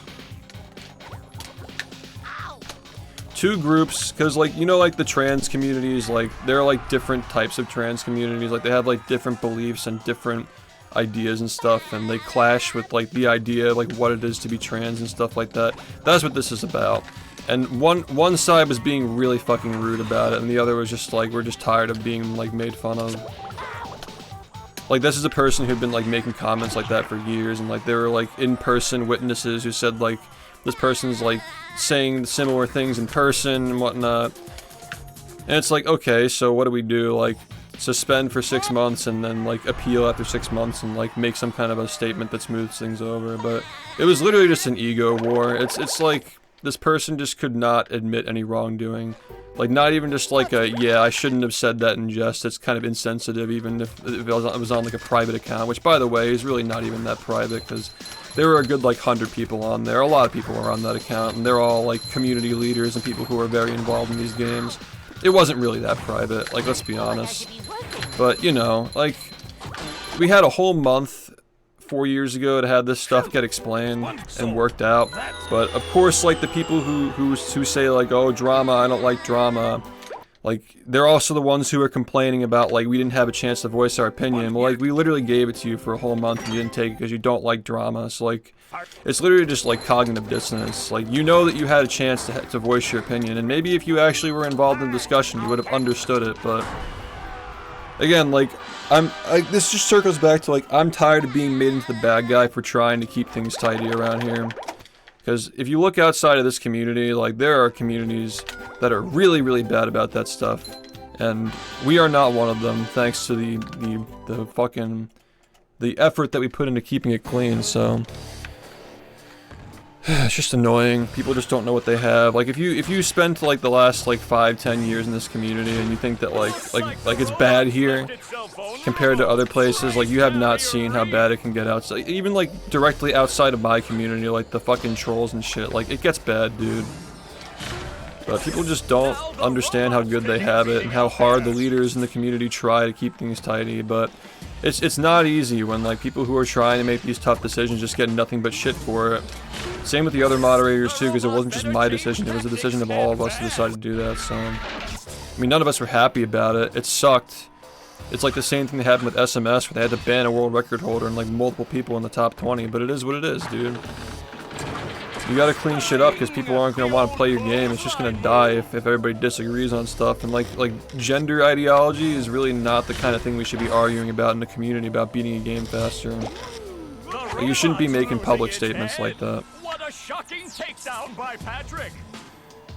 because like, you know, like the trans communities, like there are like different types of trans communities, like they have like different beliefs and different ideas and stuff, and they clash with like the idea of like what it is to be trans and stuff like that. That's what this is about. And one side was being really fucking rude about it, and the other was just like, we're just tired of being like made fun of. Like this is a person who'd been like making comments like that for years, and like there were like in-person witnesses who said like this person's like saying similar things in person and whatnot. And it's like, okay, so what do we do? Like suspend for 6 months and then like appeal after 6 months and like make some kind of a statement that smooths things over. But it was literally just an ego war. It's like this person just could not admit any wrongdoing. Like, not even just like a, yeah, I shouldn't have said that in jest. It's kind of insensitive, even if it was on like a private account, which, by the way, is really not even that private, because there were a good like 100 people on there. A lot of people were on that account, and they're all like community leaders and people who are very involved in these games. It wasn't really that private, like, let's be honest. But, you know, like, we had a whole month 4 years ago to have this stuff get explained and worked out. But of course, like the people who say like, oh, drama, I don't like drama, like they're also the ones who are complaining about like we didn't have a chance to voice our opinion. Well, like we literally gave it to you for a whole month and you didn't take it because you don't like drama. So like it's literally just like cognitive dissonance. Like, you know that you had a chance to voice your opinion, and maybe if you actually were involved in the discussion you would have understood it. But again, like, this just circles back to, like, I'm tired of being made into the bad guy for trying to keep things tidy around here. Because if you look outside of this community, like, there are communities that are really, really bad about that stuff. And we are not one of them, thanks to the fucking, the effort that we put into keeping it clean, so it's just annoying. People just don't know what they have. Like, if you spent like the last like 5-10 years in this community and you think that like it's bad here compared to other places, like you have not seen how bad it can get outside. Even like directly outside of my community, like the fucking trolls and shit, like it gets bad, dude. But people just don't understand how good they have it and how hard the leaders in the community try to keep things tidy. But it's not easy when like people who are trying to make these tough decisions just get nothing but shit for it. Same with the other moderators too, because it wasn't just my decision, it was a decision of all of us to decide to do that. So, I mean, none of us were happy about it. It sucked. It's like the same thing that happened with SMS, where they had to ban a world record holder and like multiple people in the top 20, but it is what it is, dude. You gotta clean shit up, because people aren't gonna want to play your game. It's just gonna die if everybody disagrees on stuff. And like gender ideology is really not the kind of thing we should be arguing about in the community, about beating a game faster. Like, you shouldn't be making public statements like that. What a shocking takedown by Patrick!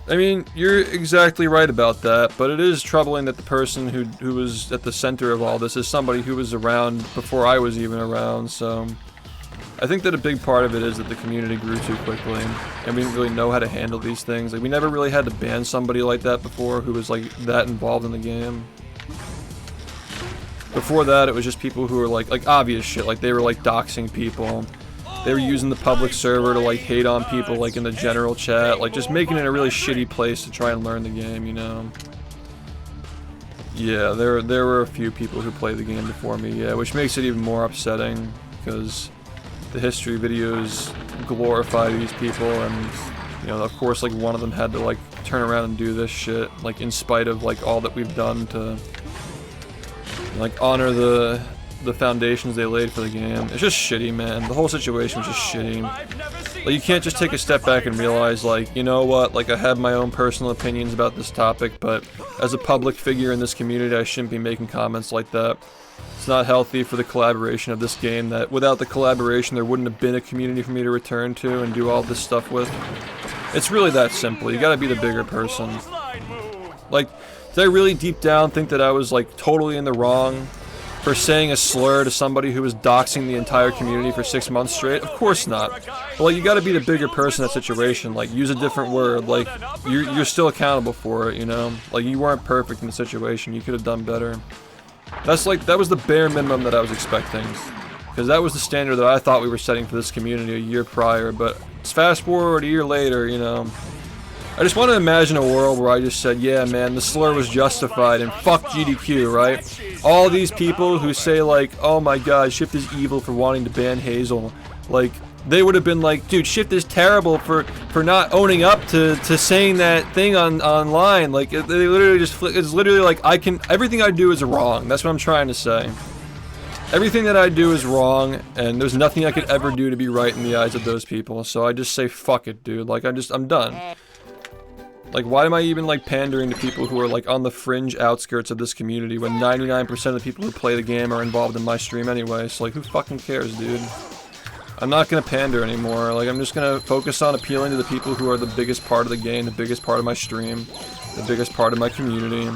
I mean, you're exactly right about that, but it is troubling that the person who was at the center of all this is somebody who was around before I was even around, so I think that a big part of it is that the community grew too quickly, and we didn't really know how to handle these things. Like, we never really had to ban somebody like that before who was like that involved in the game. Before that, it was just people who were like obvious shit, like they were like doxing people. They were using the public server to like hate on people like in the general chat, like just making it a really shitty place to try and learn the game, you know. Yeah, there were a few people who played the game before me, yeah, which makes it even more upsetting, because the history videos glorify these people, and, you know, of course, like, one of them had to like turn around and do this shit, like, in spite of like all that we've done to like honor the foundations they laid for the game. It's just shitty, man. The whole situation was just shitty. Like, you can't just take a step back and realize, like, you know what, like, I have my own personal opinions about this topic, but as a public figure in this community, I shouldn't be making comments like that. It's not healthy for the collaboration of this game, that without the collaboration there wouldn't have been a community for me to return to and do all this stuff with. It's really that simple. You gotta be the bigger person. Like, did I really deep down think that I was like totally in the wrong for saying a slur to somebody who was doxing the entire community for 6 months straight? Of course not. But like, you gotta be the bigger person in that situation. Like, use a different word. Like, you're still accountable for it, you know? Like, you weren't perfect in the situation. You could have done better. That's like, that was the bare minimum that I was expecting. Because that was the standard that I thought we were setting for this community a year prior. But fast forward a year later, you know. I just want to imagine a world where I just said, yeah, man, the slur was justified, and fuck GDQ, right? All these people who say, like, oh my god, SHiFT is evil for wanting to ban Hazel. Like, they would have been like, dude, SHiFT is terrible for not owning up to saying that thing online. Like, they literally just, it's literally like, everything I do is wrong. That's what I'm trying to say. Everything that I do is wrong, and there's nothing I could ever do to be right in the eyes of those people. So I just say, fuck it, dude. Like, I'm done. Like, why am I even, like, pandering to people who are, like, on the fringe outskirts of this community when 99% of the people who play the game are involved in my stream anyway? So, like, who fucking cares, dude? I'm not gonna pander anymore. Like, I'm just gonna focus on appealing to the people who are the biggest part of the game, the biggest part of my stream, the biggest part of my community.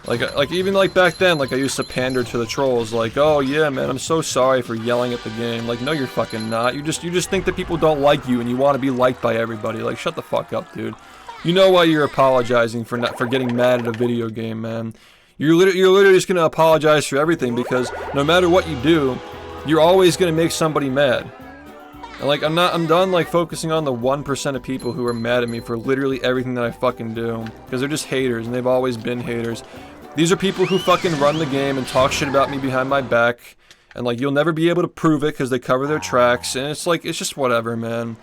Like even, like, back then, like, I used to pander to the trolls, like, oh, yeah, man, I'm so sorry for yelling at the game. Like, no, you're fucking not. You just think that people don't like you and you want to be liked by everybody. Like, shut the fuck up, dude. You know why you're apologizing for getting mad at a video game, man. You're literally just gonna apologize for everything because no matter what you do, you're always gonna make somebody mad. And like, I'm done like focusing on the 1% of people who are mad at me for literally everything that I fucking do. Because they're just haters, and they've always been haters. These are people who fucking run the game and talk shit about me behind my back. And like, you'll never be able to prove it because they cover their tracks. And it's like, it's just whatever, man.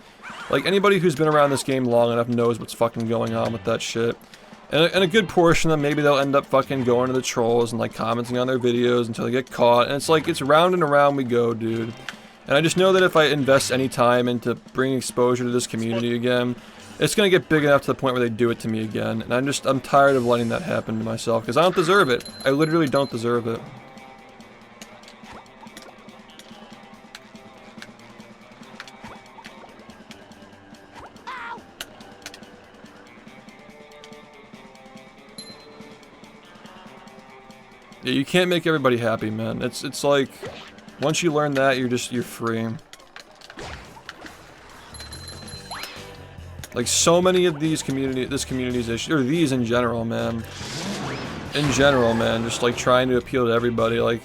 Like, anybody who's been around this game long enough knows what's fucking going on with that shit. And a good portion of them, maybe they'll end up fucking going to the trolls and, like, commenting on their videos until they get caught. And it's like, it's round and around we go, dude. And I just know that if I invest any time into bringing exposure to this community again, it's gonna get big enough to the point where they do it to me again. And I'm tired of letting that happen to myself, because I don't deserve it. I literally don't deserve it. Yeah, you can't make everybody happy, man. It's like, once you learn that, you're free. Like, so many of this community's issues, or these in general, man. In general, man, just like trying to appeal to everybody, like,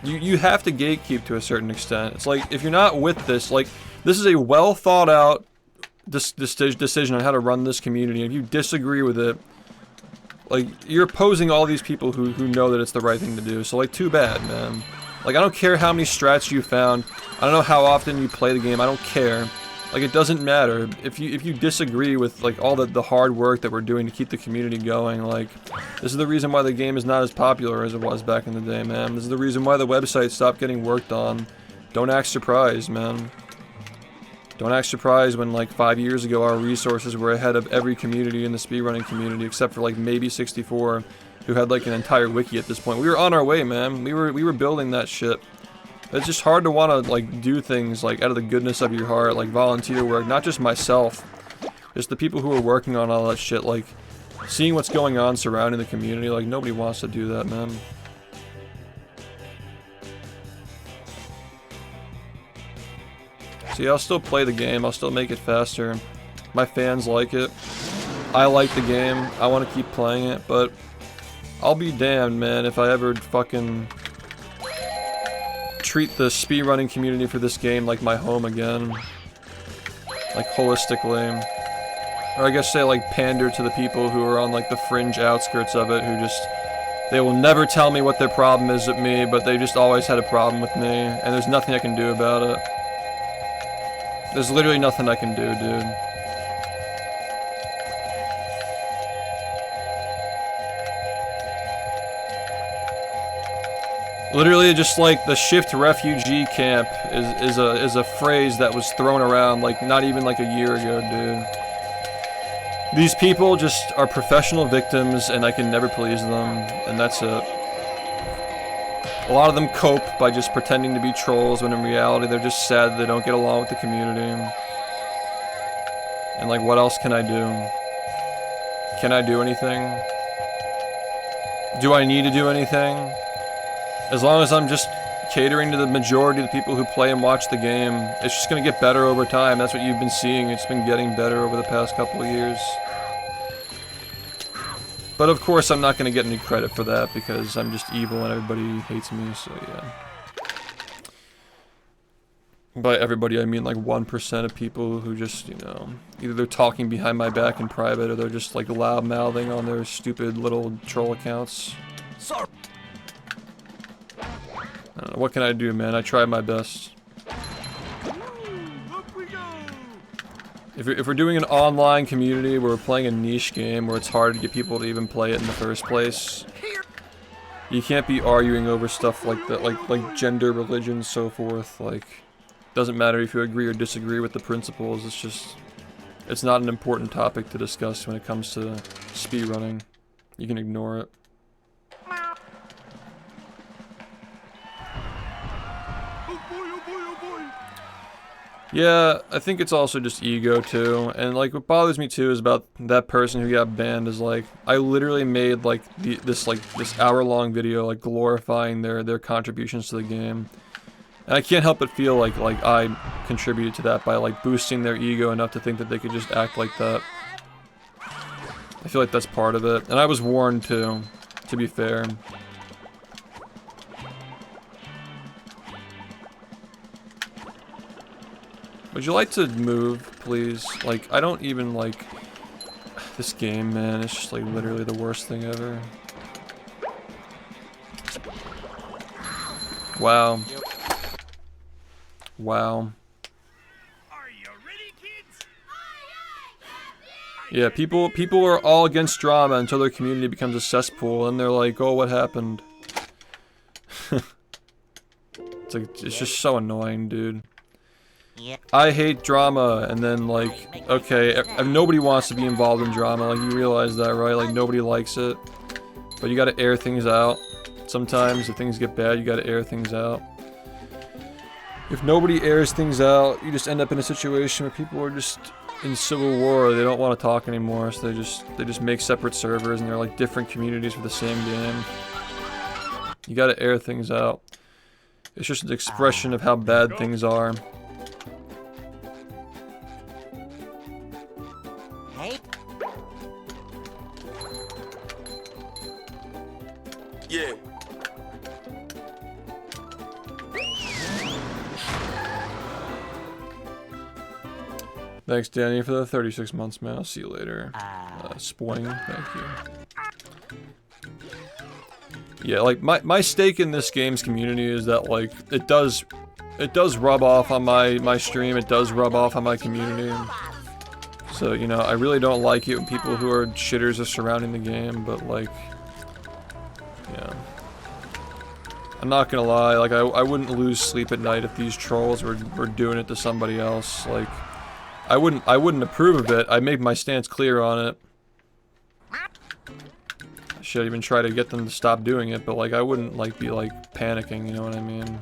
you have to gatekeep to a certain extent. It's like, if you're not with this, like, this is a well thought out decision on how to run this community, and if you disagree with it, like, you're opposing all these people who know that it's the right thing to do, so, like, too bad, man. Like, I don't care how many strats you found, I don't know how often you play the game, I don't care. Like, it doesn't matter. If you disagree with, like, all the hard work that we're doing to keep the community going, like, this is the reason why the game is not as popular as it was back in the day, man. This is the reason why the website stopped getting worked on. Don't act surprised, man. Don't act surprised when, like, 5 years ago, our resources were ahead of every community in the speedrunning community, except for, like, maybe 64, who had, like, an entire wiki at this point. We were on our way, man. We were building that shit. It's just hard to want to, like, do things, like, out of the goodness of your heart, like, volunteer work, not just myself. Just the people who are working on all that shit, like, seeing what's going on surrounding the community, like, nobody wants to do that, man. See, I'll still play the game, I'll still make it faster. My fans like it. I like the game, I want to keep playing it, but I'll be damned, man, if I ever fucking treat the speedrunning community for this game like my home again. Like, holistically. Or I guess say, like, pander to the people who are on, like, the fringe outskirts of it, who just, they will never tell me what their problem is with me, but they just always had a problem with me, and there's nothing I can do about it. There's literally nothing I can do, dude. Literally, just like the SHiFT refugee camp is a phrase that was thrown around like not even like a year ago, dude. These people just are professional victims, and I can never please them, and that's it. A lot of them cope by just pretending to be trolls, when in reality they're just sad that they don't get along with the community. And like, what else can I do? Can I do anything? Do I need to do anything? as long as I'm just catering to the majority of the people who play and watch the game, it's just gonna get better over time. That's what you've been seeing. It's been getting better over the past couple of years. But of course, I'm not gonna get any credit for that because I'm just evil and everybody hates me, so yeah. By everybody, I mean like 1% of people who just, you know, either they're talking behind my back in private or they're just like loud-mouthing on their stupid little troll accounts. Sorry. I don't know, what can I do, man? I tried my best. Up we go. If we're doing an online community where we're playing a niche game where it's hard to get people to even play it in the first place, you can't be arguing over stuff like that, like gender, religion, so forth. Like, doesn't matter if you agree or disagree with the principles. It's just, it's not an important topic to discuss when it comes to speedrunning. You can ignore it. Oh boy, oh boy, oh boy. Yeah, I think it's also just ego too, and like what bothers me too is about that person who got banned is like, I literally made like this hour-long video like glorifying their contributions to the game, and I can't help but feel like I contributed to that by like boosting their ego enough to think that they could just act like that. I feel like that's part of it, and I was warned too, to be fair. Would you like to move, please? Like, I don't even like this game, man. It's just like literally the worst thing ever. Wow. Wow. Are you ready, kids? Yeah, people are all against drama until their community becomes a cesspool, and they're like, oh, what happened? It's like, it's just so annoying, dude. Yeah. I hate drama, and then like, okay, nobody wants to be involved in drama, like you realize that, right? Like nobody likes it, but you gotta air things out. Sometimes if things get bad, you gotta air things out. If nobody airs things out, you just end up in a situation where people are just in civil war, they don't want to talk anymore, so they just make separate servers and they're like different communities for the same game. You gotta air things out. It's just an expression of how bad things are. Hey, Yeah. Thanks, Danny, for the 36 months, man. I'll see you later. Spoing, thank you. Yeah, like, my stake in this game's community is that, like, it does rub off on my stream, it does rub off on my community. So, you know, I really don't like it when people who are shitters are surrounding the game, but, like, yeah. I'm not gonna lie, like, I wouldn't lose sleep at night if these trolls were doing it to somebody else, like... I wouldn't approve of it. I made my stance clear on it. I should even try to get them to stop doing it, but like I wouldn't like be like panicking, you know what I mean?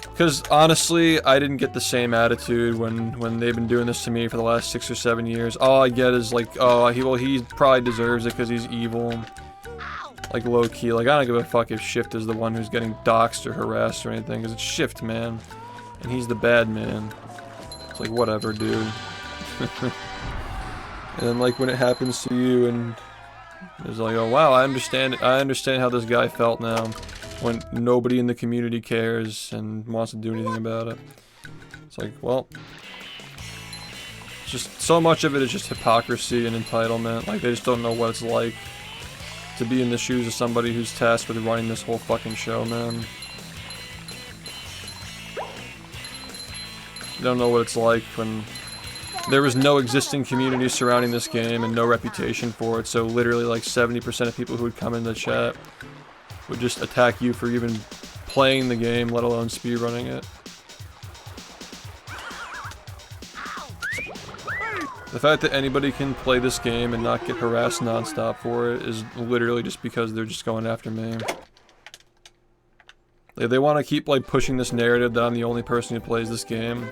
Because honestly, I didn't get the same attitude when they've been doing this to me for the last 6 or 7 years. All I get is like, oh, he probably deserves it because he's evil. Like, low-key, like, I don't give a fuck if SHiFT is the one who's getting doxxed or harassed or anything, because it's SHiFT, man. And he's the bad man. It's like, whatever, dude. And then, like, when it happens to you, and it's like, oh, wow, I understand how this guy felt now. When nobody in the community cares and wants to do anything about it. It's like, well... just, so much of it is just hypocrisy and entitlement. Like, they just don't know what it's like to be in the shoes of somebody who's tasked with running this whole fucking show, man. You don't know what it's like when there was no existing community surrounding this game and no reputation for it, so literally like 70% of people who would come in the chat would just attack you for even playing the game, let alone speedrunning it. The fact that anybody can play this game and not get harassed non-stop for it is literally just because they're just going after me. They want to keep like pushing this narrative that I'm the only person who plays this game.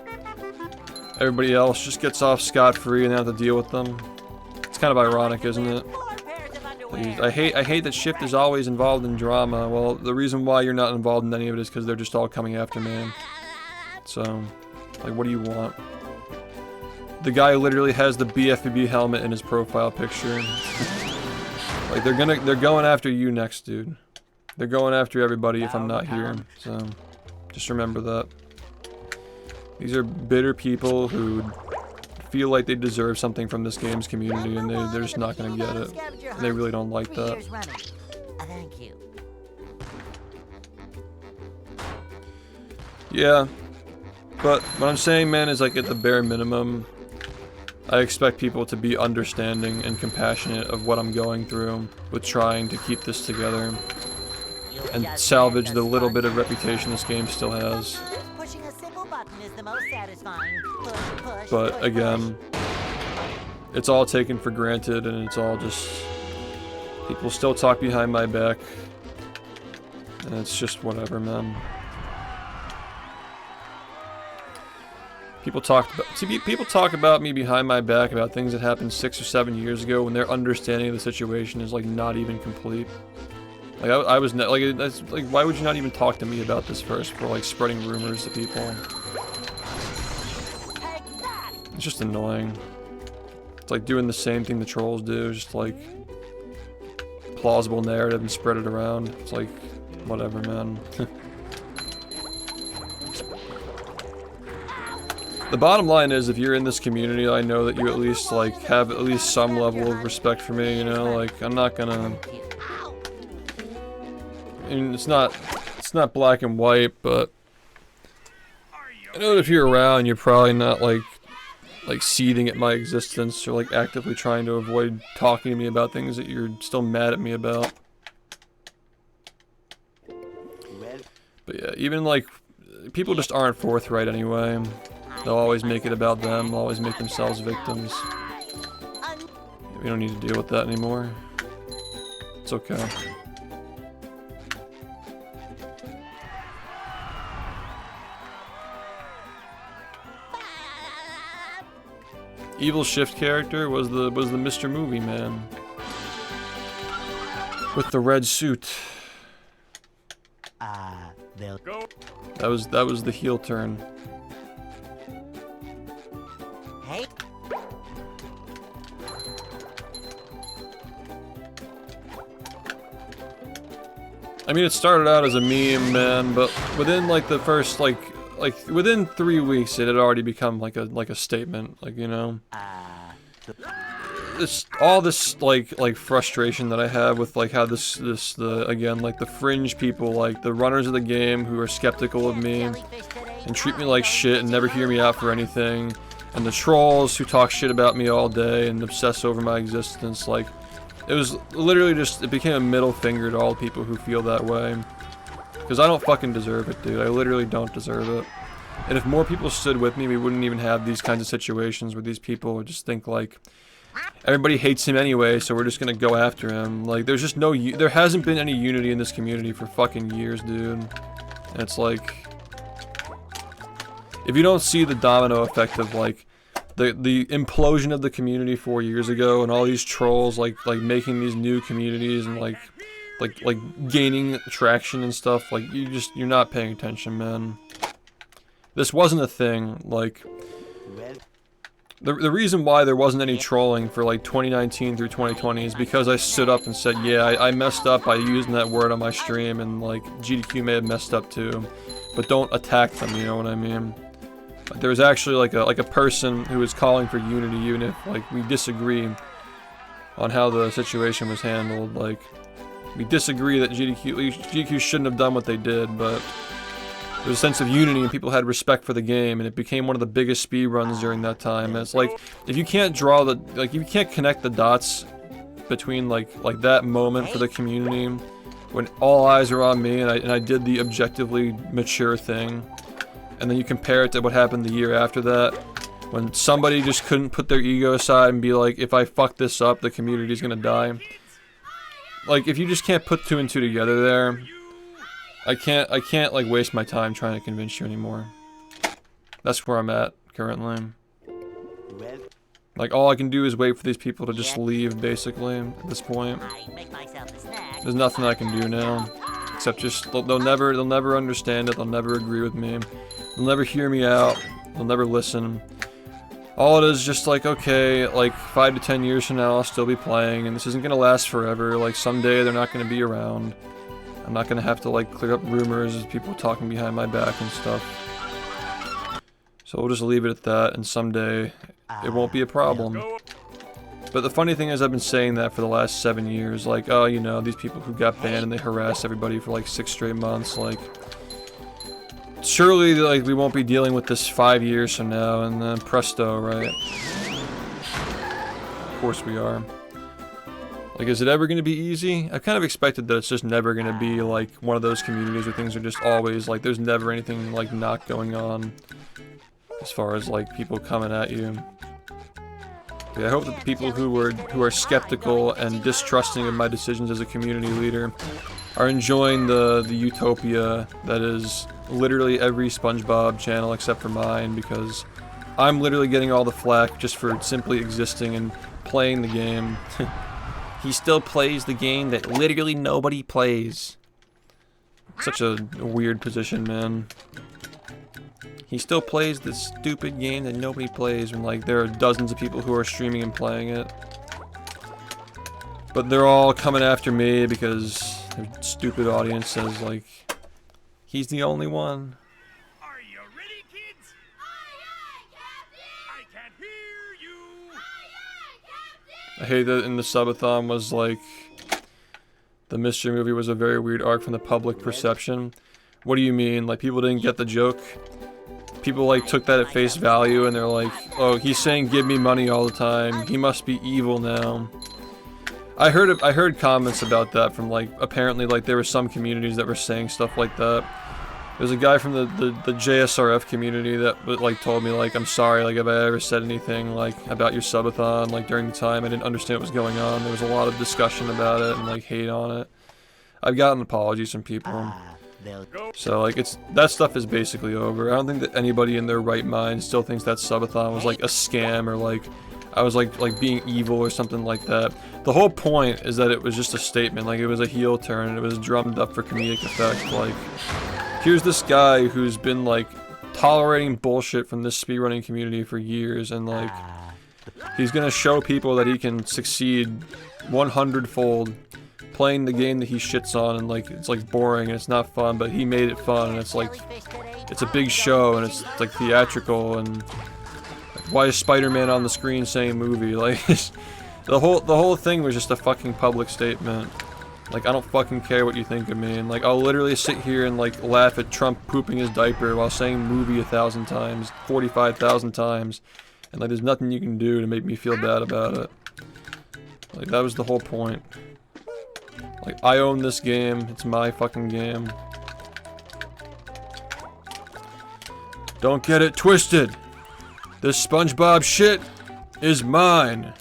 Everybody else just gets off scot-free and they have to deal with them. It's kind of ironic, isn't it? 4 pairs of I hate that SHiFT is always involved in drama. Well, the reason why you're not involved in any of it is because they're just all coming after me. So, like, what do you want? The guy literally has the bfbb helmet in his profile picture. Like, they're going after you next, dude. They're going after everybody if I'm not here. So, just remember that. These are bitter people who feel like they deserve something from this game's community, and they're just not gonna get it. And they really don't like that. Thank you. Yeah, but what I'm saying, man, is like at the bare minimum, I expect people to be understanding and compassionate of what I'm going through with trying to keep this together and salvage the little bit of reputation this game still has. Pushing a single button is the most satisfying. Push, But again, it's all taken for granted, and it's all just people still talk behind my back, and it's just whatever, man. People talk about me behind my back about things that happened 6 or 7 years ago when their understanding of the situation is like not even complete. Like I was like, that's like, why would you not even talk to me about this first for like spreading rumors to people? It's just annoying. It's like doing the same thing the trolls do, just like plausible narrative and spread it around. It's like whatever, man. The bottom line is, if you're in this community, I know that you at least like have at least some level of respect for me, you know, like I'm not gonna, I mean, it's not black and white, but I know that if you're around, you're probably not like seething at my existence or like actively trying to avoid talking to me about things that you're still mad at me about. But yeah, even like people just aren't forthright anyway. They'll always make it about them, they'll always make themselves victims. We don't need to deal with that anymore. It's okay. Evil SHiFT character was the Mr. Movie Man with the red suit. That was the heel turn. Hey. I mean, it started out as a meme, man, but within like the first like within 3 weeks, it had already become like a statement, like, you know. All this like frustration that I have with like how again like the fringe people, like the runners of the game who are skeptical of me and treat me like shit and never hear me out for anything, and the trolls who talk shit about me all day and obsess over my existence. Like, it was literally just, it became a middle finger to all people who feel that way. Because I don't fucking deserve it, dude. I literally don't deserve it. And if more people stood with me, we wouldn't even have these kinds of situations where these people would just think like, everybody hates him anyway, so we're just gonna go after him. Like, there's just no, there hasn't been any unity in this community for fucking years, dude. And it's like, if you don't see the domino effect of like the implosion of the community 4 years ago, and all these trolls like making these new communities and like gaining traction and stuff, like you're not paying attention, man. This wasn't a thing. Like, the reason why there wasn't any trolling for like 2019 through 2020 is because I stood up and said, yeah, I messed up by using that word on my stream, and like GDQ may have messed up too, but don't attack them, you know what I mean? There was actually like a person who was calling for unity, even if like we disagree on how the situation was handled. Like, we disagree that GDQ shouldn't have done what they did, but there was a sense of unity and people had respect for the game, and it became one of the biggest speedruns during that time. And it's like, if you can't draw the, like, you can't connect the dots between like that moment for the community when all eyes are on me and I did the objectively mature thing, and then you compare it to what happened the year after that, when somebody just couldn't put their ego aside and be like, if I fuck this up, the community's gonna die. Like, if you just can't put two and two together there, I can't like waste my time trying to convince you anymore. That's where I'm at currently. Like, all I can do is wait for these people to just leave, basically, at this point. I make myself a snack. There's nothing I can do now. Except just, they'll never understand it, they'll never agree with me. They'll never hear me out, they'll never listen. All it is just like, okay, like 5 to 10 years from now I'll still be playing, and this isn't gonna last forever. Like, someday they're not gonna be around. I'm not gonna have to like clear up rumors of people talking behind my back and stuff. So we'll just leave it at that, and someday it won't be a problem. But the funny thing is, I've been saying that for the last 7 years. Like, oh, you know, these people who got banned and they harassed everybody for like 6 straight months. Like, surely, like, we won't be dealing with this 5 years from now, and then presto, right? Of course we are. Like, is it ever going to be easy? I kind of expected that it's just never going to be like one of those communities where things are just always like, there's never anything like not going on as far as like people coming at you. But I hope that the people who are skeptical and distrusting of my decisions as a community leader are enjoying the utopia that is literally every SpongeBob channel except for mine, because I'm literally getting all the flack just for simply existing and playing the game. He still plays the game that literally nobody plays. Such a weird position, man. He still plays this stupid game that nobody plays when, like, there are dozens of people who are streaming and playing it. But they're all coming after me because their stupid audience says, like, he's the only one. Are you ready, kids? I can't hear you. I hate that in the subathon was, like, the mystery movie was a very weird arc from the public perception. What do you mean? Like, people didn't get the joke? People like took that at face value and they're like, oh, he's saying give me money all the time. He must be evil now. I heard comments about that from like, apparently like there were some communities that were saying stuff like that. There's a guy from the JSRF community that like told me like, I'm sorry, like if I ever said anything like about your subathon, like during the time I didn't understand what was going on. There was a lot of discussion about it and like hate on it. I've gotten apologies from people. So like that stuff is basically over. I don't think that anybody in their right mind still thinks that subathon was like a scam or like I was like being evil or something like that. The whole point is that it was just a statement, like it was a heel turn and it was drummed up for comedic effect. Like, here's this guy who's been like tolerating bullshit from this speedrunning community for years, and like he's gonna show people that he can succeed 100-fold playing the game that he shits on, and like it's like boring and it's not fun, but he made it fun, and it's like it's a big show and it's like theatrical, and like, why is Spider-Man on the screen saying movie? Like the whole thing was just a fucking public statement. Like, I don't fucking care what you think of me, and like I'll literally sit here and like laugh at Trump pooping his diaper while saying movie 1,000 times, 45,000 times, and like there's nothing you can do to make me feel bad about it. Like, that was the whole point. Like, I own this game. It's my fucking game. Don't get it twisted. This SpongeBob shit is mine.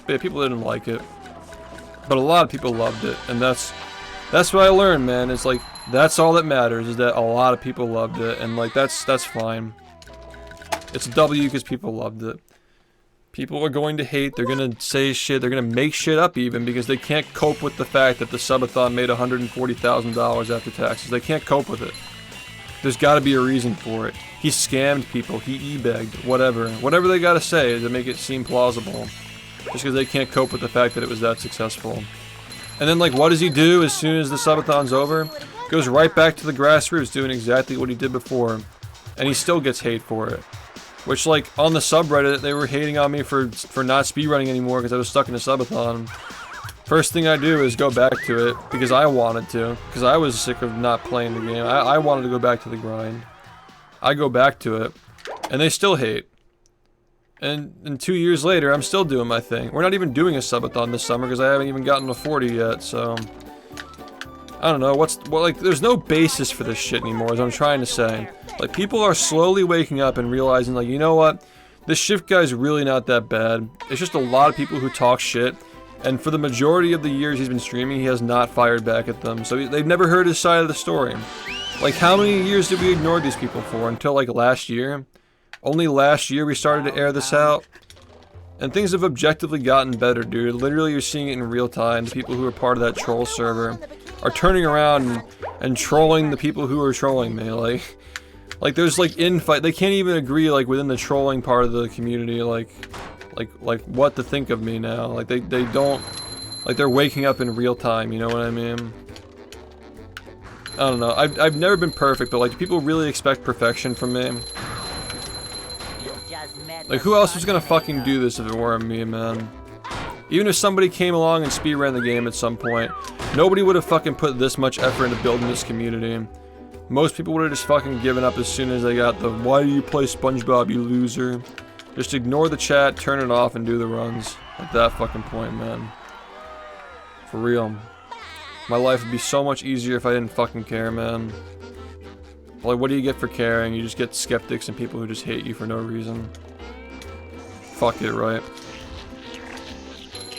But yeah, people didn't like it. But a lot of people loved it. And that's what I learned, man. It's like, that's all that matters, is that a lot of people loved it. And like, that's fine. It's a W because people loved it. People are going to hate, they're going to say shit, they're going to make shit up even because they can't cope with the fact that the subathon made $140,000 after taxes. They can't cope with it. There's got to be a reason for it. He scammed people, he e-begged, whatever. Whatever they got to say to make it seem plausible. Just because they can't cope with the fact that it was that successful. And then like, what does he do as soon as the subathon's over? Goes right back to the grassroots doing exactly what he did before. And he still gets hate for it. Which, like, on the subreddit, they were hating on me for not speedrunning anymore because I was stuck in a subathon. First thing I do is go back to it because I wanted to. Because I was sick of not playing the game. I wanted to go back to the grind. I go back to it. And they still hate. And 2 years later, I'm still doing my thing. We're not even doing a subathon this summer because I haven't even gotten to 40 yet, so... I don't know, like, there's no basis for this shit anymore, as I'm trying to say. Like, people are slowly waking up and realizing, like, you know what? This SHiFT guy's really not that bad. It's just a lot of people who talk shit. And for the majority of the years he's been streaming, he has not fired back at them. So they've never heard his side of the story. Like, how many years did we ignore these people for? Until, like, last year? Only last year we started to air this out? And things have objectively gotten better, dude. Literally, you're seeing it in real time. The people who are part of that troll server are turning around and trolling the people who are trolling me. Like there's, like, infight. They can't even agree, like, within the trolling part of the community, like what to think of me now. Like, they don't... Like, they're waking up in real time, you know what I mean? I don't know. I've never been perfect, but, like, do people really expect perfection from me? Like, who else was gonna fucking do this if it weren't me, man? Even if somebody came along and speedran the game at some point, nobody would have fucking put this much effort into building this community. Most people would have just fucking given up as soon as they got the "why do you play SpongeBob, you loser?" Just ignore the chat, turn it off, and do the runs. At that fucking point, man. For real. My life would be so much easier if I didn't fucking care, man. Like, what do you get for caring? You just get skeptics and people who just hate you for no reason. Fuck it, right?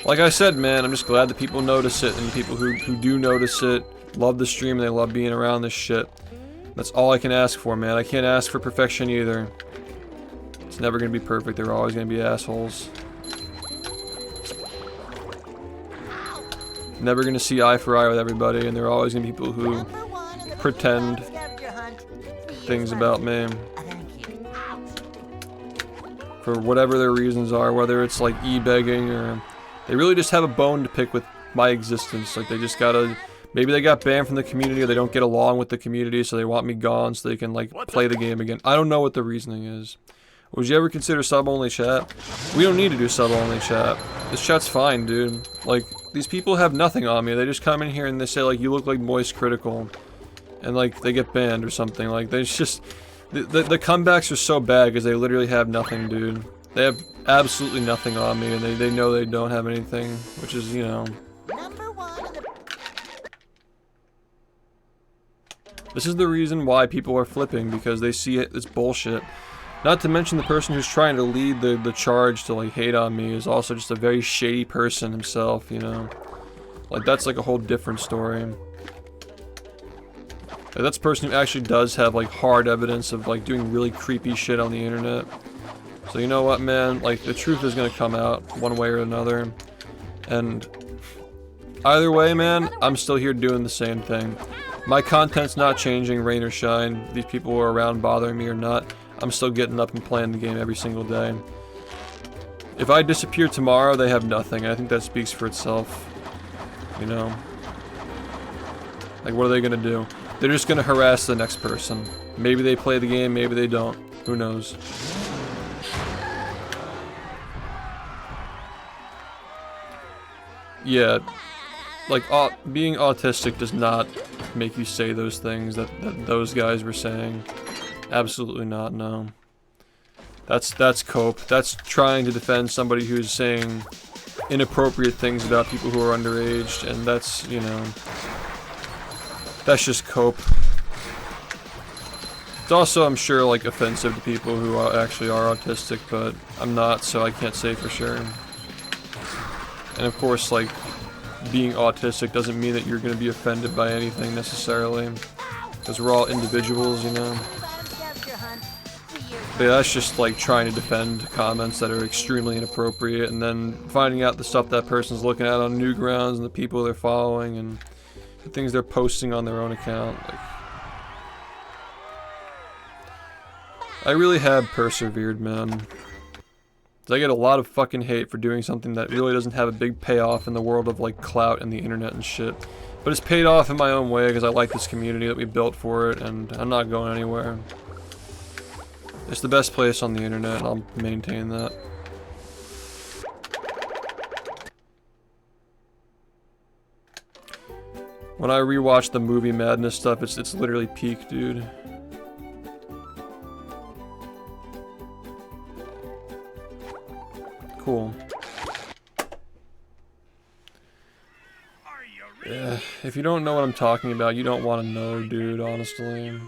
Like I said, man, I'm just glad that people notice it, and people who do notice it love the stream and they love being around this shit. That's all I can ask for, man. I can't ask for perfection either. It's never gonna be perfect. There are always gonna be assholes. Never gonna see eye for eye with everybody, and there are always gonna be people who pretend things about me. For whatever their reasons are, whether it's like e-begging or they really just have a bone to pick with my existence. Like, they just gotta, maybe they got banned from the community or they don't get along with the community, so they want me gone so they can, like, play the game again. I don't know what the reasoning is. Would you ever consider sub-only chat? We don't need to do sub-only chat. This chat's fine, dude. Like, these people have nothing on me. They just come in here and they say, like, you look like Moist Critical. And, like, they get banned or something. Like, there's just... The comebacks are so bad because they literally have nothing, dude. They have absolutely nothing on me, and they know they don't have anything, which is, you know... This is the reason why people are flipping, because they see it's bullshit. Not to mention the person who's trying to lead the charge to, like, hate on me is also just a very shady person himself, you know? Like, that's, like, a whole different story. Like, that's a person who actually does have, like, hard evidence of, like, doing really creepy shit on the internet. So you know what, man? Like, the truth is gonna come out one way or another. And either way, man, I'm still here doing the same thing. My content's not changing, rain or shine. These people are around bothering me or not. I'm still getting up and playing the game every single day. If I disappear tomorrow, they have nothing. I think that speaks for itself. You know? Like, what are they gonna do? They're just gonna harass the next person. Maybe they play the game, maybe they don't. Who knows? Yeah. Like, being autistic does not make you say those things that those guys were saying. Absolutely not, no. That's cope. That's trying to defend somebody who's saying inappropriate things about people who are underage, and that's, you know... That's just cope. It's also, I'm sure, like, offensive to people who actually are autistic, but I'm not, so I can't say for sure. And of course, like, being autistic doesn't mean that you're gonna be offended by anything necessarily. Because we're all individuals, you know? But yeah, that's just, like, trying to defend comments that are extremely inappropriate, and then finding out the stuff that person's looking at on Newgrounds and the people they're following, and the things they're posting on their own account. Like, I really have persevered, man. I get a lot of fucking hate for doing something that really doesn't have a big payoff in the world of, like, clout and the internet and shit. But it's paid off in my own way because I like this community that we built for it, and I'm not going anywhere. It's the best place on the internet, and I'll maintain that. When I rewatch the movie Madness stuff, it's literally peak, dude. Cool. Yeah, if you don't know what I'm talking about, you don't want to know, dude, honestly.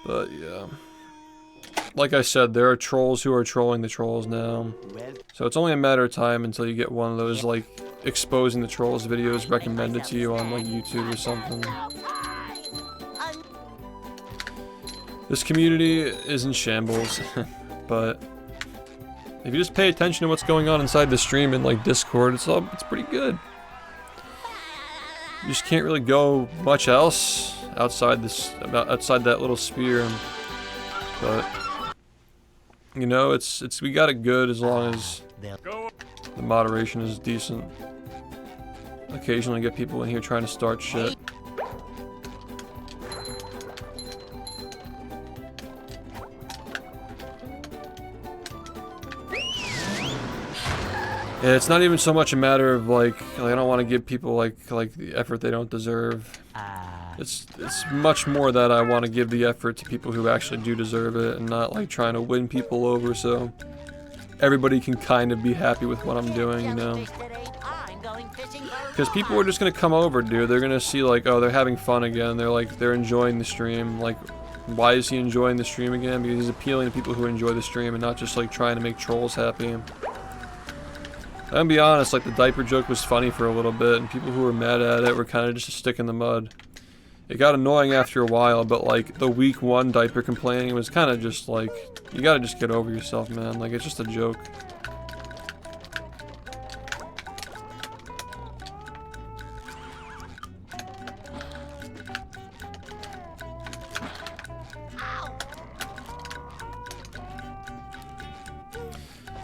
But yeah. Like I said, there are trolls who are trolling the trolls now. So it's only a matter of time until you get one of those, like, exposing the trolls videos recommended to you on, like, YouTube or something. This community is in shambles, but if you just pay attention to what's going on inside the stream in like Discord, it's pretty good. You just can't really go much else outside outside that little sphere. But you know, we got it good as long as the moderation is decent. Occasionally get people in here trying to start shit. Yeah, it's not even so much a matter of like I don't want to give people like the effort they don't deserve. It's much more that I want to give the effort to people who actually do deserve it, and not like trying to win people over so everybody can kind of be happy with what I'm doing, you know. Because people are just gonna come over, dude. They're gonna see like, oh, they're having fun again. They're enjoying the stream. Like, why is he enjoying the stream again? Because he's appealing to people who enjoy the stream and not just like trying to make trolls happy. I'm gonna be honest, like the diaper joke was funny for a little bit, and people who were mad at it were kind of just a stick in the mud. It got annoying after a while, but like the week 1 diaper complaining was kind of just like, you gotta just get over yourself, man. Like, it's just a joke.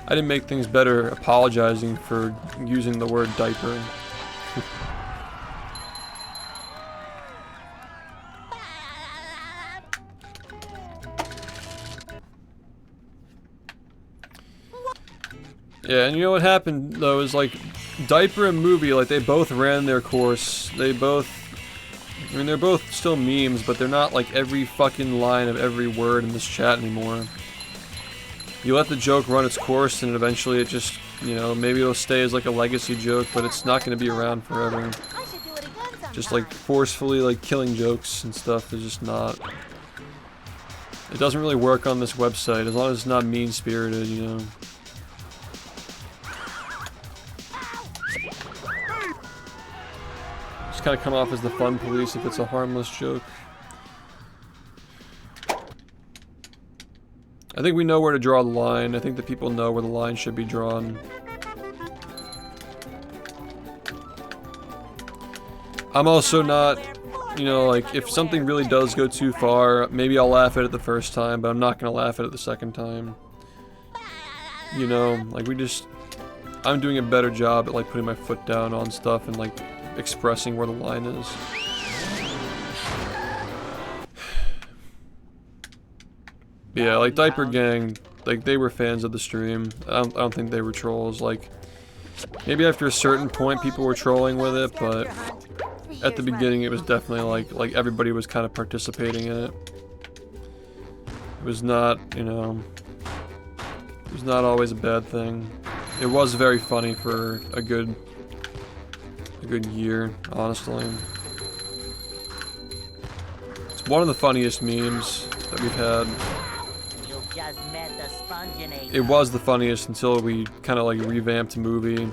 I didn't make things better apologizing for using the word diaper. Yeah, and you know what happened though is like diaper and movie, like they both ran their course. They both, I mean, they're both still memes, but they're not like every fucking line of every word in this chat anymore. You let the joke run its course and eventually it just, you know, maybe it'll stay as like a legacy joke, but it's not going to be around forever. Just like forcefully like killing jokes and stuff is just not, it doesn't really work on this website as long as it's not mean-spirited, you know. Just kind of come off as the fun police if it's a harmless joke. I think we know where to draw the line. I think the people know where the line should be drawn. I'm also not, you know, like, if something really does go too far, maybe I'll laugh at it the first time, but I'm not gonna laugh at it the second time. You know, like, I'm doing a better job at, like, putting my foot down on stuff and, like, expressing where the line is. Yeah, like Diaper Gang, like they were fans of the stream. I don't think they were trolls. Like, maybe after a certain point people were trolling with it, but at the beginning it was definitely like everybody was kind of participating in it. It was not, you know, it was not always a bad thing. It was very funny for a good year, honestly. It's one of the funniest memes that we've had. It was the funniest until we kind of like revamped the movie and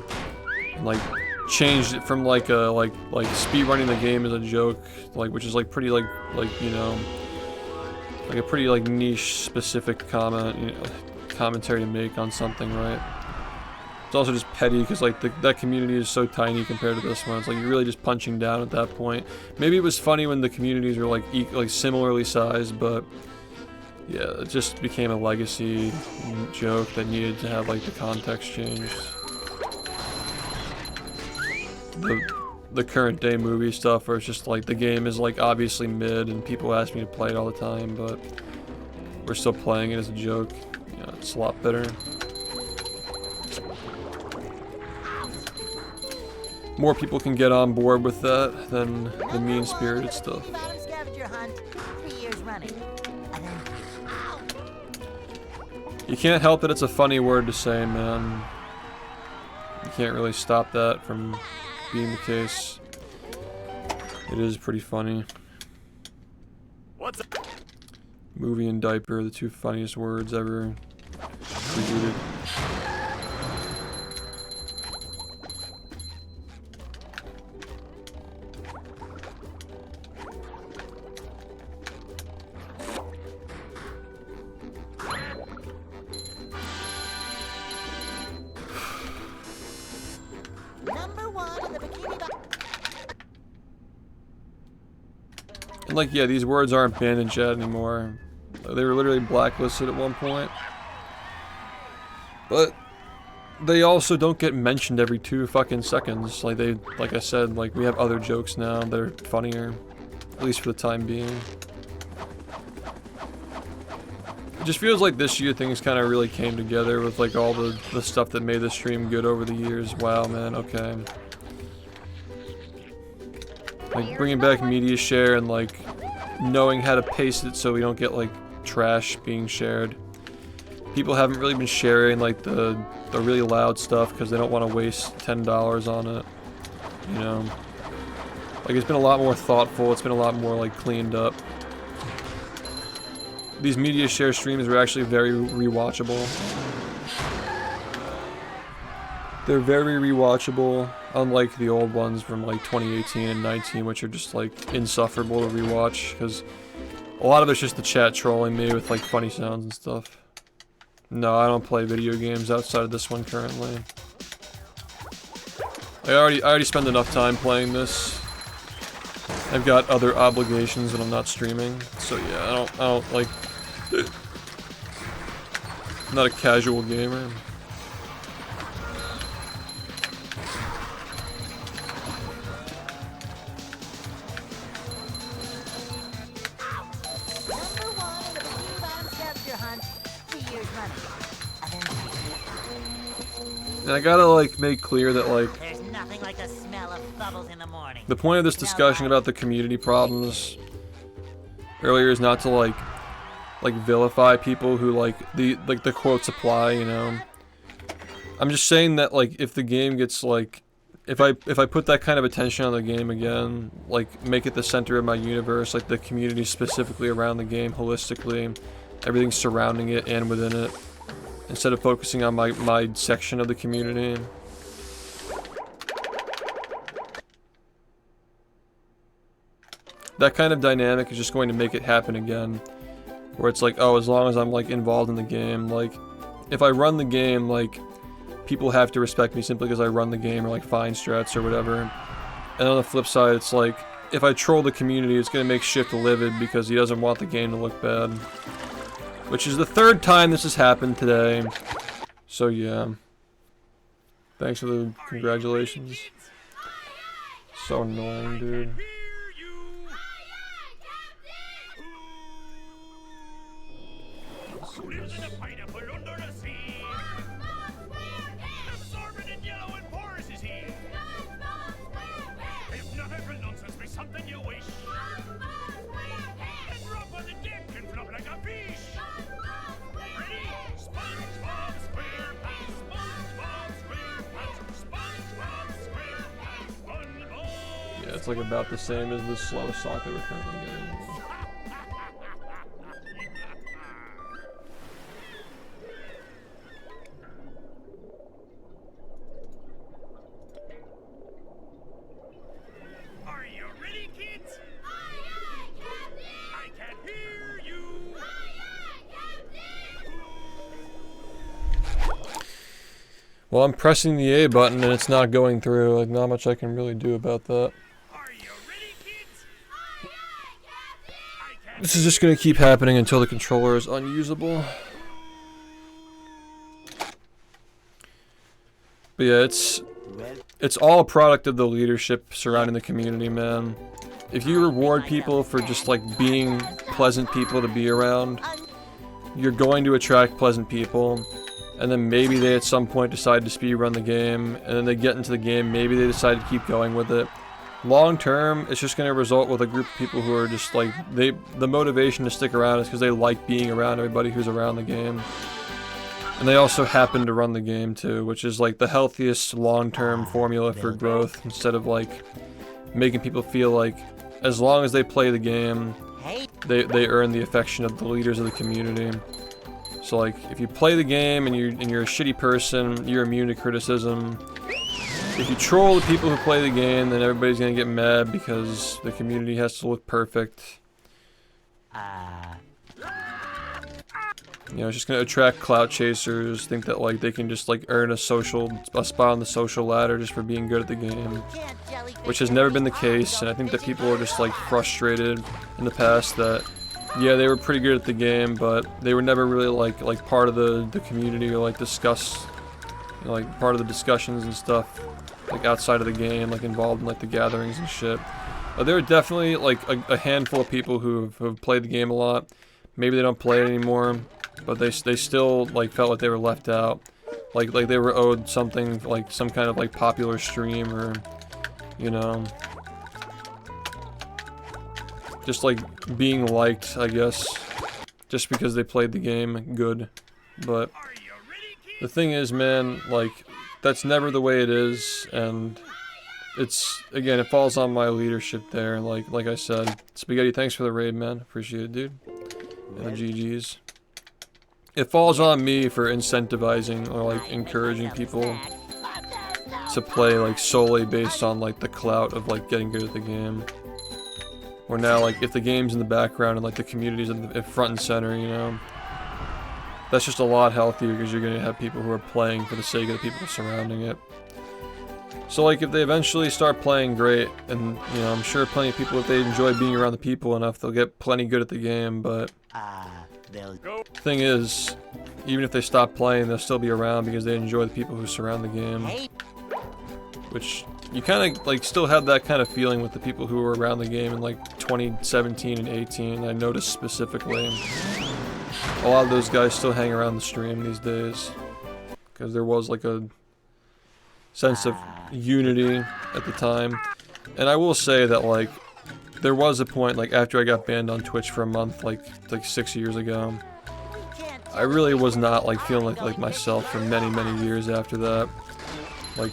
like changed it from like speedrunning the game as a joke, like, which is like pretty like you know, like a pretty like niche specific comment, you know, commentary to make on something, right? It's also just petty because like that community is so tiny compared to this one. It's like you're really just punching down at that point. Maybe it was funny when the communities were like similarly sized, but yeah, it just became a legacy joke that needed to have like the context changed. The current day movie stuff where it's just like the game is like obviously mid and people ask me to play it all the time, but we're still playing it as a joke. Yeah, it's a lot better. More people can get on board with that than the mean-spirited stuff. You can't help that it's a funny word to say, man. You can't really stop that from being the case. It is pretty funny. What's up? Movie and diaper are the two funniest words ever created. And like, yeah, these words aren't banned in chat anymore. They were literally blacklisted at one point. But they also don't get mentioned every 2 fucking seconds. Like like I said, like we have other jokes now that are funnier. At least for the time being. It just feels like this year things kind of really came together with like all the stuff that made the stream good over the years. Wow, man, okay. Like bringing back media share and like knowing how to pace it so we don't get like trash being shared. People haven't really been sharing like the really loud stuff because they don't want to waste $10 on it. You know? Like it's been a lot more thoughtful, it's been a lot more like cleaned up. These media share streams are actually very rewatchable. They're very rewatchable, unlike the old ones from like 2018 and 19, which are just like insufferable to rewatch because a lot of it's just the chat trolling me with like funny sounds and stuff. No, I don't play video games outside of this one currently. I already spend enough time playing this. I've got other obligations when I'm not streaming, so yeah, I don't like. I'm not a casual gamer. And I gotta like make clear that like There's nothing like the smell of bubbles in the morning. the point of this discussion about the community problems earlier is not to like vilify people who like the quotes apply, you know. I'm just saying that like if the game gets like if I put that kind of attention on the game again, like make it the center of my universe, like the community specifically around the game holistically, everything surrounding it and within it, instead of focusing on my section of the community. That kind of dynamic is just going to make it happen again. Where it's like, oh, as long as I'm like involved in the game, like if I run the game, like people have to respect me simply because I run the game or like find strats or whatever. And on the flip side, it's like if I troll the community, it's gonna make SHiFT livid because he doesn't want the game to look bad. Which is the 3rd time this has happened today. So yeah. Thanks for the congratulations. So annoying, dude. Yeah, it's like about the same as the slow sock that we're currently getting. Are you ready, kids? Aye, aye, Captain! I can hear you! Aye, aye, Captain! Well, I'm pressing the A button and it's not going through. Like, not much I can really do about that. Are you ready, kids? Aye, aye, Captain! This is just gonna keep happening until the controller is unusable. But yeah, it's all a product of the leadership surrounding the community, man. If you reward people for just like being pleasant people to be around, you're going to attract pleasant people. And then maybe they at some point decide to speedrun the game, and then they get into the game, maybe they decide to keep going with it. Long term, it's just going to result with a group of people who are just like, the motivation to stick around is because they like being around everybody who's around the game. And they also happen to run the game too, which is like the healthiest long-term formula for growth, instead of like making people feel like as long as they play the game, they earn the affection of the leaders of the community. So like, if you play the game and you're a shitty person, you're immune to criticism. If you troll the people who play the game, then everybody's gonna get mad because the community has to look perfect. You know, it's just gonna attract clout chasers, think that like they can just like earn a spot on the social ladder just for being good at the game, which has never been the case. And I think that people are just like frustrated in the past that, yeah, they were pretty good at the game, but they were never really like part of the community or like discuss, you know, like part of the discussions and stuff, like outside of the game, like involved in like the gatherings and shit. But there are definitely like a handful of people who have played the game a lot. Maybe they don't play it anymore, but they still like felt like they were left out, like they were owed something, like some kind of like popular stream, or you know, just like being liked, I guess, just because they played the game good. But the thing is, man, like that's never the way it is, and it's, again, it falls on my leadership there. Like I said, Spaghetti, thanks for the raid, man. Appreciate it, dude. And the GGs. It falls on me for incentivizing or like encouraging people to play like solely based on like the clout of like getting good at the game. Or now, like, if the game's in the background and like the community's in the front and center, you know, that's just a lot healthier because you're gonna have people who are playing for the sake of the people surrounding it. So like if they eventually start playing great, and you know, I'm sure plenty of people, if they enjoy being around the people enough, they'll get plenty good at the game. But the thing is, even if they stop playing, they'll still be around because they enjoy the people who surround the game. Which you kind of like still have that kind of feeling with the people who were around the game in like 2017 and 18. I noticed specifically a lot of those guys still hang around the stream these days because there was like a sense of unity at the time. And I will say that like there was a point, like after I got banned on Twitch for a month, like 6 years ago, I really was not like feeling like myself for many years after that. Like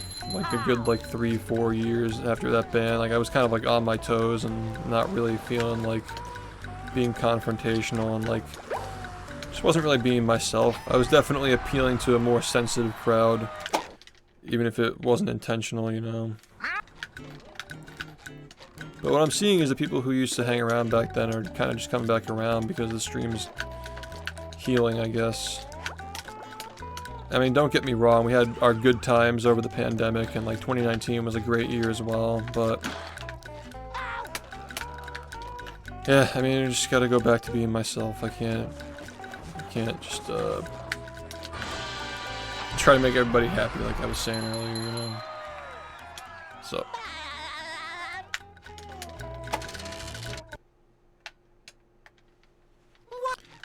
a good like 3-4 years after that ban, like I was kind of like on my toes and not really feeling like being confrontational, and like just wasn't really being myself. I was definitely appealing to a more sensitive crowd, even if it wasn't intentional, you know. But what I'm seeing is the people who used to hang around back then are kind of just coming back around because the stream's healing, I guess. I mean, don't get me wrong, we had our good times over the pandemic, and like 2019 was a great year as well, but yeah, I mean, I just gotta go back to being myself. I can't just try to make everybody happy like I was saying earlier, you know. So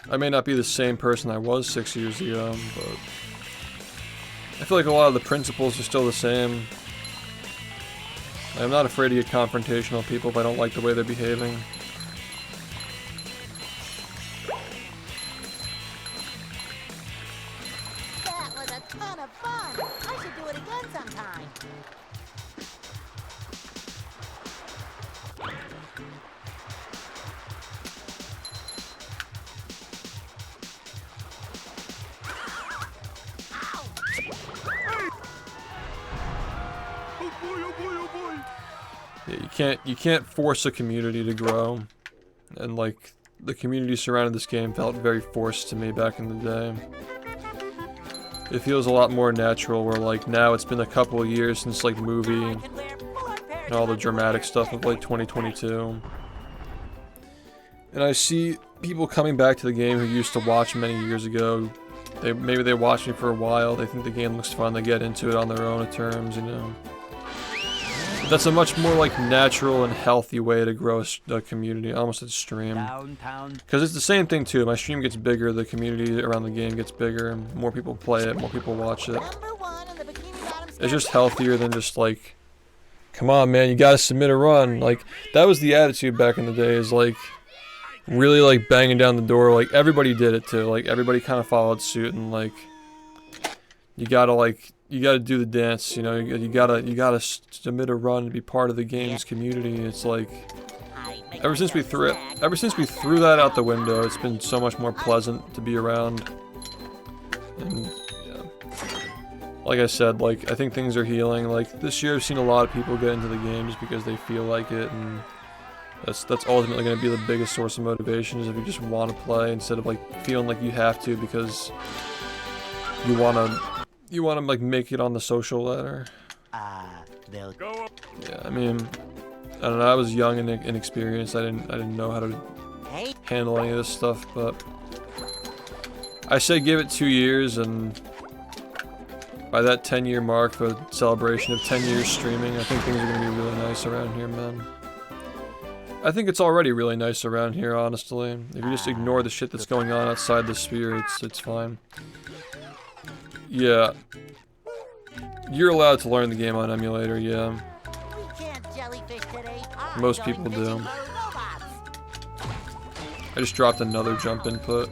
I may not be the same person I was 6 years ago, but I feel like a lot of the principles are still the same. I'm not afraid to get confrontational with people if I don't like the way they're behaving. That was a ton of fun. I should do it again sometime. Yeah, you can't force a community to grow, and like the community surrounding this game felt very forced to me back in the day. It feels a lot more natural, where like now it's been a couple of years since like movie and all the dramatic stuff of like 2022, and I see people coming back to the game who used to watch many years ago. Maybe they watched me for a while, they think the game looks fun, they get into it on their own terms, you know. That's a much more like natural and healthy way to grow a community, almost a stream. Because it's the same thing too. My stream gets bigger, the community around the game gets bigger, more people play it, more people watch it. It's just healthier than just like, come on man, you gotta submit a run. Like, that was the attitude back in the day, is like, really like banging down the door. Like, everybody did it too. Like, everybody kind of followed suit, and like, you gotta do the dance, you know. You gotta submit a run to be part of the game's community. It's like, ever since we threw that out the window, it's been so much more pleasant to be around. And yeah, like I said, like I think things are healing. Like this year, I've seen a lot of people get into the game just because they feel like it, and That's ultimately going to be the biggest source of motivation, is if you just want to play instead of like feeling like you have to because you want to like make it on the social ladder. They'll Go. Yeah, I mean, I don't know, I was young and inexperienced. I didn't know how to handle any of this stuff, but I say give it 2 years, and by that 10-year mark, the celebration of 10 years streaming, I think things are going to be really nice around here, man. I think it's already really nice around here, honestly. If you just ignore the shit that's going on outside the sphere, it's fine. Yeah. You're allowed to learn the game on emulator, yeah. We can't jellyfish today. I'm Most going people fishing do. for robots. I just dropped another jump input.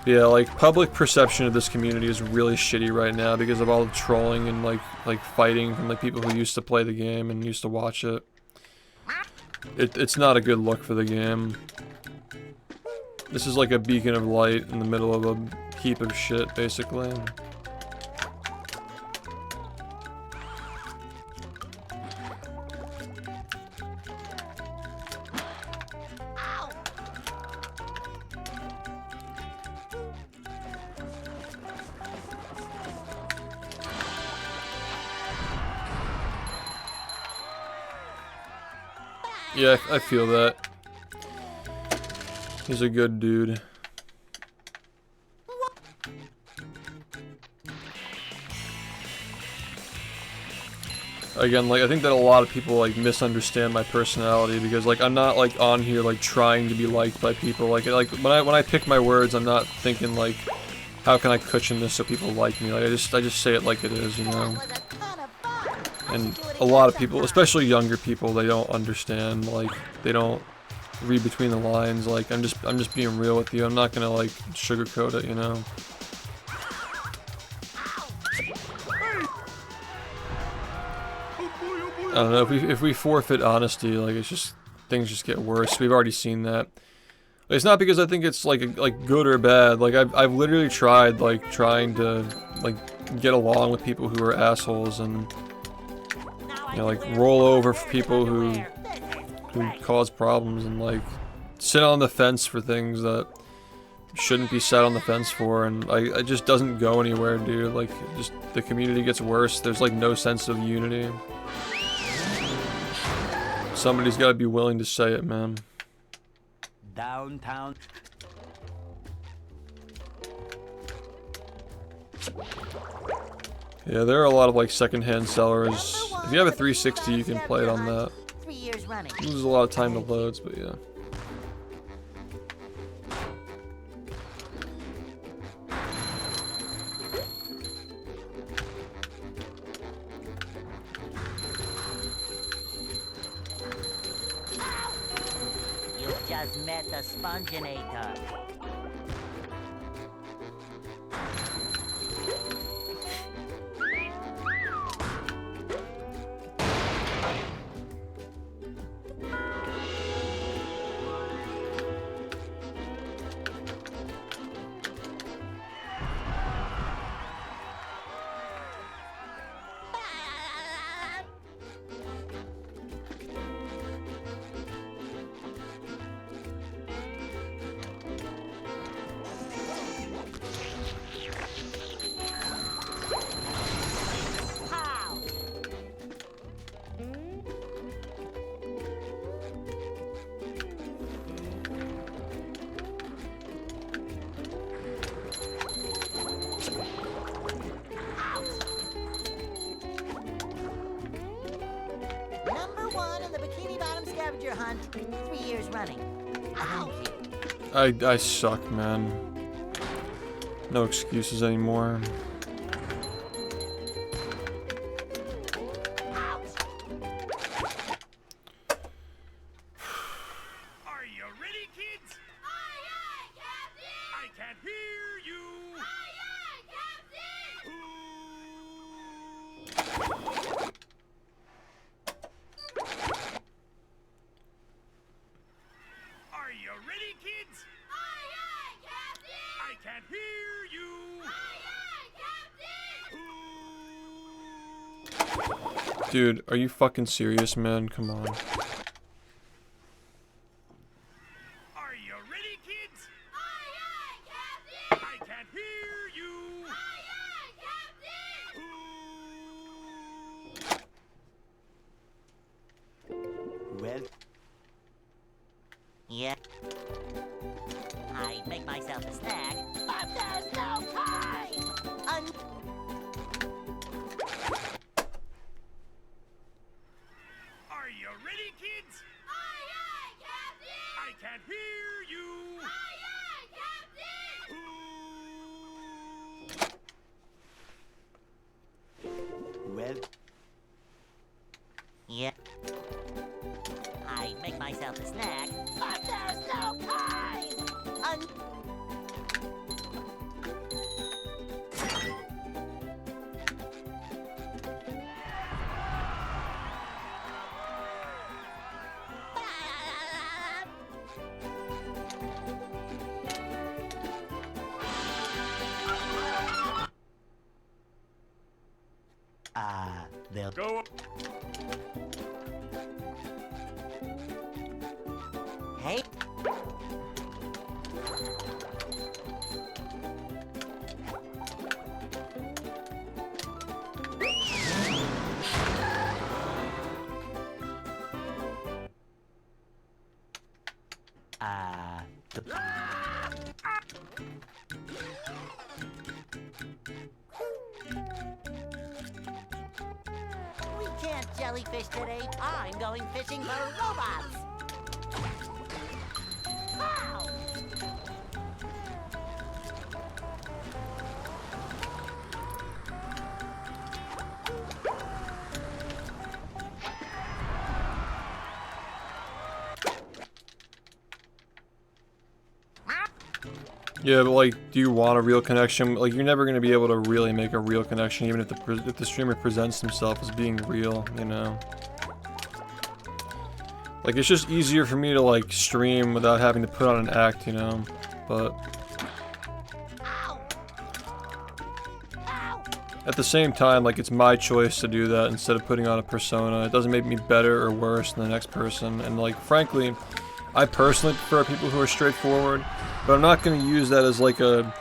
Yeah, like, public perception of this community is really shitty right now because of all the trolling and, like fighting from, like, people who used to play the game and used to watch it. It's not a good look for the game. This is like a beacon of light in the middle of a heap of shit, basically. Yeah, I feel that. He's a good dude. Again, like, I think that a lot of people, like, misunderstand my personality because, like, I'm not, like, on here, like, trying to be liked by people. Like when I pick my words, I'm not thinking, like, how can I cushion this so people like me? Like, I just say it like it is, you know? And a lot of people, especially younger people, they don't understand, like, they don't read between the lines. Like, I'm just being real with you. I'm not gonna, like, sugarcoat it, you know? I don't know, if we forfeit honesty, like, it's just, things just get worse. We've already seen that. It's not because I think it's, like good or bad. Like, I've literally tried, like, trying to, like, get along with people who are assholes and, you know, like, roll over for people who cause problems and, like, sit on the fence for things that shouldn't be sat on the fence for, and it just doesn't go anywhere, dude. Like, just, the community gets worse. There's, like, no sense of unity. Somebody's gotta be willing to say it, man. Downtown. Yeah, there are a lot of, like, secondhand sellers. If you have a 360, you can play it on that. 3 years running. Loses a lot of time to loads, but yeah. You just met the sponginator. Number 1 in the Bikini Bottom scavenger hunt, 3 years running. Thank you. I suck, man. No excuses anymore. Are you ready, kids? Aye, aye, Captain! I can't hear you. Aye, aye, Captain! Are you ready, kids? Aye, aye, Captain! I can't hear you. Aye, aye, Captain! Dude, are you fucking serious, man? Come on. Are you ready, kids? Aye, aye, Captain! I can't hear you. Aye, aye, Captain! Well. Yeah. I'd make myself a snack, but there's no time! Are you ready, kids? Aye, aye, Captain! I can't hear you. Aye, aye, Captain! Well. Yeah. I'd make myself a snack, but there's no time! They'll Go. Hey. We can't jellyfish today. I'm going fishing for robots. Ow! Yeah, but like, do you want a real connection? Like, you're never gonna be able to really make a real connection, even if the streamer presents himself as being real, you know? Like, it's just easier for me to like stream without having to put on an act, you know? But at the same time, like, it's my choice to do that instead of putting on a persona. It doesn't make me better or worse than the next person. And like, frankly, I personally prefer people who are straightforward, but I'm not going to use that as like a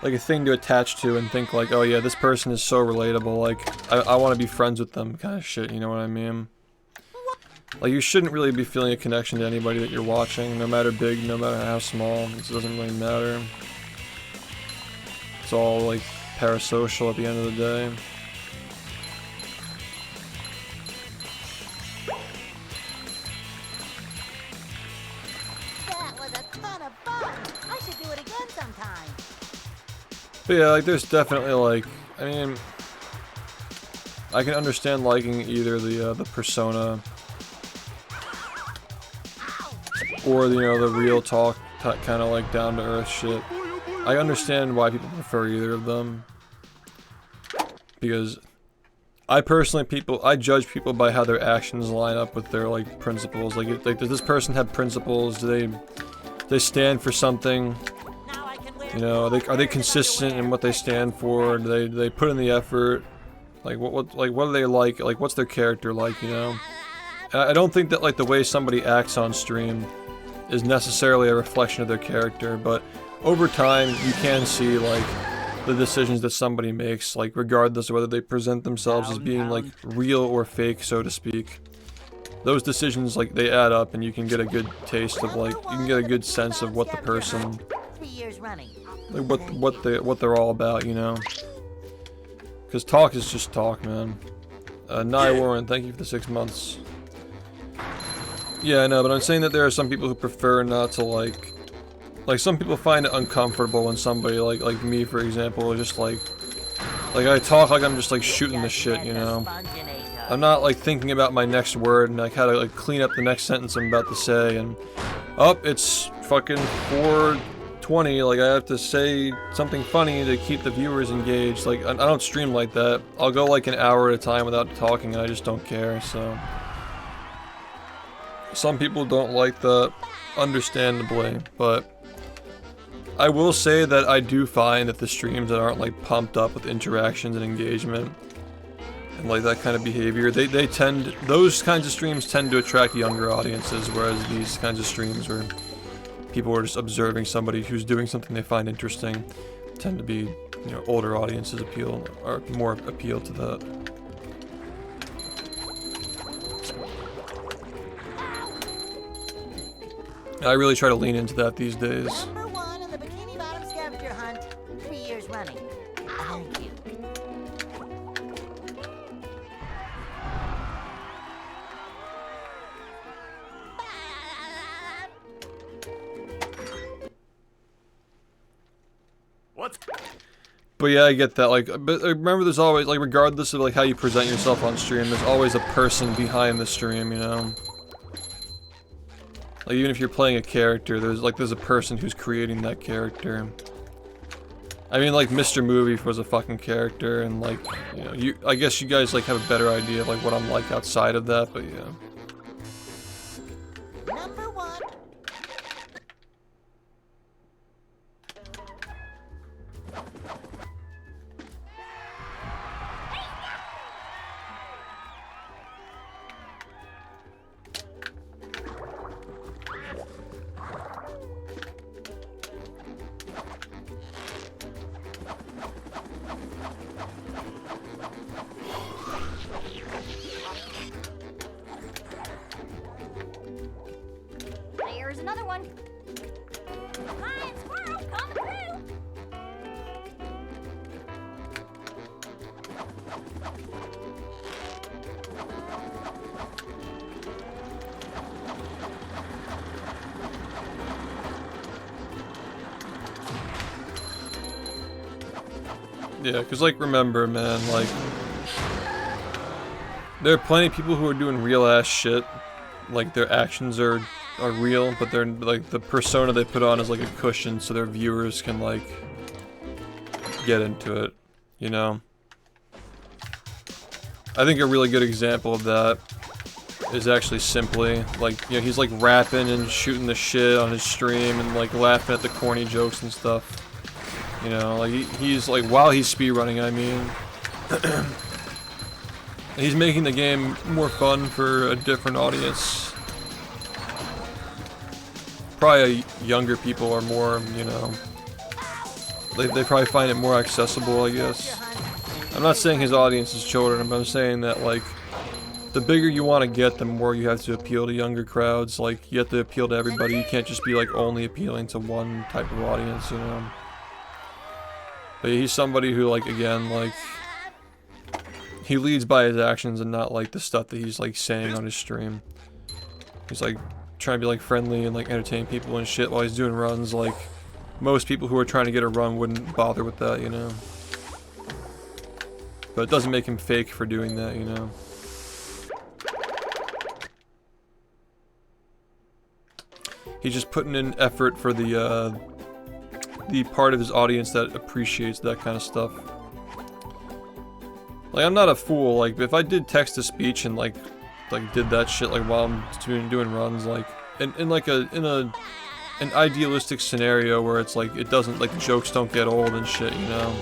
thing to attach to and think like, oh yeah, this person is so relatable, like I want to be friends with them kind of shit, you know what I mean? Like, you shouldn't really be feeling a connection to anybody that you're watching, no matter big, no matter how small. It doesn't really matter. It's all like parasocial at the end of the day. That was a ton of fun. I should do it again sometime. But yeah, like, there's definitely like, I mean, I can understand liking either the persona or the, you know, the real talk kind of like down to earth shit. I understand why people prefer either of them, because I personally I judge people by how their actions line up with their like principles. Like, does this person have principles? Do they stand for something? You know, are they consistent in what they stand for? Do they put in the effort? Like, what are they like? Like, what's their character like? You know, and I don't think that like the way somebody acts on stream is necessarily a reflection of their character, but over time you can see like the decisions that somebody makes, like regardless of whether they present themselves as being like real or fake, so to speak. Those decisions, like, they add up, and you can get a good taste of like, you can get a good sense of what the person, 3 years running. like what they're all about, you know. Because talk is just talk, man. Nye Warren, thank you for the 6 months. Yeah, I know, but I'm saying that there are some people who prefer not to like some people find it uncomfortable when somebody like me, for example, is just like I talk like I'm just like shooting the shit, you know. I'm not like thinking about my next word and like how to like clean up the next sentence I'm about to say, and it's fucking 4:20, like I have to say something funny to keep the viewers engaged. Like, I don't stream like that. I'll go like an hour at a time without talking and I just don't care, so. Some people don't like that, understandably, but I will say that I do find that the streams that aren't like pumped up with interactions and engagement and like that kind of behavior, those kinds of streams tend to attract younger audiences, whereas these kinds of streams where people are just observing somebody who's doing something they find interesting tend to be, you know, older audiences are more appeal to that. I really try to lean into that these days. Number 1 in the Bikini Bottom scavenger hunt, 3 years running. Thank you. What's... But yeah, I get that, like, but remember there's always, like, regardless of, like, how you present yourself on stream, there's always a person behind the stream, you know? Like, even if you're playing a character, there's a person who's creating that character. I mean, like, Mr. Movie was a fucking character, and, like, you know, I guess you guys, like, have a better idea of, like, what I'm like outside of that, but yeah. Number 1. There's another one. Lion squirrel coming through. Yeah, because, like, remember, man, like, there are plenty of people who are doing real-ass shit. Like, their actions are real, but they're, like, the persona they put on is, like, a cushion so their viewers can, like, get into it, you know? I think a really good example of that is actually Simply. Like, you know, he's, like, rapping and shooting the shit on his stream and, like, laughing at the corny jokes and stuff. You know, like, he's, like, while he's speedrunning, I mean, he's making the game more fun for a different audience. Probably younger people are more, you know, they probably find it more accessible, I guess. I'm not saying his audience is children, but I'm saying that, like, the bigger you want to get, the more you have to appeal to younger crowds. Like, you have to appeal to everybody. You can't just be, like, only appealing to one type of audience, you know? But he's somebody who, like, again, like, he leads by his actions and not, like, the stuff that he's, like, saying on his stream. He's, like, trying to be, like, friendly and, like, entertain people and shit while he's doing runs. Like, most people who are trying to get a run wouldn't bother with that, you know? But it doesn't make him fake for doing that, you know? He's just putting in effort for the part of his audience that appreciates that kind of stuff. Like, I'm not a fool. Like, if I did text-to-speech and like did that shit like while I'm doing runs, like in like an idealistic scenario where it's like it doesn't, like, jokes don't get old and shit, you know.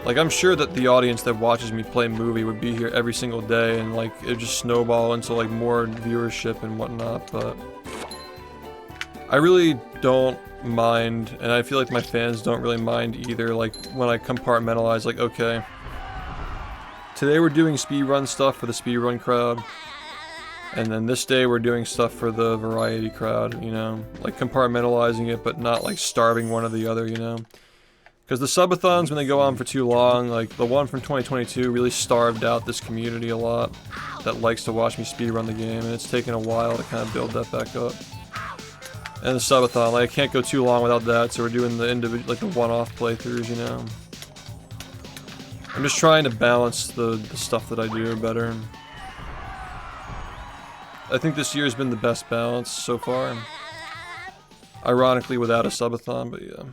Like, I'm sure that the audience that watches me play Movie would be here every single day, and like it would just snowball into like more viewership and whatnot. But I really don't mind, and I feel like my fans don't really mind either. Like, when I compartmentalize, like, okay, today we're doing speedrun stuff for the speedrun crowd, and then this day we're doing stuff for the variety crowd, you know? Like, compartmentalizing it, but not, like, starving one or the other, you know? Because the subathons, when they go on for too long, like, the one from 2022 really starved out this community a lot that likes to watch me speedrun the game, and it's taken a while to kind of build that back up. And the subathon, like, I can't go too long without that, so we're doing the individual, like, the one-off playthroughs, you know? I'm just trying to balance the stuff that I do better. I think this year's been the best balance so far. Ironically, without a subathon, but yeah.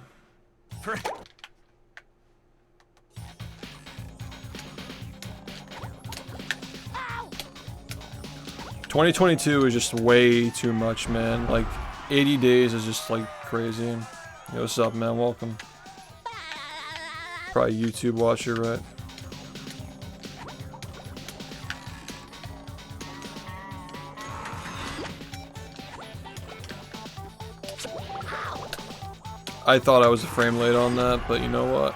2022 is just way too much, man. Like, 80 days is just, like, crazy. Yo, what's up, man? Welcome. Probably YouTube watcher, right? I thought I was a frame late on that, but you know what?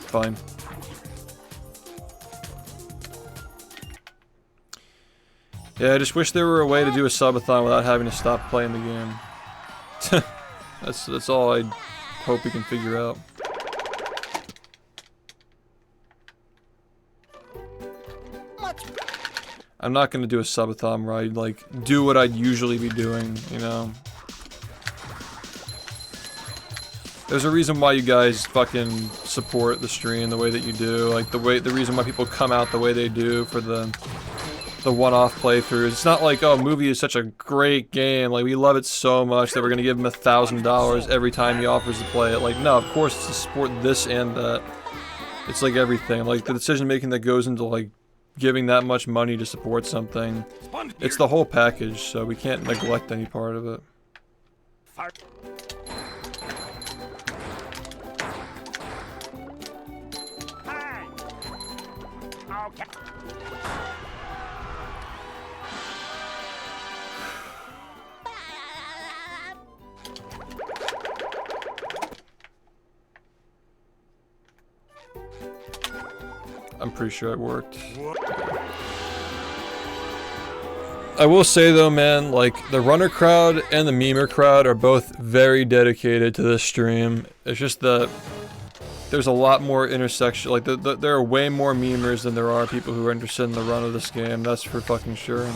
Fine. Yeah, I just wish there were a way to do a subathon without having to stop playing the game. That's all I hope we can figure out. I'm not gonna do a subathon where I like do what I'd usually be doing, you know. There's a reason why you guys fucking support the stream the way that you do, like the reason why people come out the way they do for the one-off playthroughs. It's not like, oh, movie is such a great game, like we love it so much that we're gonna give him $1,000 every time he offers to play it. Like, no, of course it's to support this and that. It's like everything, like the decision making that goes into like giving that much money to support something. It's the whole package, so we can't neglect any part of it. I'm pretty sure it worked. I will say though, man, like the runner crowd and the memer crowd are both very dedicated to this stream. It's just that there's a lot more intersection. Like there are way more memers than there are people who are interested in the run of this game. That's for fucking sure.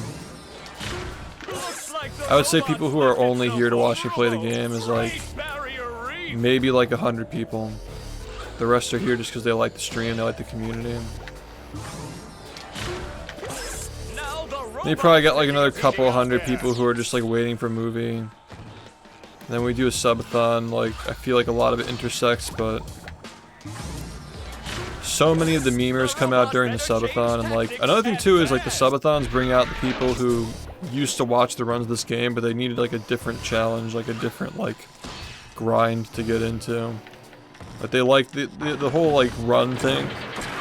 I would say people who are only here to watch me play the game is like maybe like 100 people. The rest are here just because they like the stream, they like the community. And you probably got like another couple hundred people who are just like waiting for a movie. And then we do a subathon, like I feel like a lot of it intersects, but so many of the memers come out during the subathon, and like another thing too is like the subathons bring out the people who used to watch the runs of this game, but they needed like a different challenge, like a different like grind to get into. But they like the whole like run thing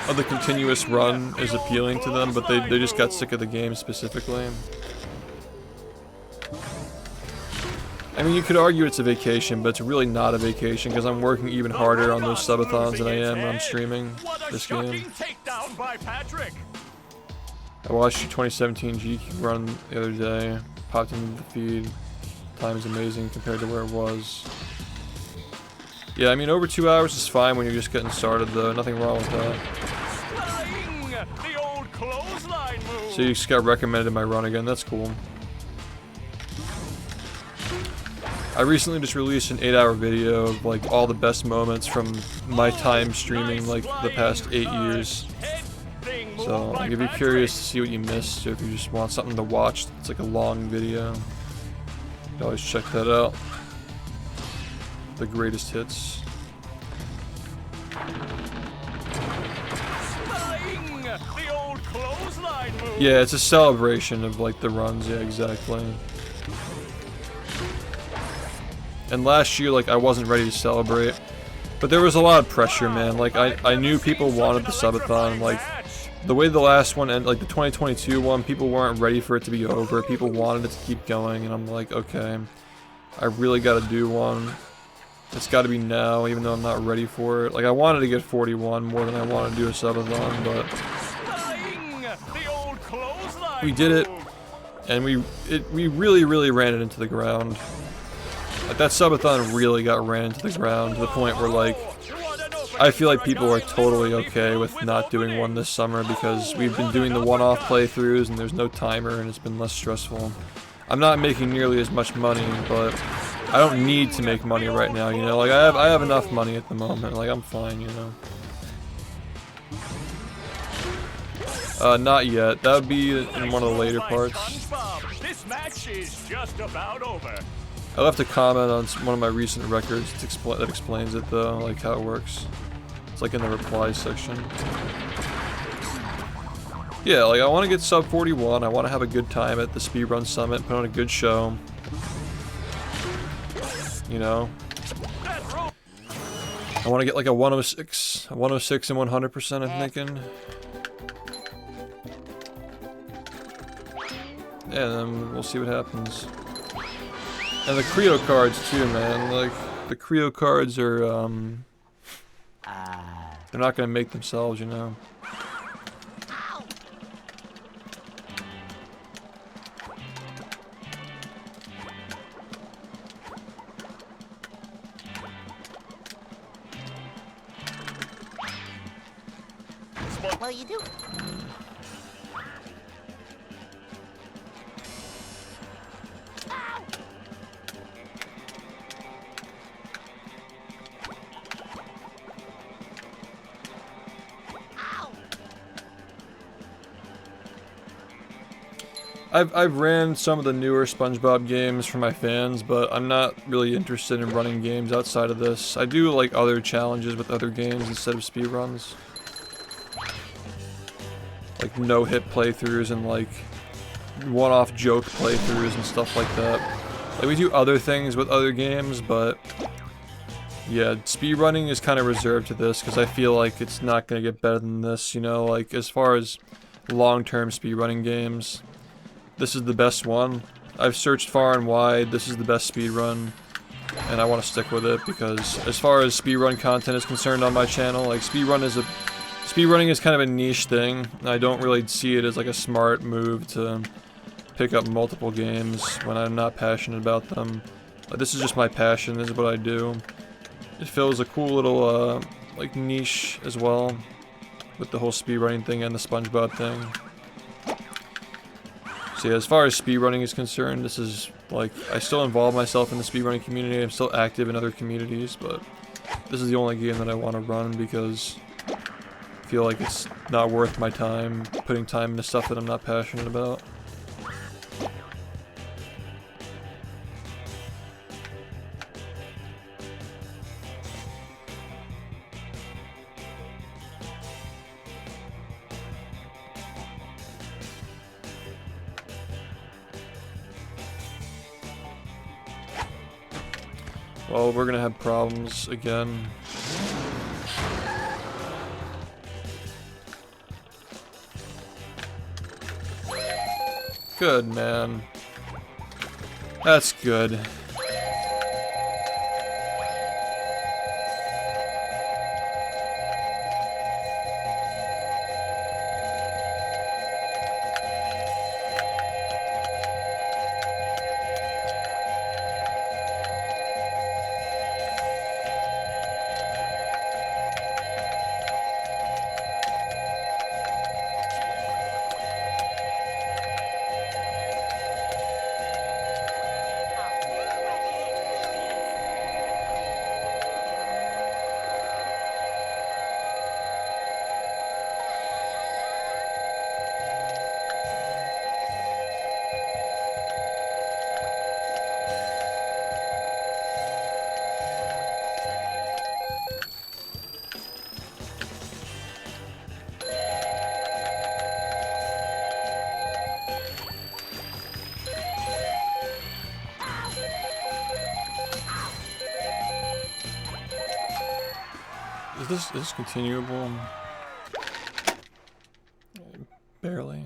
of the continuous run is appealing to them, but they just got sick of the game specifically. I mean, you could argue it's a vacation, but it's really not a vacation because I'm working even harder on those subathons than I am when I'm streaming this game. I watched your 2017 GQ run the other day, popped into the feed. Time is amazing compared to where it was. Yeah, I mean, over 2 hours is fine when you're just getting started, though. Nothing wrong with that. So you just got recommended my run again. That's cool. I recently just released an 8-hour video of, like, all the best moments from my time streaming, like, the past 8 years. So, like, if you're curious to see what you missed, or if you just want something to watch, it's like a long video. You can always check that out. The greatest hits. Yeah, it's a celebration of like the runs, yeah, exactly. And last year, like, I wasn't ready to celebrate, but there was a lot of pressure, man. Like, I knew people wanted the subathon. Like, the way the last one ended, like the 2022 one, people weren't ready for it to be over. People wanted it to keep going, and I'm like, okay, I really got to do one. It's got to be now, even though I'm not ready for it. Like, I wanted to get 41 more than I wanted to do a subathon, but we did it, and we really ran it into the ground. Like, that subathon really got ran into the ground to the point where, like, I feel like people are totally okay with not doing one this summer because we've been doing the one-off playthroughs and there's no timer and it's been less stressful. I'm not making nearly as much money, but I don't need to make money right now, you know? Like, I have enough money at the moment. Like, I'm fine, you know? Not yet. That would be in one of the later parts. This match is just about over. I left a comment on one of my recent records that explains it, though, like how it works. It's like in the reply section. Yeah, like, I want to get sub 41. I want to have a good time at the Speedrun Summit, put on a good show. You know? I want to get like a 106 and 100%, I'm thinking. yeah, then we'll see what happens. And the Creo cards too, man. Like the Creo cards are they're not gonna make themselves, you know. Well, you do. I've ran some of the newer SpongeBob games for my fans, but I'm not really interested in running games outside of this. I do like other challenges with other games instead of speedruns. Like no-hit playthroughs and like one-off joke playthroughs and stuff like that. Like we do other things with other games, but yeah, speedrunning is kind of reserved to this because I feel like it's not going to get better than this, you know, like as far as long-term speedrunning games. This is the best one. I've searched far and wide, this is the best speedrun, and I want to stick with it because as far as speedrun content is concerned on my channel, like speedrunning is kind of a niche thing, and I don't really see it as like a smart move to pick up multiple games when I'm not passionate about them. This is just my passion, this is what I do. It fills a cool little like niche as well with the whole speedrunning thing and the SpongeBob thing. So yeah, as far as speedrunning is concerned, this is like, I still involve myself in the speedrunning community, I'm still active in other communities, but this is the only game that I want to run because I feel like it's not worth my time, putting time into stuff that I'm not passionate about. Well, we're gonna have problems again. Good, man. That's good. Is this continuable? Barely.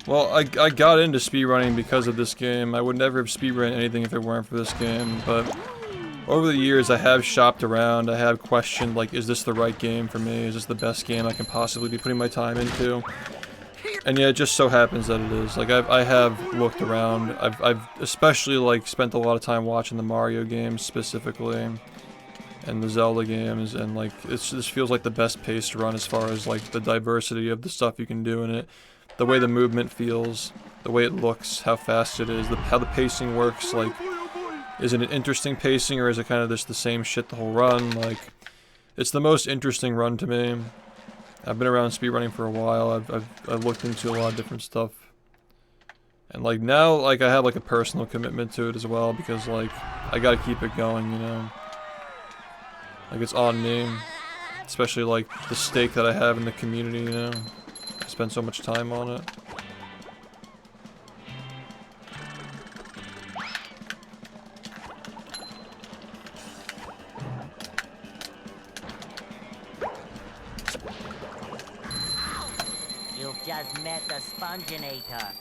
Well, I got into speedrunning because of this game. I would never have speedrun anything if it weren't for this game, but over the years I have shopped around, I have questioned, like, is this the right game for me? Is this the best game I can possibly be putting my time into? And yeah, it just so happens that it is. Like, I have looked around. I've especially, like, spent a lot of time watching the Mario games specifically, and the Zelda games, and, like, this feels like the best paced run as far as, like, the diversity of the stuff you can do in it. The way the movement feels, the way it looks, how fast it is, how the pacing works, like, is it an interesting pacing, or is it kind of just the same shit the whole run? Like, it's the most interesting run to me. I've been around speedrunning for a while, I've looked into a lot of different stuff. And, like, now, like, I have, like, a personal commitment to it as well, because, like, I gotta keep it going, you know? Like, it's on me. Especially, like, the stake that I have in the community, you know? I spend so much time on it. just met the Sponginator.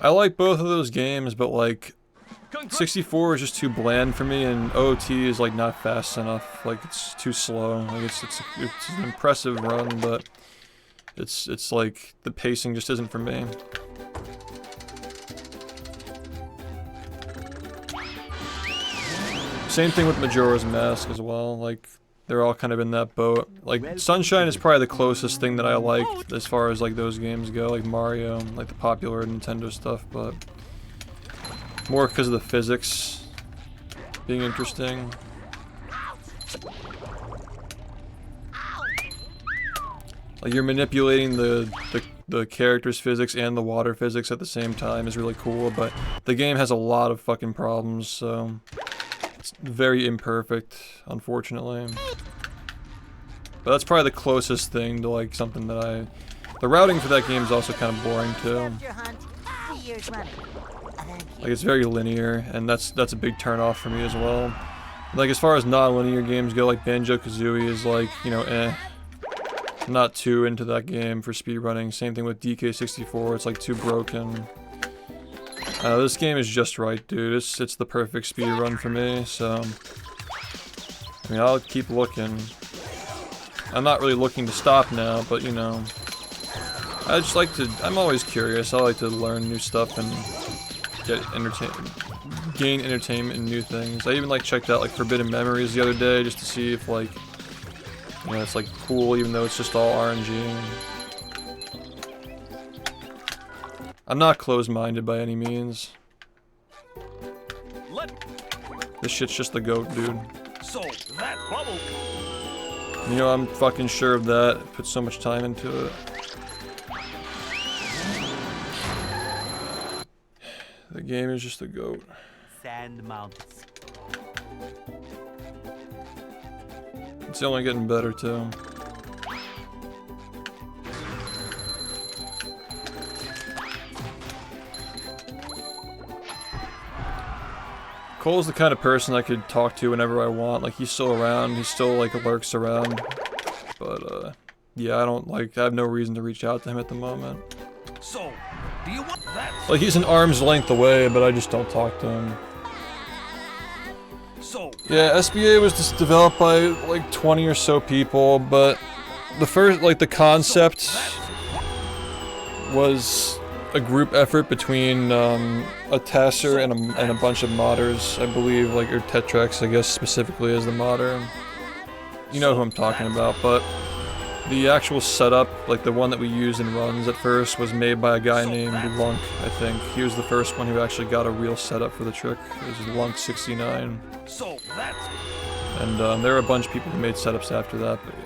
I like both of those games, but like 64 is just too bland for me, and OOT is like not fast enough. Like it's too slow. Like it's an impressive run, but it's like the pacing just isn't for me. Same thing with Majora's Mask as well. Like they're all kind of in that boat. Like Sunshine is probably the closest thing that I like as far as like those games go, like Mario, like the popular Nintendo stuff, but more because of the physics being interesting. Like you're manipulating the character's physics and the water physics at the same time is really cool, but the game has a lot of fucking problems, so it's very imperfect, unfortunately. But that's probably the closest thing to like something that I... The routing for that game is also kind of boring too. Like it's very linear, and that's a big turn off for me as well. Like as far as non-linear games go, like Banjo-Kazooie is like, you know, I'm not too into that game for speedrunning. Same thing with DK64, it's like too broken. This game is just right, dude. It's the perfect speedrun for me, so... I mean, I'll keep looking. I'm not really looking to stop now, but you know... I just like to... I'm always curious. I like to learn new stuff and gain entertainment in new things. I even like checked out like Forbidden Memories the other day just to see if like... You know, it's like cool even though it's just all RNG. I'm not closed-minded by any means. This shit's just the GOAT, dude. So that bubble. You know, I'm fucking sure of that. I put so much time into it. The game is just the GOAT. Sand mountains. It's only getting better too. Cole's the kind of person I could talk to whenever I want. Like he's still around, he still like lurks around. But yeah, I have no reason to reach out to him at the moment. So, do you want that? Like he's an arm's length away, but I just don't talk to him. So, yeah, SBA was just developed by like 20 or so people, but the first, like the concept was a group effort between a Tasser and a bunch of modders, I believe, like, or Tetrax, I guess, specifically as the modder. You know who I'm talking about, but the actual setup, like the one that we used in runs at first, was made by a guy named Lunk, I think. He was the first one who actually got a real setup for the trick. It was Lunk69. And there were a bunch of people who made setups after that, but yeah.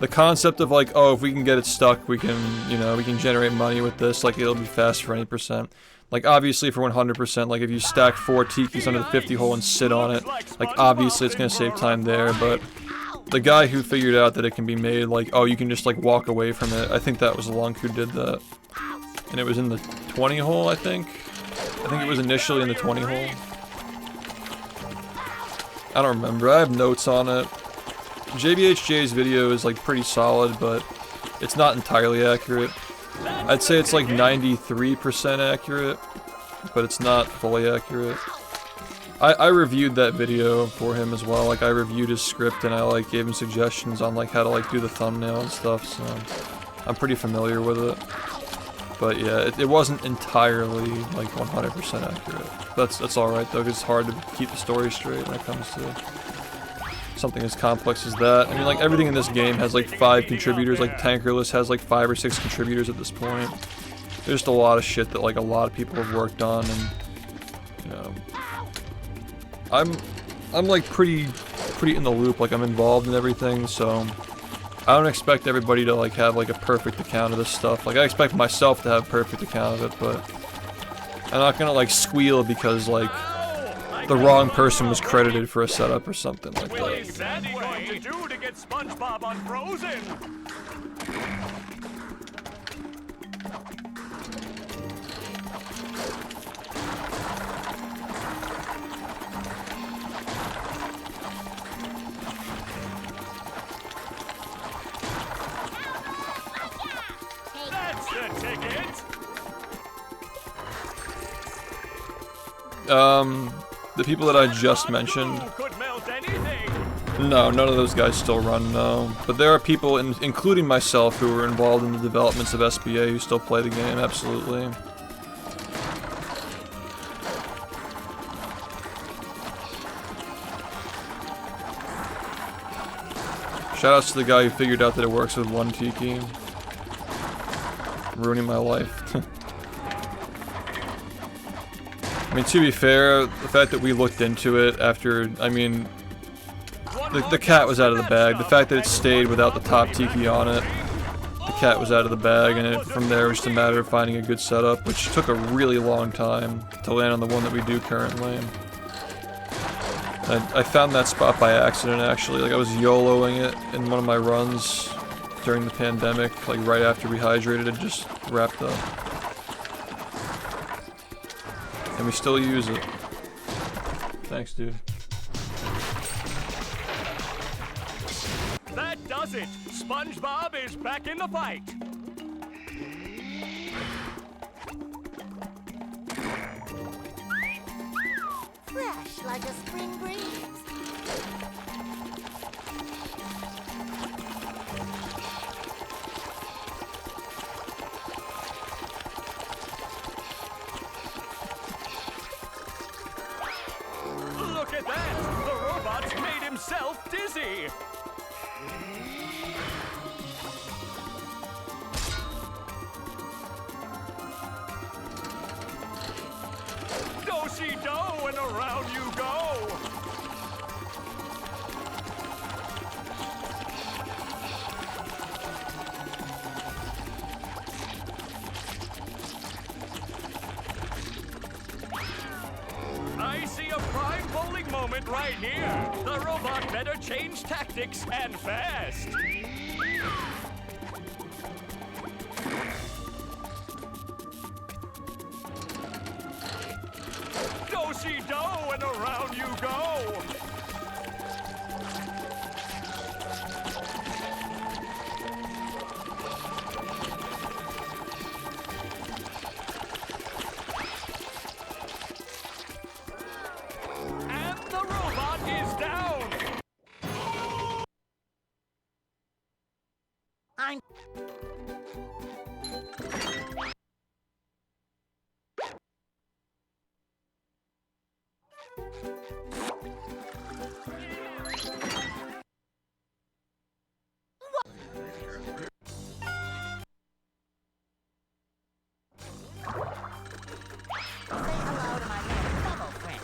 The concept of like, oh, if we can get it stuck, we can, you know, we can generate money with this, like it'll be fast for any %. Like obviously for 100%, like if you stack 4 tikis under the 50 hole and sit on it, like obviously it's gonna save time there, but the guy who figured out that it can be made like, oh, you can just like walk away from it, I think that was Lunk who did that. And it was in the 20 hole, I think. I think it was initially in the 20 hole. I don't remember, I have notes on it. JBHJ's video is like pretty solid, but it's not entirely accurate. I'd say it's like 93% accurate, but it's not fully accurate. I reviewed that video for him as well. Like I reviewed his script and I like gave him suggestions on like how to like do the thumbnail and stuff, so I'm pretty familiar with it. But yeah, it wasn't entirely like 100% accurate. That's alright though, because it's hard to keep the story straight when it comes to something as complex as that. I mean, like, everything in this game has, like, 5 contributors. Like, Tankerless has, like, 5 or 6 contributors at this point. There's just a lot of shit that, like, a lot of people have worked on, and, you know... I'm like, pretty in the loop. Like, I'm involved in everything, so... I don't expect everybody to, like, have, like, a perfect account of this stuff. Like, I expect myself to have a perfect account of it, but... I'm not gonna, like, squeal because, like... the wrong person was credited for a setup or something like that. What is that going to do to get SpongeBob unfrozen? The ticket? The people that I just mentioned. Could melt anything. No, none of those guys still run, no. But there are people, including myself, who are involved in the developments of SBA who still play the game, absolutely. Shoutouts to the guy who figured out that it works with one tiki. Ruining my life. I mean, to be fair, the fact that we looked into it after, I mean, the cat was out of the bag. The fact that it stayed without the top tiki on it, the cat was out of the bag, and from there it was just a matter of finding a good setup, which took a really long time to land on the one that we do currently. I found that spot by accident, actually. Like, I was YOLOing it in one of my runs during the pandemic, like right after Rehydrated had just wrapped up. And we still use it. Thanks, dude. That does it. SpongeBob is back in the fight. Fresh like a spring breeze. Look at that! The robot's made himself dizzy! Do-si-do and around you go! I see a prime bowling moment right here. The robot better change tactics and fast. Do-si-do and around you go. And the robot is down. I'm... Say hello to my little bubble friend.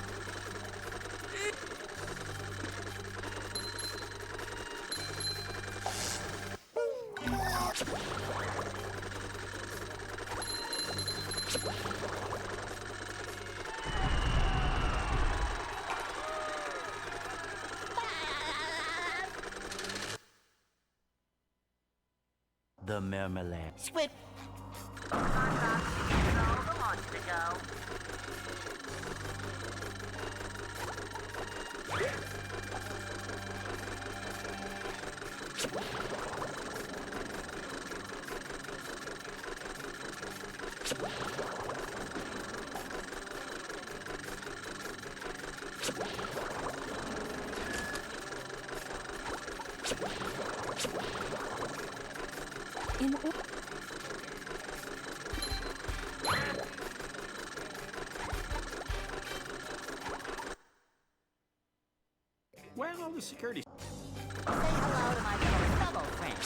The marmalade. Squid. Where's all the security? Say hello to my little bubble friend.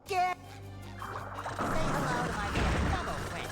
Get. Say hello to my little bubble friend.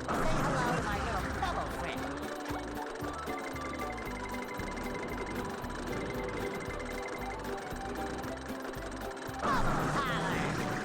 hello to my little bubble friend. Bubble parlor. Say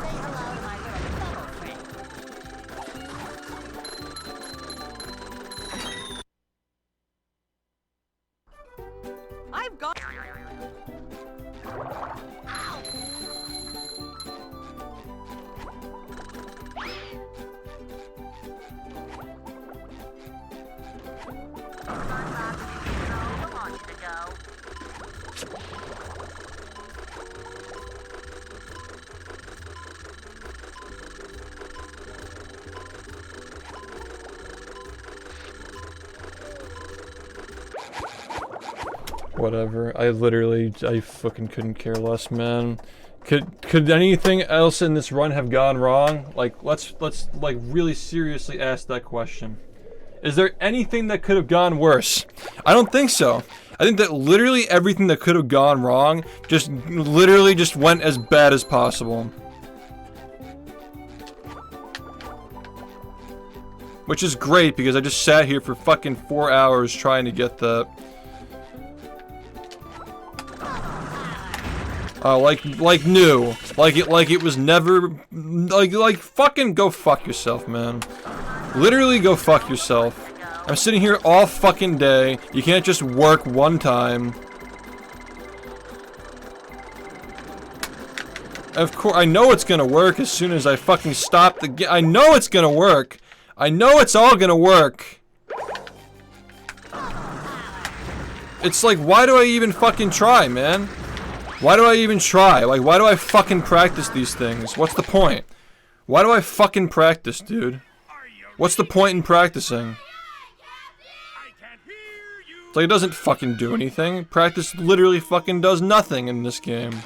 hello to my little bubble friend. I've got. Whatever. I fucking couldn't care less, man. Could anything else in this run have gone wrong? Like, let's like really seriously ask that question. Is there anything that could have gone worse? I don't think so. I think that literally everything that could have gone wrong just literally just went as bad as possible. Which is great because I just sat here for fucking 4 hours trying to get that. Like new. Like it was never like fucking go fuck yourself, man. Literally go fuck yourself. I'm sitting here all fucking day. You can't just work one time. Of course, I know it's gonna work as soon as I fucking stop the game. I know it's gonna work. I know it's all gonna work. It's like, why do I even fucking try, man? Why do I even try? Like, why do I fucking practice these things? What's the point? Why do I fucking practice, dude? What's the point in practicing? It's like, it doesn't fucking do anything. Practice literally fucking does nothing in this game.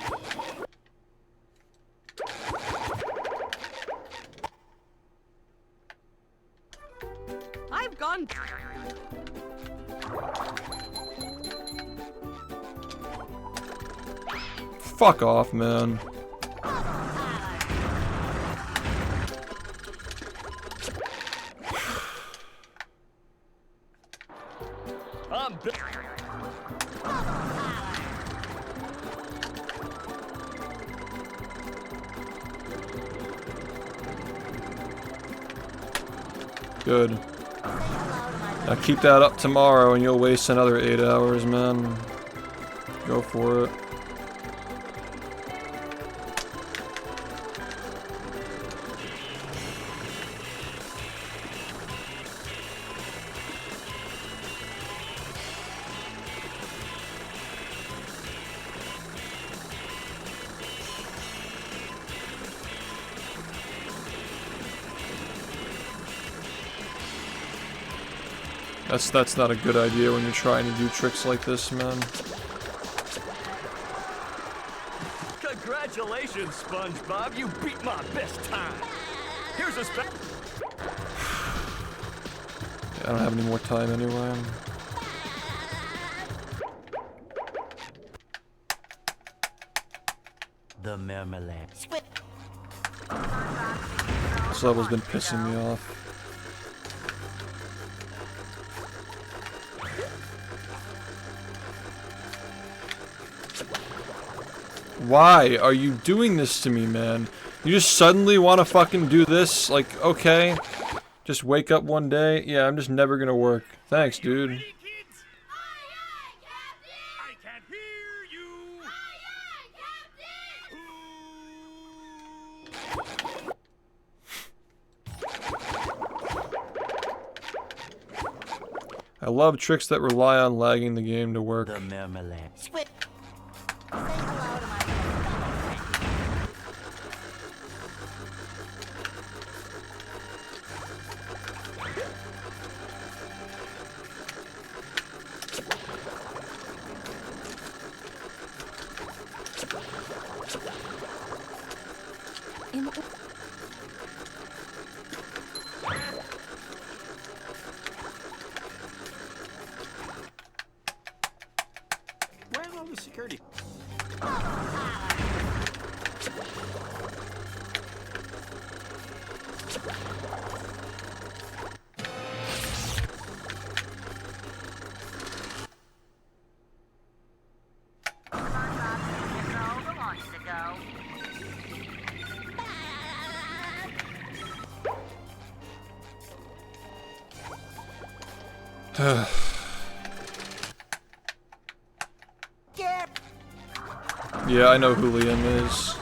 I've gone. Fuck off, man. Good. Now keep that up tomorrow and you'll waste another 8 hours, man. Go for it. That's not a good idea when you're trying to do tricks like this, man. Congratulations, SpongeBob. You beat my best time. Here's a I don't have any more time anyway. The marmalade. This level's been pissing me off. Why are you doing this to me, man? You just suddenly want to fucking do this? Like, okay. Just wake up one day? Yeah, I'm just never gonna work. Thanks, dude. Ready, kids? I can't hear you. I love tricks that rely on lagging the game to work. The marmalade. Squid. Say hello to my friend. Where are all the security? Yeah, I know who Liam is.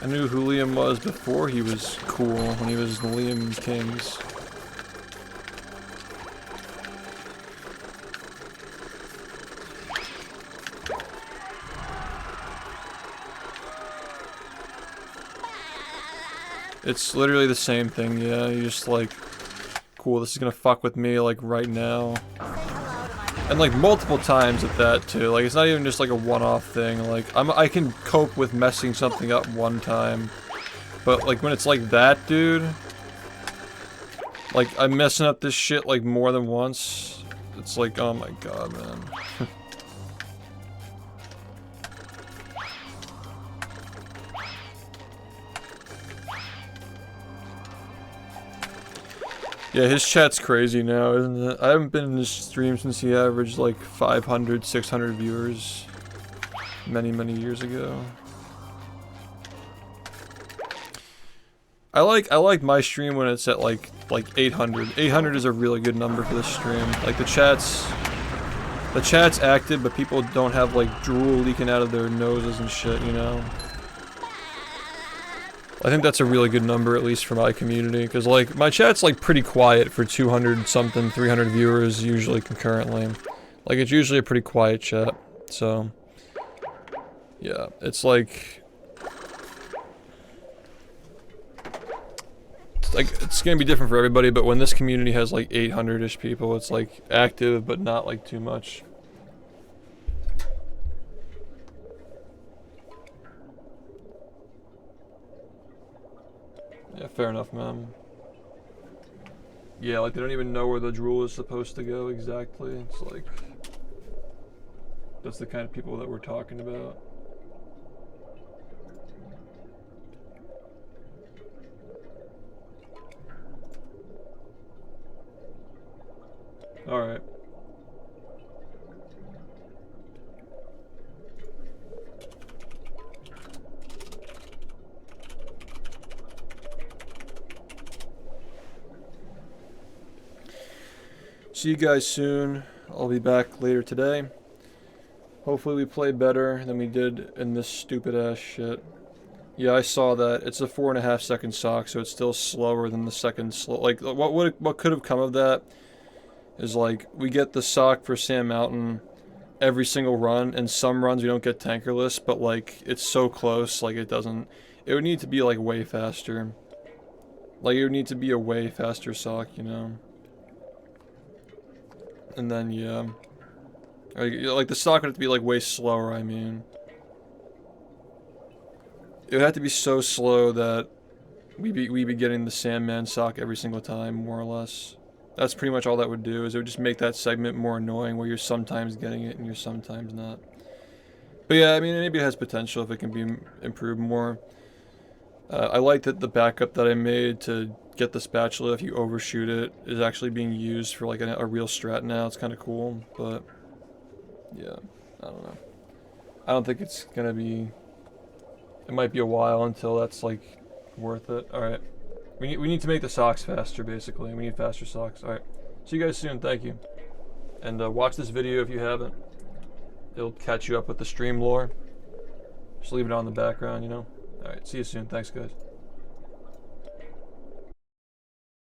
I knew who Liam was before he was cool, when he was the Liam Kings. It's literally the same thing, yeah, you're just like, cool, this is gonna fuck with me, like, right now. And like multiple times at that too. Like it's not even just like a one-off thing. Like I can cope with messing something up one time, but like when it's like that, dude. Like I'm messing up this shit like more than once. It's like, oh my god, man. Yeah, his chat's crazy now, isn't it? I haven't been in his stream since he averaged like 500, 600 viewers many, many years ago. I like my stream when it's at like 800. 800 is a really good number for this stream. Like the chat's active, but people don't have like drool leaking out of their noses and shit, you know? I think that's a really good number, at least for my community, because like my chat's like pretty quiet for 200 something, 300 viewers usually concurrently. Like it's usually a pretty quiet chat, so yeah, it's like it's gonna be different for everybody, but when this community has like 800-ish people, it's like active but not like too much. Yeah, fair enough, man. Yeah, like they don't even know where the drool is supposed to go exactly. It's like that's the kind of people that we're talking about. All right. See you guys soon. I'll be back later today. Hopefully we play better than we did in this stupid ass shit. Yeah, I saw that. It's a 4.5 second sock, so it's still slower than the second slow. Like, what could have come of that is like, we get the sock for Sand Mountain every single run, and some runs we don't get tankerless, but like, it's so close, like it doesn't, it would need to be like way faster. Like, it would need to be a way faster sock, you know? And then, yeah. Like the stock would have to be like way slower, I mean. It would have to be so slow that we'd be getting the Sandman sock every single time, more or less. That's pretty much all that would do, is it would just make that segment more annoying where you're sometimes getting it and you're sometimes not. But yeah, I mean, maybe it has potential if it can be improved more. I like that the backup that I made to get the spatula if you overshoot it is actually being used for like a real strat now. It's kind of cool, but yeah, I don't know. I don't think it's gonna be. It might be a while until that's like worth it. All right, we need to make the socks faster. Basically, we need faster socks. All right, see you guys soon. Thank you, and watch this video if you haven't. It'll catch you up with the stream lore. Just leave it on in the background, you know. All right, see you soon. Thanks, guys.